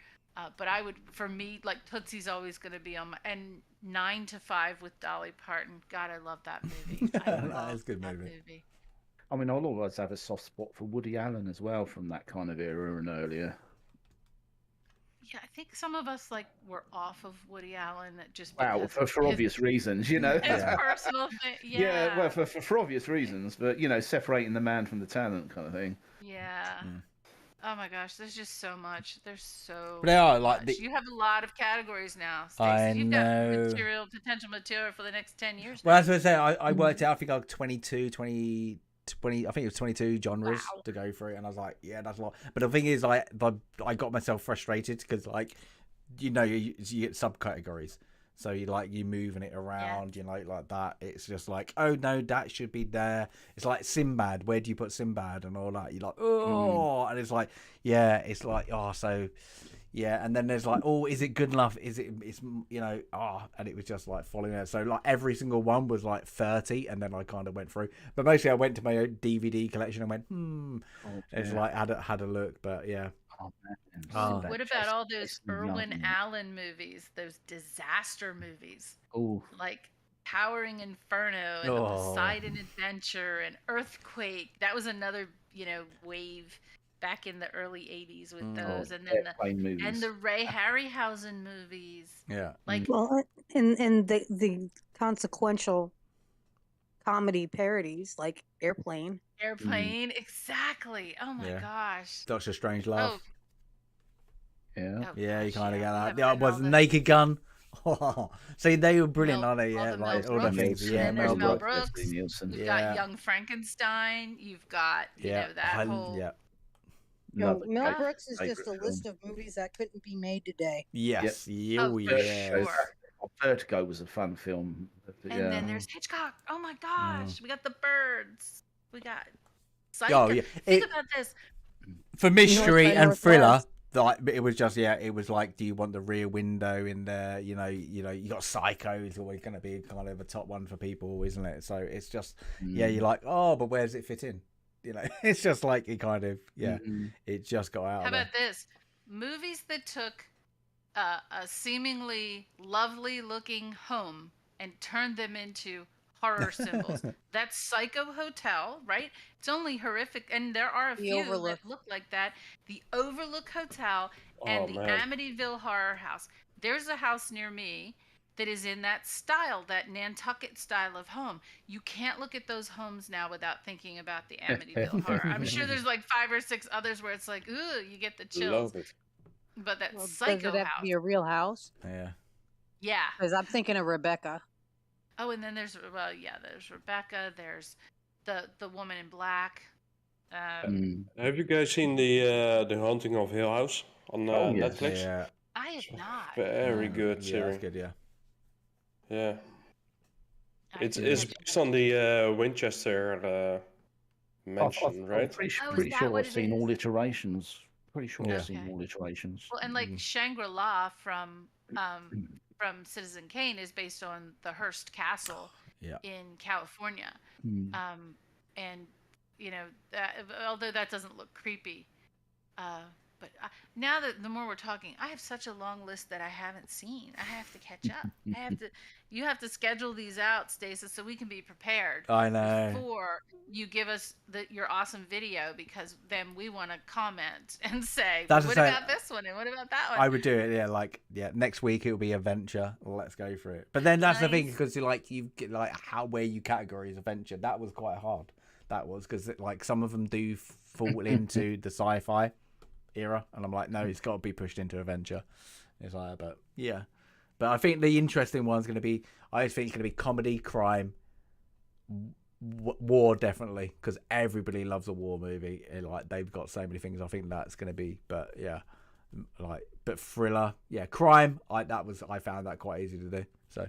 But for me, like Tootsie's always going to be on my, and 9 to 5 with Dolly Parton. God, I love that movie. That's a good movie. I mean, I'll always have a soft spot for Woody Allen as well from that kind of era and earlier. Yeah, I think some of us were off of Woody Allen just for obvious reasons, his personal thing. Yeah, well, for obvious reasons, but separating the man from the talent kind of thing. Yeah. Oh my gosh, there's just so much. There's so. But they are like you have a lot of categories now. Stacey. I You've know. got potential material for the next 10 years. Well, as I say, I worked out. I think I got 20. I think it was 22 genres to go through, and I was like, yeah, that's a lot. But the thing is, I got myself frustrated because, you get subcategories, so you moving it around, like that. It's just like, oh no, that should be there. It's like Sinbad. Where do you put Sinbad and all that? You're like, oh, and it's like, so. Yeah, and then there's like, oh, is it good enough? It's and it was just like following it. So every single one was like 30, and then I kind of went through. But mostly I went to my own DVD collection and went, It's like had a look, but yeah. What about all those Irwin Allen movies? Those disaster movies? Oh, like Towering Inferno and The Poseidon Adventure and Earthquake. That was another wave back in the early 80s with those, and then the Ray Harryhausen movies. Yeah. And the consequential comedy parodies like Airplane. Exactly. Oh my gosh. Doctor Strangelove. Yeah, you kind of get that. There was Naked Gun. See, they were brilliant, aren't they? Yeah, all the things. Yeah, Mel Brooks. You've got Young Frankenstein. You've got that whole. Yeah. Mel Brooks is just a list of movies that couldn't be made today. Yes. Vertigo was a fun film. And then there's Hitchcock. Oh my gosh. We got The Birds. We got Psycho. Think about this. For mystery and thriller, it was just it was like, do you want the Rear Window in there? You got Psycho is always going to be kind of a top one for people, isn't it? So it's just you're like, oh, but where does it fit in? It's just like it kind of it just got out. How about this? Movies that took a seemingly lovely looking home and turned them into horror symbols. That's Psycho Hotel, right? It's only horrific, and there are a few that look like that. The Overlook Hotel and the Amityville Horror House. There's a house near me that is in that style, that Nantucket style of home. You can't look at those homes now without thinking about the Amityville horror. I'm sure there's like 5 or 6 others where it's like, ooh, you get the chills. Love it. But that Well, does Psycho it have house. to be a real house? Yeah. Yeah. Because I'm thinking of Rebecca. Oh, and then there's there's Rebecca. There's the woman in black. Have you guys seen the Haunting of Hill House on yes. Netflix? Yeah. I have not. Very good Yeah, series. that's good. Yeah. Yeah. It's can based on the Winchester mansion, I'm right? pretty is that sure what I've it seen is? all iterations. Pretty sure Yeah. I've seen all iterations. Well, and like Shangri-La from Citizen Kane is based on the Hearst Castle Yeah. in California. Mm. And you know, although that doesn't look creepy, but now that the more we're talking, I have such a long list that I haven't seen. I have to catch up. You have to schedule these out, Stasis, so we can be prepared. I know. Before you give us your awesome video, because then we want to comment and say, That's what the about this one and what about that one? I would do it. Yeah, next week it'll be adventure. Let's go for it. But then that's the thing, because you get like where you categorize adventure. That was quite hard. That was because like some of them do fall into the sci-fi era, and I'm like, no, it's got to be pushed into adventure. It's like, but yeah, but I think the interesting one's going to be, I think it's going to be comedy, crime, war, definitely, because everybody loves a war movie. And, like, they've got so many things. I think that's going to be, but yeah, like, but thriller, yeah, crime. I found that quite easy to do. So.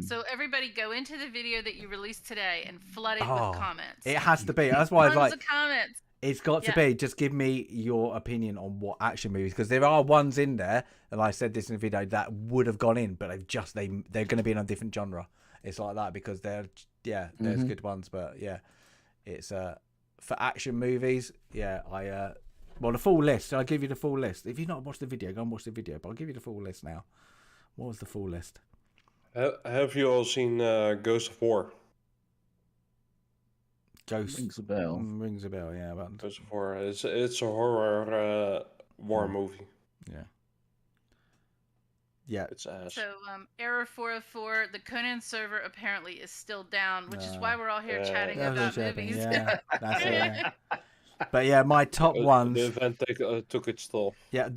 So everybody go into the video that you released today and flood it with comments. It has to be. That's why I was like, of comments. It's got to be. Just give me your opinion on what action movies, because there are ones in there, and I said this in the video, that would have gone in, but they're going to be in a different genre. It's like that because there's good ones, but yeah, it's for action movies. Yeah, well, the full list. I'll give you the full list. If you've not watched the video, go and watch the video. But I'll give you the full list now. What was the full list? Have you all seen Ghost of War? Ghost rings a bell. Rings a bell, yeah. But... Ghost of War. It's a horror war movie. Yeah. Yeah. It's ass. So error 404. The Conan server apparently is still down, which is why we're all here chatting about movies. Yeah, that's it. Yeah. But yeah, my top ones. The event took its toll. Yeah.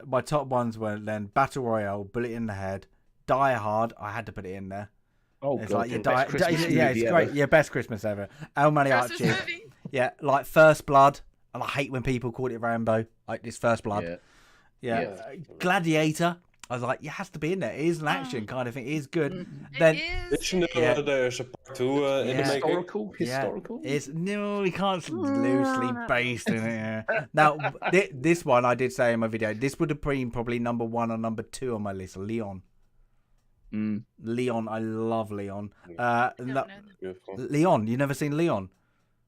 My top ones were then Battle Royale, Bullet in the Head, Die Hard. I had to put it in there. Oh, it's God, like it's great. Yeah, best Christmas ever. El Mariachi. Yeah, like First Blood, and I hate when people call it Rambo. Like this First Blood. Yeah. Gladiator. I was like, it has to be in there. It is an action kind of thing. It is good. Then there's a part 2 in the making. Historical. It's no, we can't loosely based in it. Yeah. Now this one I did say in my video. This would have been probably number 1 or number 2 on my list. Leon. Leon, I love Leon. Leon, you never seen Leon?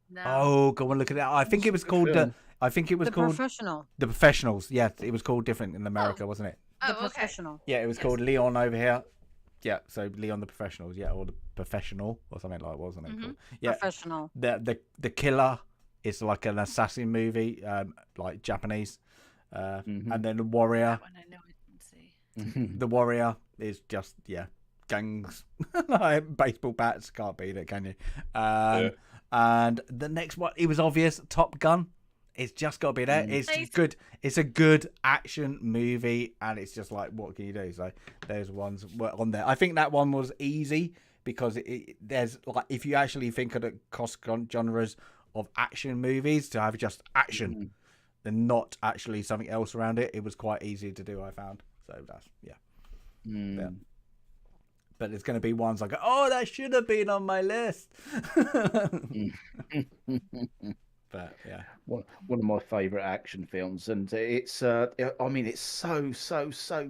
No. Oh, go and look at it. I think it was called. I think it was called Professional. The Professionals. Yeah, it was called different in America, wasn't it? The Professional. Yeah, it was called Leon over here. Yeah, so Leon the Professionals. Yeah, or the Professional or something like that, wasn't it? Called? Yeah, Professional. The Killer is like an assassin movie, like Japanese, and then the Warrior. That one I know I didn't see. The Warrior is just gangs, like baseball bats. Can't beat it, can you? And the next one, it was obvious. Top Gun. It's just got to be there. It's good. It's a good action movie, and it's just like, what can you do? So those ones were on there. I think that one was easy because there's like, if you actually think of the cross genres of action movies to have just action, and not actually something else around it, it was quite easy to do. I found. So that's yeah. But there's going to be ones like, oh, that should have been on my list. But yeah, one of my favourite action films, and it's I mean, it's so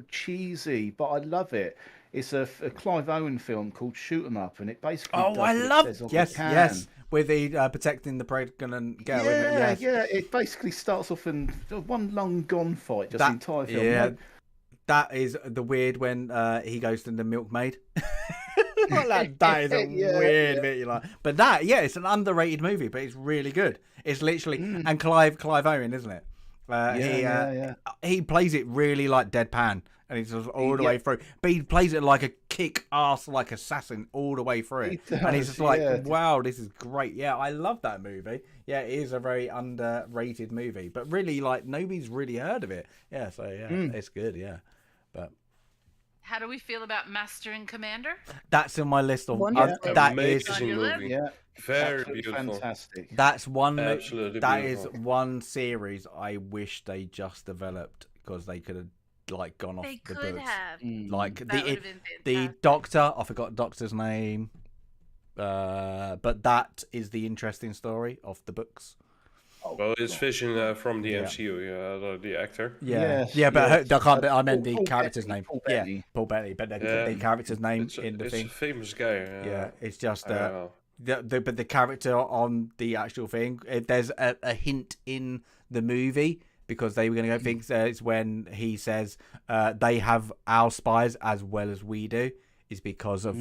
cheesy, but I love it. It's a Clive Owen film called Shoot 'Em Up, and it basically yes, with the protecting the pregnant girl. It basically starts off in one long gunfight, just the entire film. Yeah, that is the weird when he goes to the milkmaid. That is a weird bit, you like. But it's an underrated movie, but it's really good. It's literally and Clive Owen, isn't it? He plays it really like deadpan. and he's just all the way through. But he plays it like a kick-ass, like assassin all the way through it. And he's just like, wow, this is great. Yeah, I love that movie. Yeah, it is a very underrated movie, but really, like, nobody's really heard of it. Yeah, so yeah, it's good. Yeah, but. How do we feel about Master and Commander? That's in my list of that is amazing movie. Yeah, very beautiful, fantastic. That's one. Absolutely that beautiful. is one series I wish they just developed because they could have like gone off They the could books. have. Like That the would've been the Doctor. I forgot Doctor's name. But that is the interesting story of the books. Well, it's Vision from the MCU, the actor. Yeah, but I can't. I meant the character's name. Yeah, Paul Bettany. But the character's name in the thing. It's a famous guy. Yeah, it's just but the character on the actual thing. There's a hint in the movie because they were going to go. Think it's when he says they have our spies as well as we do. Is because of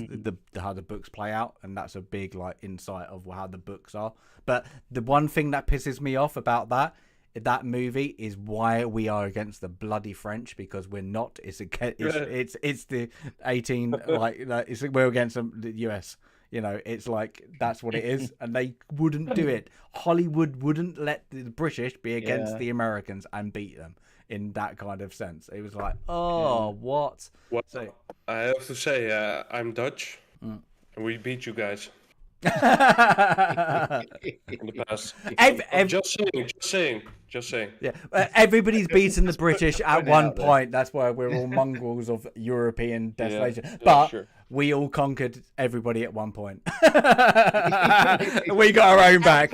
how the books play out, and that's a big like insight of how the books are. But the one thing that pisses me off about that movie is why we are against the bloody French, because we're not. It's the 18 we're against the US. You know, it's like that's what it is, and they wouldn't do it. Hollywood wouldn't let the British be against the Americans and beat them in that kind of sense. It was like, what? Well, so, I have to say, I'm Dutch, and we beat you guys. In the past. Just saying. Yeah, everybody's beaten the British at one point. That's why we're all mongrels of European desolation. Yeah, but we all conquered everybody at one point. We got our own back.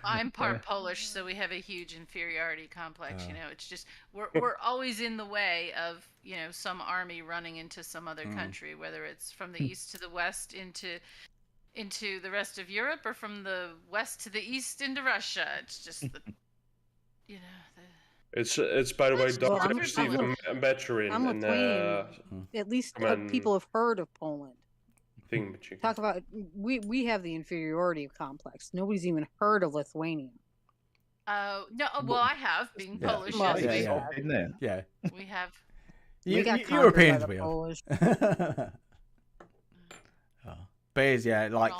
I'm part Polish, so we have a huge inferiority complex. You know, it's just we're always in the way of some army running into some other country, whether it's from the east to the west into the rest of Europe, or from the west to the east into Russia. It's just It's by the way, Dr. Stephen Batcherin. I'm Lithuanian. At least people have heard of Poland. Talk about we have the inferiority complex. Nobody's even heard of Lithuania. No, well, I have, being Polish. Well, yes, yeah. We have. We got Europeans, by the Polish. But like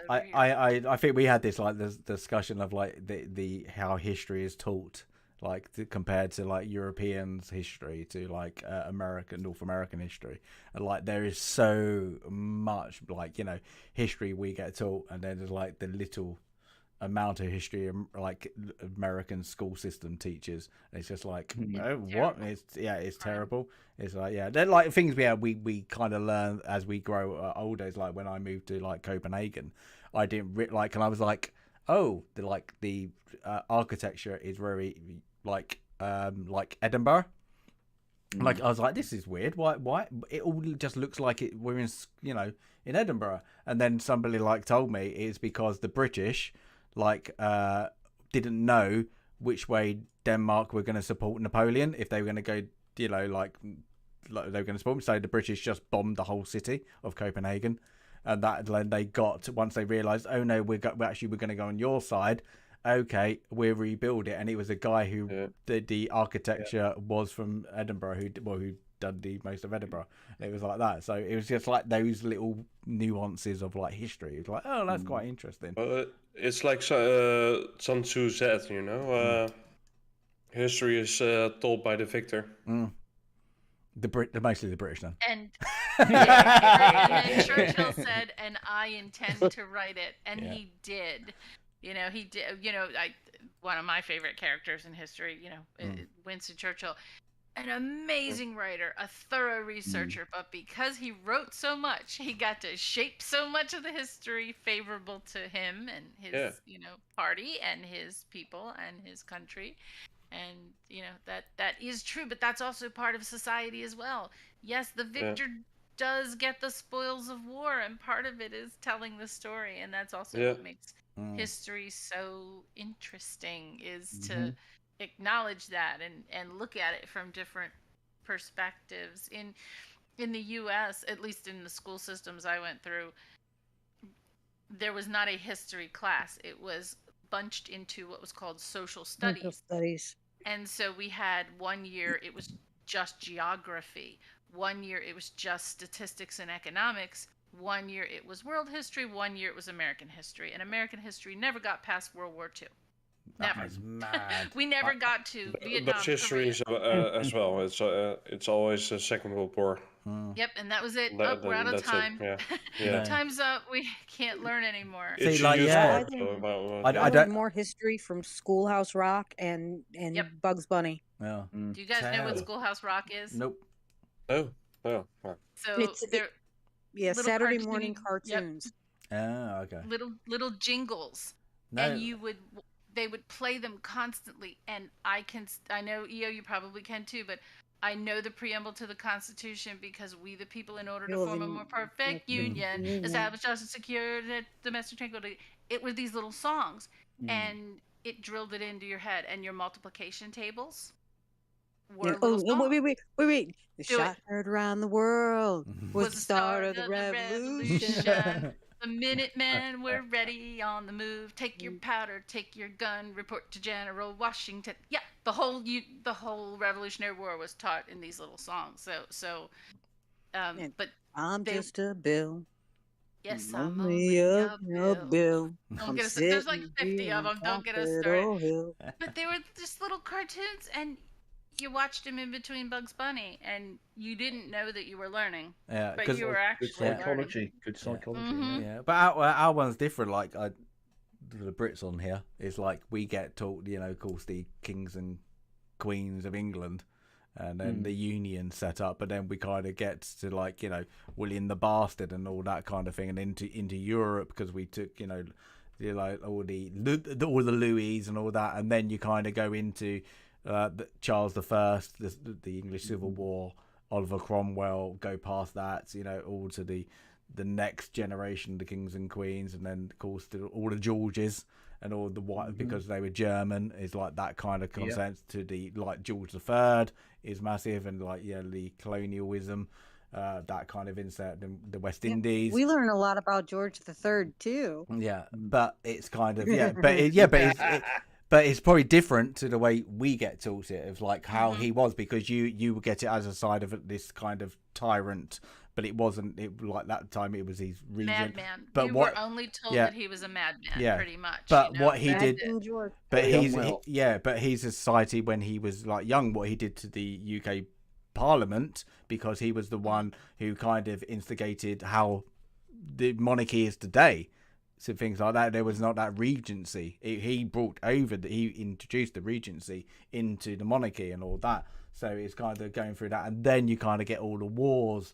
I think we had this like this discussion of like the how history is taught, like compared to like Europeans' history to like North American history, and like there is so much like history we get taught, and then there's like the little amount of history like American school system teaches, and it's just like what it's terrible. It's like they're like things we kind of learn as we grow older. It's like when I moved to like Copenhagen, I didn't like, and I was like, the architecture is very like Edinburgh. Like I was like, this is weird. Why it all just looks like we're in in Edinburgh. And then somebody like told me it's because the British didn't know which way Denmark were going to support Napoleon, if they were going to go like they were going to support him. So the British just bombed the whole city of Copenhagen, and that then they got, once they realized, oh no, we're going to go on your side. Okay, we'll rebuild it. And it was a guy who did the architecture was from Edinburgh, who done the most of Edinburgh. It was like that. So it was just like those little nuances of like history. It's like, oh, that's quite interesting. It's like Sun Tzu said, history is told by the victor. Mostly the British then. And, and then Churchill said, "And I intend to write it," and he did. He did. One of my favorite characters in history. Winston Churchill, an amazing writer, a thorough researcher, but because he wrote so much, he got to shape so much of the history favorable to him and his, party and his people and his country. And that is true, but that's also part of society as well. Yes, the victor does get the spoils of war, and part of it is telling the story, and that's also what makes history so interesting, is to acknowledge that and look at it from different perspectives. In the US, at least in the school systems I went through, there was not a history class. It was bunched into what was called social Social studies. studies. And so we had 1 year it was just geography, 1 year it was just statistics and economics, 1 year it was world history, 1 year it was American history, and American history never got past World War II. That Never. is mad. We never got to Vietnam, Dutch history Korea. is as well. It's always the Second World War. Yep, and that was it. We're out of That's it, time. yeah. Yeah. Time's up. We can't learn anymore. See, like, yeah. I learned more history from Schoolhouse Rock and Bugs Bunny. Yeah. Do you guys know what Schoolhouse Rock is? Nope. Oh. Oh. So yeah, little Saturday morning yep, cartoons. Ah, okay. little jingles, No. and they would play them constantly. And I know EO, you probably can too, but I know the preamble to the Constitution because we the people, in order to form a more perfect union, establish justice, secure domestic tranquility. It were these little songs, and it drilled it into your head. And your multiplication tables were little songs. Wait. The shot heard around the world was the start of the revolution. The Minutemen were ready on the move. Take your powder, take your gun, report to General Washington. Yeah, the whole Revolutionary War was taught in these little songs. But just a bill. Yes, I'm only a bill. Don't get us. There's like 50 of them. Don't get us started. But they were just little cartoons, and you watched them in between Bugs Bunny, and you didn't know that you were learning. Yeah, but you were actually learning. Good psychology. Mm-hmm. Yeah, but our one's different. Like the Brits on here is like we get taught, of course, the kings and queens of England, and then the Union set up. But then we kind of get to like William the Bastard and all that kind of thing, and into Europe because we took all the Louis and all that, and then you kind of go into Charles I, the English Civil War, Oliver Cromwell, go past that, all to the next generation, the kings and queens, and then of course all the Georges and all the white because they were German is like that kind of concept to the like George III is massive, and like the colonialism, that kind of insert in the West Indies. We learn a lot about George III too. Yeah, but it's kind of but it's probably different to the way we get taught it of like how he was, because you would get it as a side of this kind of tyrant, but it wasn't. It like that time it was his regent. Madman. But we were only told that he was a madman, pretty much. But what he did, but but his society when he was like young, what he did to the UK Parliament, because he was the one who kind of instigated how the monarchy is today. So things like that. There was not that regency. He brought over he introduced the regency into the monarchy and all that. So it's kind of going through that, and then you kind of get all the wars,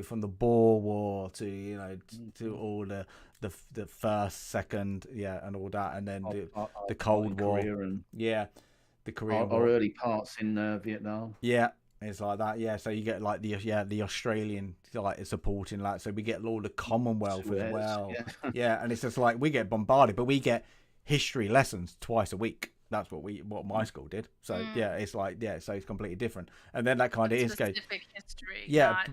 from the Boer War to to all the first, second, and all that, and then the Cold War, the Korean War, our early parts in Vietnam. Yeah. It's like that, so you get like the Australian like supporting that, so we get all the Commonwealth as well, and it's just like we get bombarded, but we get history lessons twice a week. That's what my school did. So it's like so it's completely different, and then that kind of is specific history. Yeah.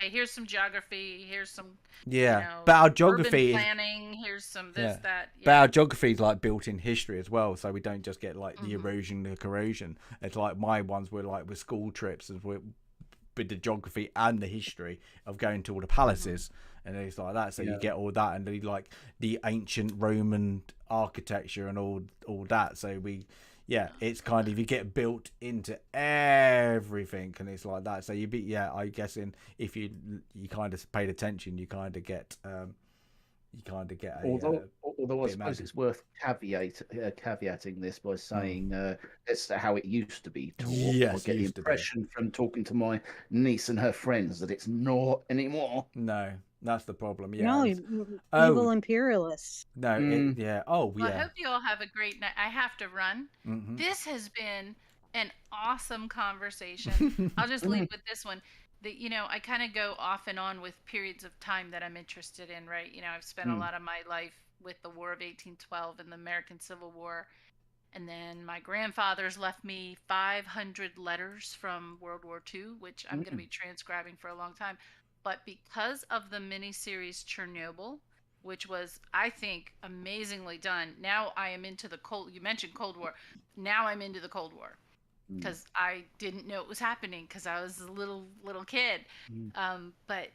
Okay, here's some geography. Here's some. But our geography urban planning. Here's some this that. But our geography is like built in history as well, so we don't just get like the erosion, the corrosion. It's like my ones were like with school trips, as with the geography and the history of going to all the palaces and things like that. So you get all that, and like the ancient Roman architecture and all that. So it's kind of you get built into everything, and it's like that. So I guess if you kind of paid attention, you kind of get although I suppose it's worth caveating this by saying that's how it used to be taught. Yes, I get the impression from talking to my niece and her friends that it's not anymore. No, that's the problem. No, evil imperialists. No, Well, I hope you all have a great night. I have to run. This has been an awesome conversation. I'll just leave with this one. I kind of go off and on with periods of time that I'm interested in, right? I've spent a lot of my life with the War of 1812 and the American Civil War. And then my grandfather's left me 500 letters from World War II, which I'm going to be transcribing for a long time. But because of the miniseries Chernobyl, which was, I think, amazingly done. Now I am into the Cold. You mentioned Cold War. Now I'm into the Cold War because I didn't know it was happening because I was a little kid. But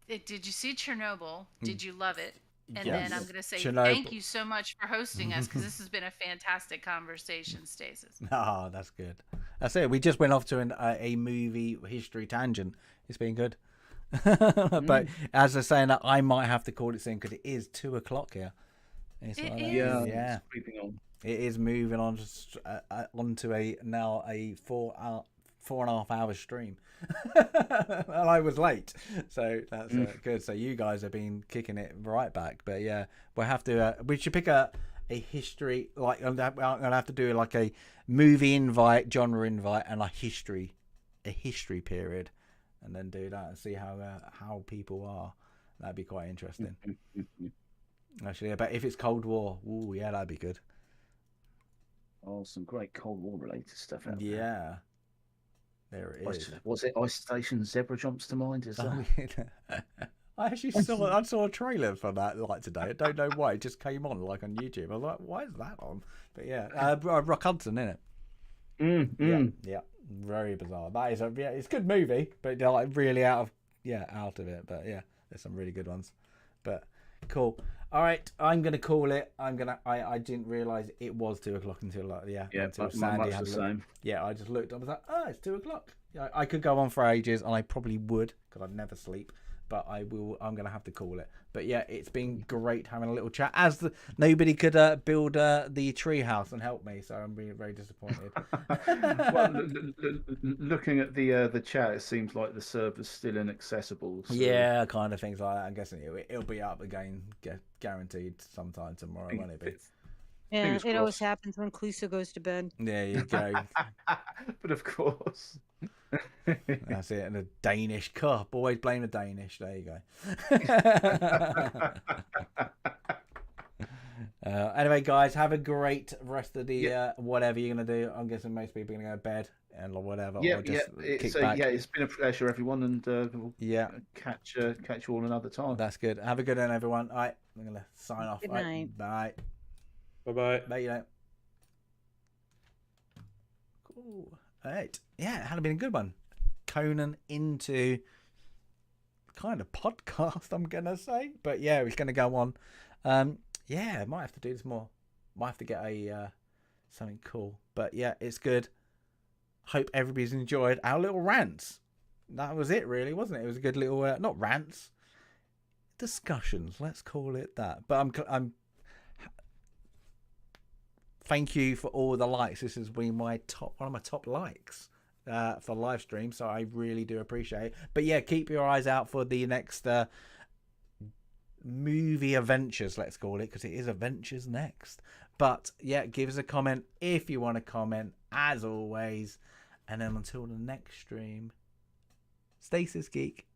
did you see Chernobyl? Did you love it? And then I'm going to say thank you so much for hosting us because this has been a fantastic conversation, Stasis. Oh, that's good. That's it. We just went off to a movie history tangent. It's been good. But as I was saying, that I might have to call it soon because it is 2:00 here. It's it like is. Yeah, it's creeping on. It is moving on onto a 4.5 hour stream. And I was late, so that's good. So you guys have been kicking it right back. But yeah, we'll have to. We should pick a history. Like I'm gonna have to do like a movie invite, genre invite, and a history period, and then do that and see how people are. That'd be quite interesting. Actually, but if it's Cold War, ooh yeah, that'd be good. Oh, some great Cold War related stuff out there. Yeah. There it is. Was it Ice Station Zebra jumps to mind? Is that? I actually saw a trailer for that like today. I don't know why. It just came on like on YouTube. I was like, why is that on? But yeah, Rock Hudson, isn't it? Yeah, very bizarre. That is it's a good movie, but they're like really out of it. But yeah, there's some really good ones. But cool. All right, I'm gonna call it. I didn't realize it was 2:00 until until Sandy had the same. Yeah, I just looked. I was like, oh, it's 2:00. Yeah, I could go on for ages, and I probably would because I'd never sleep. But I'm gonna have to call it. But yeah, it's been great having a little chat. Nobody could build the tree house and help me, so I'm being very disappointed. Well, looking at the chat, it seems like the server's still inaccessible. So... Yeah, kind of things like that. I'm guessing it'll be up again, guaranteed sometime tomorrow, won't it be? Yeah, it always happens when Clusa goes to bed. There you go. But of course. That's it. And a Danish cup. Always blame the Danish. There you go. Anyway, guys, have a great rest of the whatever you're going to do. I'm guessing most people are going to go to bed and whatever. Or just kick back. Yeah, it's been a pleasure, everyone. And we'll catch you all another time. That's good. Have a good one, everyone. All right, I'm going to sign off. Good night. Bye. Bye-bye. Bye. Cool. All right. Yeah, it had been a good one. Conan into kind of podcast, I'm going to say. But yeah, it's going to go on. Yeah, might have to do this more. Might have to get something cool. But yeah, it's good. Hope everybody's enjoyed our little rants. That was it, really, wasn't it? It was a good little, not rants, discussions. Let's call it that. But I'm thank you for all the likes. This has been one of my top likes for live stream, so I really do appreciate it. But yeah, keep your eyes out for the next movie adventures, let's call it, because it is adventures next. But yeah, give us a comment if you want to comment, as always. And then until the next stream, Stasis Geek.